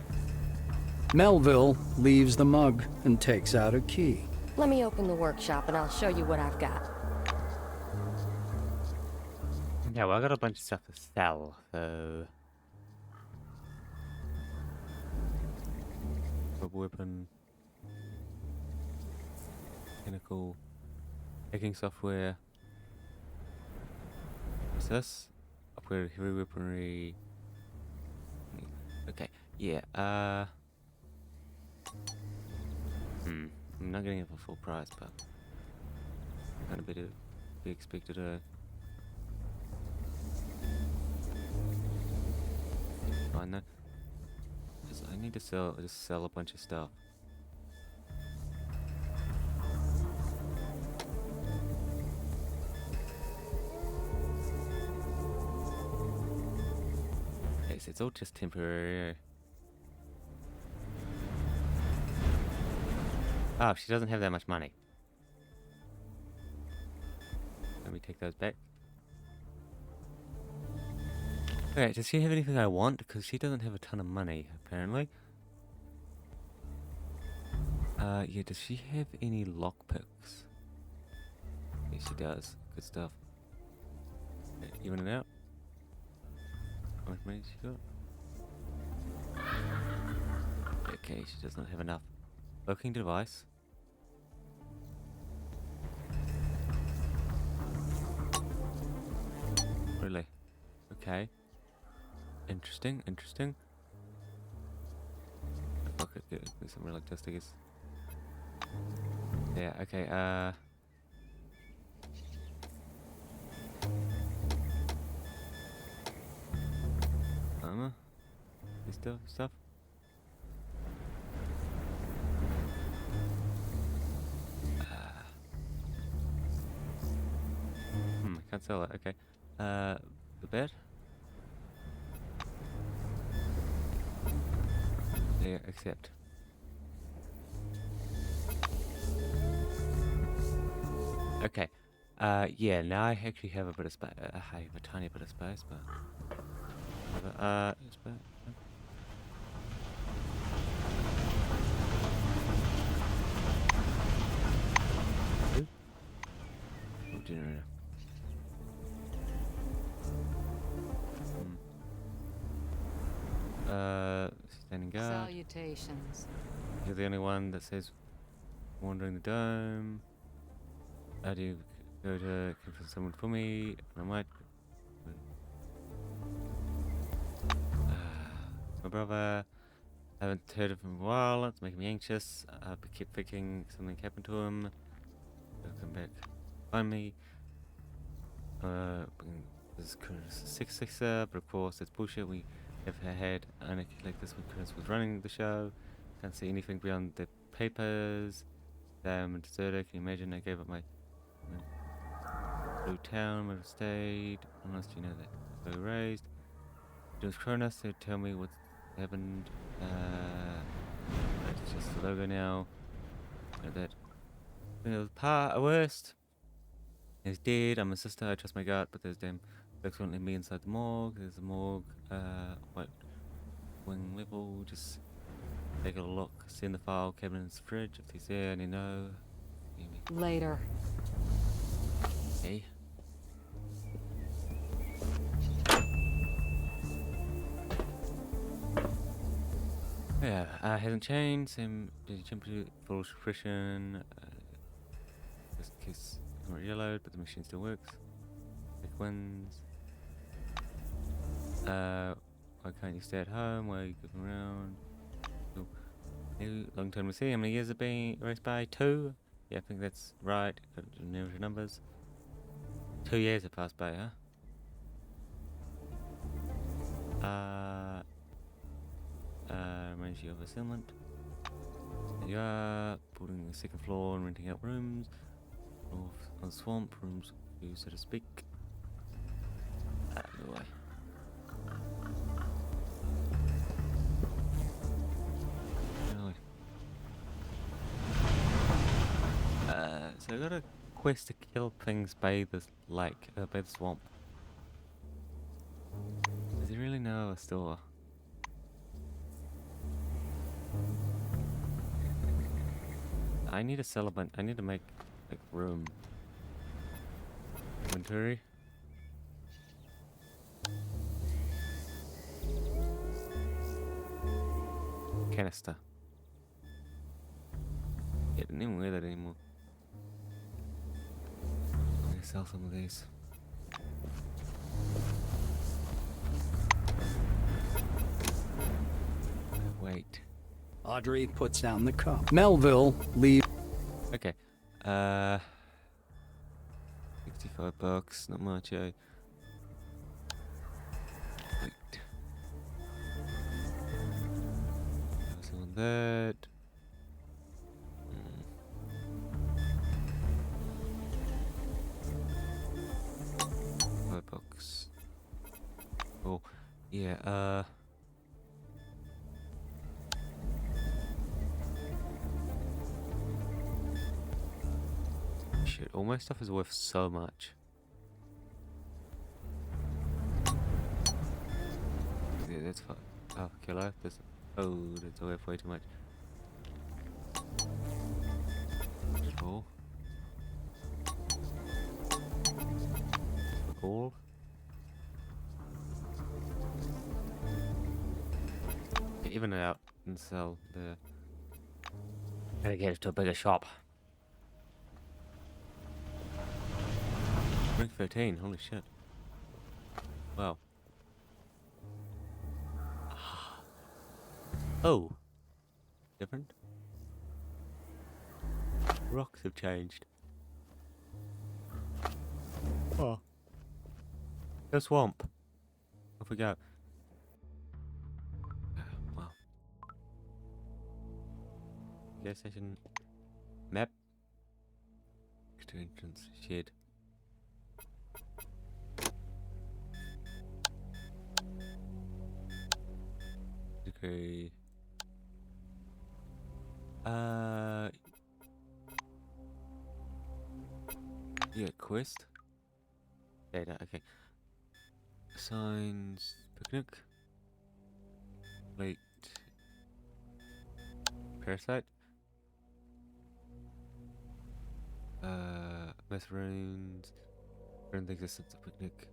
Melville leaves the mug and takes out a key. Let me open the workshop and I'll show you what I've got. Yeah, well, I got a bunch of stuff to sell, so... A weapon... Mechanical... Hacking software... What's this? Upgraded heavy weaponry... Okay, yeah, I'm not getting it for full price, but... Kind of bit to be expected, Fine, that. I need to just sell a bunch of stuff. Yes, it's all just temporary. Oh, she doesn't have that much money. Let me take those back. Okay, does she have anything I want? Because she doesn't have a ton of money, apparently. Yeah, does she have any lockpicks? Yeah, she does. Good stuff. Okay, even it out. How much money she got? Okay, she does not have enough. Working device. Really? Okay. Interesting, interesting. Fuck it, get some relic dust, I guess. Yeah, okay, armor? This stuff? I can't sell it, okay. The bed? Yeah, accept. Okay. Yeah, now I actually have a bit of space. I have a tiny bit of space, but... generator. Standing guard. Salutations. You're the only one that says wandering the dome. Do you go to confront someone for me? I might. My brother. I haven't heard of him in a while. It's making me anxious. I keep thinking something happened to him. He'll come back, find me. This is Curtis 666, but of course it's bullshit. We have had anarchy like this when Curtis was running the show. Can't see anything beyond the papers. I'm a deserter. Can you imagine? I gave up my blue town, where I stayed. Unless you know that. So raised. It was Cronus to tell me what happened. It's just the logo now. That. It was worst. He's dead. I'm a sister. I trust my gut, but there's damn folks won't let me inside the morgue. There's a morgue, white wing level. Just take a look. See in the file cabinet's fridge. If he's there, and you know. Later. Hey. Yeah, hasn't changed. Same. Did you jump to full suppression? Just in case. Not yellowed, but the machine still works. Big wins. Why can't you stay at home? Why are you going around? New long term to see. How many years have been erased by? 2? Yeah, I think that's right. Got numerical numbers. 2 years have passed by, huh? Reminds you of a settlement. There you are, building the 2nd floor and renting out rooms. North on swamp rooms, so to speak. No way. Really. So I got a quest to kill things by this lake, by the swamp. Does he really know a store? I need to sell a bunch. I need to make like room. Inventory. Canister. Yeah, didn't even wear that anymore. I'm gonna sell some of these. Wait. Audrey puts down the cup. Melville leaves. Okay. 65 bucks, not much, eh? Wait. that. Books. Oh, yeah. Shit, all my stuff is worth so much. Yeah, that's fine. Oh, killer. There's. Oh, that's worth way too much. Cool. Cool. Even it out and sell the. Gotta get it to a bigger shop. Rank 13, holy shit. Wow. Oh. Different? Rocks have changed. Oh. The swamp. Off we go. Wow. Gas station. Map. To entrance. Shed. Degree. Yeah, quest. Data, okay. Signs. Picnic. Late. Parasite. Mess runes. Learn the existence of picnic.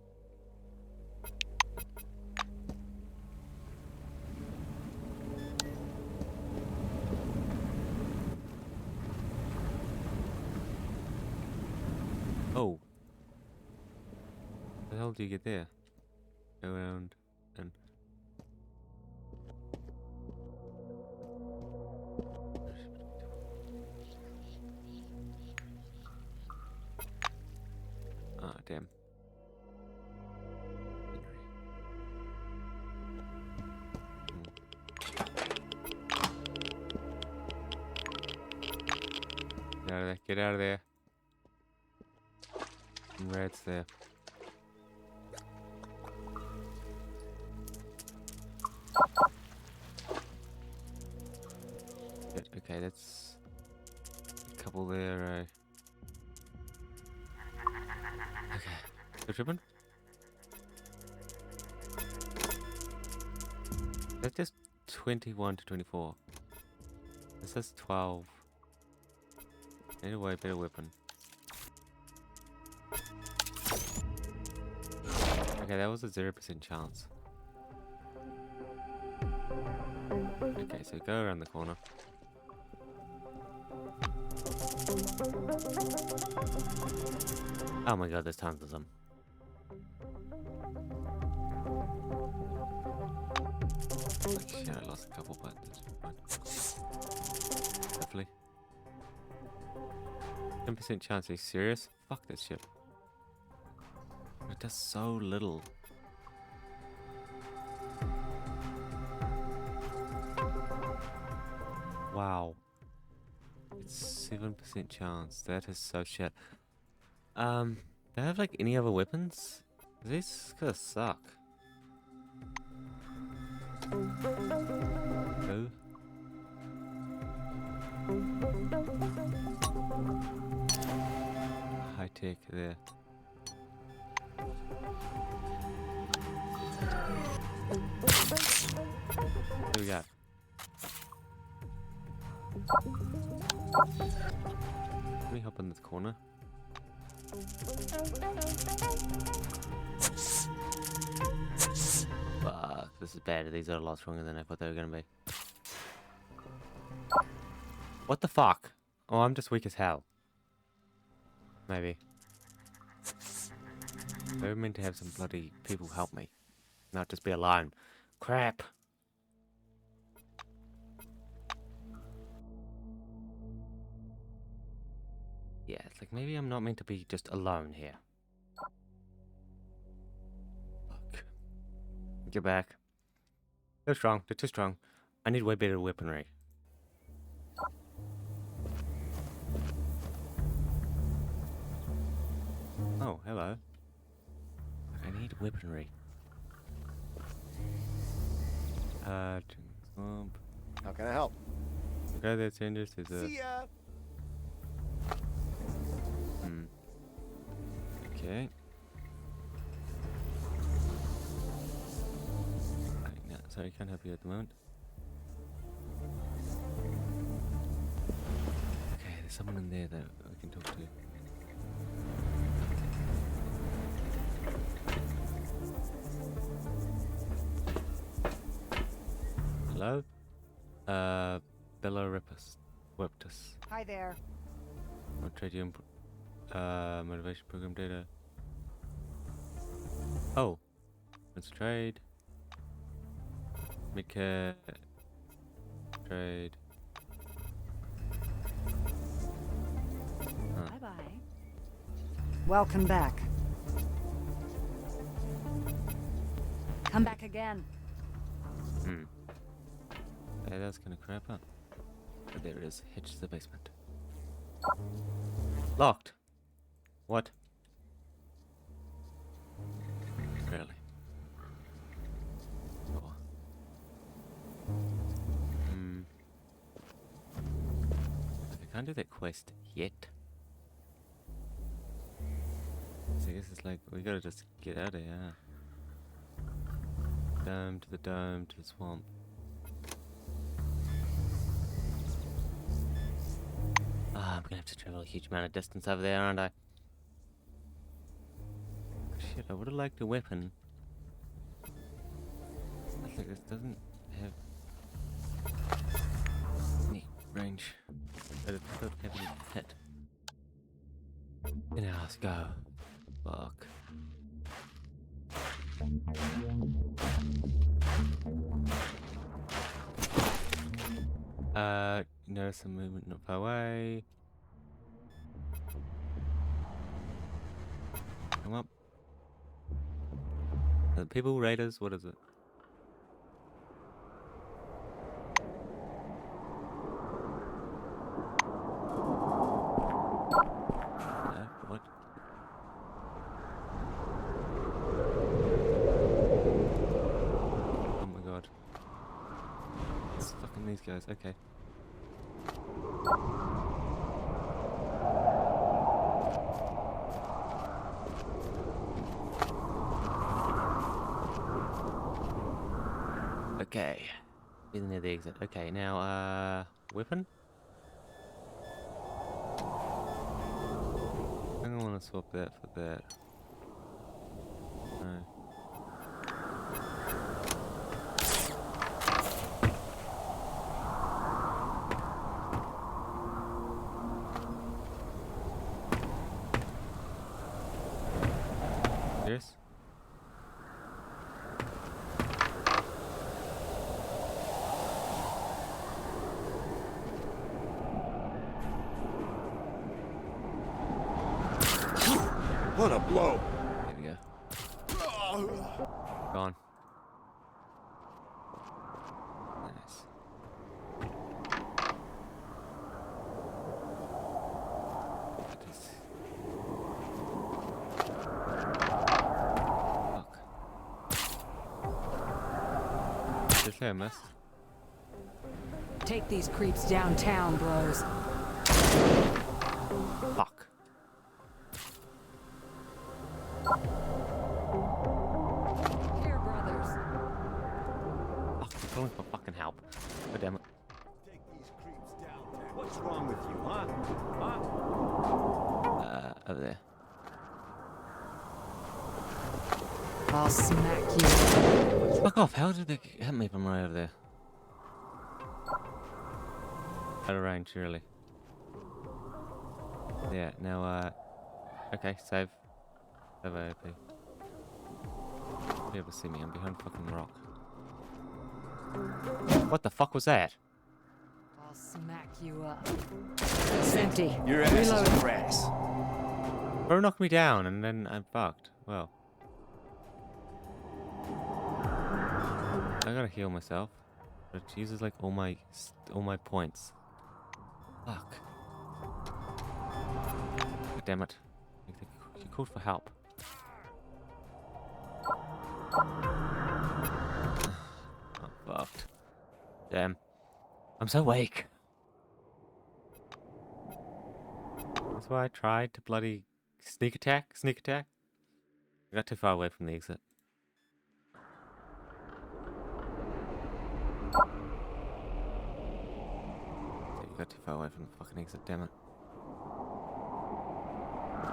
Oh. The hell do you get there? Go around and. Ah, damn. Get out of there. Get out of there. Some rats there. Good. Okay, that's a couple there. Okay. Good ribbon? That's just 21 to 24. This is 12. Anyway, better weapon. Okay, that was a 0% chance. Okay, so go around the corner. Oh my god, there's tons of them. Like shit, I lost a couple, but that's fine. Hopefully. 10% chance, are you serious? Fuck this shit. It does so little. Wow. It's 7% chance. That is so shit. Do I have like any other weapons? These gonna suck. Go. High tech there. What do we got? Let me hop in this corner. Fuck, this is bad. These are a lot stronger than I thought they were gonna be. What the fuck? Oh, I'm just weak as hell. Maybe. They were meant to have some bloody people help me. Not just be alone. Crap! Yeah, it's like maybe I'm not meant to be just alone here. Fuck. Get back. They're strong. They're too strong. I need way better weaponry. Oh, hello. I need weaponry. Swamp. How can I help? Okay, that's changes. There's a. See ya. Okay. Right, no, sorry, can't help you at the moment. Okay, there's someone in there that we can talk to. Hello? Belorepus. Weptus. Hi there. I'll trade you motivation program data. Oh. Let's trade. Midcare. Trade. Huh. Bye-bye. Welcome back. Come back again. Yeah, that's gonna crap up. But there it is. Hitch to the basement. Locked. What? Really? Oh. I can't do that quest yet. So I guess it's like we gotta just get out of here. Dome to the swamp. I'm gonna have to travel a huge amount of distance over there, aren't I? Shit, I would have liked a weapon. Looks like this doesn't have any range, but it doesn't have any hit. Now let's go. Fuck. Notice some movement not far away. Come up. The people raiders, what is it? What? Oh my god. It's fucking these guys, okay. Okay. Getting near the exit. Okay, now, weapon? I think I want to swap that for that. No. Yes? What a blow! There we go. Gone. Nice. Fuck. Just there, miss. Take these creeps downtown, bros. Fuck. Here, brothers. Fuck, I'm calling for fucking help. God damn it. Take these creeps downtown. What's wrong with you, huh? Huh? Over there. I'll smack you. Fuck off, how did they hit me from right over there? Out of range, surely. Yeah, now, okay, save. Save AOP. You'll be able to see me, I'm behind fucking rock. What the fuck was that? I'll smack you up. It's empty. Your ass is Reload. grass. Bro knocked me down and then I'm fucked. Well. I gotta heal myself. But it uses like all my points. Fuck. God damn it. Make the called for help. I'm fucked. Damn. I'm so weak. That's why I tried to bloody sneak attack. I got too far away from the exit. You got too far away from the fucking exit, damn it.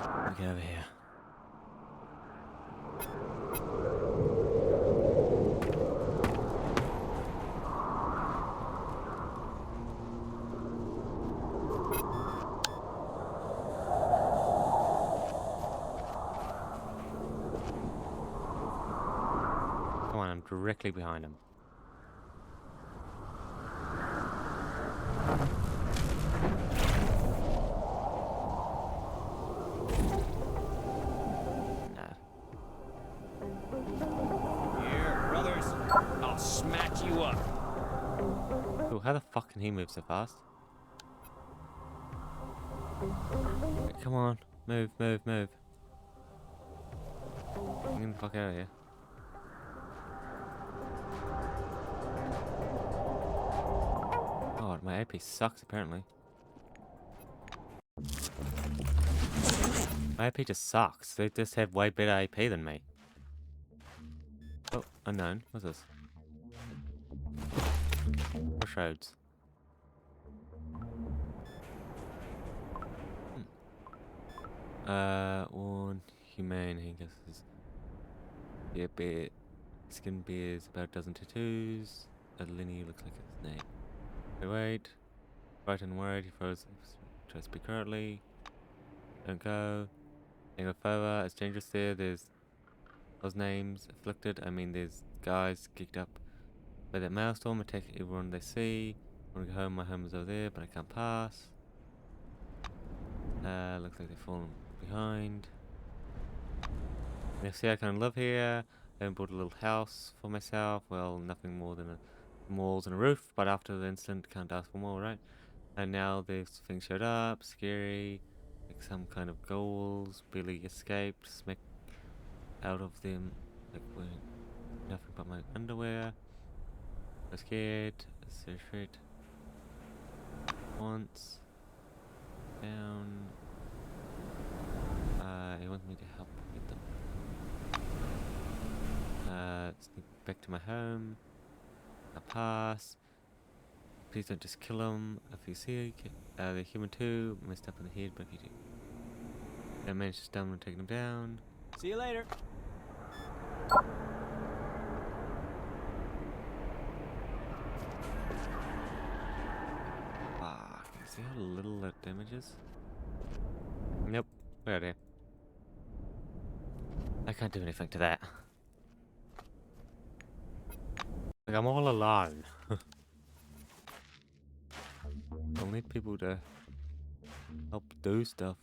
Let me get over here. Come on, I'm directly behind him. Here, brothers. I'll smack you up. Ooh, how the fuck can he move so fast? Okay, come on, move. Get the fuck out of here. Oh, my AP sucks apparently. My AP just sucks. They just have way better AP than me. Oh, unknown. What's this? Crossroads. One humane, I guess is. Yeah, bear. Skin bears, about a dozen tattoos. A linear looks like his name. Wait. Right and worried, he tries to speak currently. Don't go. Don't go further, it's dangerous there. There's those names. Afflicted, I mean there's guys kicked up by that maelstrom, attack everyone they see. Wanna go home, my home is over there, but I can't pass. Looks like they've fallen behind. You see, I kind of live here. I haven't bought a little house for myself. Well, nothing more than walls and a roof. But after the incident, can't ask for more, right? And now this thing showed up. Scary. Like some kind of goals. Barely escaped. Smack out of them. Like wearing nothing but my underwear. So scared. So shit. Once. Down. He wants me to help with them. Sneak back to my home. I pass. Please don't just kill them. If you see they're human too. Messed up in the head, but if you do. I managed to stun them and take them down. See you later. Fuck. See how little that damage is? Nope. We're out here. I can't do anything to that. Like, I'm all alone. I'll need people to help do stuff.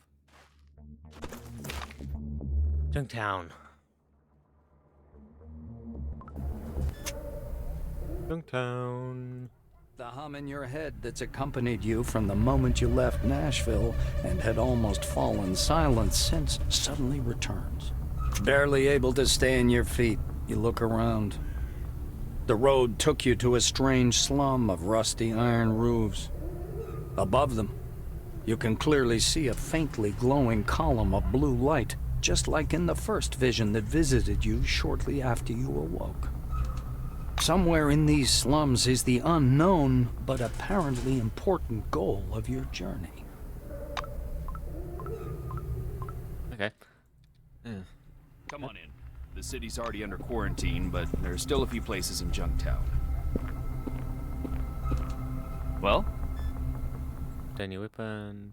Junktown. Junktown. The hum in your head that's accompanied you from the moment you left Nashville and had almost fallen silent since suddenly returns. Barely able to stay on your feet, you look around. The road took you to a strange slum of rusty iron roofs. Above them, you can clearly see a faintly glowing column of blue light, just like in the first vision that visited you shortly after you awoke. Somewhere in these slums is the unknown, but apparently important goal of your journey. Okay. Yeah. Come on in. The city's already under quarantine, but there are still a few places in Junktown. Well? Obtain your weapon.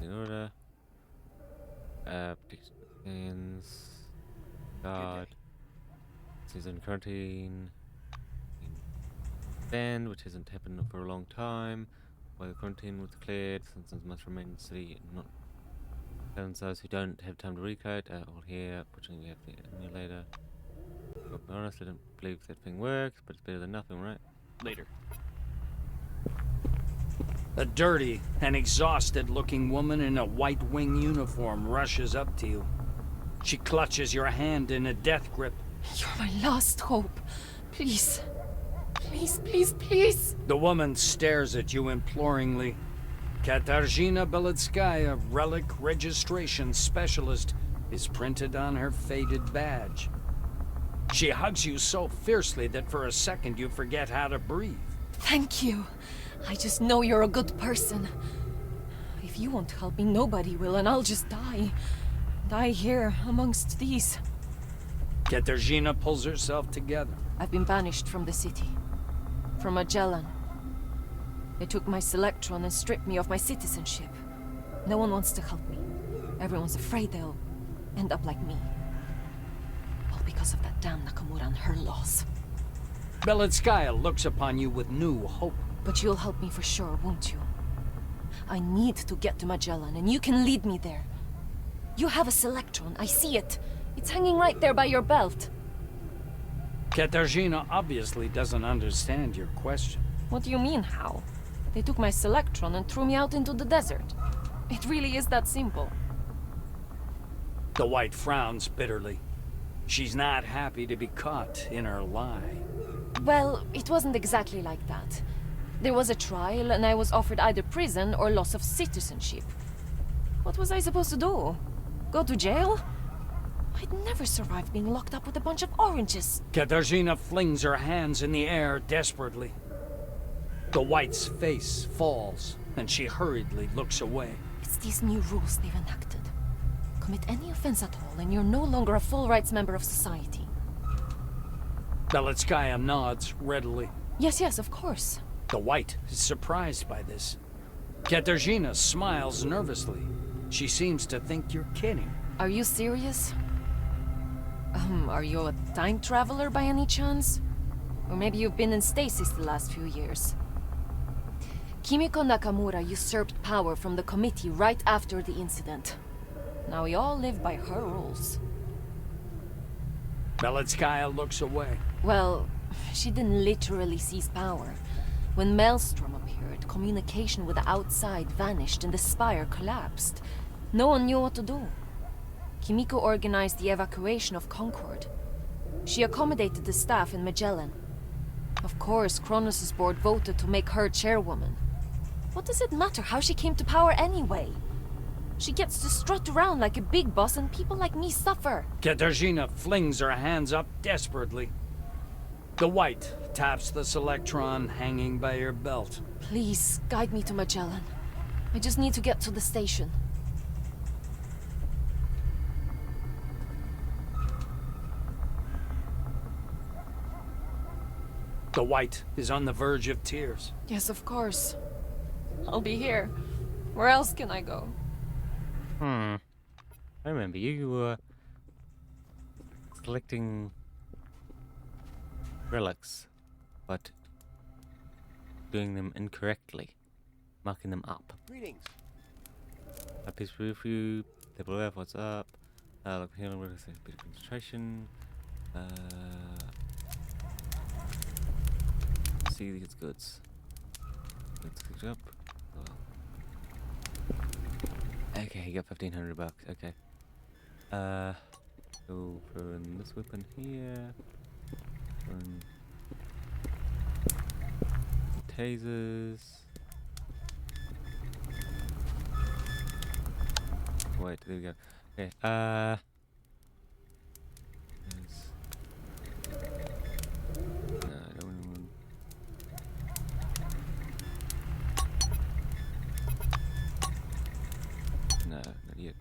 In order. Protections. Guard. Season quarantine. Banned, which hasn't happened for a long time. While the quarantine was declared, citizens must remain in the city and not. And those who don't have time to recode are all here. Fortunately, we have the emulator. To be honest, I don't believe that thing works, but it's better than nothing, right? Later. A dirty and exhausted-looking woman in a white wing uniform rushes up to you. She clutches your hand in a death grip. You're my last hope. Please. Please, please, please. The woman stares at you imploringly. Katarzyna Beletskaya, Relic Registration Specialist, is printed on her faded badge. She hugs you so fiercely that for a second you forget how to breathe. Thank you. I just know you're a good person. If you won't help me, nobody will, and I'll just die. Die here, amongst these. Katarzyna pulls herself together. I've been banished from the city. From Magellan. They took my Selectron and stripped me of my citizenship. No one wants to help me. Everyone's afraid they'll end up like me. All because of that damn Nakamura and her loss. Beletskaya looks upon you with new hope. But you'll help me for sure, won't you? I need to get to Magellan, and you can lead me there. You have a Selectron, I see it. It's hanging right there by your belt. Katarzyna obviously doesn't understand your question. What do you mean, how? They took my Selectron and threw me out into the desert. It really is that simple. The White frowns bitterly. She's not happy to be caught in her lie. Well, it wasn't exactly like that. There was a trial, and I was offered either prison or loss of citizenship. What was I supposed to do? Go to jail? I'd never survive being locked up with a bunch of oranges. Katarzyna flings her hands in the air desperately. The White's face falls, and she hurriedly looks away. It's these new rules they've enacted. Commit any offense at all, and you're no longer a full rights member of society. Beletskaya nods readily. Yes, yes, of course. The White is surprised by this. Katarzyna smiles nervously. She seems to think you're kidding. Are you serious? Are you a time traveler by any chance? Or maybe you've been in stasis the last few years. Kimiko Nakamura usurped power from the committee right after the incident. Now we all live by her rules. Beletskaya looks away. Well, she didn't literally seize power. When Maelstrom appeared, communication with the outside vanished and the spire collapsed. No one knew what to do. Kimiko organized the evacuation of Concord. She accommodated the staff in Magellan. Of course, Kronos' board voted to make her chairwoman. What does it matter how she came to power anyway? She gets to strut around like a big boss and people like me suffer. Katarzyna flings her hands up desperately. The White taps the Selectron hanging by her belt. Please, guide me to Magellan. I just need to get to the station. The White is on the verge of tears. Yes, of course. I'll be here. Where else can I go? I remember you were collecting relics, but doing them incorrectly, marking them up. Greetings. A piece of you, level F, what's up? Look, healing, bit of concentration. See these goods. Let's pick up. Okay, you got 1,500 bucks. Okay. So throw in this weapon here. Throw in tasers. Wait, there we go. Okay. No, not yet.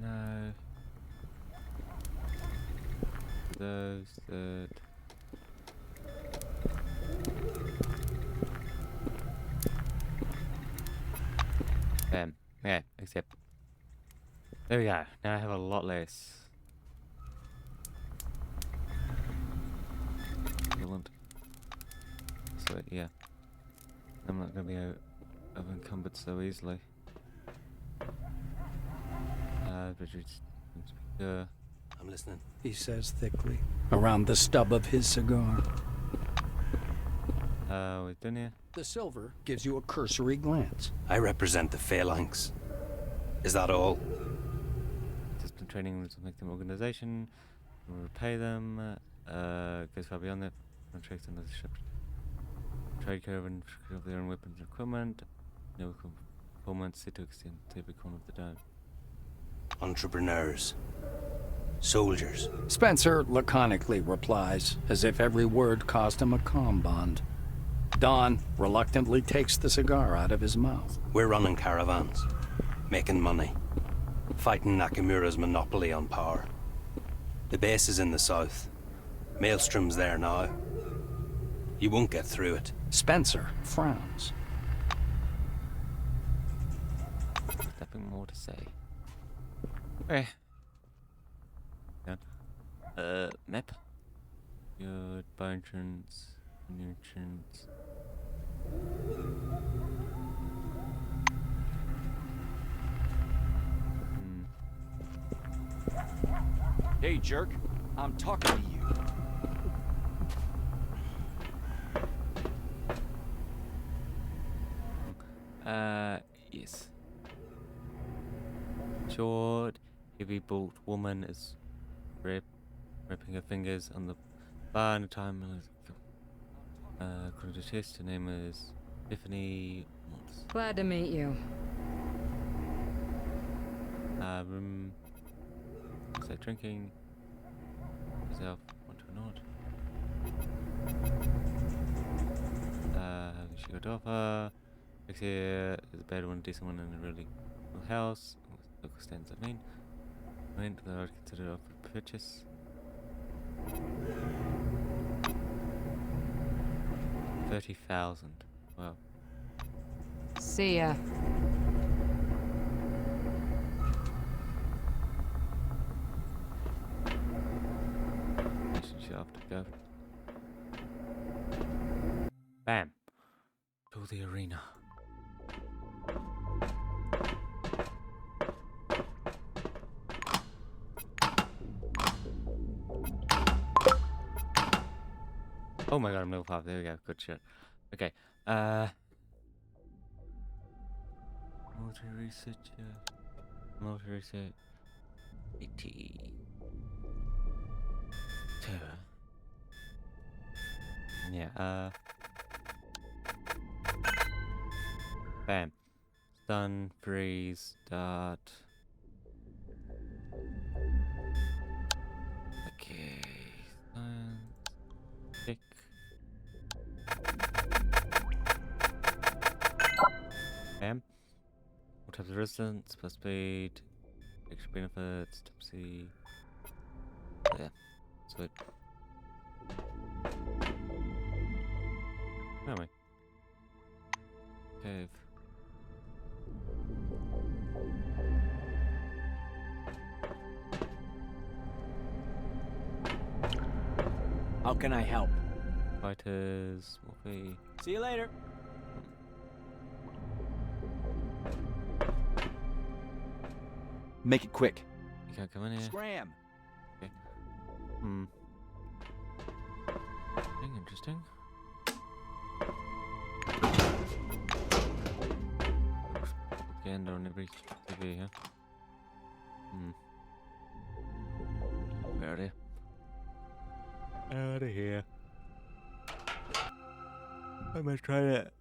No. Those that. Bam. Okay, accept. There we go. Now I have a lot less. Excellent. So yeah, I'm not gonna be encumbered so easily. I'm listening. He says thickly, around the stub of his cigar. We're done here. The silver gives you a cursory glance. I represent the Phalanx. Is that all? Discipline training to make them organization. We'll repay them. Goes far beyond that. Contracts another ship. Trade caravan of their own weapons and equipment. No performance set to extend to every corner of the dome. Entrepreneurs. Soldiers. Spencer laconically replies, as if every word caused him a calm bond. Don reluctantly takes the cigar out of his mouth. We're running caravans. Making money. Fighting Nakamura's monopoly on power. The base is in the south. Maelstrom's there now. You won't get through it. Spencer frowns. Nothing more to say. Okay. Done. Map. Good. By entrance. New entrance. Hey, jerk. I'm talking to you. Yes. Short, heavy-built woman is wrapping her fingers on the bar in a time. According to test, her name is Tiffany. Glad to meet you. Room. Is that drinking? Herself want to not. She got offer. Next here is a bad one, decent one, in a really cool house. Local stands, I mean. Rent that I would consider offer to purchase. $30,000. Wow. See ya. She'll have to go. Bam. To the arena. Oh my god, I'm level 5. There we go. Good shit. Okay. Military research. Military research. 80. Yeah, bam. Stun, freeze, start. Okay. Stun. Tick. Bam. What types of resistance, plus speed, extra benefits, top C. Yeah. Sweet. Where am I? Cave. How can I help? Fighters, Wolfie. See you later. Make it quick. You can't come in here. Scram. Okay. Interesting. Again, on every TV, huh? Out of here. Out of here. I might try that.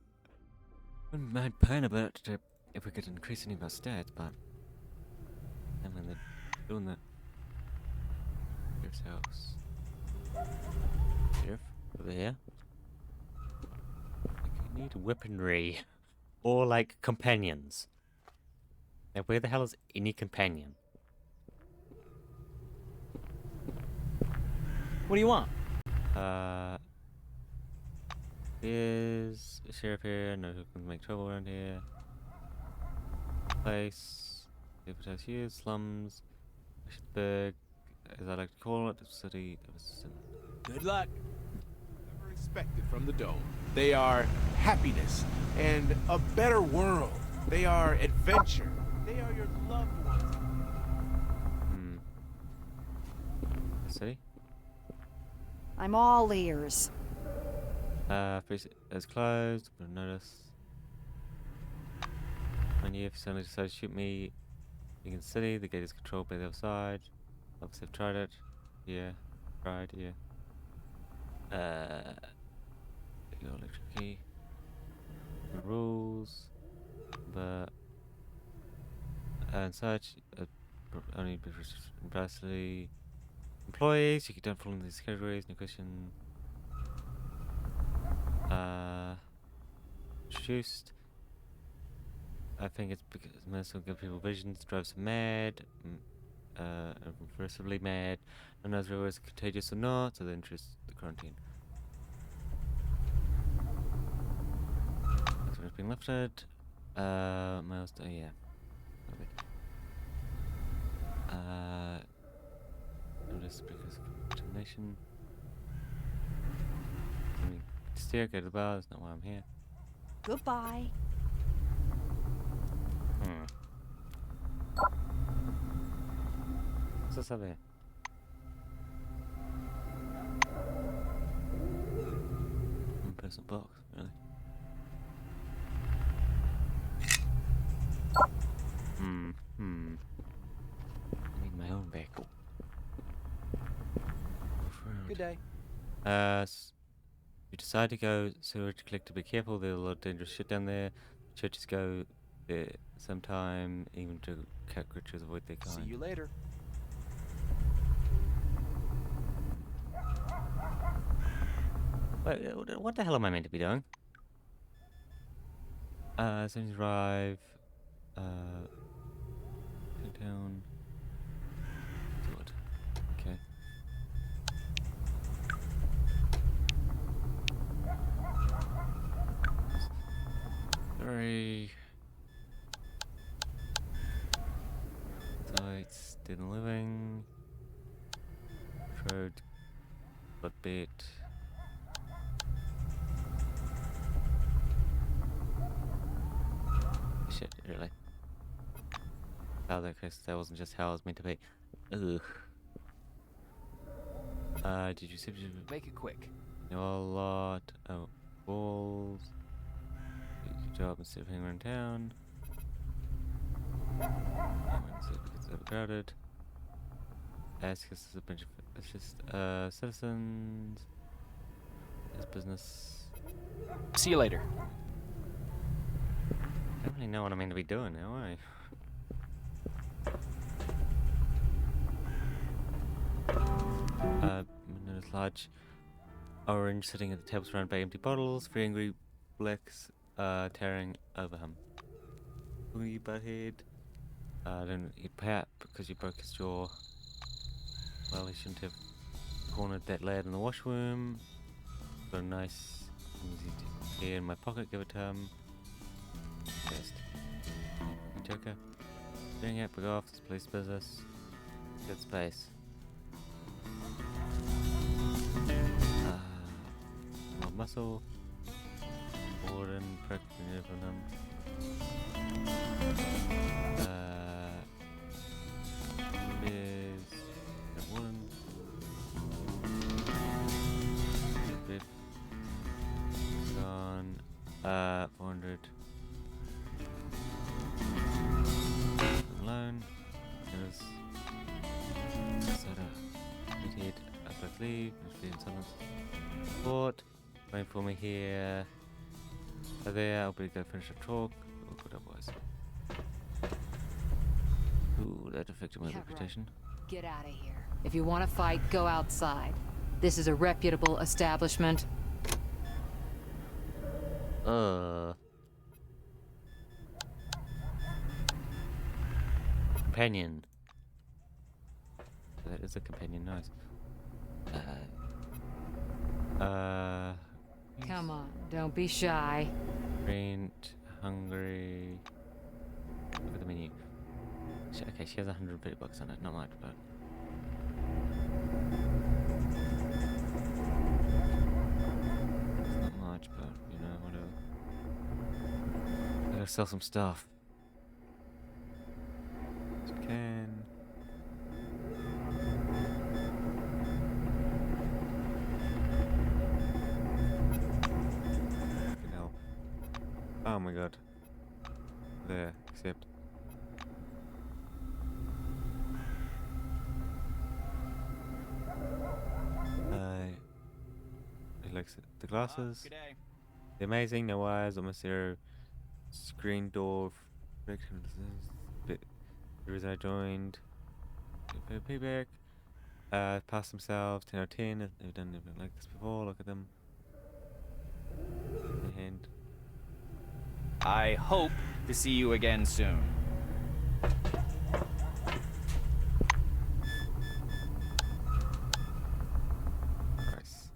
I might plan about it if we could increase any of our stats, but I mean, they're doing that. Here's house. Sheriff, over here. Like, we need weaponry. Or, like, companions. Now, where the hell is any companion? What do you want? Is a sheriff here? No, who can make trouble around here? Place. Advertise here. Slums. Ashburg. As I like to call it. City of sin. Good luck. Never expected from the Dome. They are happiness and a better world. They are adventure. They are your loved ones. City? I'm all ears. It's closed. But notice. And if suddenly decide to shoot me, you can see the gate is controlled by the other side. Obviously, I've tried it. Yeah, tried. Yeah. Your electric key. The rules, but and such. Only precisely employees. You don't fall into these categories. No question. Introduced. I think it's because medicine will give people visions, drives them mad, progressively mad. No one knows whether it's contagious or not, so they introduce the quarantine. That's when it's being lifted. Most, yeah. Okay. Notice because of contamination. Steer, go to the bar, that's not why I'm here. Goodbye. What's this over here? One person box, really? I need my own vehicle. Good day. You decide to go sewage collect to be careful, there's a lot of dangerous shit down there. Churches go there sometime, even to cat creatures avoid their kind. See you later. Wait, what the hell am I meant to be doing? As soon as you arrive, down. Good. Okay. Three. Sites, didn't living. Road, but bit. Shit, really? Oh, that wasn't just how I was meant to be. Ugh. Did you see? Make it quick. A lot of balls. Did your job instead of hanging around town. It's overcrowded. Ask us a bunch of it's just citizens. It's business. See you later. I don't really know what I'm meant to be doing now, notice large orange sitting at the table surrounded by empty bottles. Three angry blacks tearing over him. You butthead. Don't eat pat because you broke his jaw. Well, he shouldn't have cornered that lad in the washroom. Got a nice easy here in my pocket. Give it to him. Best. You joker. Doing it. Big off. This police business. Good space. More muscle. Warden. Practically near from them. Warden. Bit. Gone. 400. Alone. There's immediate upper leave. Finish summons. Support. Waiting for me here. There. I'll be go finish the talk. We'll put otherwise. Ooh, that affected my reputation. Get out of here. If you want to fight, go outside. This is a reputable establishment. Companion. That is a companion, nice. Come on, don't be shy. Faint, hungry. Look at the menu. Okay, she has 150 bucks on it, not much, but. It's not much, but you know, whatever. Gotta sell some stuff. Can. god. There, except. He looks at the glasses. The amazing, no wires, almost zero. Screen door. Bit. The reason I joined. Payback. Pass themselves 10 out of 10. They've done anything like this before. Look at them. And I hope to see you again soon. nice.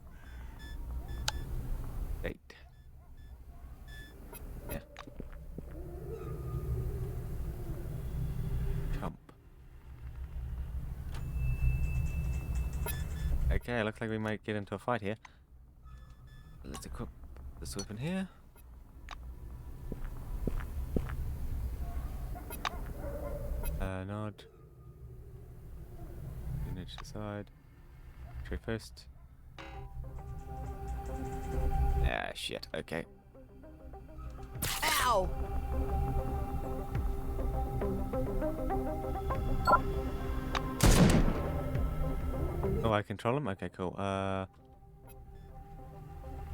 8. Yeah. Jump. Okay, looks like we might get into a fight here. Let's equip this weapon here. Nod. Finish the side. Tray first. Ah, shit. Okay. Ow! Oh, I control him? Okay, cool.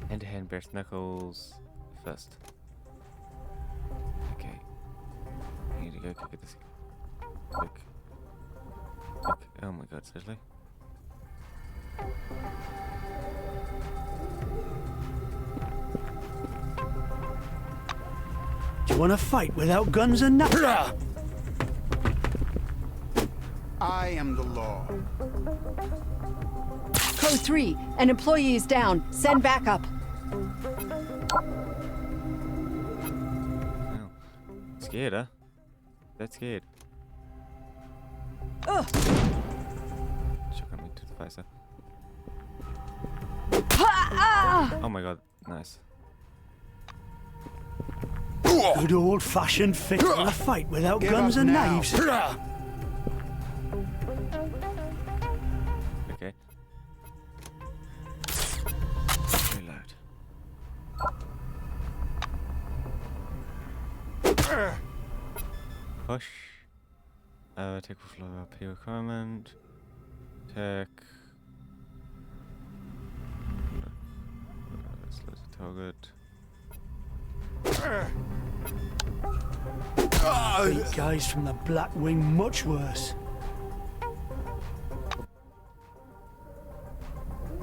Hand-to-hand bare knuckles first. Okay. I need to go quick at this. Quick. Oh my god, seriously? Do you want to fight without guns and knuckles? I am the law. Code 3, an employee is down. Send backup. Oh. Scared, huh? That's scared. Ugh. Shook me to the face. Ah! Oh my god, nice. Good old-fashioned fit. Want to fight without guns and knives? Okay. Reload. Push. Take will flow up here requirement. Tech. Slows the target. Beat guys from the Black Wing much worse.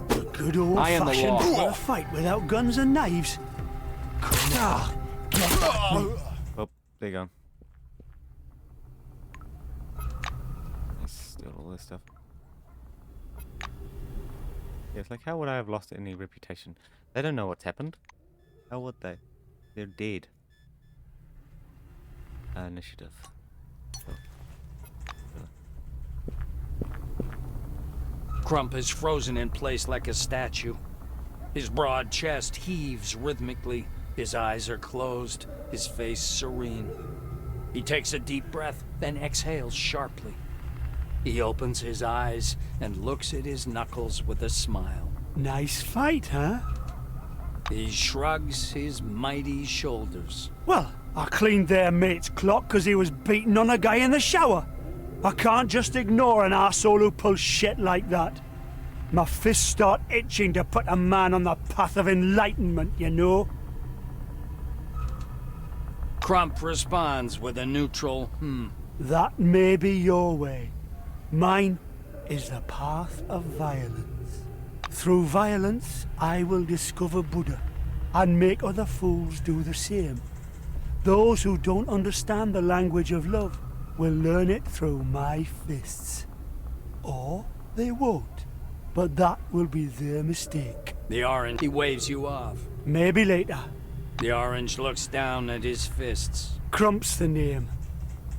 The good old-fashioned want to fight without guns and knives? Come on, get at me. Oh, there you go. Let's steal all this stuff. Yeah, it's like, how would I have lost any reputation? They don't know what's happened. How would they? They're dead. Initiative. Crump is frozen in place like a statue. His broad chest heaves rhythmically. His eyes are closed, his face serene. He takes a deep breath, then exhales sharply. He opens his eyes and looks at his knuckles with a smile. Nice fight, huh? He shrugs his mighty shoulders. Well, I cleaned their mate's clock because he was beating on a guy in the shower. I can't just ignore an arsehole who pulls shit like that. My fists start itching to put a man on the path of enlightenment, you know? Crump responds with a neutral, That may be your way. Mine is the path of violence. Through violence, I will discover Buddha and make other fools do the same. Those who don't understand the language of love will learn it through my fists. Or they won't, but that will be their mistake. The orange, he waves you off. Maybe later. The orange looks down at his fists. Crump's the name.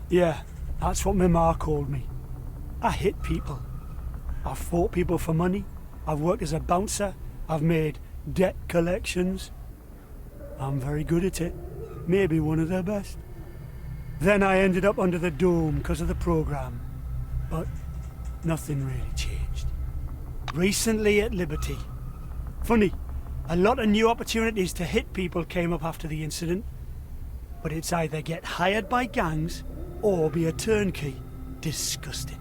Yeah, that's what my ma called me. I hit people. I've fought people for money. I've worked as a bouncer. I've made debt collections. I'm very good at it. Maybe one of the best. Then I ended up under the dome because of the program. But nothing really changed. Recently at Liberty. Funny, a lot of new opportunities to hit people came up after the incident. but it's either get hired by gangs or be a turnkey. Disgusting.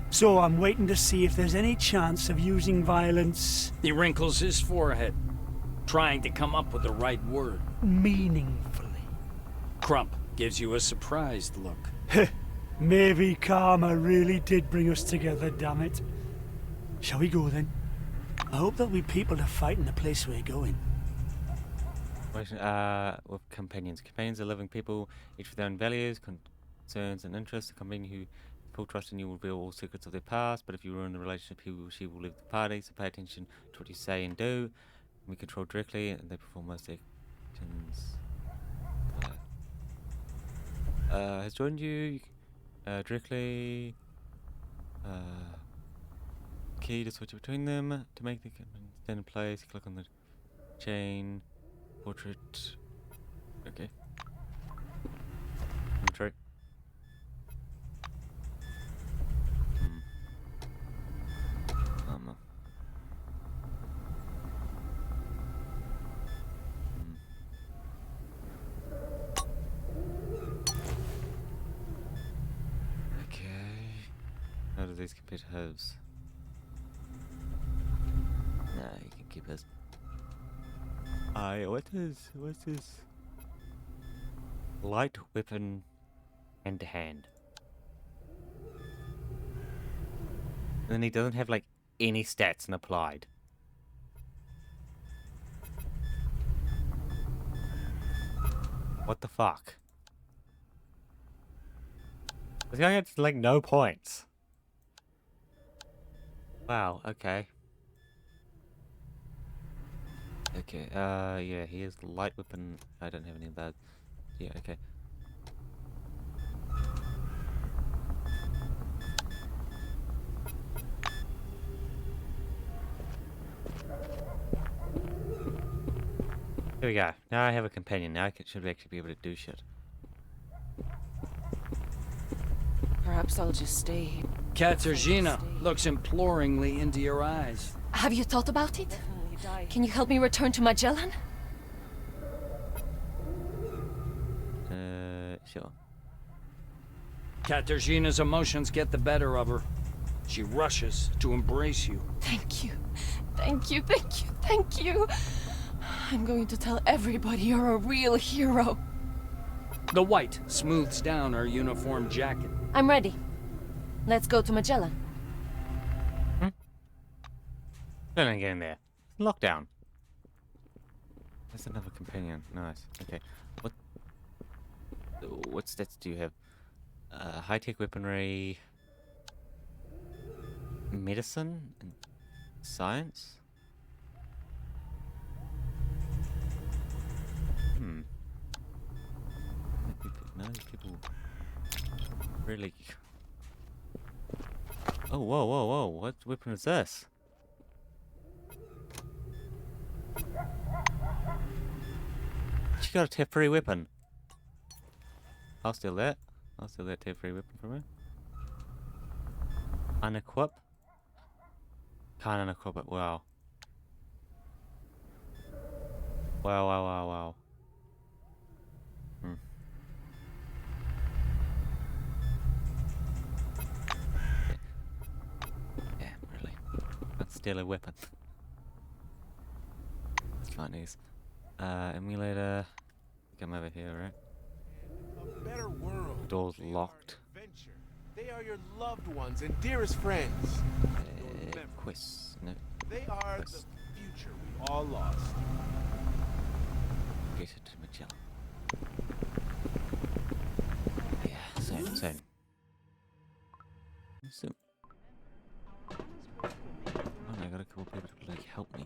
So I'm waiting to see if there's any chance of using violence... He wrinkles his forehead, trying to come up with the right word. meaningfully. Crump gives you a surprised look. Maybe karma really did bring us together, damn it. Shall we go then? I hope there'll be people to fight in the place we're going. With companions. Companions are living people, each with their own values, concerns, and interests. A companion who full trust in you will reveal all secrets of their past, but if you ruin the relationship, he or she will leave the party, so pay attention to what you say and do. We control directly, and they perform most actions. Has joined you directly. Key to switch between them. To make the stand in place, click on the chain. Portrait. Okay. Inventory. Armor. Okay. How do these compare to hers? Nah, you can keep his. What's this? Light weapon hand to hand. And then he doesn't have like any stats and applied. What the fuck? This guy gets like no points. Wow, okay. Okay, yeah, he has light weapon. I don't have any of that. Yeah, okay. There we go. Now I have a companion. Now I should actually be able to do shit. Perhaps I'll just stay here. Katarzyna looks imploringly into your eyes. Have you thought about it? Can you help me return to Magellan? Sure. Katarzyna's emotions get the better of her. She rushes to embrace you. Thank you. Thank you, thank you, thank you. I'm going to tell everybody you're a real hero. The white smooths down her uniform jacket. I'm ready. Let's go to Magellan. Still ain't getting there. Lockdown. There's another companion. Nice. Okay. What stats do you have? High-tech weaponry, medicine, and science. No, people really. Oh, whoa, whoa, whoa! What weapon is this? She got a tip-free weapon. I'll steal that. I'll steal that tip-free weapon from her. Unequip. Can't unequip it. Wow. Wow, wow, wow, wow. Yeah, really. Let's steal a weapon. It's fine news. Emulator. Come over here, right? A better world. Door's locked. Adventure. They are your loved ones and dearest friends. Quests. No. They are Quests. the future we all lost. Get it to Magellan. Yeah, same. So, I got a couple people to like help me.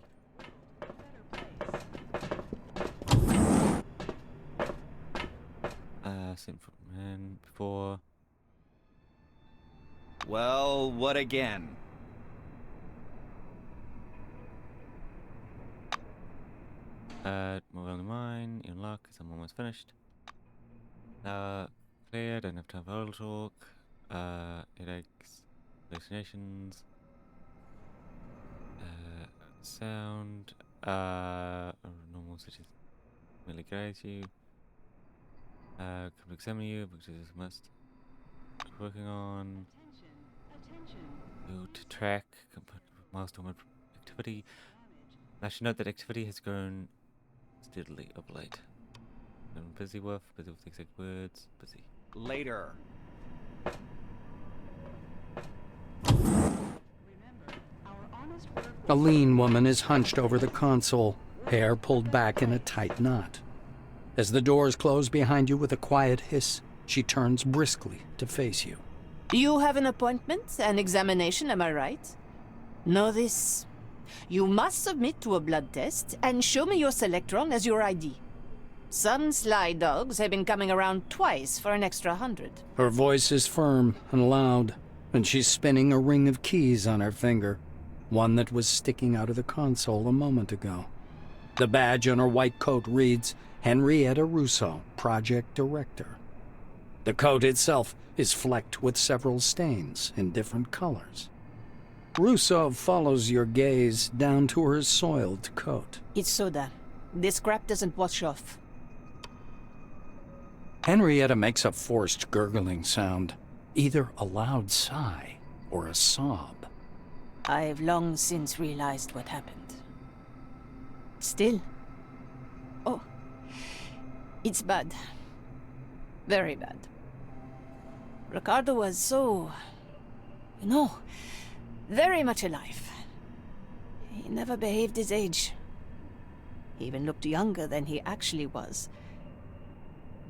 Same for man before. Well, what again? Move on to mine. In luck, because I'm almost finished. Clear. Don't have time for idle talk. Headaches, hallucinations. Sound. Normal such as merely graze you. Come to examine you, which is a must. Working on. You to track milestone activity. I should note that activity has grown steadily of late. I'm busy with exact words. Busy. Later. A lean woman is hunched over the console, hair pulled back in a tight knot. As the doors close behind you with a quiet hiss, she turns briskly to face you. You have an appointment, an examination, am I right? Know this. You must submit to a blood test and show me your Selectron as your ID. Some sly dogs have been coming around twice for an extra 100. Her voice is firm and loud, and she's spinning a ring of keys on her finger, one that was sticking out of the console a moment ago. The badge on her white coat reads, Henrietta Russo, Project Director. The coat itself is flecked with several stains in different colors. Russo follows your gaze down to her soiled coat. It's soda. This crap doesn't wash off. Henrietta makes a forced gurgling sound, either a loud sigh or a sob. I've long since realized what happened. Still. Oh. It's bad. Very bad. Ricardo was so... very much alive. He never behaved his age. He even looked younger than he actually was.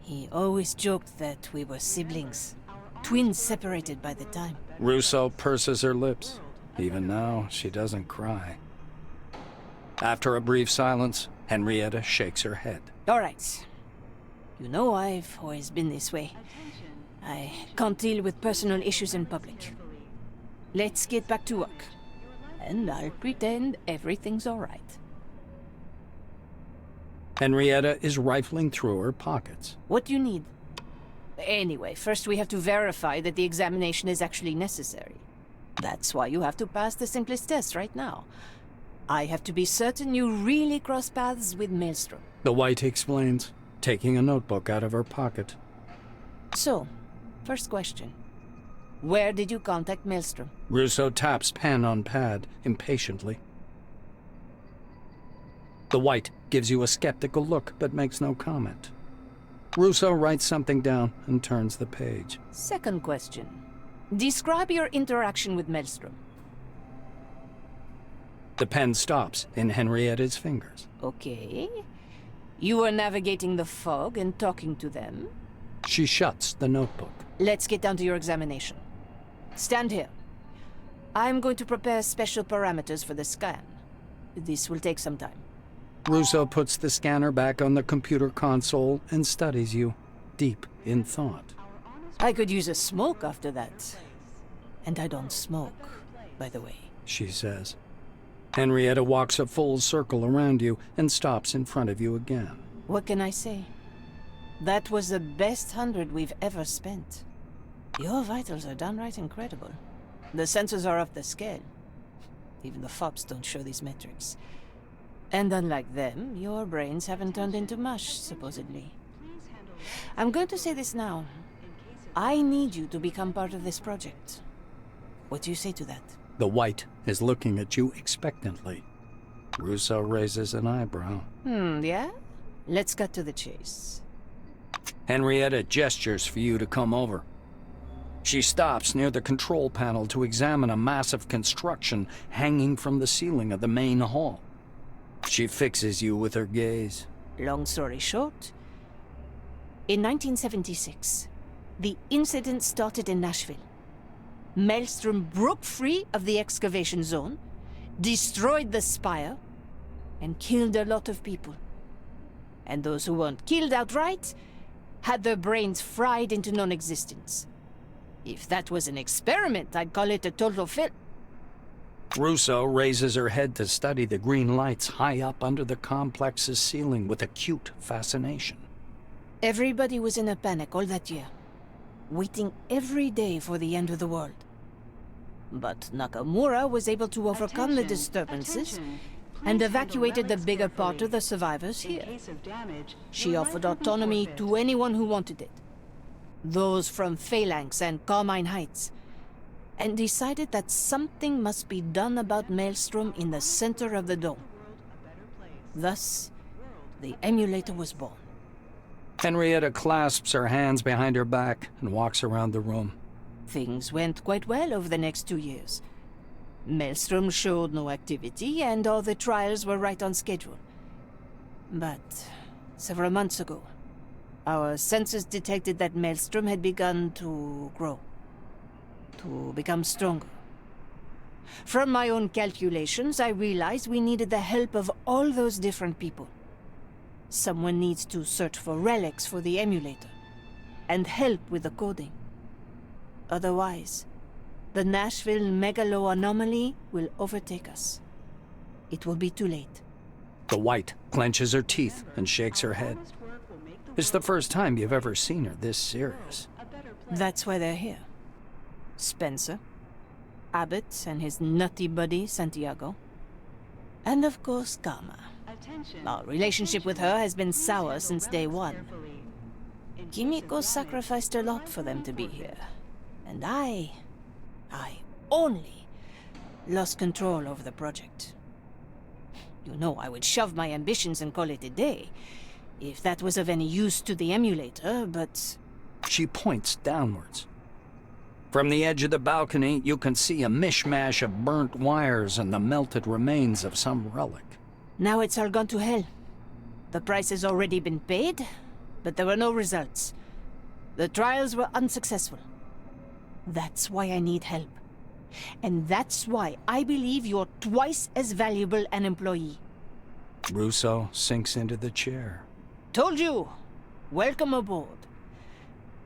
He always joked that we were siblings, twins separated by the time. Russo purses her lips. Even now, she doesn't cry. After a brief silence, Henrietta shakes her head. All right. You know I've always been this way. I can't deal with personal issues in public. Let's get back to work. And I'll pretend everything's all right. Henrietta is rifling through her pockets. What do you need? Anyway, first we have to verify that the examination is actually necessary. That's why you have to pass the simplest test right now. I have to be certain you really cross paths with Maelstrom. The White explains, taking a notebook out of her pocket. So, first question. Where did you contact Maelstrom? Russo taps pen on pad impatiently. The White gives you a skeptical look, but makes no comment. Russo writes something down and turns the page. Second question. Describe your interaction with Maelstrom. The pen stops in Henrietta's fingers. Okay. You were navigating the fog and talking to them. She shuts the notebook. Let's get down to your examination. Stand here. I'm going to prepare special parameters for the scan. This will take some time. Russo puts the scanner back on the computer console and studies you, deep in thought. I could use a smoke after that. And I don't smoke, by the way. She says. Henrietta walks a full circle around you and stops in front of you again. What can I say? That was the best 100 we've ever spent. Your vitals are downright incredible. The sensors are off the scale. Even the FOPs don't show these metrics. And unlike them, your brains haven't turned into mush, supposedly. I'm going to say this now. I need you to become part of this project. What do you say to that? The White is looking at you expectantly. Russo raises an eyebrow. Yeah? Let's cut to the chase. Henrietta gestures for you to come over. She stops near the control panel to examine a massive construction hanging from the ceiling of the main hall. She fixes you with her gaze. Long story short, in 1976, the incident started in Nashville. Maelstrom broke free of the excavation zone, destroyed the spire, and killed a lot of people. And those who weren't killed outright had their brains fried into non-existence. If that was an experiment, I'd call it a total fail. Russo raises her head to study the green lights high up under the complex's ceiling with acute fascination. Everybody was in a panic all that year, waiting every day for the end of the world. But Nakamura was able to overcome the disturbances and evacuated the bigger part of the survivors here. She offered autonomy to anyone who wanted it. Those from Phalanx and Carmine Heights. And decided that something must be done about Maelstrom in the center of the dome. Thus, the emulator was born. Henrietta clasps her hands behind her back and walks around the room. Things went quite well over the next 2 years. Maelstrom showed no activity, and all the trials were right on schedule. But several months ago, our sensors detected that Maelstrom had begun to grow. To become stronger. From my own calculations, I realized we needed the help of all those different people. Someone needs to search for relics for the emulator, and help with the coding. Otherwise, the Nashville Megalo anomaly will overtake us. It will be too late. The White clenches her teeth and shakes her head. It's the first time you've ever seen her this serious. That's why they're here. Spencer, Abbott and his nutty buddy Santiago, and of course Karma. Our relationship with her has been sour since day one. Kimiko sacrificed a lot for them to be here, and I only lost control over the project. You know I would shove my ambitions and call it a day, if that was of any use to the emulator, but... She points downwards. From the edge of the balcony, you can see a mishmash of burnt wires and the melted remains of some relic. Now it's all gone to hell. The price has already been paid, but there were no results. The trials were unsuccessful. That's why I need help. And that's why I believe you're twice as valuable an employee. Russo sinks into the chair. Told you! Welcome aboard.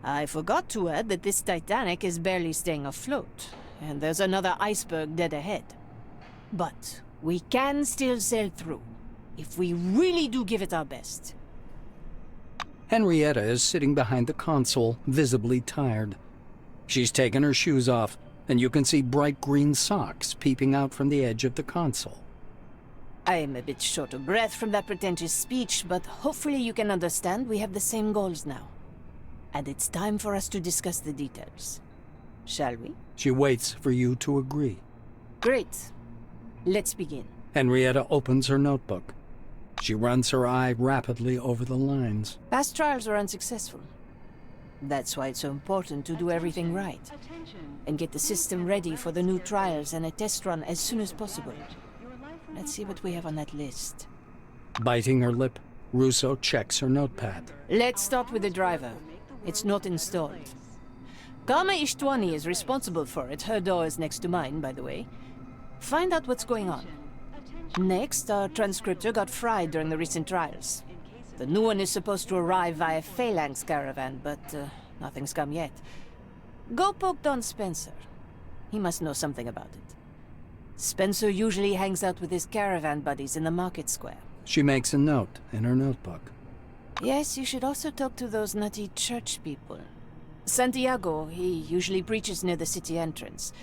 I forgot to add that this Titanic is barely staying afloat, and there's another iceberg dead ahead. But we can still sail through, if we really do give it our best. Henrietta is sitting behind the console, visibly tired. She's taken her shoes off, and you can see bright green socks peeping out from the edge of the console. I am a bit short of breath from that pretentious speech, but hopefully you can understand we have the same goals now. And it's time for us to discuss the details. Shall we? She waits for you to agree. Great. Let's begin. Henrietta opens her notebook. She runs her eye rapidly over the lines. Past trials were unsuccessful. That's why it's so important to do everything right. And get the system ready for the new trials and a test run as soon as possible. Let's see what we have on that list. Biting her lip, Russo checks her notepad. Let's start with the driver. It's not installed. Karma Ishtwani is responsible for it. Her door is next to mine, by the way. Find out what's going on. Next, our transcriptor got fried during the recent trials. The new one is supposed to arrive via Phalanx caravan, but nothing's come yet. Go poke Don Spencer. He must know something about it. Spencer usually hangs out with his caravan buddies in the market square. She makes a note in her notebook. Yes, you should also talk to those nutty church people. Santiago, he usually preaches near the city entrance.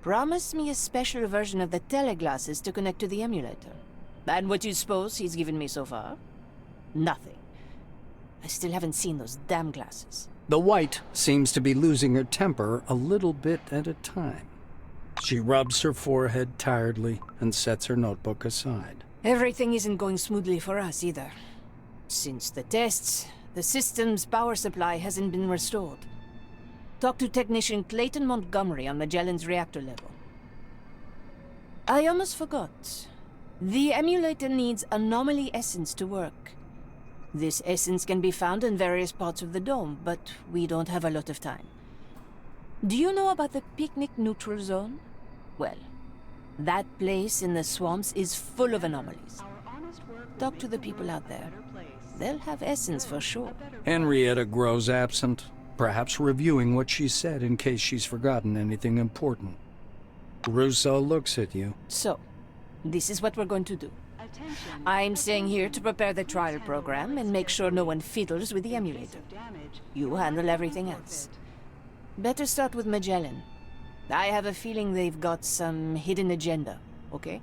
Promised me a special version of the teleglasses to connect to the emulator. And what do you suppose he's given me so far? Nothing. I still haven't seen those damn glasses. The White seems to be losing her temper a little bit at a time. She rubs her forehead tiredly and sets her notebook aside. Everything isn't going smoothly for us either. Since the tests, the system's power supply hasn't been restored. Talk to technician Clayton Montgomery on Magellan's reactor level. I almost forgot. The emulator needs anomaly essence to work. This essence can be found in various parts of the dome, but we don't have a lot of time. Do you know about the picnic neutral zone? Well, that place in the swamps is full of anomalies. Talk to the people out there. They'll have essence for sure. Henrietta grows absent, perhaps reviewing what she said in case she's forgotten anything important. Russo looks at you. So, this is what we're going to do. I'm staying here to prepare the trial program and make sure no one fiddles with the emulator. You handle everything else. Better start with Magellan. I have a feeling they've got some hidden agenda, okay?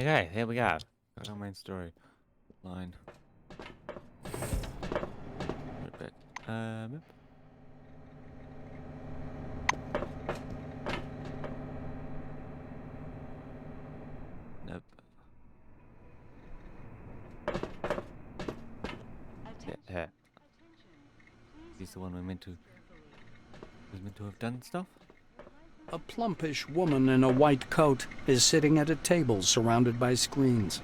Okay, here we go. Our main story line. Right back. Yep. Nope. Yeah. Is the one we're meant to have done stuff? A plumpish woman in a white coat is sitting at a table surrounded by screens.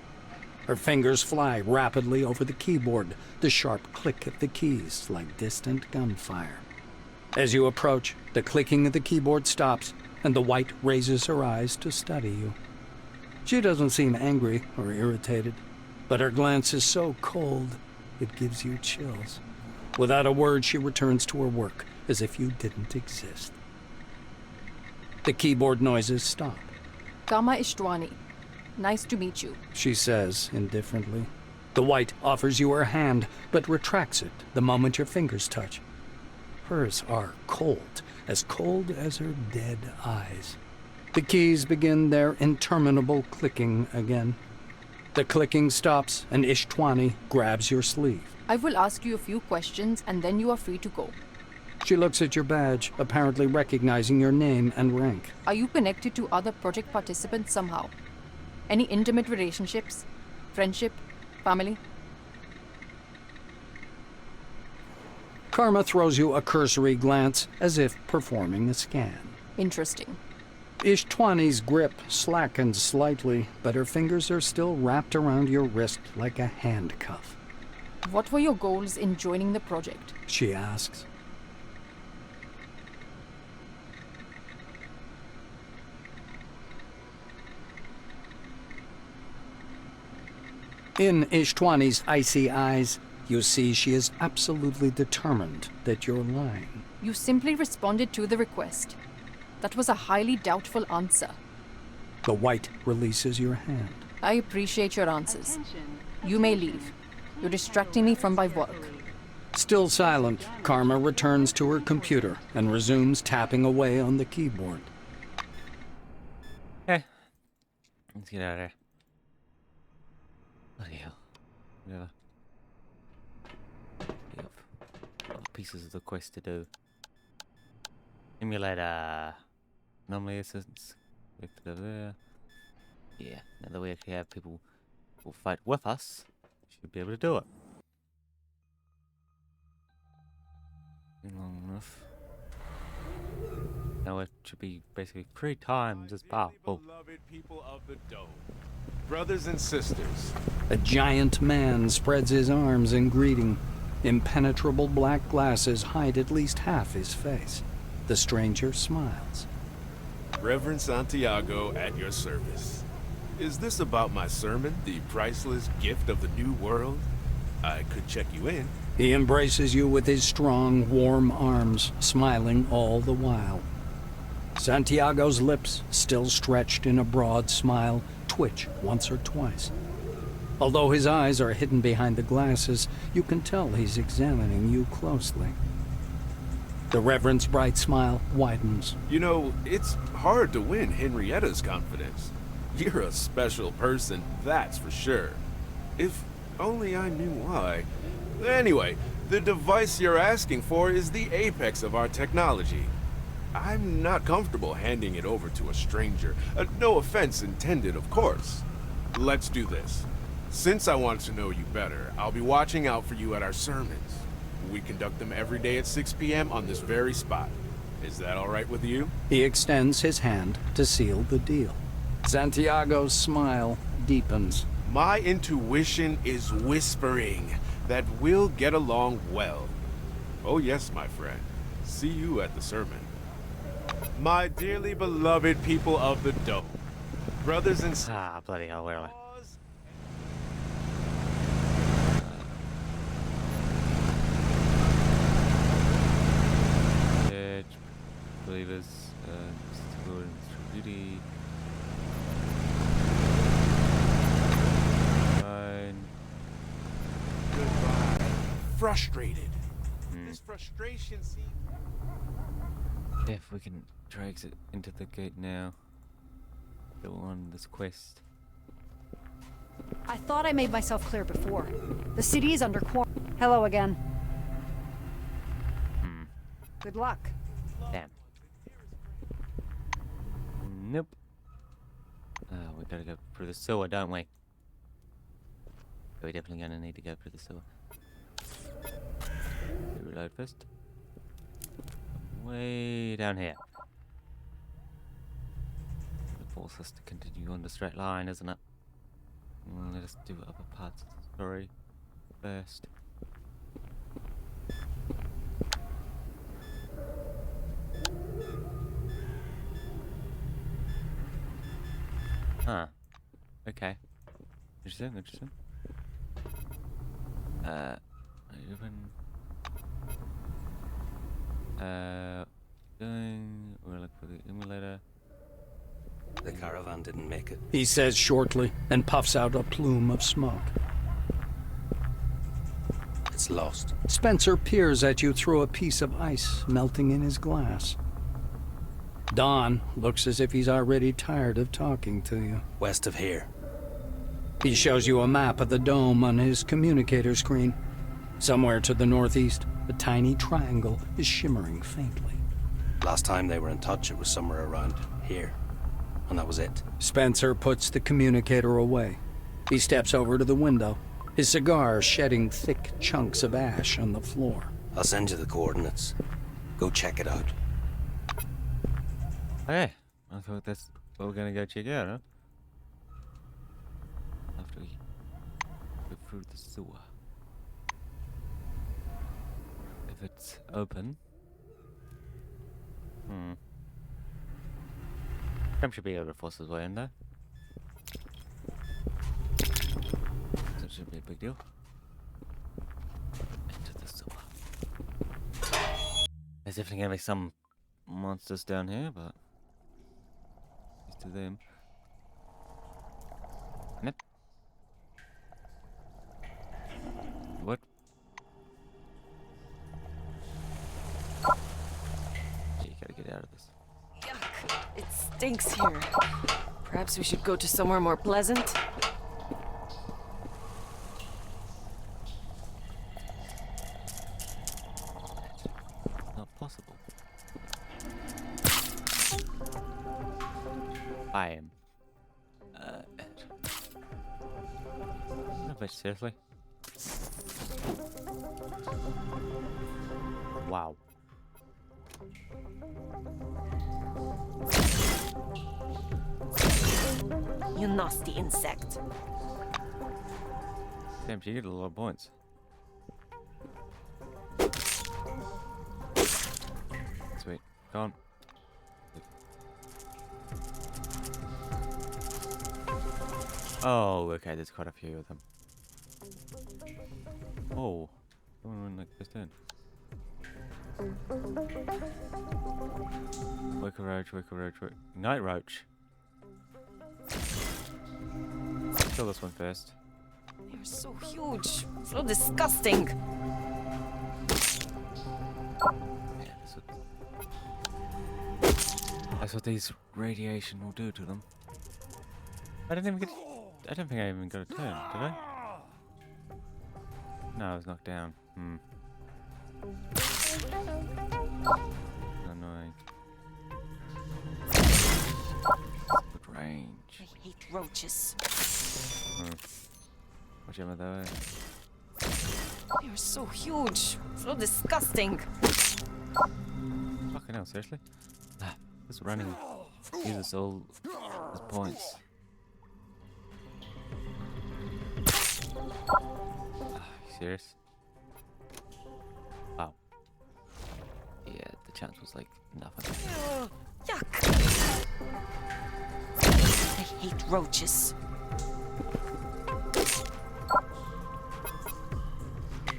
Her fingers fly rapidly over the keyboard, the sharp click of the keys like distant gunfire. As you approach, the clicking of the keyboard stops, and the white raises her eyes to study you. She doesn't seem angry or irritated, but her glance is so cold it gives you chills. Without a word, she returns to her work, as if you didn't exist. The keyboard noises stop. Karma Ishtwani. Nice to meet you. She says indifferently. The white offers you her hand, but retracts it the moment your fingers touch. Hers are cold as her dead eyes. The keys begin their interminable clicking again. The clicking stops, and Ishtwani grabs your sleeve. I will ask you a few questions, and then you are free to go. She looks at your badge, apparently recognizing your name and rank. Are you connected to other project participants somehow? Any intimate relationships? Friendship? Family? Karma throws you a cursory glance, as if performing a scan. Interesting. Ishtwani's grip slackens slightly, but her fingers are still wrapped around your wrist like a handcuff. What were your goals in joining the project? She asks. In Ishtwani's icy eyes, you see she is absolutely determined that you're lying. You simply responded to the request. That was a highly doubtful answer. The white releases your hand. I appreciate your answers. You may leave. You're distracting me from my work. Still silent, Karma returns to her computer and resumes tapping away on the keyboard. Okay. Let's get out of there. Bloody hell. Yeah. We have other pieces of the quest to do. Emulate anomaly assistance. Lift it over there. Yeah, now that we actually have people who will fight with us, should be able to do it. Long enough. Now it should be basically 3 times as powerful. Beloved people of the Dome, brothers and sisters. A giant man spreads his arms in greeting. Impenetrable black glasses hide at least half his face. The stranger smiles. Reverend Santiago at your service. Is this about my sermon, The Priceless Gift of the New World? I could check you in. He embraces you with his strong, warm arms, smiling all the while. Santiago's lips, still stretched in a broad smile, twitch once or twice. Although his eyes are hidden behind the glasses, you can tell he's examining you closely. The Reverend's bright smile widens. You know, it's hard to win Henrietta's confidence. You're a special person, that's for sure. If only I knew why. Anyway, the device you're asking for is the apex of our technology. I'm not comfortable handing it over to a stranger. No offense intended, of course. Let's do this. Since I want to know you better, I'll be watching out for you at our sermons. We conduct them every day at 6 p.m. on this very spot. Is that all right with you? He extends his hand to seal the deal. Santiago's smile deepens. My intuition is whispering that we'll get along well. Oh yes, my friend. See you at the sermon. My dearly beloved people of the Dome, brothers and sisters. Ah, bloody hell, where am I? Believers, duty. Goodbye. Frustrated. This frustration seems. If we can drag it into the gate now. Go on this quest. I thought I made myself clear before. The city is under quarantine. Hello again. Good luck. Damn. Nope. We gotta go through the sewer, don't we? We're definitely gonna need to go through the sewer. Reload first. Way down here. It forces us to continue on the straight line, isn't it? Let us do other parts of the story first. Huh. Okay. Interesting, interesting. Open. We'll look for the emulator. The caravan didn't make it. He says shortly and puffs out a plume of smoke. It's lost. Spencer peers at you through a piece of ice melting in his glass. Don looks as if he's already tired of talking to you. West of here. He shows you a map of the dome on his communicator screen. Somewhere to the northeast, a tiny triangle is shimmering faintly. Last time they were in touch, it was somewhere around here. And that was it. Spencer puts the communicator away. He steps over to the window, his cigar shedding thick chunks of ash on the floor. I'll send you the coordinates. Go check it out. Okay, I thought that's what we're gonna go check out, huh? After we go through the sewer. If it's open. Cam should be able to force his way in there. So it shouldn't be a big deal. Into the sewer. There's definitely gonna be some monsters down here, but used to them. Nope. What? You gotta get out of this. Yuck. It stinks here. Perhaps we should go to somewhere more pleasant. Not possible. I am. No, but seriously. Wow. You nasty insect. Damn, she did a lot of points. Sweet. Gone. Oh, okay, there's quite a few of them. Oh, someone went like this in. Wicker roach, night roach. Kill this one first. They're so huge, so disgusting. Yeah, that's what these radiation will do to them. I don't think I even got a turn, did I? No, I was knocked down. Annoying. Good range. I hate roaches. Watch out though. They're so huge, so disgusting. Fucking hell, seriously? This running uses all his points. Serious? Oh. Yeah, the chance was like nothing. Yuck! I hate roaches.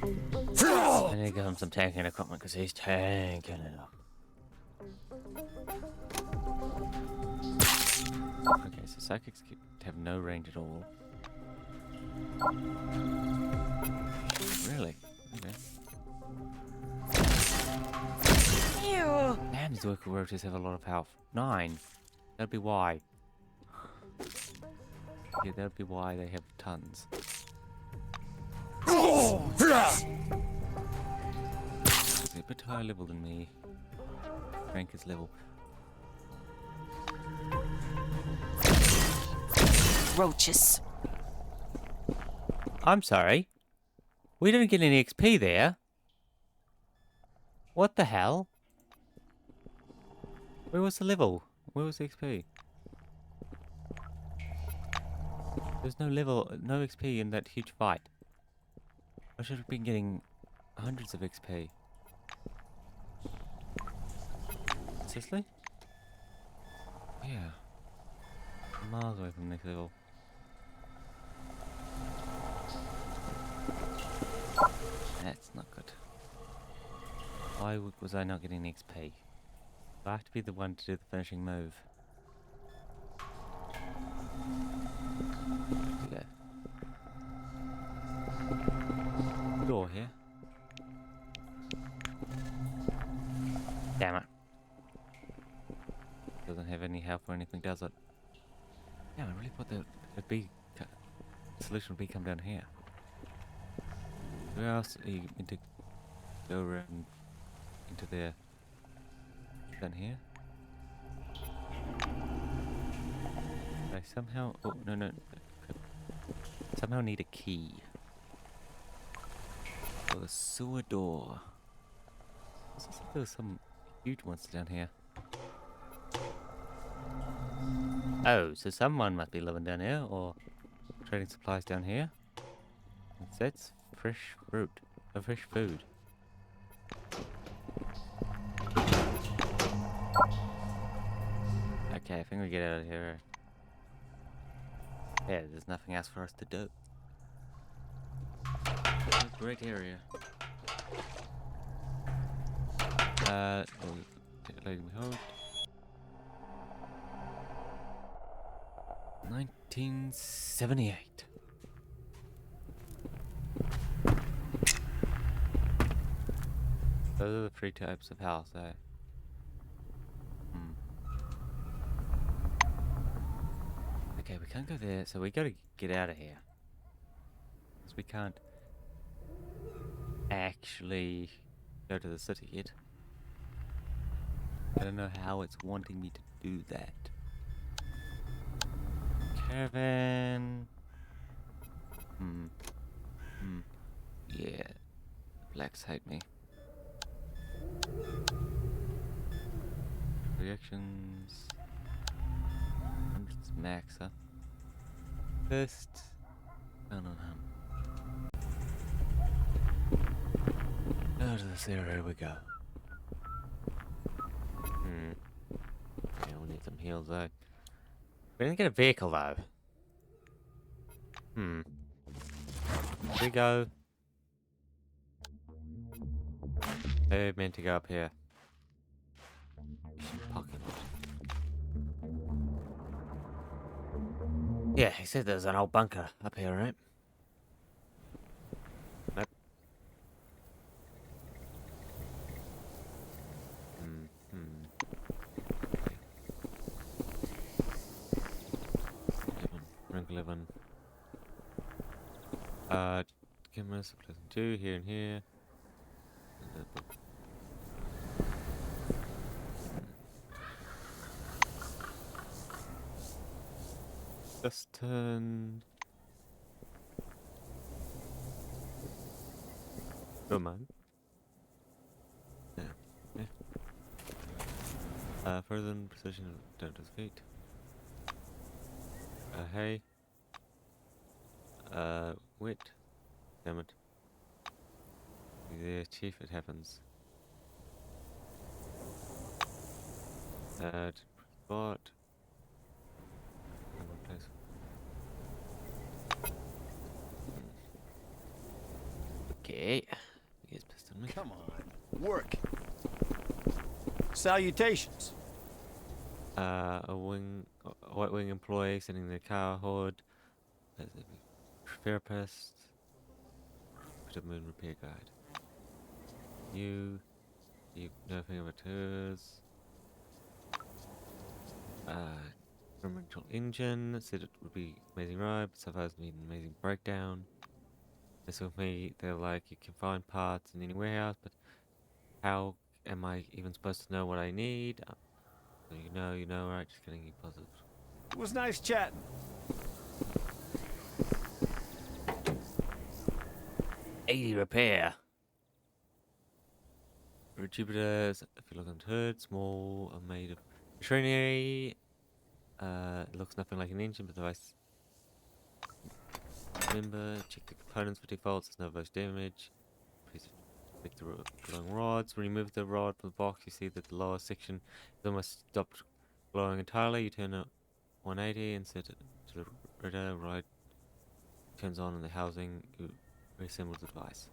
I need to give him some tanking equipment because he's tanking it up. Okay, so psychics have no range at all. Really? Okay. Ew. Damn, these local roaches have a lot of health. 9. That'd be why. Yeah, that'd be why they have tons. He's a bit higher level than me. Rank is level. Roaches. I'm sorry. We didn't get any XP there. What the hell? Where was the level? Where was the XP? There's no level, no XP in that huge fight. I should have been getting hundreds of XP. Seriously? Yeah. Miles away from next level. That's not good. Why was I not getting XP? I have to be the one to do the finishing move. Yeah. Door here. Damn it. Doesn't have any health or anything, does it? Yeah, I really thought the solution would be come down here. Where else are you meant to go around into there? Down here? I somehow... Oh, no. Somehow need a key. For the sewer door. It looks like there was some huge monster down here. Oh, so someone must be living down here, or trading supplies down here. That's fresh fruit. Or fresh food. Okay, I think we get out of here. Yeah, there's nothing else for us to do. Great area. Letting me hold. 1978. Those are the three types of house, eh? Okay, we can't go there, so we gotta get out of here. Because we can't actually go to the city yet. I don't know how it's wanting me to do that. Caravan. Yeah. Blacks hate me. Reactions. Hundreds max, huh? First. Out of this area we go. Yeah, we'll need some heals though. We didn't get a vehicle though. Here we go. They're meant to go up here. Pocket. Yeah, he said there's an old bunker up here, right? Nope. Rank 11. Give us a pleasant 2 here and here. Just turn. Come on. Yeah. Further than precision down to his feet. Hey. Wait. Damn it. Yeah, chief, it happens. Spot. Okay. He gets pissed on me. Come on. Work. Salutations. A white wing employee sending the car hood. Therapist. Put a moon repair guide. You nothing of it hers. Experimental engine. Said it would be amazing ride, but sometimes need an amazing breakdown. This with me, they're like, you can find parts in any warehouse, but how am I even supposed to know what I need? You know, right? Just getting you positive. It was nice chatting. $80 repair. Jupiter's, if you look on the hood, small, are made of machinery. It looks nothing like an engine, but the device. Remember, check the components for defaults. There's no voice damage. Please pick the glowing rods. Remove the rod from the box. You see that the lower section is almost stopped glowing entirely. You turn it 180 and set it to the radar. Right turns on in the housing. You reassemble the device.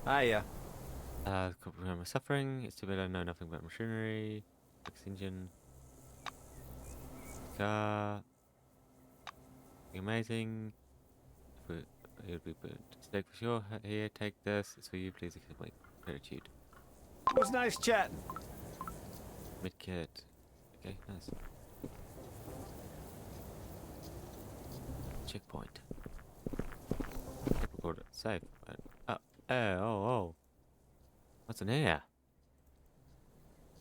Hiya. The program is suffering. It's too bad I know nothing about machinery. Fix engine. Car. Amazing. It would be good. Steak for sure. Here, take this. It's for you. Please accept my gratitude. It was nice chatting. Midkit. Okay, nice. Checkpoint. Record it. Safe. Oh. What's in here?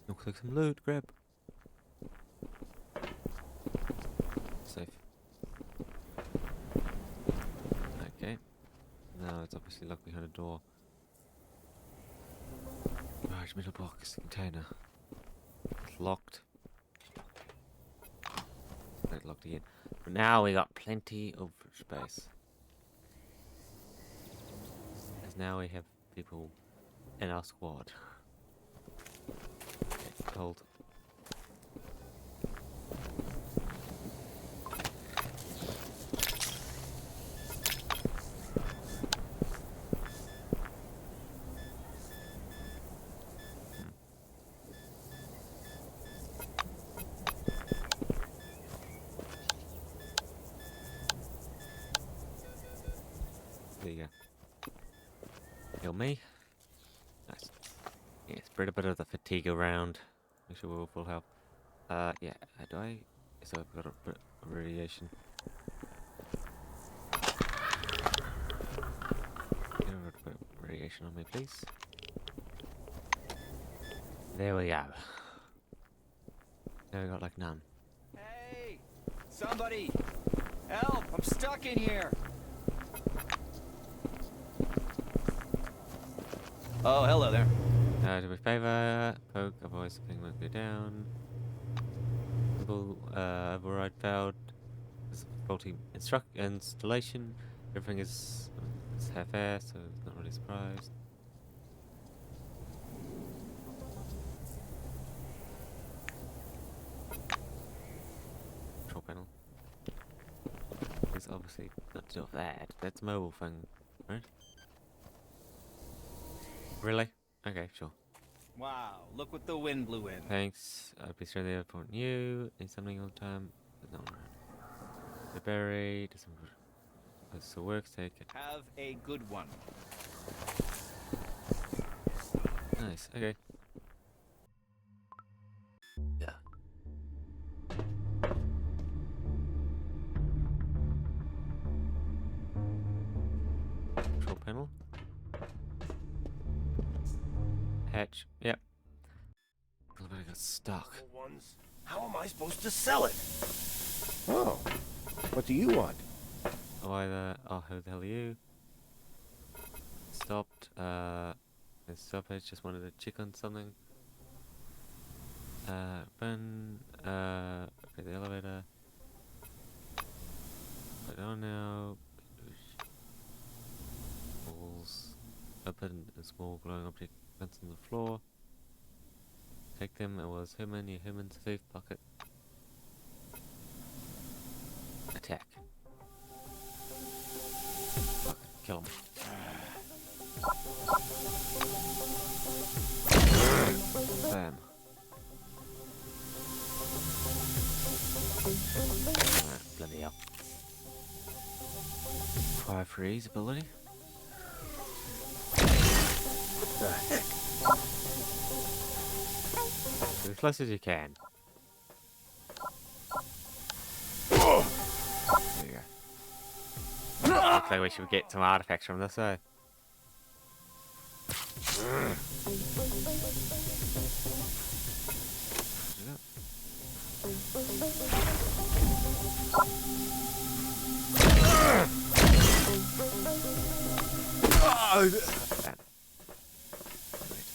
Looks like some loot. Grab. Safe. Okay. No, it's obviously locked behind a door. Large middle box container. It's locked. It's locked again. But now we got plenty of space. Because now we have people in our squad. Okay, hold. There you go. Heal me. Nice. Yeah, spread a bit of the fatigue around. Make sure we're all full health. Yeah, do I? So I've got a bit of radiation. Get a bit of radiation on me, please. There we go. Now we got like none. Hey! Somebody! Help! I'm stuck in here! Oh, hello there. Do me a favor. Poke, otherwise the thing won't go down. Simple, override failed. There's a faulty installation. Everything is half-assed, so it's not really surprised. Control panel. It's obviously not to do with that. That's a mobile thing, right? Really? Okay, sure. Wow, look what the wind blew in. Thanks. I'll be sure the airport knew. Need something all the time. There's no one around. The berry. Does some good. So works. Take it. Have a good one. Nice. Okay. Yeah. Control panel. Hatch. Yep. I got stuck. How am I supposed to sell it? Oh, what do you want? Oh, who the hell are you? Stopped. Stoppage. Just wanted to check on something. Run. Okay, the elevator. Put it on now. Balls. Open a small glowing object. Vents on the floor. Take them. It was human. You human thief bucket. Attack. Fuck. Kill him. Bam. Bloody hell. Fire freeze ability. The heck? As close as you can. Looks like we should get some artifacts from this side.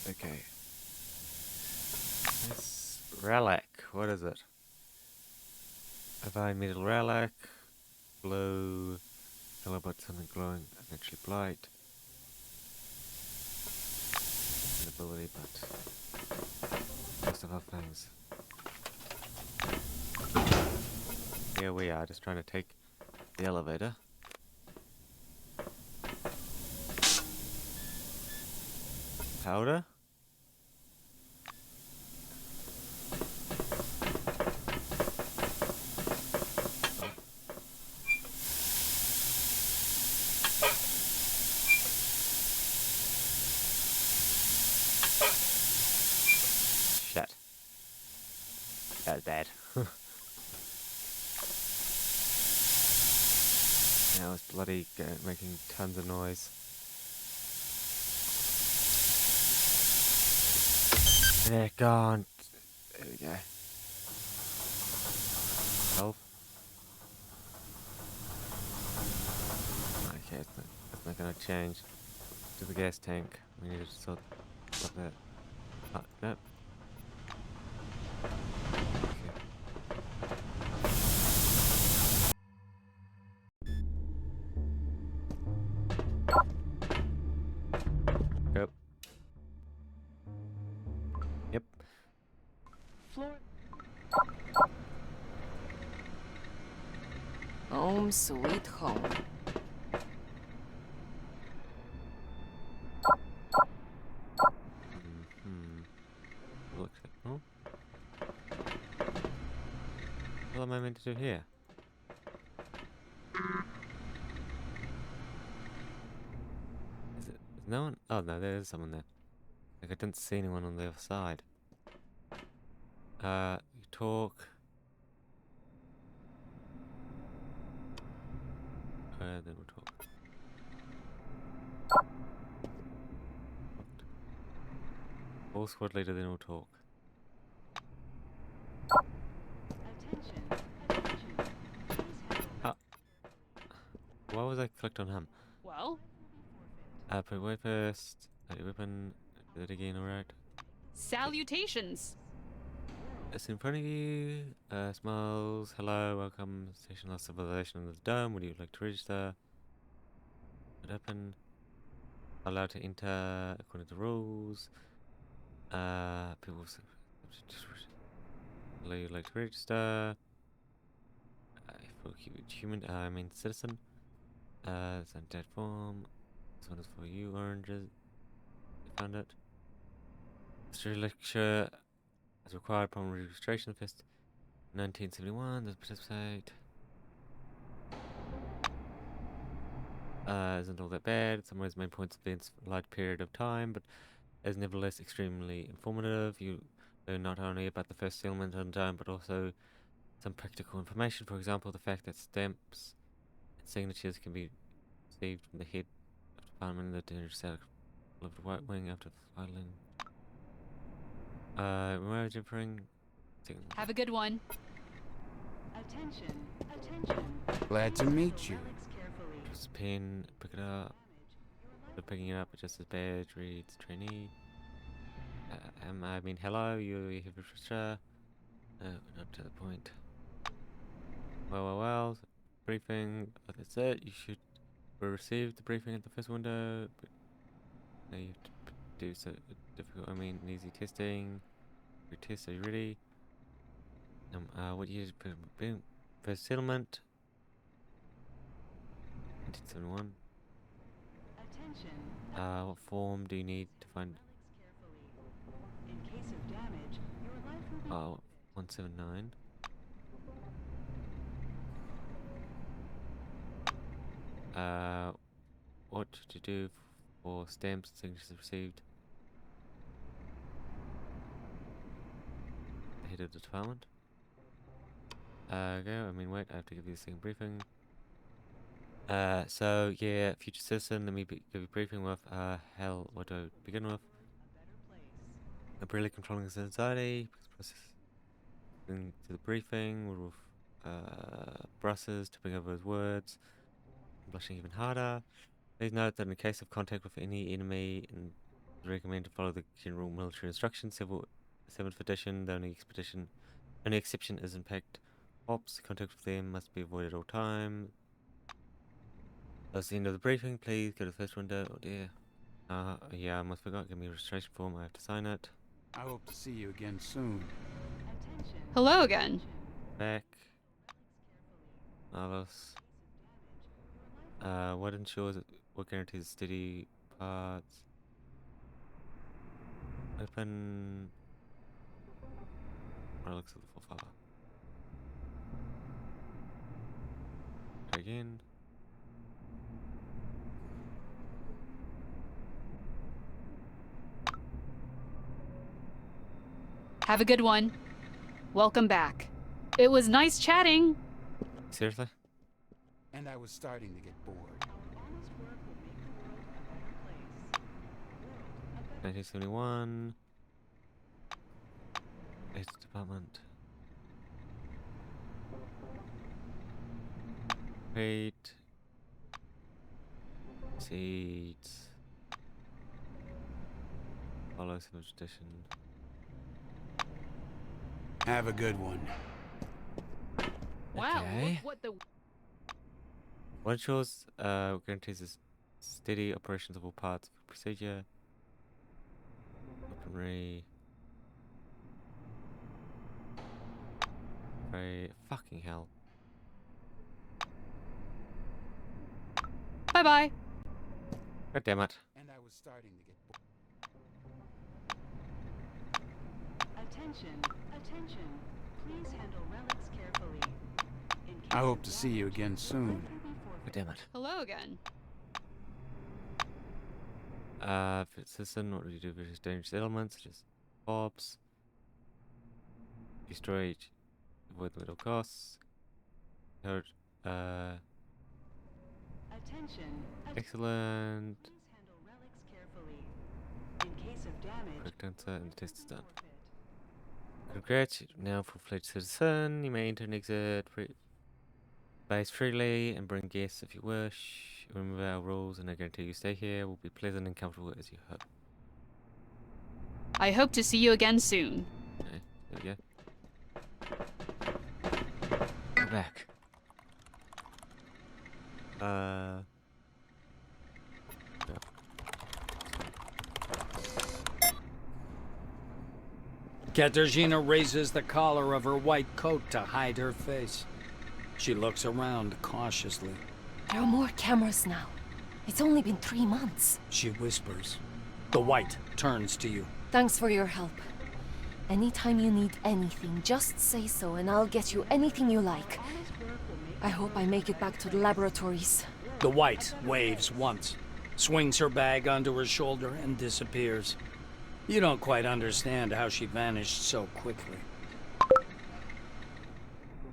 Okay. This relic, what is it? Divine metal relic, blue, tell about something glowing, eventually blight. An ability, but most of our things. Here we are, just trying to take the elevator. Powder? Shit. That was bad. Now it's bloody making tons of noise. They're gone. There we go. Health. Okay, it's not gonna change. To the gas tank. We need to sort that. Oh, nope. Yep. Yep. Home sweet home. Looks like, oh. What am I meant to do here? Is no one? Oh no, there is someone there. Like I didn't see anyone on the other side. You talk. Then we'll talk. All squad leader, then we'll talk. Why was I clicked on him? Well? Put away first. Weapon. Do that again, alright. Salutations! It's in front of you. Smiles. Hello, welcome. Station of Civilization in the Dome. Would you like to register? It open. Allowed to enter according to rules. People. Allow you like to register. For human, I mean citizen. It's on dead form. This one is for you, oranges. You found it. History lecture is required upon registration. First, 1971. Let's participate. Isn't all that bad. Some of his main points of the light period of time, but is nevertheless extremely informative. You learn not only about the first settlement on Dome, but also some practical information. For example, the fact that stamps and signatures can be received from the head of the department in the dangerous out of the White Wing after filing. Remember differing. Have a good one. Attention, attention. Glad to meet you. Just a pen, pick it up. Picking it up, it just says badge, reads trainee. I mean, hello, you have a register. Not to the point. Well. Briefing, that's it. You should receive the briefing at the first window. But now you have to do so difficult. I mean, easy testing. Retest. Are you ready? What year? Boom. First settlement. 1971. Attention. What form do you need to find? In case of damage, your life will be 179. What did you do for stamps and signatures received? The head of the department. Go. I mean, wait. I have to give you a second briefing. So yeah, future citizen. Let me give you a briefing with hell. What to begin with? Brilliantly controlling his anxiety. To the briefing with brushes to bring over his words, blushing even harder. Please note that in the case of contact with any enemy, and recommend to follow the general military instructions. 7th edition. The only exception is impact ops. Contact with them must be avoided at all time. That's the end of the briefing. Please go to the first window. Oh dear. Yeah, I almost forgot. Give me a registration form. I have to sign it. I hope to see you again soon. Hello again. Back. Marvelous. What ensures what guarantees steady parts? Open. Relics of the Forefather. Try again. Have a good one. Welcome back. It was nice chatting. Seriously? And I was starting to get bored. 1971. It's department. Wait. Seeds. Follow some tradition. Have a good one. Wow, Okay. look what the... What ensures guarantees the steady operations of all parts of procedure. Weaponry. Very fucking hell. Bye-bye. God damn it. And I was starting to get bored. Attention, attention. Please handle relics carefully. I hope to see you again soon. God damn it. Hello again. Citizen, what do you do with various dangerous elements such as bombs? Destroy each, avoid the middle costs. Hurt, Attention. excellent. Please handle relics carefully. In case of damage, Correct answer, and the test is done. Congrats, now full-fledged citizen. You may enter and exit base freely and bring guests if you wish. Remember our rules, and I guarantee you stay here will be pleasant and comfortable as you hope. I hope to see you again soon. Okay, there we go. Go back. No. Katarzyna raises the collar of her white coat to hide her face. She looks around cautiously. There are more cameras now. It's only been 3 months. She whispers. The white turns to you. Thanks for your help. Anytime you need anything, just say so and I'll get you anything you like. I hope I make it back to the laboratories. The white waves once, swings her bag onto her shoulder and disappears. You don't quite understand how she vanished so quickly.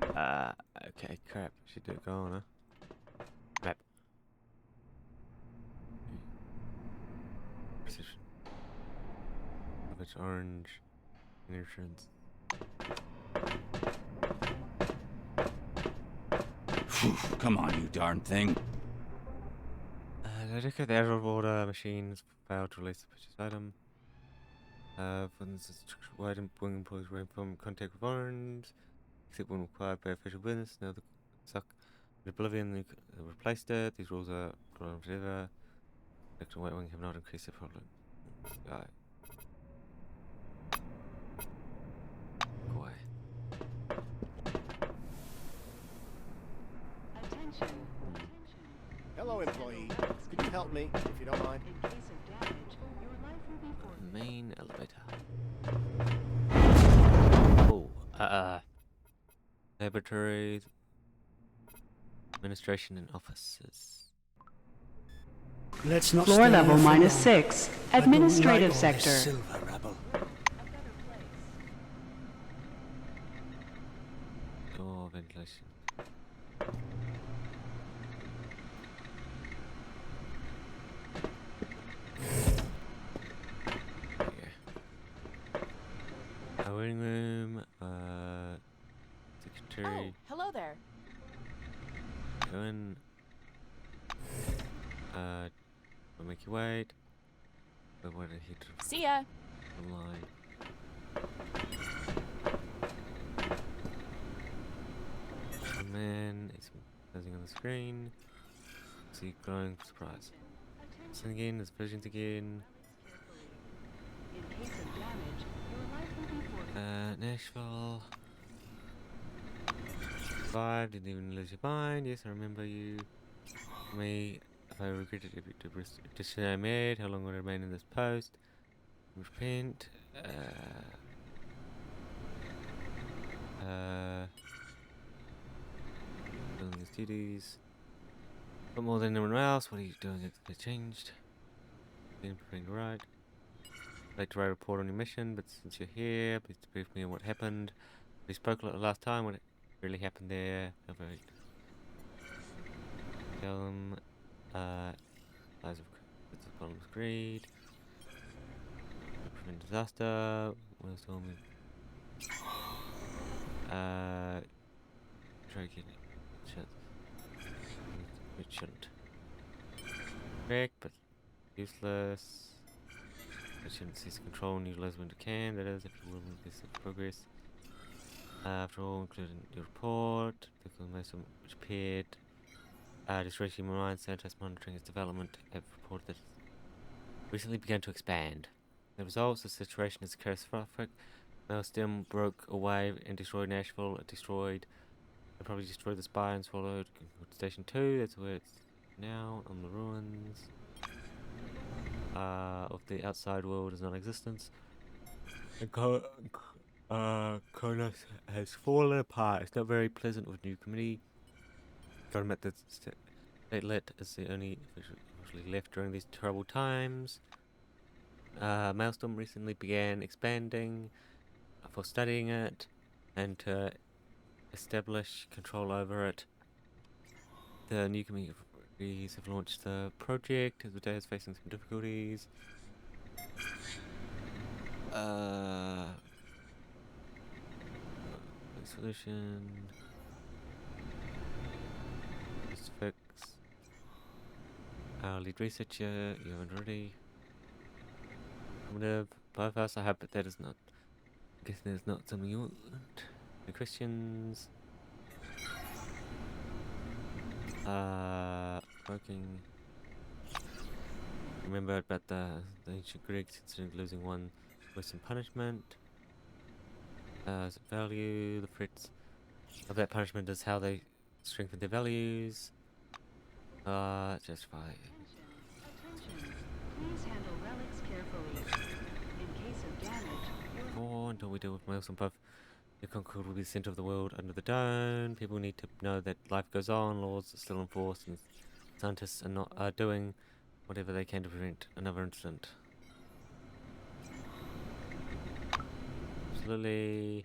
Okay, crap. She did go on, huh? Crap. Precision. Which orange. Insurance. Come on, you darn thing. Look at the error order machines failed to release the purchase item. For instance, wide wing employees were from contact with orange, except when required by official business. Now the suck in oblivion they replaced it. These rules are forever. Electron white wing have not increased the problem. Right. Boy. attention. Hello, employee. Could you help me, if you don't mind? In case of damage, your life will be forfeited. Main elevator. Oh, laboratories, administration, and offices. Let's not Floor stay level here for -6, long. I don't administrative like all this sector. silver rabble. Door ventilation. secretary. Hello there. Go in. I'll make you wait. But what did he do? See ya. The line. And then it's closing on the screen. See, glowing surprise. Listen again, there's versions again. In case of damage, your life will be forfeited. Nashville. Survived, didn't even lose your mind. Yes, I remember you. Me, if I regretted every decision I made, how long would I remain in this post? Repent. Doing his duties. But more than anyone else, what are you doing? It changed. Being right. I'd like to write a report on your mission, but since you're here, please brief me on what happened. We spoke a lot last time, what really happened there. Tell them, lies of it's a problem of greed. Prevent disaster. What else told me? Try to get it. It shouldn't. Correct, but useless. It shouldn't cease control and utilize when it can. That is, if you will, this is progress. After all, including your report, because most of them which appeared, destroy human minds, scientists monitoring its development have reported that it recently began to expand. The results, the situation is catastrophic. Maelstrom broke away and destroyed Nashville. It destroyed, and probably destroyed the spire and swallowed Station 2. That's where it's now, on the ruins. Of the outside world is non-existence. Kronos has fallen apart. It's not very pleasant with new committee. Gotta admit that Statelet is the only officially left during these terrible times. Maelstrom recently began expanding for studying it and to establish control over it. The new committees have launched the project. The day is facing some difficulties. Solution. Just fix. Our lead researcher, you haven't already. Bypass, I hope that that is not. I guess there's not something you want. The questions. Working. Remember about the ancient Greeks considering losing one was some punishment. Value, the threats of that punishment is how they strengthen their values. Justify. Attention. Please handle relics carefully. In case of damage, Or until we deal with Maelstrom above, the Concord will be the center of the world under the dome. People need to know that life goes on, laws are still enforced, and scientists are doing whatever they can to prevent another incident. Slowly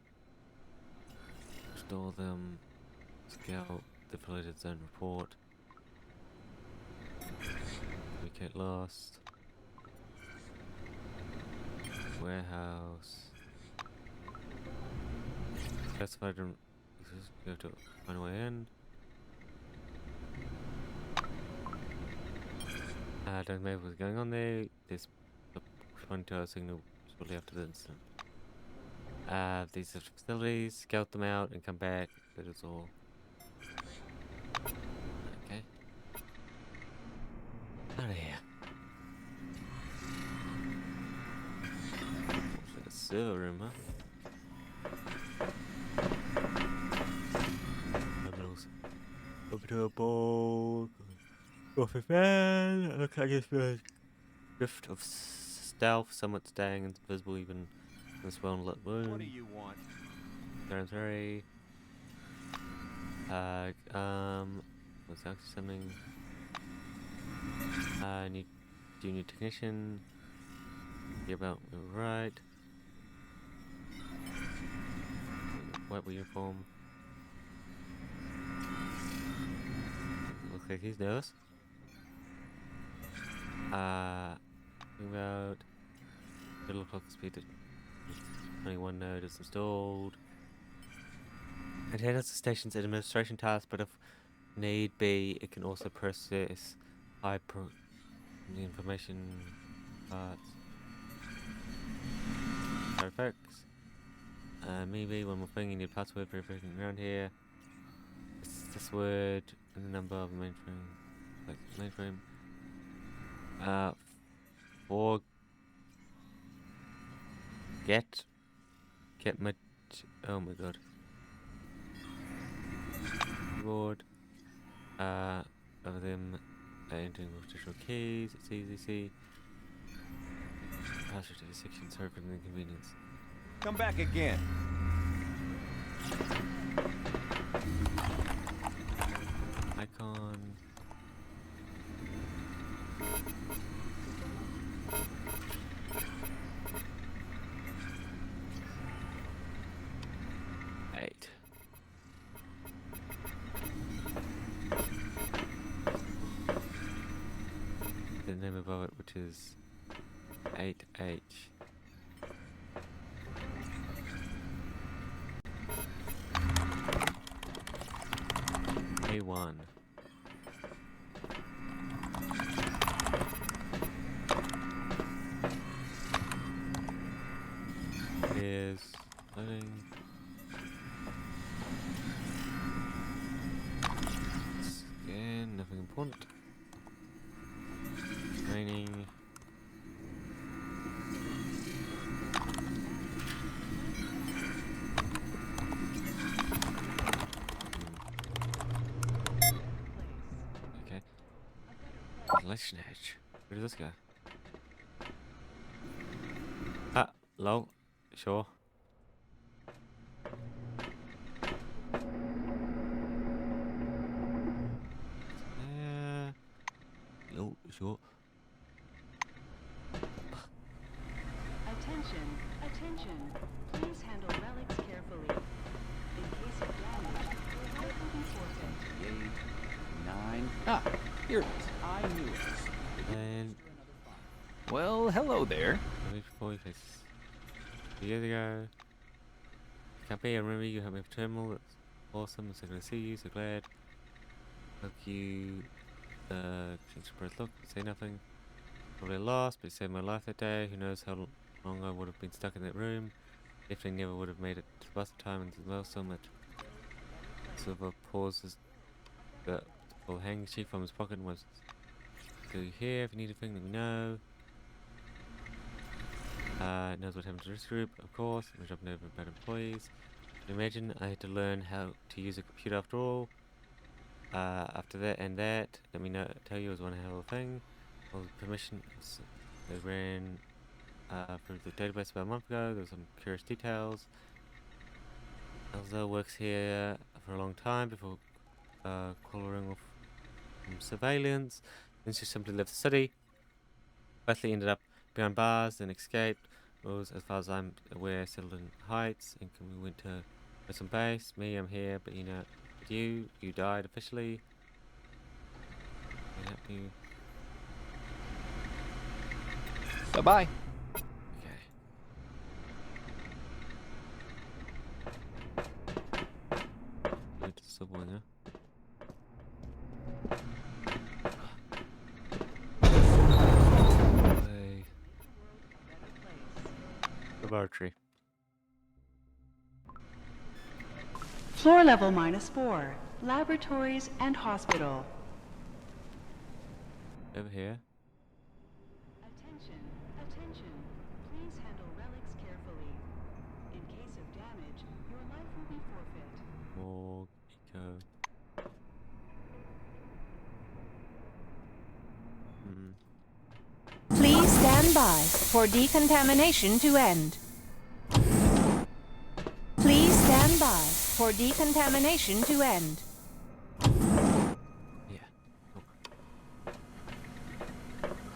restore them. Scout the polluted zone report. Communicate lost. Warehouse. Classified room. You have to find a way in. Don't know what's going on there. There's a responding to our signal shortly after the incident. These are facilities, scout them out and come back. That is all. Okay. Out of here. Looks like a server room, huh? Over to a bowl. Coffee fan. Looks like it's a drift of stealth, somewhat staying invisible even in this well-lit room. What do you want? Sorry. What's actually something? Need junior technician. Be about right. White uniform. Looks like he's nervous. About middle clock speed. 21 node is installed. It handles the station's administration tasks, but if need be, it can also process the information parts. Effects. Maybe one more thing, you need password for everything around here. It's this word and the number of the mainframe. Like mainframe. For get my oh my god. Keyboard. Of them entering official keys, it's easy to see. Password to the section, sorry for the inconvenience. Come back again. Icon. Eight. The name above it, which is 8H. A1. Is loading. Scan, nothing important. Training. Okay. Election edge. Where does this go? Ah, low. Sure. Low, sure. Attention, attention. Please handle relics carefully. In case of damage, your life will be forfeit. 8, 9. Ah, here it is. I knew it. And Well, hello there. wait for you guys. Years ago. Can't be, I remember you helped me with terminal. That's awesome. I'm so glad to see you. So glad. Hope you change your look. Say nothing. Probably lost, but you saved my life that day. Who knows how long I would have been stuck in that room. Definitely never would have made it to the bus time and well so much. Silver pauses the full handkerchief from his pocket and was still here. If you need anything, let me know. Knows what happened to this group, of course. I'm jumping over bad employees. Imagine I had to learn how to use a computer after all. After that and that, let me know. Tell you it was one hell of a thing. All the permission. They ran through the database about a month ago. There were some curious details. Elza works here for a long time before collaring off from surveillance. Then she simply left the city. Wesley ended up behind bars, then escaped. Was, as far as I'm aware, settled in Heights. And we went to some base. Me, I'm here, but you know, you died officially. Can I help you? Bye-bye. Okay. Go to the subway now. Laboratory. Floor level -4. Laboratories and hospital. Over here. Attention, attention. Please handle relics carefully. In case of damage, your life will be forfeit. Morgue, eco. Please stand by for decontamination to end. Please stand by for decontamination to end.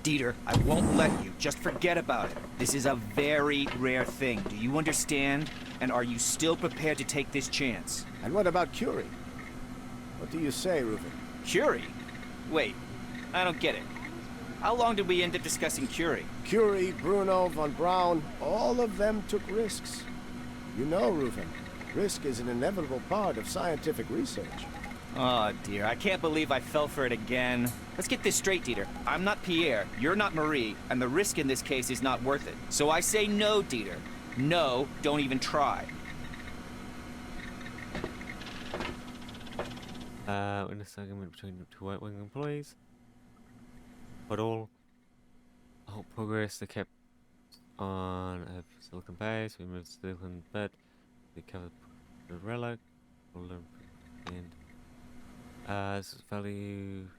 Dieter, I won't let you. Just forget about it. This is a very rare thing. Do you understand? And are you still prepared to take this chance? And what about Curie? What do you say, Reuben? Curie? Wait, I don't get it. How long did we end up discussing Curie? Curie, Bruno, von Braun, all of them took risks. You know, Reuben, Risk is an inevitable part of scientific research. Oh dear, I can't believe I fell for it again. Let's get this straight, Dieter. I'm not Pierre, you're not Marie, and the risk in this case is not worth it. So I say no, Dieter. No, don't even try. In this argument between two right-wing employees. But all progress they kept on a silicon base. We moved the silicon bed. We covered the relic. We'll learn at the end. This is value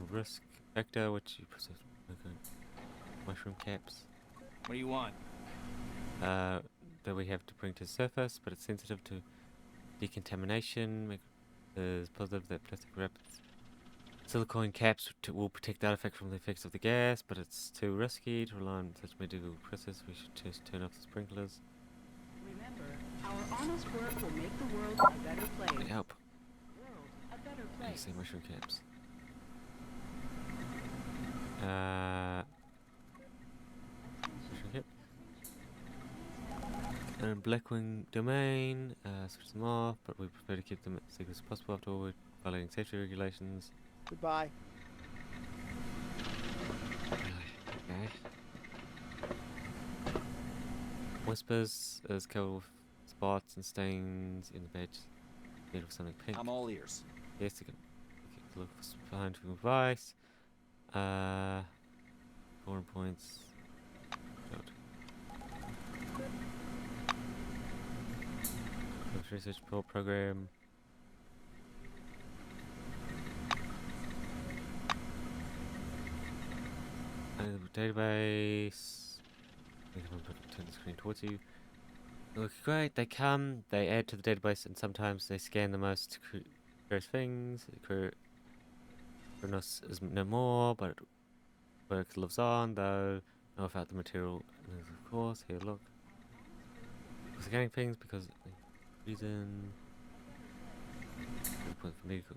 risk vector, which you process mushroom caps. What do you want? That we have to bring to the surface, but it's sensitive to decontamination. It's positive that plastic wrapped silicone caps will protect the artifact from the effects of the gas, but it's too risky to rely on such medical process. We should just turn off the sprinklers. Remember, our honest work will make the world a better place. Help. World a better I place. see mushroom caps. Mushroom cap. And Blackwing domain, switch them off, but we prefer to keep them as secret as possible. After all, we're violating safety regulations. Goodbye. Okay. Whispers is covered with spots and stains in the badge made of something pink. I'm all ears. Yes, you can look for scientific advice. 4 points. Research program. Database. I'm going to turn the screen towards you. They look great. They come, they add to the database, and sometimes they scan the most curious things. Kronos is no more, but work lives on, though. Know about the material. And of course, here, look. We're scanning things because reason. Point for medical,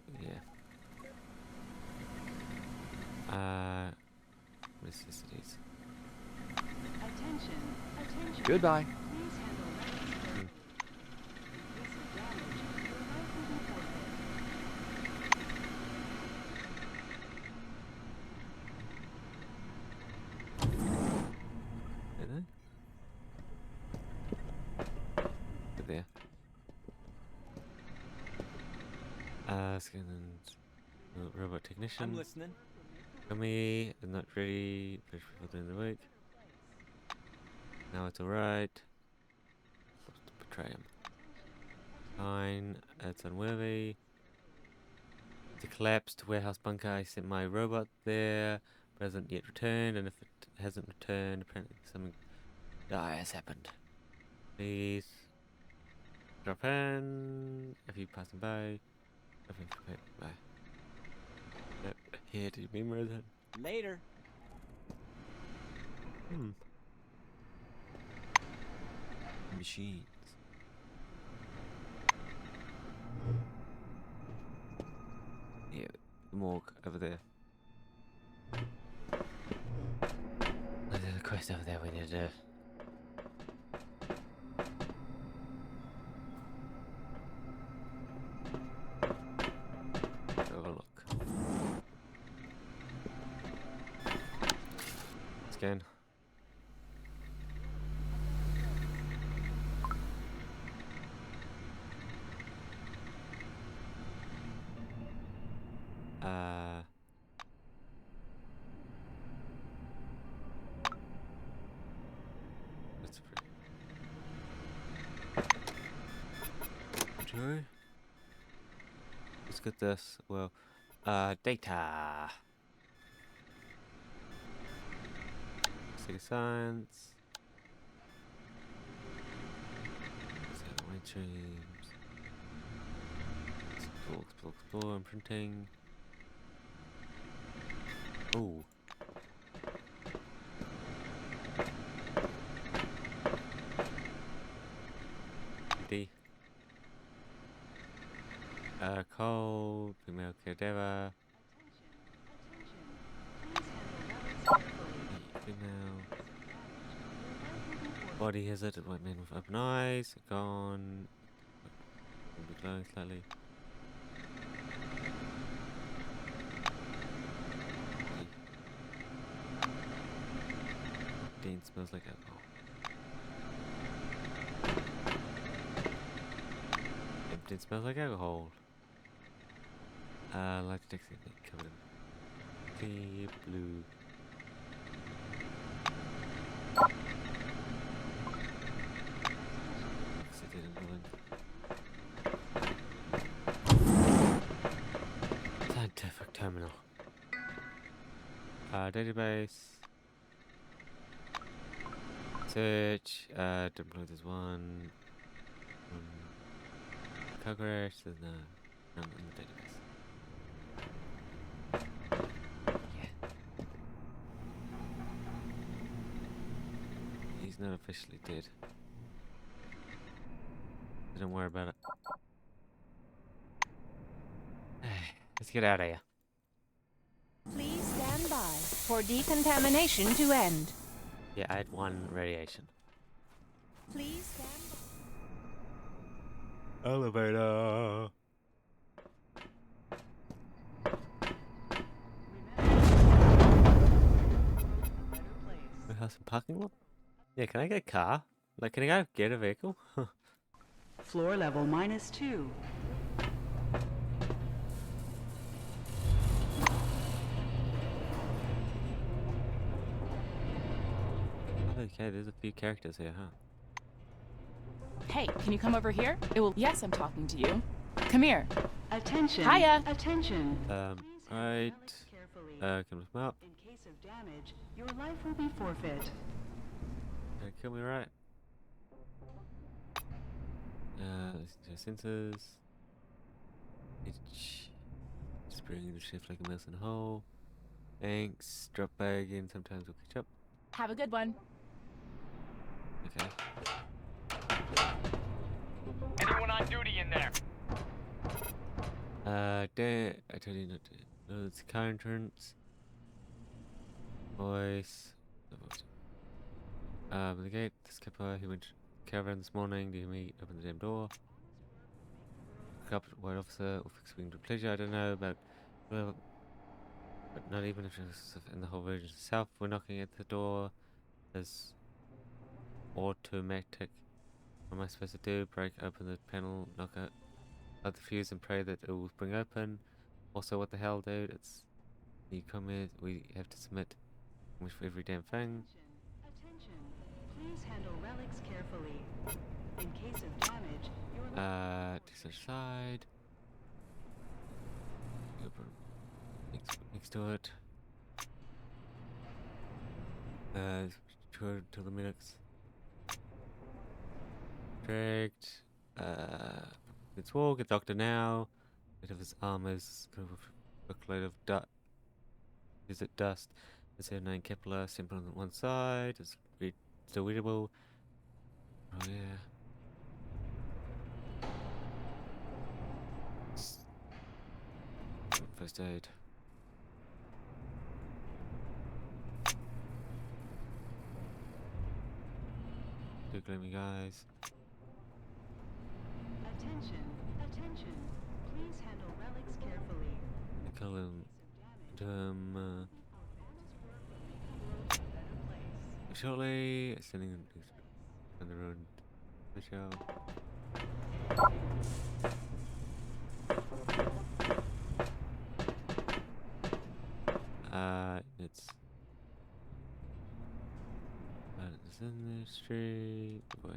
yeah. Necessities. Attention, attention. Goodbye. Please handle that. There. Scan and robot technician. I'm listening. Me is not ready. Finish before the end of the week. Now it's alright. Betray him. Fine. It's unworthy. It's a collapsed warehouse bunker. I sent my robot there, but hasn't yet returned. And if it hasn't returned, apparently something dire has happened. Please drop in if you're passing by. Bye. Yep. Here, did you memorize that? Later. Machines. Yeah, the morgue over there. There's a quest over there we need to do. Scan. That's pretty. Joy. Let's get this. Well, data. City science. White streams. Explore, and printing. Oh. D. Cold, female cadaver. Female. Body hazard, white man with open eyes. Gone. glowing slightly. Dean smells like alcohol. Dean smells like alcohol. Light detecting covered in clear blue. Scientific terminal. Database. Search. Don't believe there's one. Progress. There's none in the database. Yeah. He's not officially dead. Don't worry about it. Let's get out of here. Please stand by for decontamination to end. Yeah, I had 1 radiation. Please stand by. Elevator. Warehouse and parking lot? Yeah, can I get a car? Like, can I go get a vehicle? Floor level -2. Okay, there's a few characters here, huh? Hey, can you come over here? It will. Yes, I'm talking to you. Come here. Attention. Hiya. Attention. Right. Can we come up? In case of damage, your life will be forfeit. Kill me, right? Sensors. Just bringing the shift like a mouse in a hole. Thanks. Drop bag in. Sometimes we'll catch up. Have a good one. Okay. Anyone on duty in there? I told you not to. No, it's car entrance. Voice. The gate. The skipper. He went caravan this morning. Did he open the damn door? Up white officer. Or fixing to pleasure. I don't know about. Well, but not even if it's in the whole region itself. We're knocking at the door. There's automatic. What am I supposed to do? Break open the panel, knock out the fuse, and pray that it will spring open. Also, what the hell, dude? It's you come here. We have to submit for every damn thing. Attention. Please handle relics carefully. In case of damage, your To the side. Next to it. Till the minutes. Dragged. Let's walk. A doctor now. Bit of his arm is kind of a load of dust. Is it dust? There's a name Kepler simple on one side. It's still readable. Oh yeah. First aid. Two gloomy guys. Attention. Attention. Please handle relics carefully. Kill him. Shortly sending them on the road. The show. It's in the street. Oh boy.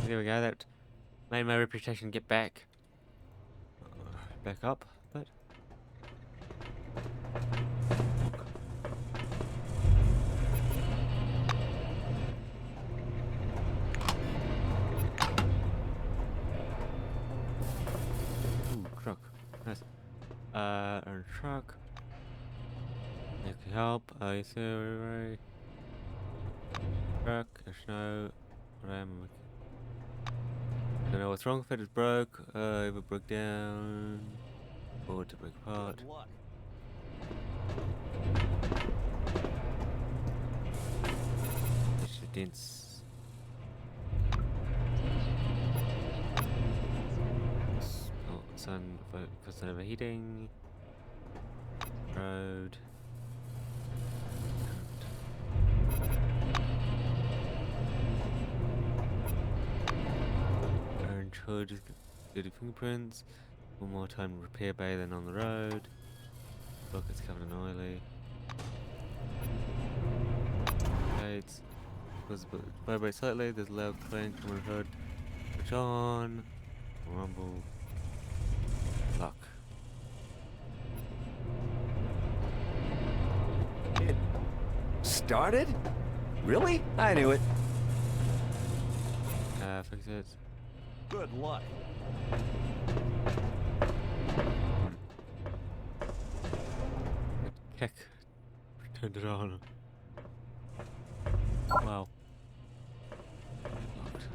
There we go. That made my reputation get back up, but. Ooh, truck. Nice. Earn truck. That can help. You see, right? Truck, snow. What am I? Don't know what's wrong with it. It's broke. If it broke down. Or to break apart. Good luck. It's dense. sun for sun overheating. Road. Orange hood, good fingerprints. One more time repair bay than on the road. Look, it's covered in oily. Lights. Vibrate slightly, there's a loud clank from the hood. Switch on. Rumble. Lock. It started? Really? I knew it. Fix it. Good luck. Heck. Turned it on. Wow. Locked.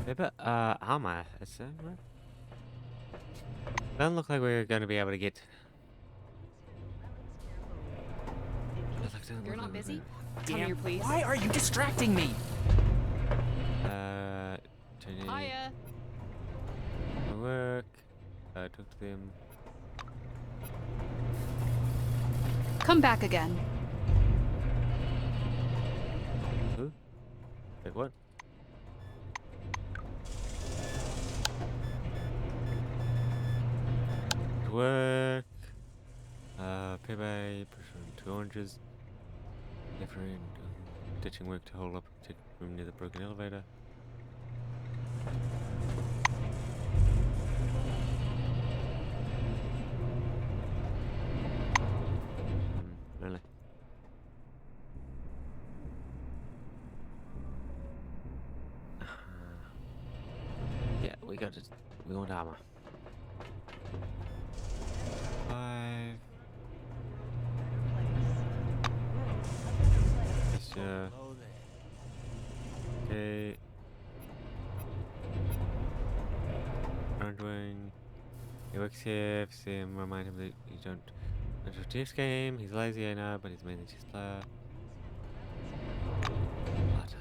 Maybe, armor, is that right? Doesn't look like we're going to be able to get... You're not busy? Come here, please. Why are you distracting me? Turn Hiya. work. Talk to them. Come back again. Who? Like what? Work. Pay by push 2 oranges. Different ditching work to hold up room near the broken elevator. Really? Yeah, we got it. We want armor. 5. Yes, okay. Front wing. He works here. See him, remind him that you don't enter this game. He's lazy, I know, but he's mainly chess player. What?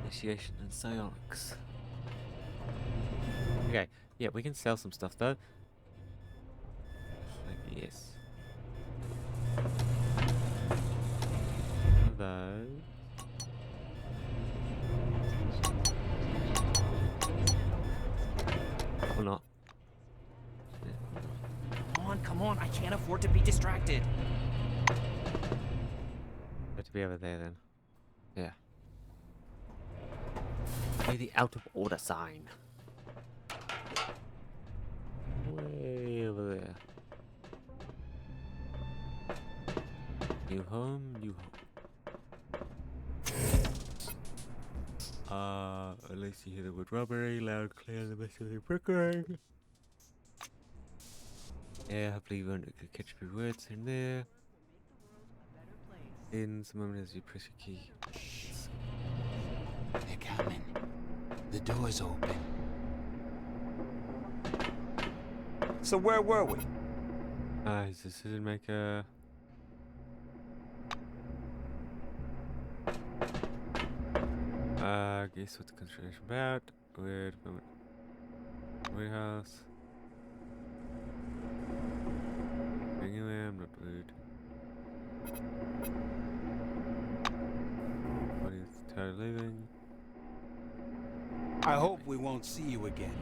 Initiation and psionics. Okay, yeah, we can sell some stuff though. Like, yes. Those. Or not. Come on, I can't afford to be distracted. Got to be over there then. Yeah. Play the out of order sign. Way over there. New home, new home. At least you hear the word robbery, loud, clear, the best of the brickwork. Yeah, hopefully you won't catch a few words in there. In some moment as you press your key. They're coming. The door's open. So where were we? He's the decision maker. Guess what the construction about? Weird moment. Warehouse. Anyway, I'm not rude. Body's tired of leaving. I hope we won't see you again.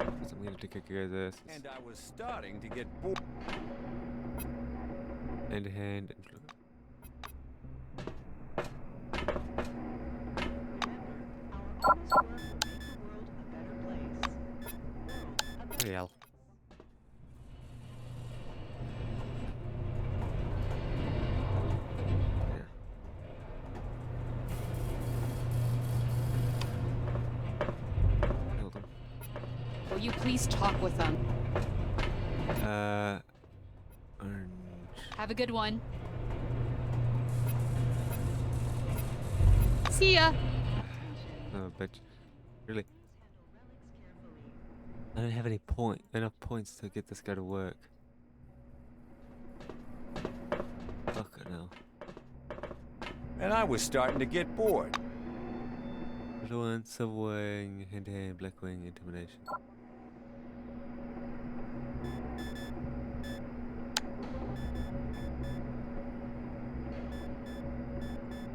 I'm gonna take your guys' asses. And I was starting to get bored. Hand to hand. Real. Will you please talk with them? Orange. Have a good one. See ya. Oh, but really, I don't have enough points to get this guy to work. Fuck no. And I was starting to get bored. Little one, silver wing, hand-to-hand, black wing, intimidation.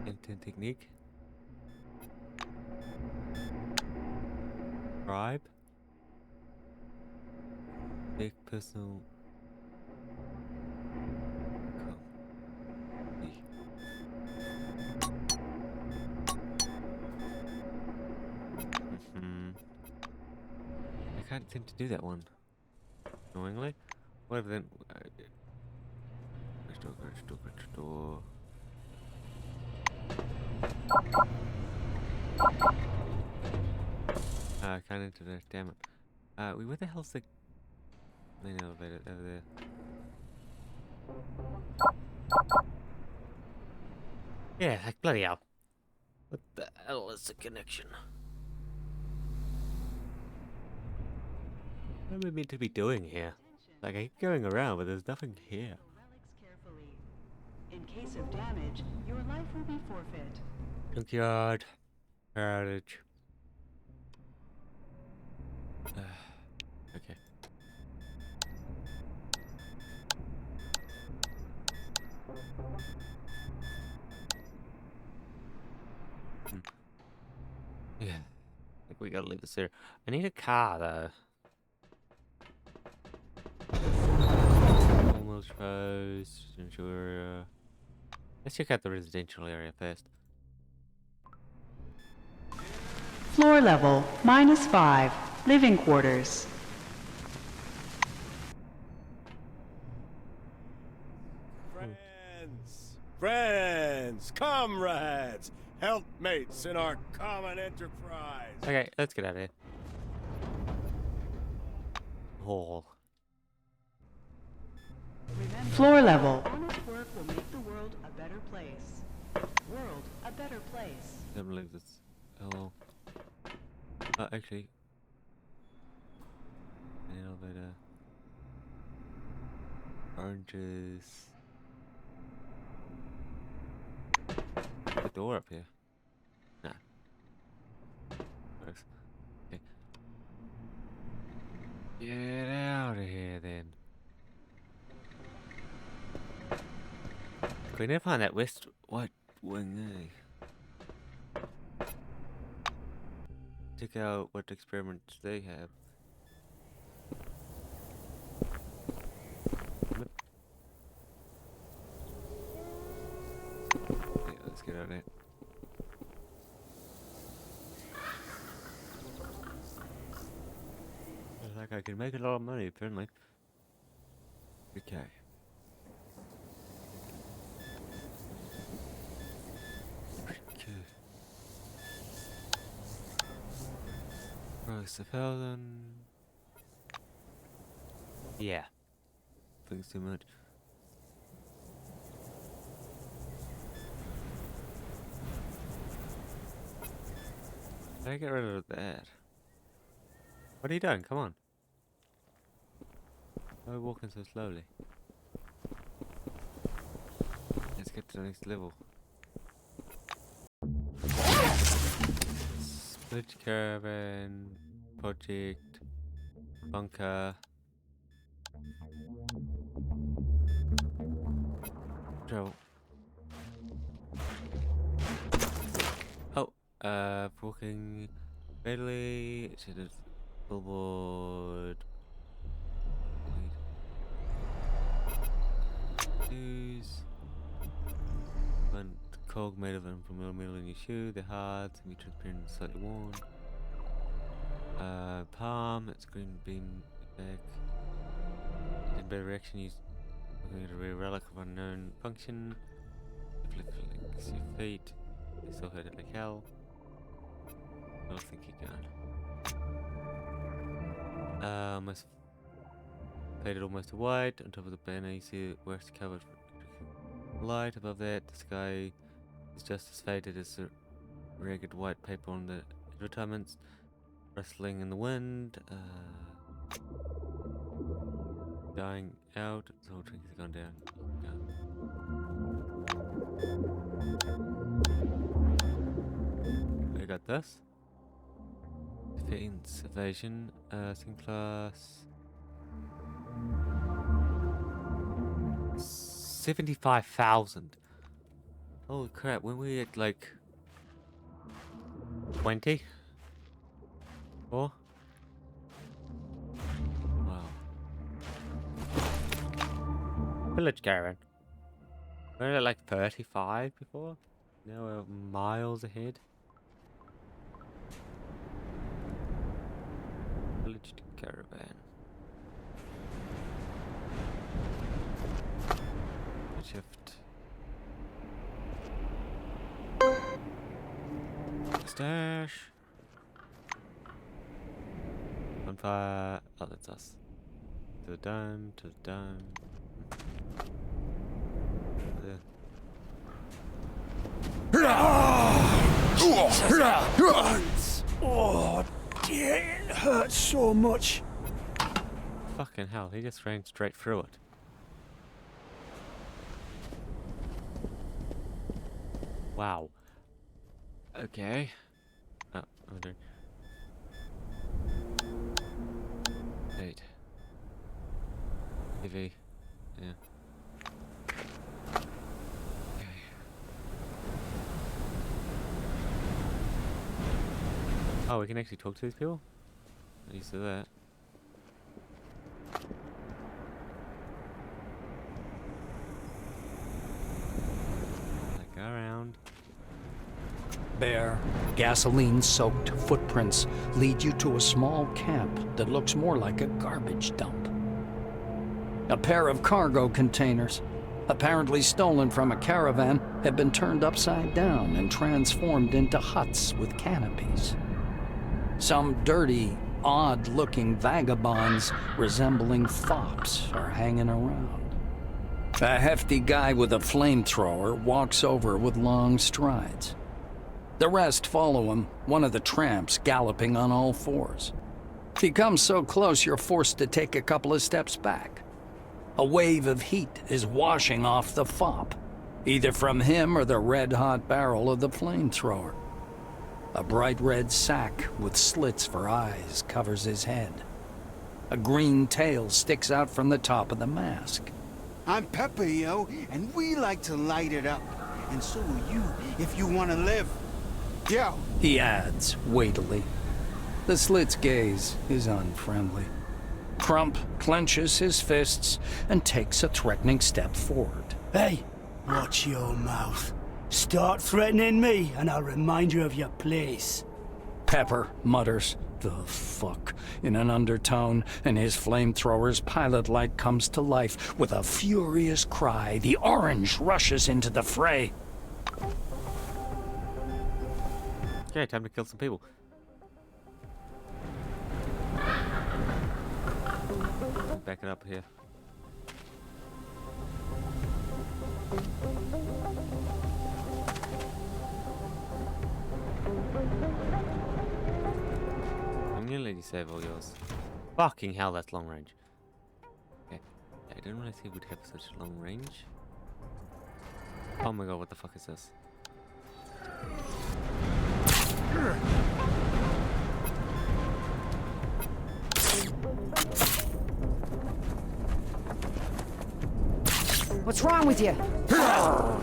Hand-to-hand technique. Bribe. Big personal. I can't seem to do that one. Annoyingly. Whatever then. Restore. I can't enter there, damn it. Where the hell's the main elevator? Over there. Yeah, like bloody hell. What the hell is the connection? What am I meant to be doing here? Like, I keep going around, but there's nothing here. In case of damage, your life will be forfeit. Junkyard. Heritage. Okay. Yeah. I think we gotta leave this here. I need a car, though. Almost close. Residential area. Let's check out the residential area first. Floor level, -5. Living quarters. Friends, comrades, helpmates in our common enterprise. Okay, let's get out of here. Hall. Floor level. Honest work will make the world a better place. World a better place. I don't believe this. Hello. Actually. An elevator. Oranges. The door up here. Nah. Works. Okay. Get out of here then. We need to find that west white wing, eh? Check out what experiments they have. Yeah, let's get out of there. Looks like I can make a lot of money, apparently. Okay. Price 1,000. Yeah. Thanks too much. How do I get rid of that? What are you doing? Come on. Why are we walking so slowly? Let's get to the next level. Split caravan, project, bunker. Travel. Oh, walking readily. Should have billboard. Shoes. One cog made of metal in your shoe. They're hard, semi-transparent, and slightly worn. Palm. It's green beam back. In better reaction, use looking at a rare relic of unknown function. Flicks your feet. They still hurt it like hell. I don't think you can. Almost faded almost to white. On top of the banner, you see the worst covered light above that. The sky is just as faded as the ragged white paper on the advertisements, rustling in the wind. Dying out. The whole drink has gone down. I got this. Defense, evasion, second class. 75,000. Holy crap, when we at like 20? Or? Wow. Village caravan. We were at like 35 before. Now we're miles ahead. Village caravan. Shift. Stash. On fire. Oh, that's us. To the dome, to the dome. Oh, dear, it hurts so much. Fucking hell, he just ran straight through it. Wow. Okay. Oh, I'm doing. 8. TV. Yeah. Okay. Oh, we can actually talk to these people? I'm used to that. Like, go around. Bare, gasoline-soaked footprints lead you to a small camp that looks more like a garbage dump. A pair of cargo containers, apparently stolen from a caravan, have been turned upside down and transformed into huts with canopies. Some dirty, odd-looking vagabonds resembling fops are hanging around. A hefty guy with a flamethrower walks over with long strides. The rest follow him, one of the tramps galloping on all fours. If he comes so close, you're forced to take a couple of steps back. A wave of heat is washing off the fop, either from him or the red-hot barrel of the flamethrower. A bright red sack with slits for eyes covers his head. A green tail sticks out from the top of the mask. I'm Pepper, yo, and we like to light it up. And so will you, if you want to live. Yo! He adds, weightily. The slit's gaze is unfriendly. Crump clenches his fists and takes a threatening step forward. Hey, watch your mouth. Start threatening me, and I'll remind you of your place. Pepper mutters, "The fuck," in an undertone, and his flamethrower's pilot light comes to life. With a furious cry, the orange rushes into the fray. Okay, time to kill some people. Back it up here. I'm gonna let you save all yours. Fucking hell, that's long range. Okay, I didn't realize he would have such long range. Oh my god, what the fuck is this? What's wrong with you? Huh?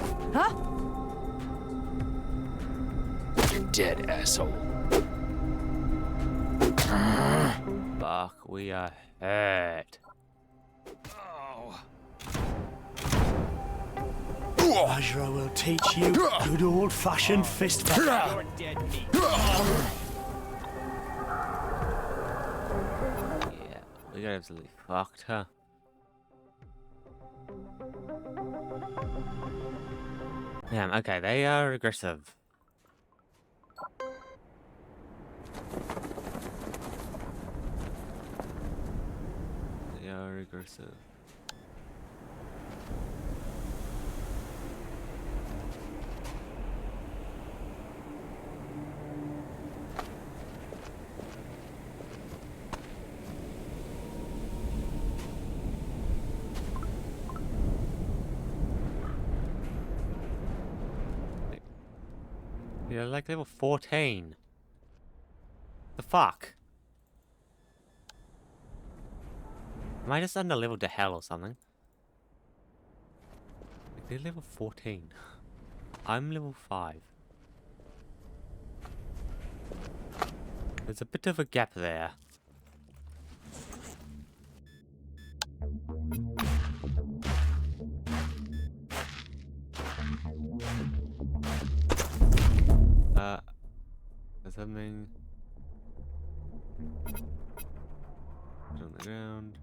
Dead asshole. Fuck, we are hurt. Azra will teach you good old-fashioned fist fight. You're dead meat. Yeah, we got absolutely fucked, huh? Damn, okay, they are aggressive. They are aggressive. Yeah, like level 14. The fuck? Am I just under leveled to hell or something? Like they're level 14. I'm level 5. There's a bit of a gap there. There's something on the ground.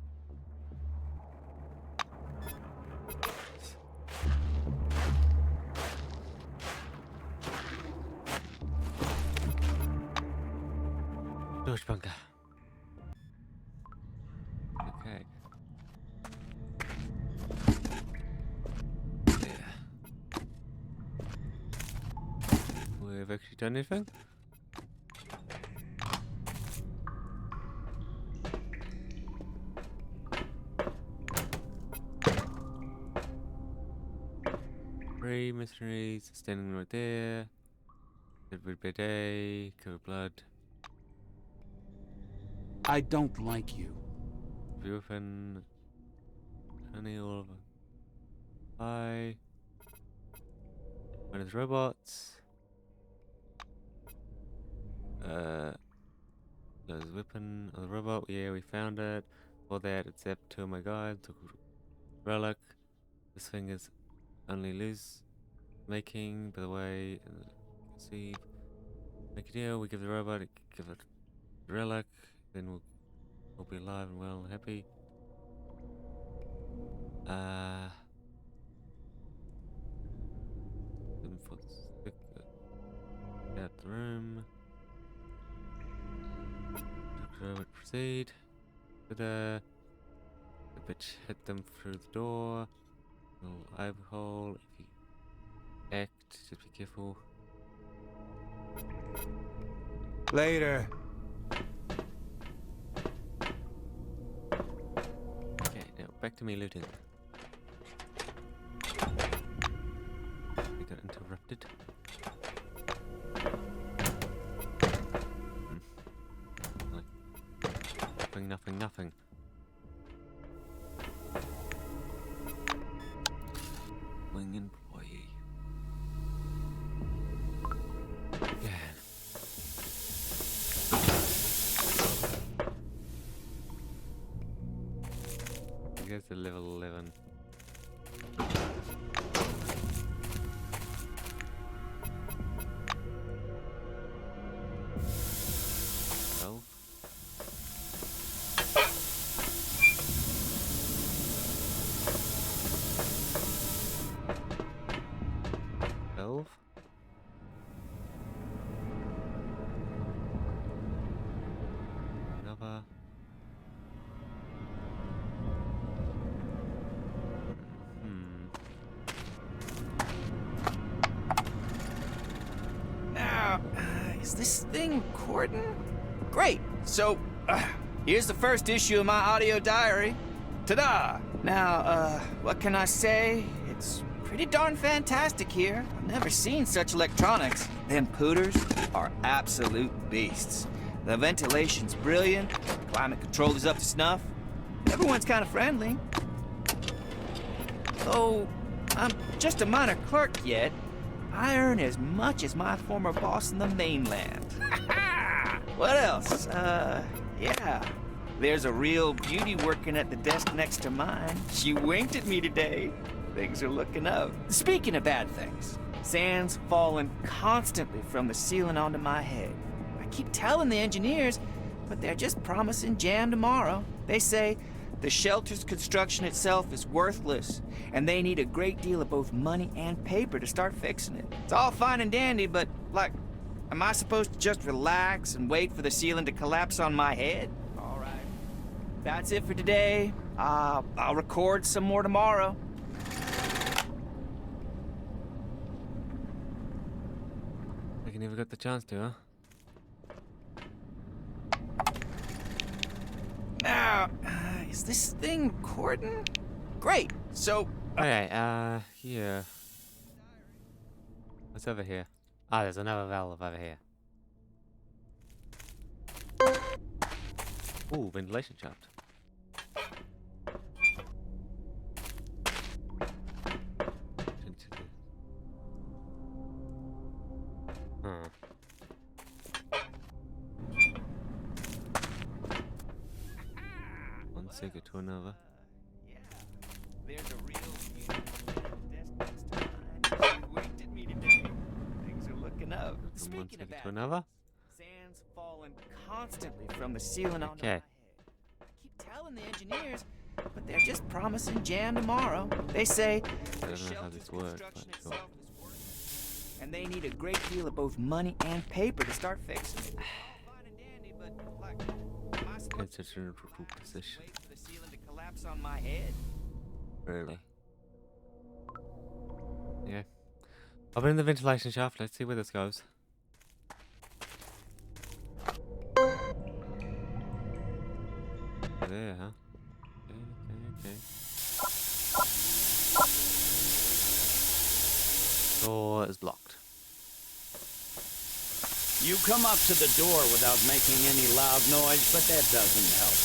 Storage bunker. Okay. Yeah. We've actually done anything? Three missionaries standing right there. Every day, cover blood. I don't like you. Orphan. Honey all over. Hi. One of the robots. There's a weapon of the robot. Yeah, we found it. For that, it's up to my guide. Took a relic. This thing is only loose making, by the way. See, make a deal. We give the robot, give it a relic, then we'll be alive and well and happy. Stick out the room. Robot proceed. The bitch hit them through the door. Little eye hole. If you act, just be careful. Later. Okay, now back to me looting. We got interrupted. Nothing. Wing employee. Yeah. I guess the level 11. Another. Now, is this thing recording? Great. So, here's the first issue of my audio diary. Ta-da! Now, what can I say? It's pretty darn fantastic here. I've never seen such electronics. Them pooters are absolute beasts. The ventilation's brilliant, climate control is up to snuff. Everyone's kind of friendly. Though I'm just a minor clerk yet, I earn as much as my former boss in the mainland. What else? Yeah. There's a real beauty working at the desk next to mine. She winked at me today. Things are looking up. Speaking of bad things, sand's falling constantly from the ceiling onto my head. I keep telling the engineers, but they're just promising jam tomorrow. They say the shelter's construction itself is worthless, and they need a great deal of both money and paper to start fixing it. It's all fine and dandy, but, like, am I supposed to just relax and wait for the ceiling to collapse on my head? All right. That's it for today. I'll record some more tomorrow. I never got the chance to, huh? Now, is this thing recording? Great. So, Okay, yeah. What's over here? Ah, there's another valve over here. Ooh, ventilation shaft. Hmm. One second to another. There's a real desk next to mine. You winked at me today. Things are looking up. From one Speaking second of to another. sand's falling constantly from the ceiling onto my Okay. head. I keep telling the engineers, but they're just promising jam tomorrow. They say I the don't know how this shelter's works, construction but sure. itself is working, and they need a great deal of both money and paper to start fixing it. All fine and dandy, but like, am I supposed It's such a neutral position. wait for the ceiling to collapse on my head? Really. Yeah. I've been in the ventilation shaft. Let's see where this goes. There, huh? Okay. Door is blocked. You come up to the door without making any loud noise, but that doesn't help.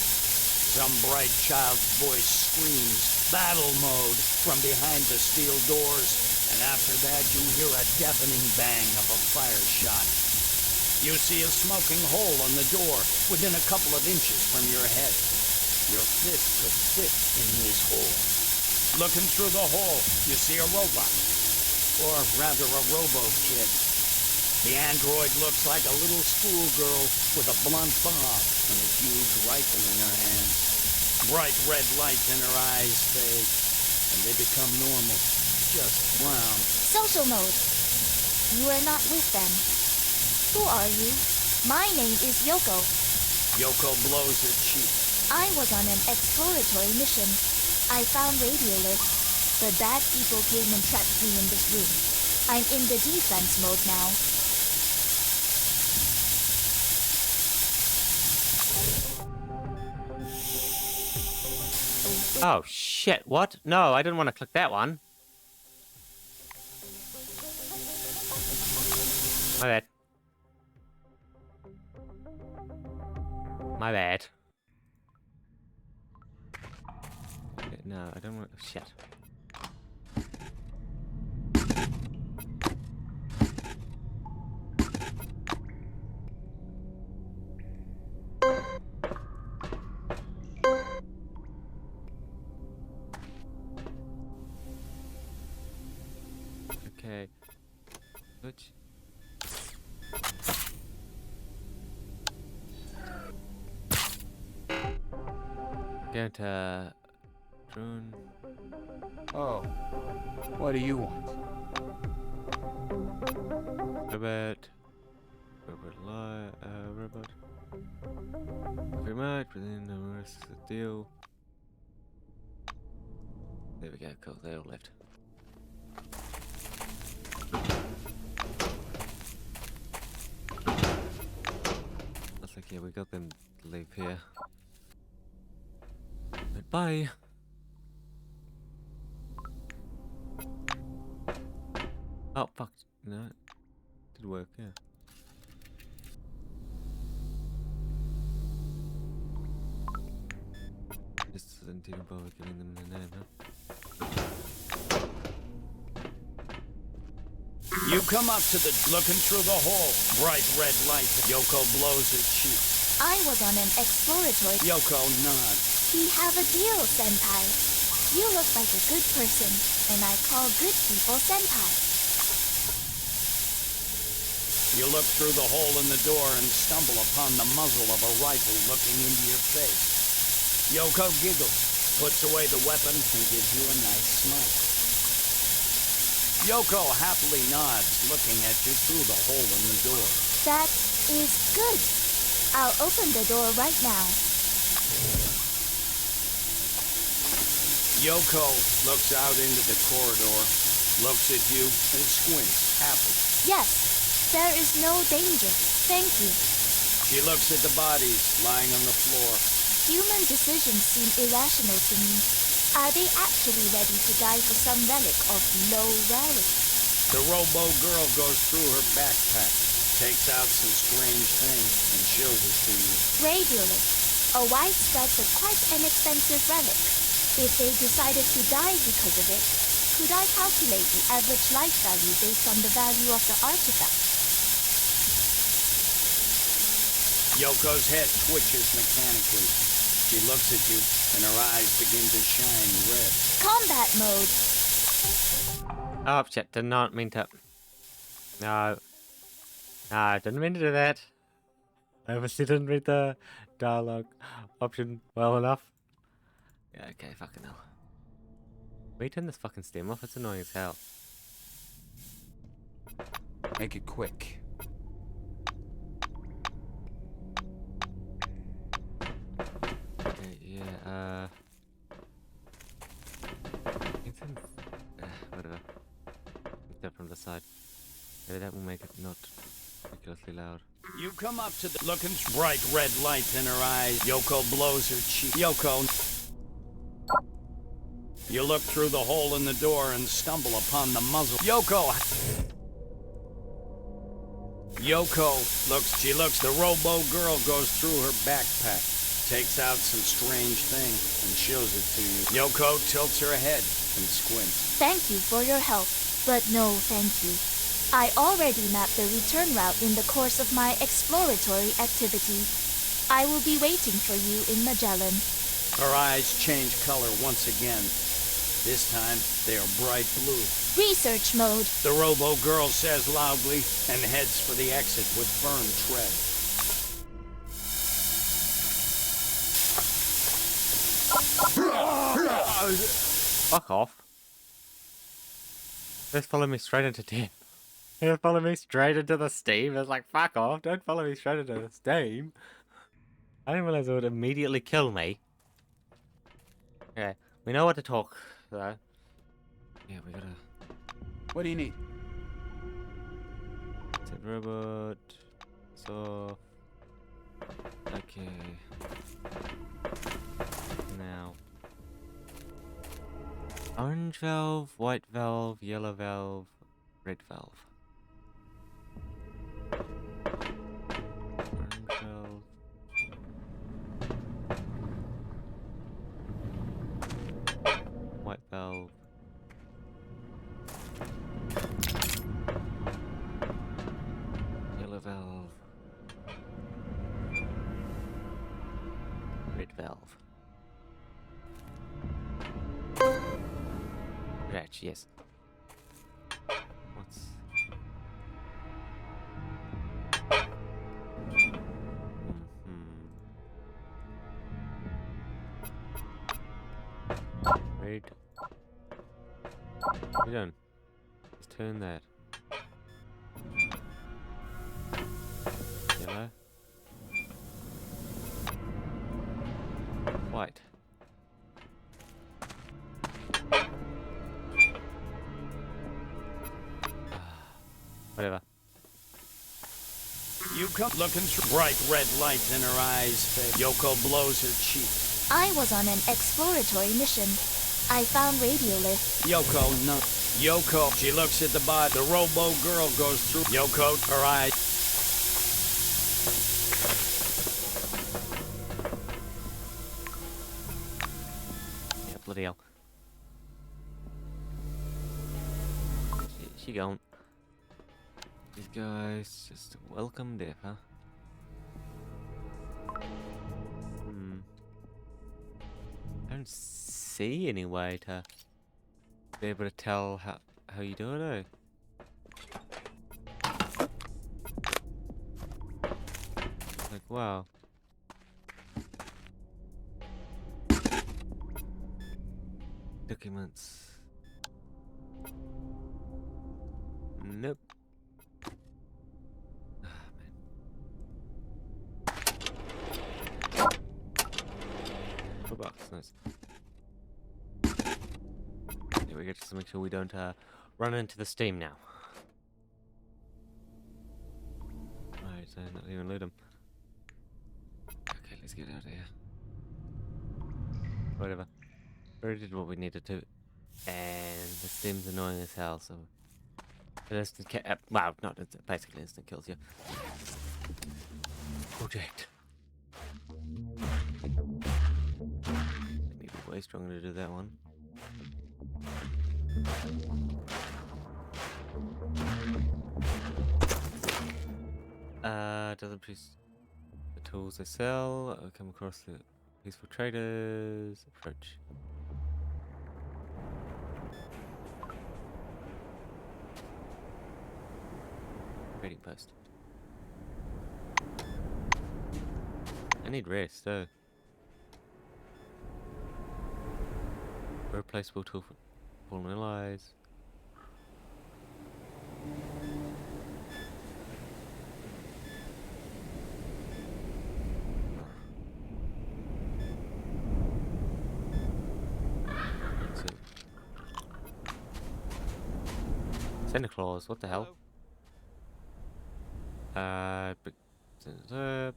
Some bright child's voice screams, "Battle mode," from behind the steel doors, and after that you hear a deafening bang of a fire shot. You see a smoking hole on the door, within a couple of inches from your head. Your fist could fit in this hole. Looking through the hole, you see a robot. Or rather a robo-kid. The android looks like a little schoolgirl with a blunt bob and a huge rifle in her hand. Bright red lights in her eyes fade, and they become normal, just brown. Social mode. You are not with them. Who are you? My name is Yoko. Yoko blows her cheek. I was on an exploratory mission. I found radioliths, but bad people came and trapped me in this room. I'm in the defense mode now. Oh shit, what? No, I didn't want to click that one. My bad. My bad. Okay, no, I don't want. Shit. Okay. Switch. Going to drone. Oh, what do you want? Robot. Robot. Very much within the rest of the deal. There we go, cool, they all left. Looks like, yeah, we got them to leave here. Goodbye. Oh, fuck. No. Did work, yeah. Just didn't even bother giving them the name, huh? You come up to the looking through the hole. Bright red light. Yoko blows her cheek. I was on an exploratory... Yoko nods. We have a deal, Senpai. You look like a good person, and I call good people Senpai. You look through the hole in the door and stumble upon the muzzle of a rifle looking into your face. Yoko giggles, puts away the weapon, and gives you a nice smile. Yoko happily nods, looking at you through the hole in the door. That is good. I'll open the door right now. Yoko looks out into the corridor, looks at you, and squints, happy. Yes, there is no danger. Thank you. She looks at the bodies lying on the floor. Human decisions seem irrational to me. Are they actually ready to die for some relic of low rarity? The robo girl goes through her backpack, takes out some strange thing, and shows it to you. Radiolith, a widespread but quite inexpensive relic. If they decided to die because of it, could I calculate the average life value based on the value of the artifact? Yoko's head twitches mechanically. She looks at you, and her eyes begin to shine red. Combat mode. Oh shit, did not mean to. No. No, I didn't mean to do that. I obviously didn't read the dialogue option well enough. Yeah, okay, fucking hell. Will you turn this fucking stem off? It's annoying as hell. Make it quick. Okay, yeah, whatever. Step from the side. Maybe that will make it not ridiculously loud. You come up to the looking bright red lights in her eyes. Yoko blows her cheek. Yoko. You look through the hole in the door and stumble upon the muzzle. Yoko looks. She looks. The robo girl goes through her backpack, takes out some strange thing, and shows it to you. Yoko tilts her head and squints. Thank you for your help, but no thank you. I already mapped the return route in the course of my exploratory activity. I will be waiting for you in Magellan. Her eyes change color once again. This time, they are bright blue. Research mode. The robo girl says loudly and heads for the exit with firm tread. Fuck off. Just follow me straight into death. You follow me straight into the steam. It's like, fuck off, don't follow me straight into the steam. I didn't realize it would immediately kill me. Okay, we know what to talk, though. Yeah, we gotta... What do you need? Set robot... So... Okay... Now... Orange valve, white valve, yellow valve, red valve. Orange valve. White valve. Yellow valve. Red valve. Right, yes. What's... Red. What are you doing? Just turn that. Yellow. White. Whatever. You come looking through bright red lights in her eyes. Yoko blows her cheek. I was on an exploratory mission. I found Radiolith. Yoko, no. Yoko, she looks at the body. The robo girl goes through. Yoko, her eyes. Yeah, bloody hell. She gone. These guys just welcome death, huh? I don't see any way to be able to tell how you do it, Like, wow. Documents. Nope. Box, nice. Yeah, we get to make sure we don't run into the steam now. Right, so not even loot them. Okay, let's get out of here. Whatever. We already did what we needed to, and the steam's annoying as hell. So It instant wow, not instant, basically instant kills you. Project. Need to be way stronger to do that one. Doesn't produce the tools they sell. Come across the peaceful traders. Approach. Trading post. I need rest though. Replaceable tool for fallen allies. Santa Claus, what the hell? But up.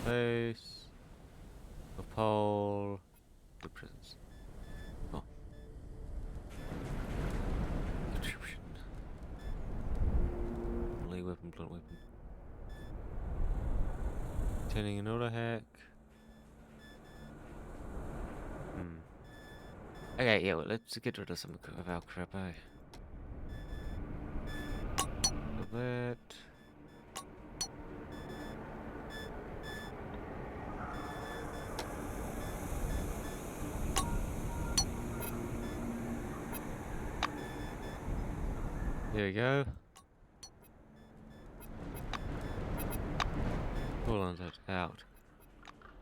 Place. A pole. The prisons. Oh. Contribution. Melee weapon, blunt weapon. Turning an auto hack. Okay, yeah, well, let's get rid of some of our crap, eh? That. There we go. Pull on that out.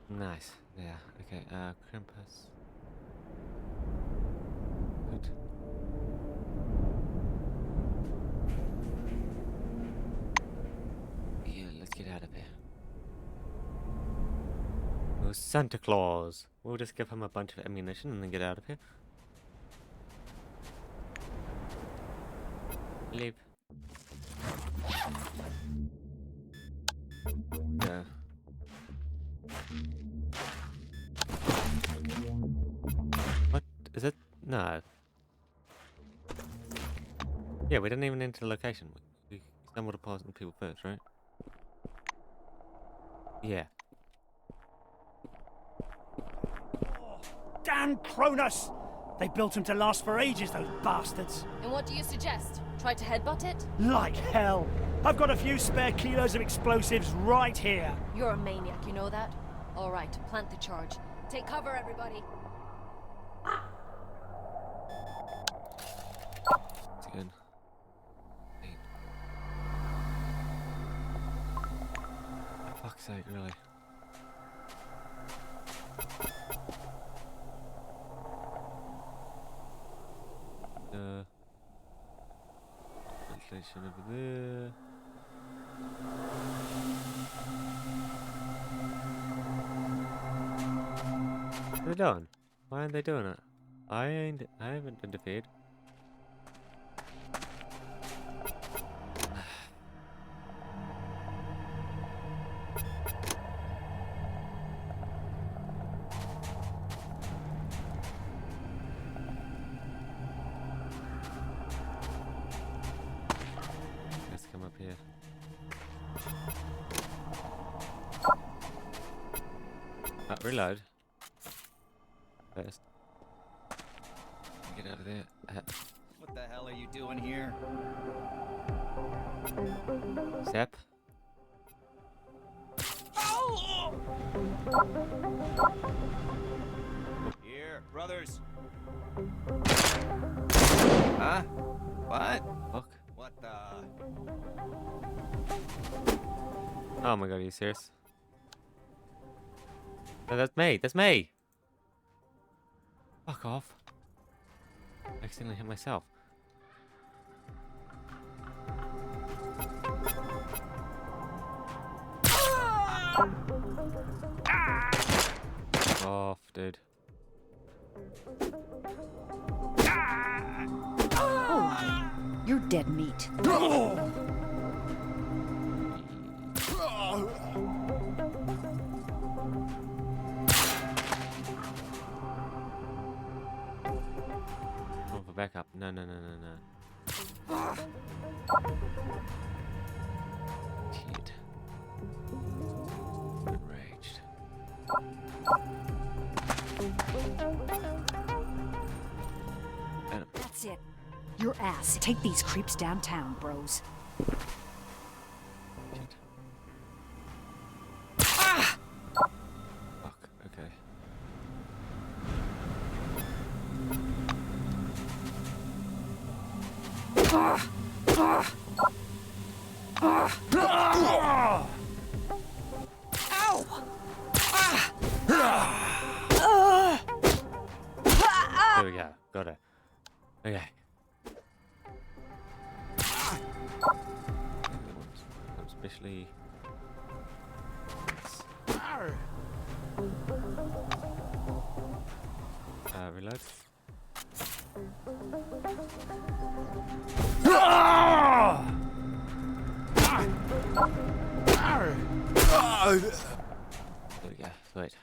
Nice. Yeah. Okay. Krampus. Good. Yeah. Let's get out of here. Oh, Santa Claus. We'll just give him a bunch of ammunition and then get out of here. Leave. Yeah. What is it? No. Yeah, we didn't even enter the location. We stumbled upon some people first, right? Yeah. Damn Cronus! They built him to last for ages, those bastards. And what do you suggest? Try to headbutt it? Like hell. I've got a few spare kilos of explosives right here. You're a maniac, you know that? All right, plant the charge. Take cover, everybody. It's good. For fuck's sake, really. Ventilation over there. What are they doing? Why aren't they doing it? I haven't interfered. Let's come up here. Reload. First. Get out of there. What the hell are you doing here? Zap. Here, brothers. Huh? What? Fuck. What the? Oh my god, are you serious? No, that's me. That's me. Fuck off. I accidentally hit myself. Off, dude. Oh, you're dead meat. Oh back up. No, no, no, no, no. Shit. Enraged. That's it. Your ass. Take these creeps downtown, bros. Fuck, okay. There we go. Got it. Okay. Especially. Reload. There we go. Sweet.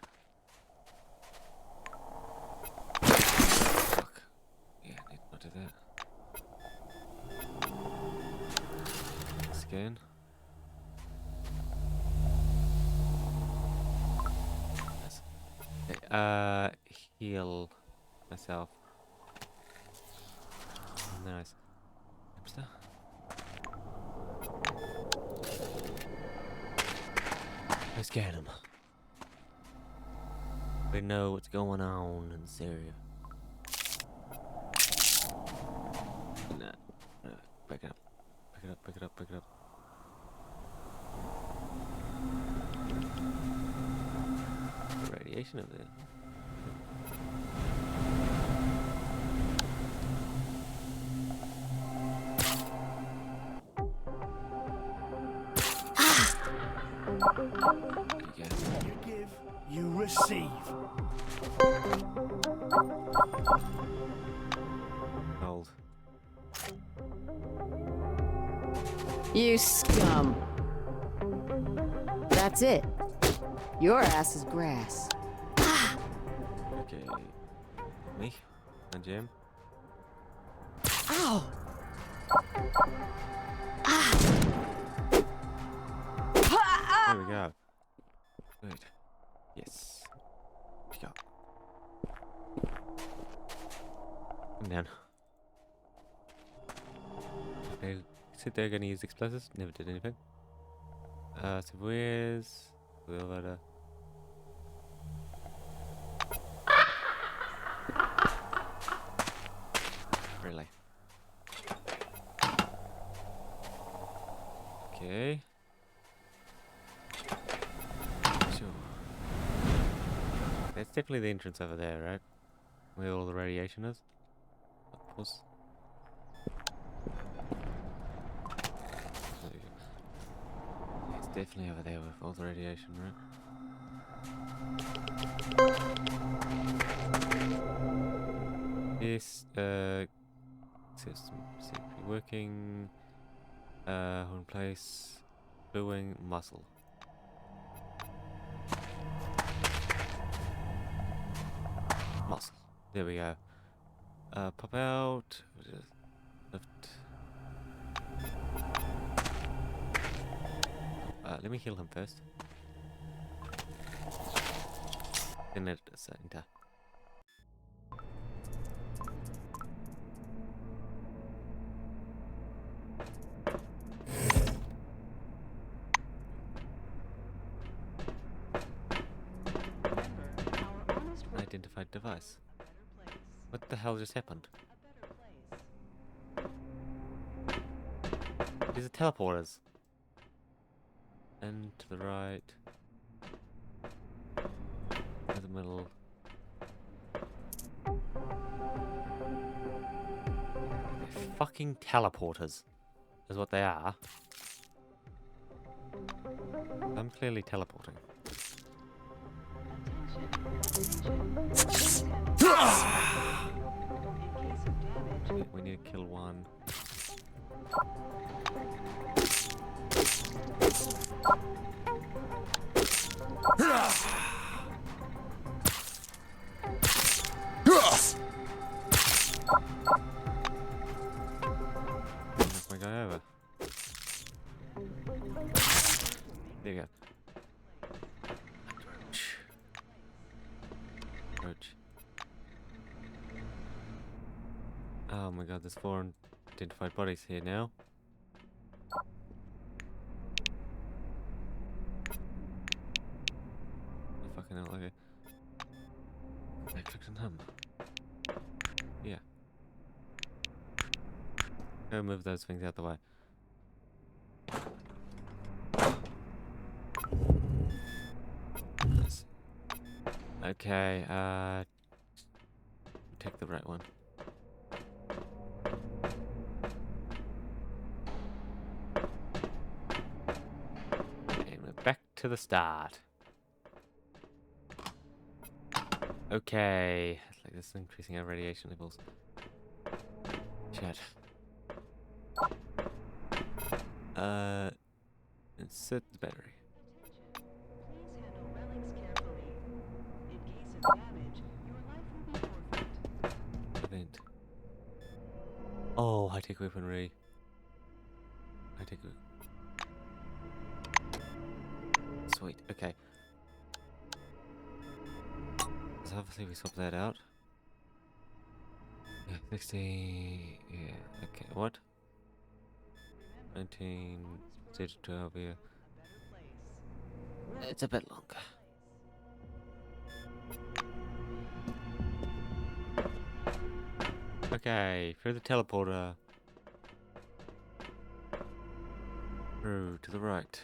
Fuck. Yeah, need not do that. Scan. Okay, heal myself. Nice. Hamster. Let's get him. We know what's going on in Syria. Nah, back it up. Pick it up, pick it up, pick it up. The radiation over there. You give, you receive. Hold. You scum. That's it. Your ass is grass. Okay. Me? And Jim? Ow! There we go. Good. Yes. Pick up. Come down. Okay, sit there gonna use explosives. Never did anything. So where's the elevator? Really? Okay. Sure. That's definitely the entrance over there, right? Where all the radiation is. Of course. It's definitely over there with all the radiation, right? Yes, system secretly working, home place, booing, muscle. Muscle. There we go. Pop out. Lift. Let me heal him first. Then let us enter. Identified device. What the hell just happened? These are teleporters. And to the right. To the middle. They're fucking teleporters. Is what they are. I'm clearly teleporting. We need to kill one. There you go. Roach. Oh my god, there's 4 identified bodies here now. Oh, fucking hell, okay. I clicked on him. Yeah. Go move those things out the way. Nice. Okay, take the right one. And we're back to the start. Okay, it's like this is increasing our radiation levels. Shit. Insert the battery. Event. Oh, high-tech weaponry. High-tech. Sweet. Okay. So obviously we swap that out. Yeah, 60. Yeah. Okay. What? 19. 12. Yeah. It's a bit longer. Okay, through the teleporter. Through to the right.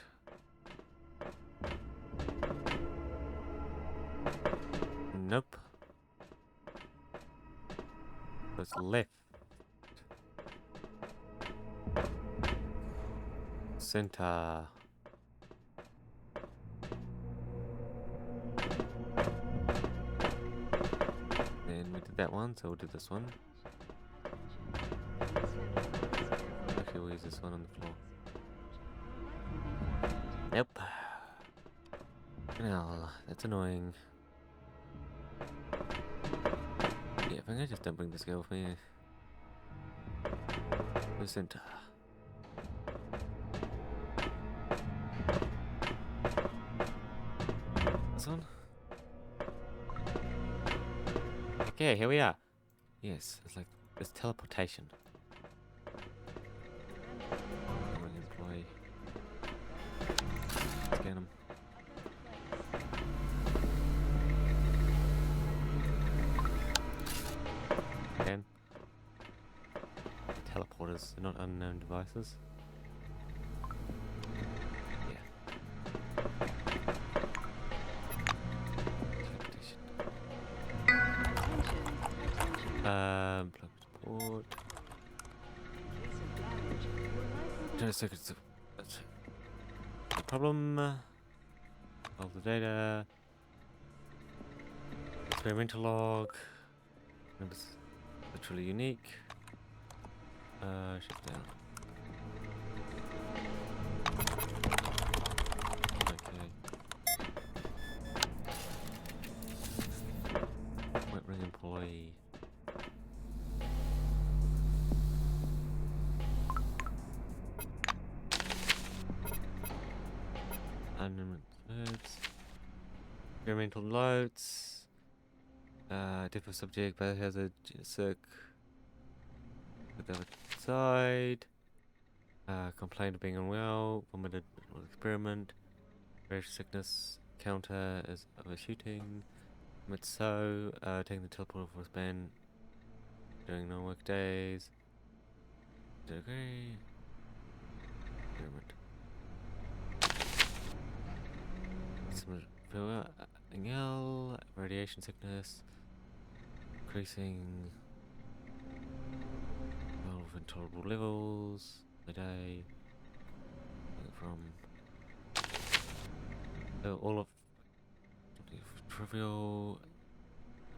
Nope. Goes left. Center. And we did that one, so we'll do this one. Actually, we'll use this one on the floor. Nope. No, that's annoying. Yeah, I think I just don't bring this guy with me. The center. This one? Okay, here we are. Yes, it's like this teleportation. Employee. Scan him. Again. Teleporters, they're not unknown devices. Yeah. Teleportation. Plug port. 20 seconds. That's the problem. All the data. Experimental log. It's literally unique. Shift down. Okay. Wet ring employee. Unlimited loads. Experimental loads. Different subject, biohazard, circ. Put the other side. Complaint of being unwell. Vomited experiment. Rage sickness. Counter as overshooting. So, taking the teleporter for a span. During non-work days. Okay. Experiment. L, radiation sickness, increasing of intolerable levels a day from all of trivial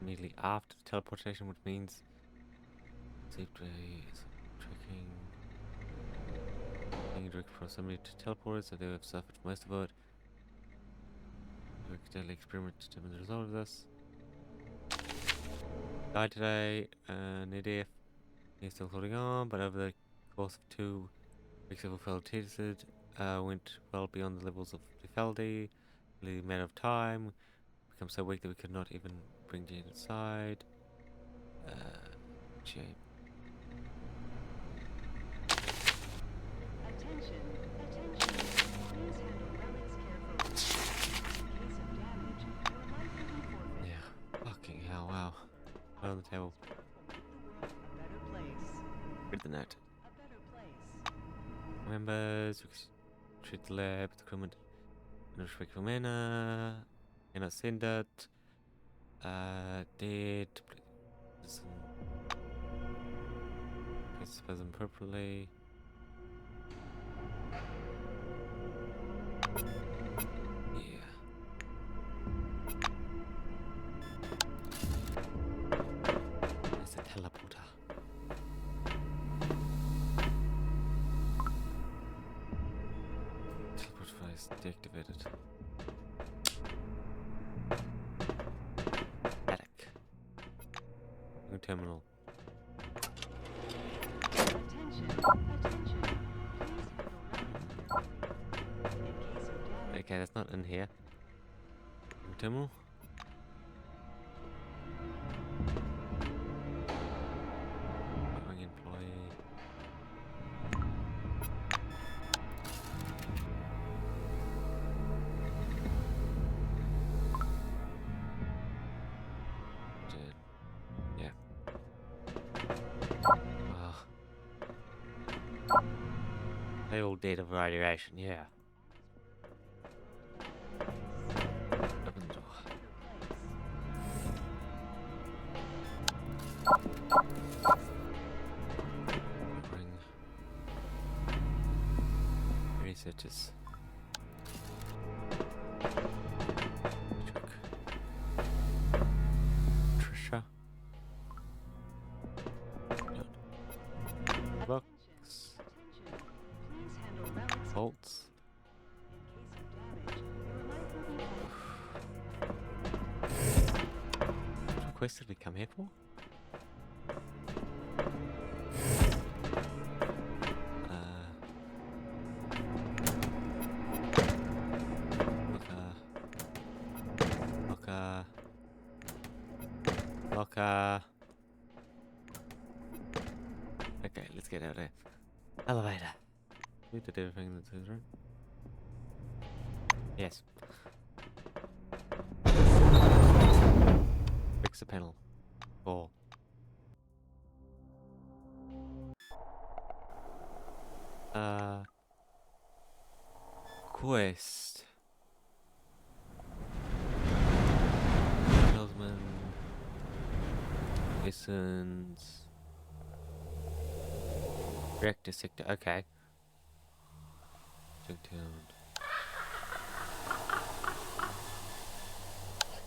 immediately after teleportation, which means safety tracking being direct proximity to teleporters, so they have suffered most of it. Deadly experiment to determine the result of this. Died today, an EDF is still holding on, but over the course of 2 weeks of failed tested, went well beyond the levels of lethality, the amount of time, become so weak that we could not even bring Jane inside. Jane. Attention, attention. Please handle relics carefully. In case of damage, your life will be forfeited. Yeah. Fucking hell, wow. Right on the table. A better place. Read the note. A better place. Members, treat the lab, the equipment in a respectful manner. Cannot send it. Dead. Dispose them properly. Yeah. There's a teleporter. Teleport device deactivated. Attic. New terminal. Attention, attention. Please handle relics carefully. In case of damage. Okay, that's not in here. New terminal. Hiring employee. Dude. Yeah. Wow. They all dead of radiation, yeah. Open the door. Ring. Researchers. Check. Trisha. Box. Please handle relics. Bolts. In case of damage, your life will be forfeited. What quest did we come here for? Locker. Okay, let's get out of here. Elevator. We did everything that says, right? Yes. Fix the panel. 4. Quest. Salesman. Essence. Reactor sector. Okay. Junkyard.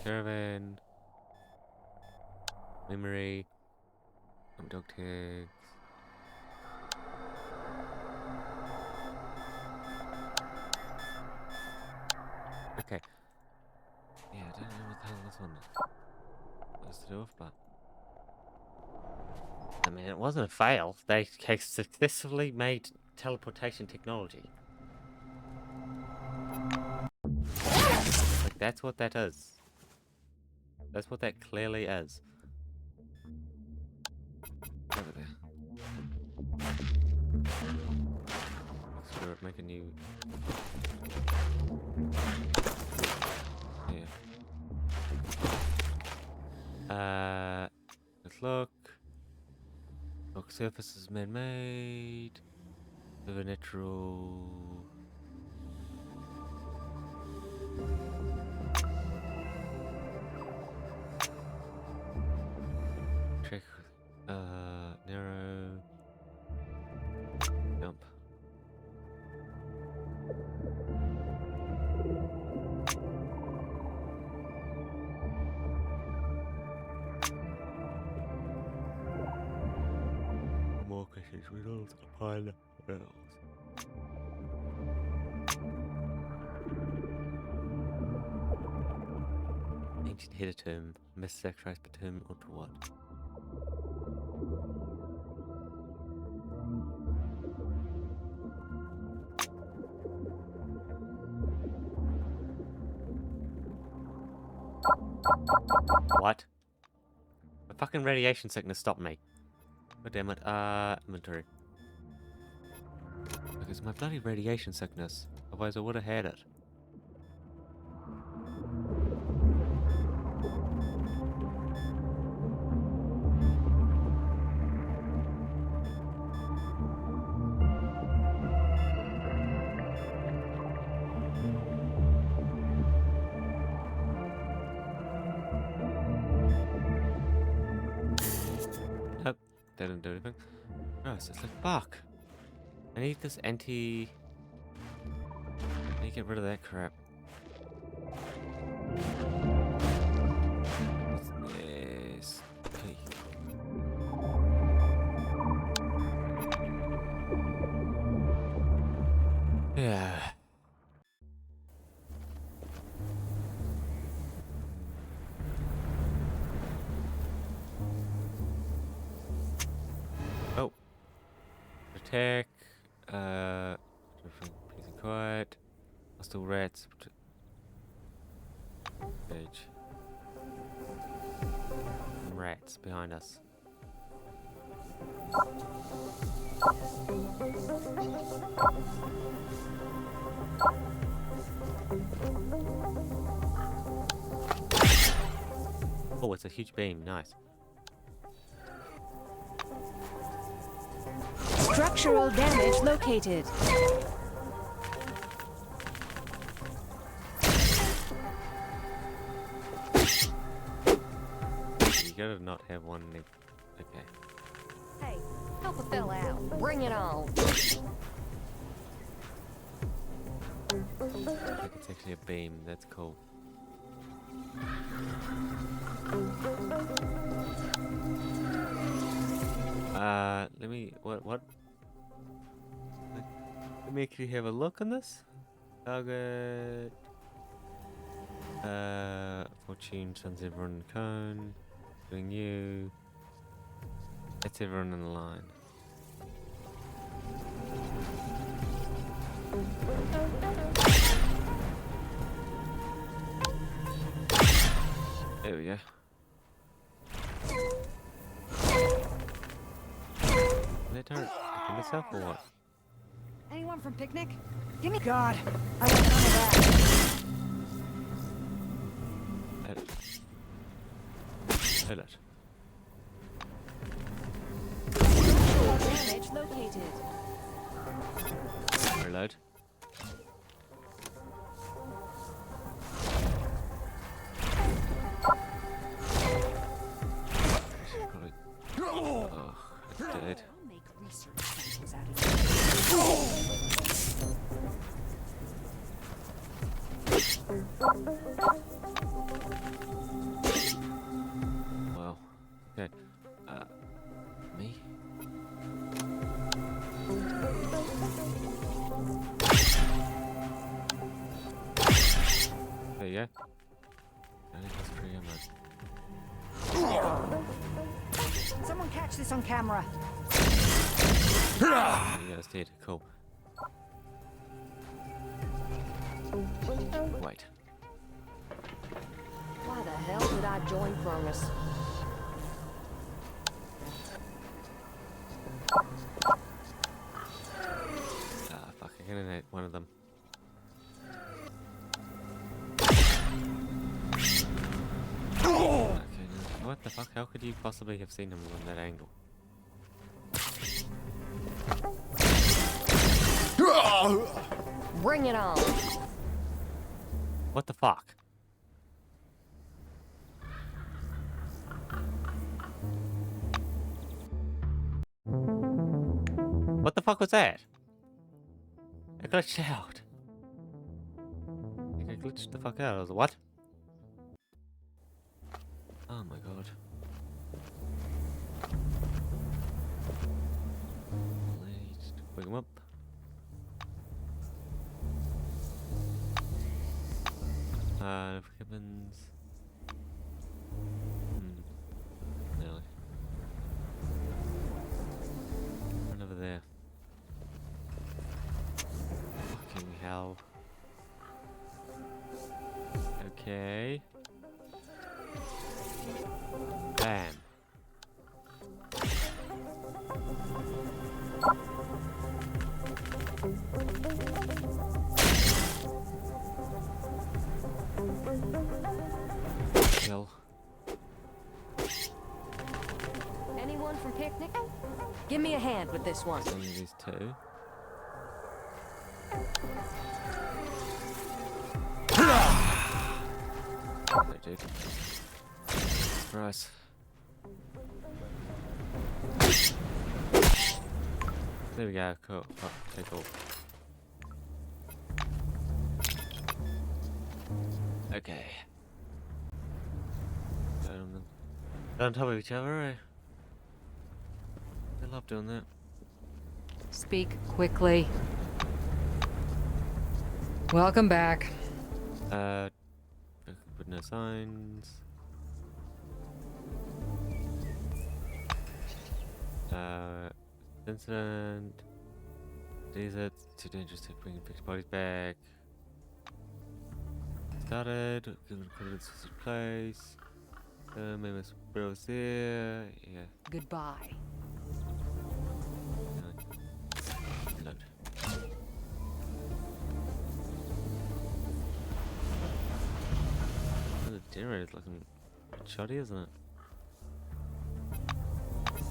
Caravan. Memory. Dog tags. Okay. Yeah, I don't know what the hell this one was to do with, but I mean, it wasn't a fail. They successfully made teleportation technology. Like, that's what that is. That's what that clearly is. Over there. Screw it, make a new... Yeah. Let's look. Rock surface is man-made. Supernatural. Check. Narrow. Jump. More questions. Results upon results. Ancient header term. Missacrificed per term onto what? What? The fucking radiation sickness stopped me. God damn it. Inventory. Because my bloody radiation sickness. Otherwise I would have had it. Nope, that didn't do anything. No, it's just like, fuck. I need this anti... I need to get rid of that crap. Yes. Okay. Yeah. Oh. Attack. Peace and quiet. Hostile rats. Page. Rats behind us. Oh, it's a huge beam. Nice. Structural damage located. You gotta not have one. Okay. Hey, help a fella out. Bring it on. I think it's actually a beam. That's cool. Let me. What? Let me actually have a look on this. Target. Fortune sends everyone in the cone. Doing you. That's everyone in the line. There we go. Let her kill myself or what? Anyone from picnic? Give me God. I want none of that. Kill it. Damage located. Reload. Oh, dead. I'll make research samples out of Wow. Okay. Me? There you go. Only has 3 ammo. Someone catch this on camera. Yeah, it's dead. Cool. Wait. Why the hell did I join Cronus? Ah, fuck. I can hit one of them. Okay, now, what the fuck? How could you possibly have seen him from that angle? Bring it on. What the fuck? What the fuck was that? I glitched out. I glitched the fuck out. I was like, what? Oh my god. Let's wake him up. Ribbons. Nearly. Run over there. Fucking hell. Kill. Anyone from picnic? Give me a hand with this one. Only these two. No, dude. Right. There we go. Cool. Oh, okay, cool. Okay. They're on top of each other, eh? They love doing that. Speak quickly. Welcome back. With no signs. Incident. Desert. Too dangerous to bring fixed bodies back. Started. Given credits to the place. Maybe bros there. Yeah. Goodbye. Load. The generator's looking shoddy, isn't it?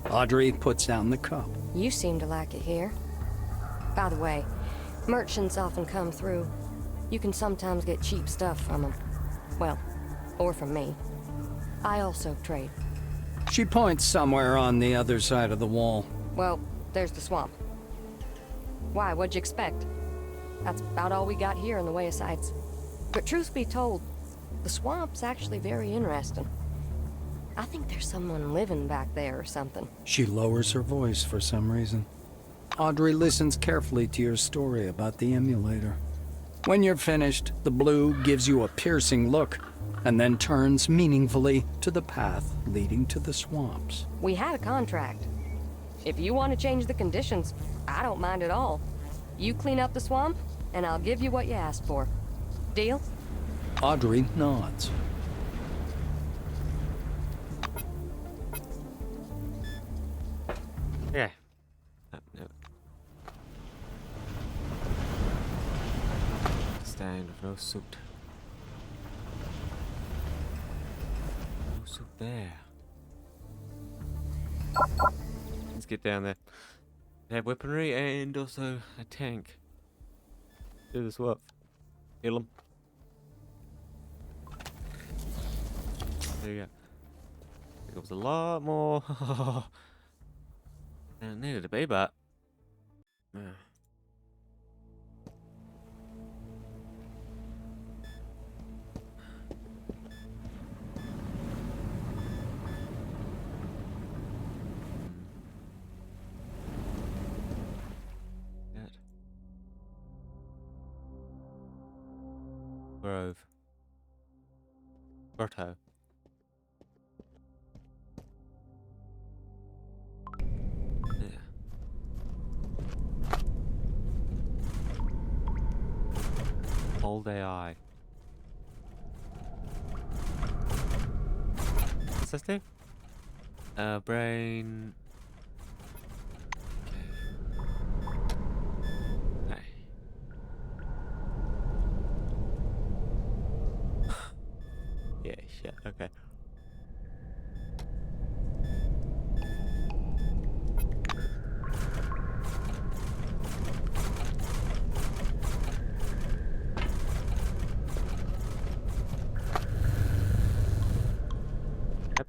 Audrey puts down the cup. You seem to like it here. By the way, merchants often come through. You can sometimes get cheap stuff from them. Well, or from me. I also trade. She points somewhere on the other side of the wall. Well, there's the swamp. Why, what'd you expect? That's about all we got here in the way of sights. But truth be told, the swamp's actually very interesting. I think there's someone living back there or something. She lowers her voice for some reason. Audrey listens carefully to your story about the emulator. When you're finished, the blue gives you a piercing look, and then turns meaningfully to the path leading to the swamps. We had a contract. If you want to change the conditions, I don't mind at all. You clean up the swamp, and I'll give you what you asked for. Deal? Audrey nods. Yeah. No. Stand with no suit. No suit there. Let's get down there. They have weaponry and also a tank. Do the swap. Kill them. There you go. It was a lot more. And it needed to be, but. Grove. Grotto. Yeah. Old AI. What's this do? Brain. Yeah, shit, okay. Yep.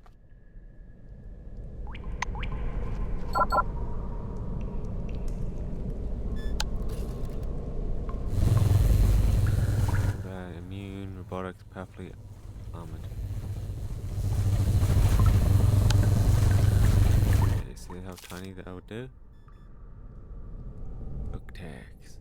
Immune, robotics, powerfully armored. Okay, see how tiny that would do? Book tags.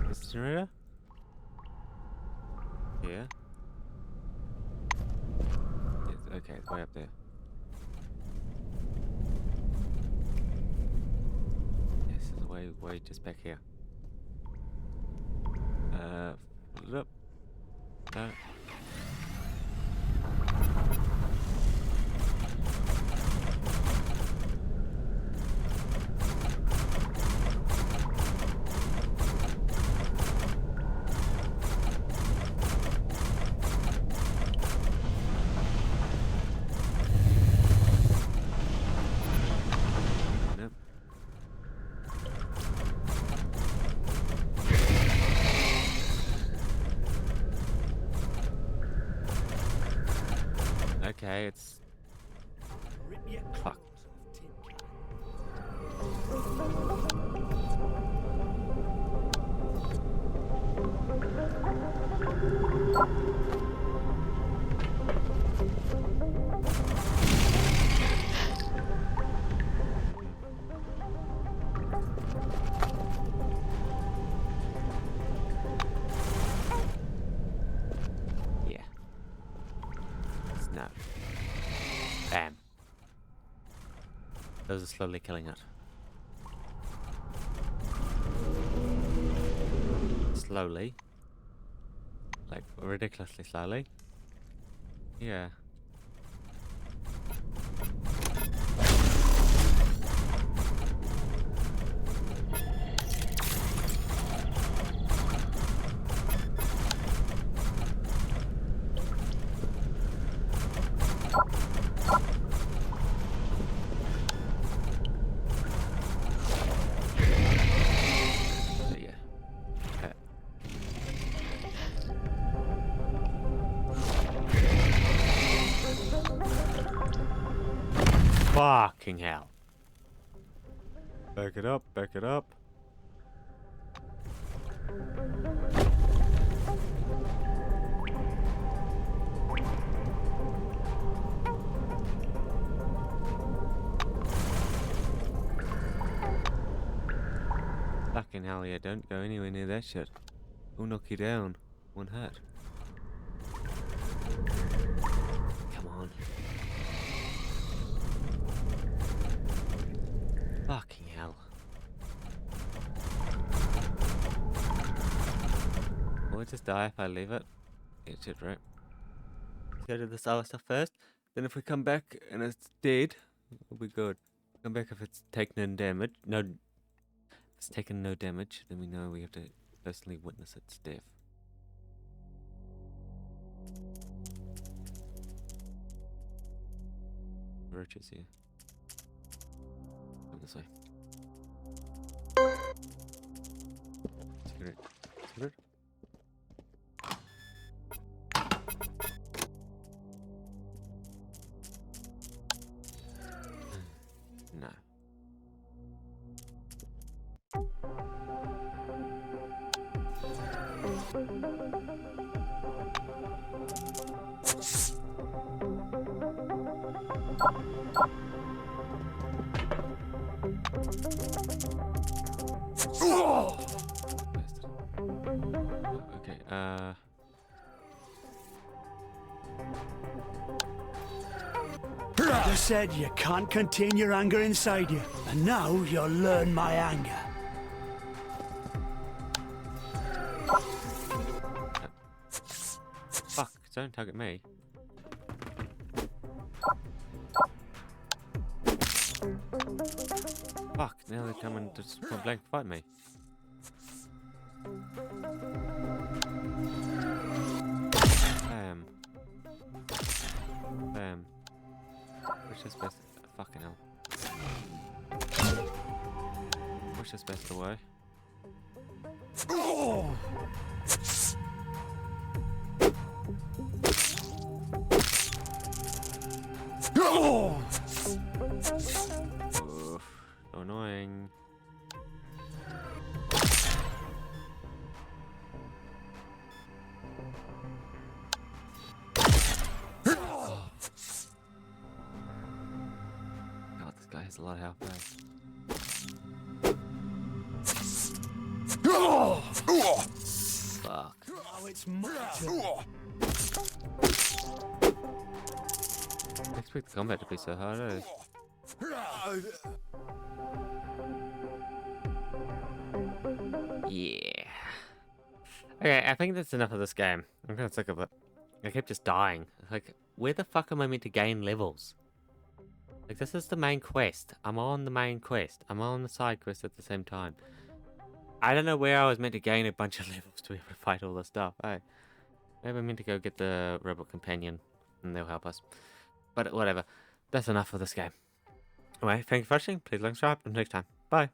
This generator? Yeah. Yes, okay, it's way up there. This is way just back here. Fill it up. No. Okay, it's... Fuck. Yeah. No. Bam. Those are slowly killing it. Slowly. Like, ridiculously slowly. Yeah. So yeah. Fucking hell. Back it up, back it up. Fucking hell, yeah, don't go anywhere near that shit. We'll knock you down. One hit. Come on. Fucking hell. Will it just die if I leave it? It should, right? Let's go to this other stuff first. Then if we come back and it's dead, we'll be good. Come back if it's taken no damage. No, if it's taken no damage, then we know we have to personally witness its death. Roaches here. Come this way. Cigarette. Cigarette? No. Okay, You said you can't contain your anger inside you, and now you'll learn my anger. Fuck, don't target me. Fuck, now they come and just point blank fight me. Bam. Bam. Which is best? Fucking hell. Which is best away? Oof, so annoying. God, this guy has a lot of health. Fuck. Oh, it's my turn. I expect the combat to be so hard, eh? Yeah. Okay, I think that's enough of this game. I'm kind of sick of it. I keep just dying. Like, where the fuck am I meant to gain levels? Like, this is the main quest. I'm on the main quest. I'm on the side quest at the same time. I don't know where I was meant to gain a bunch of levels to be able to fight all this stuff. Hey, maybe I'm meant to go get the robot companion and they'll help us. But whatever. That's enough of this game. Anyway, thank you for watching. Please like and subscribe. Until next time. Bye.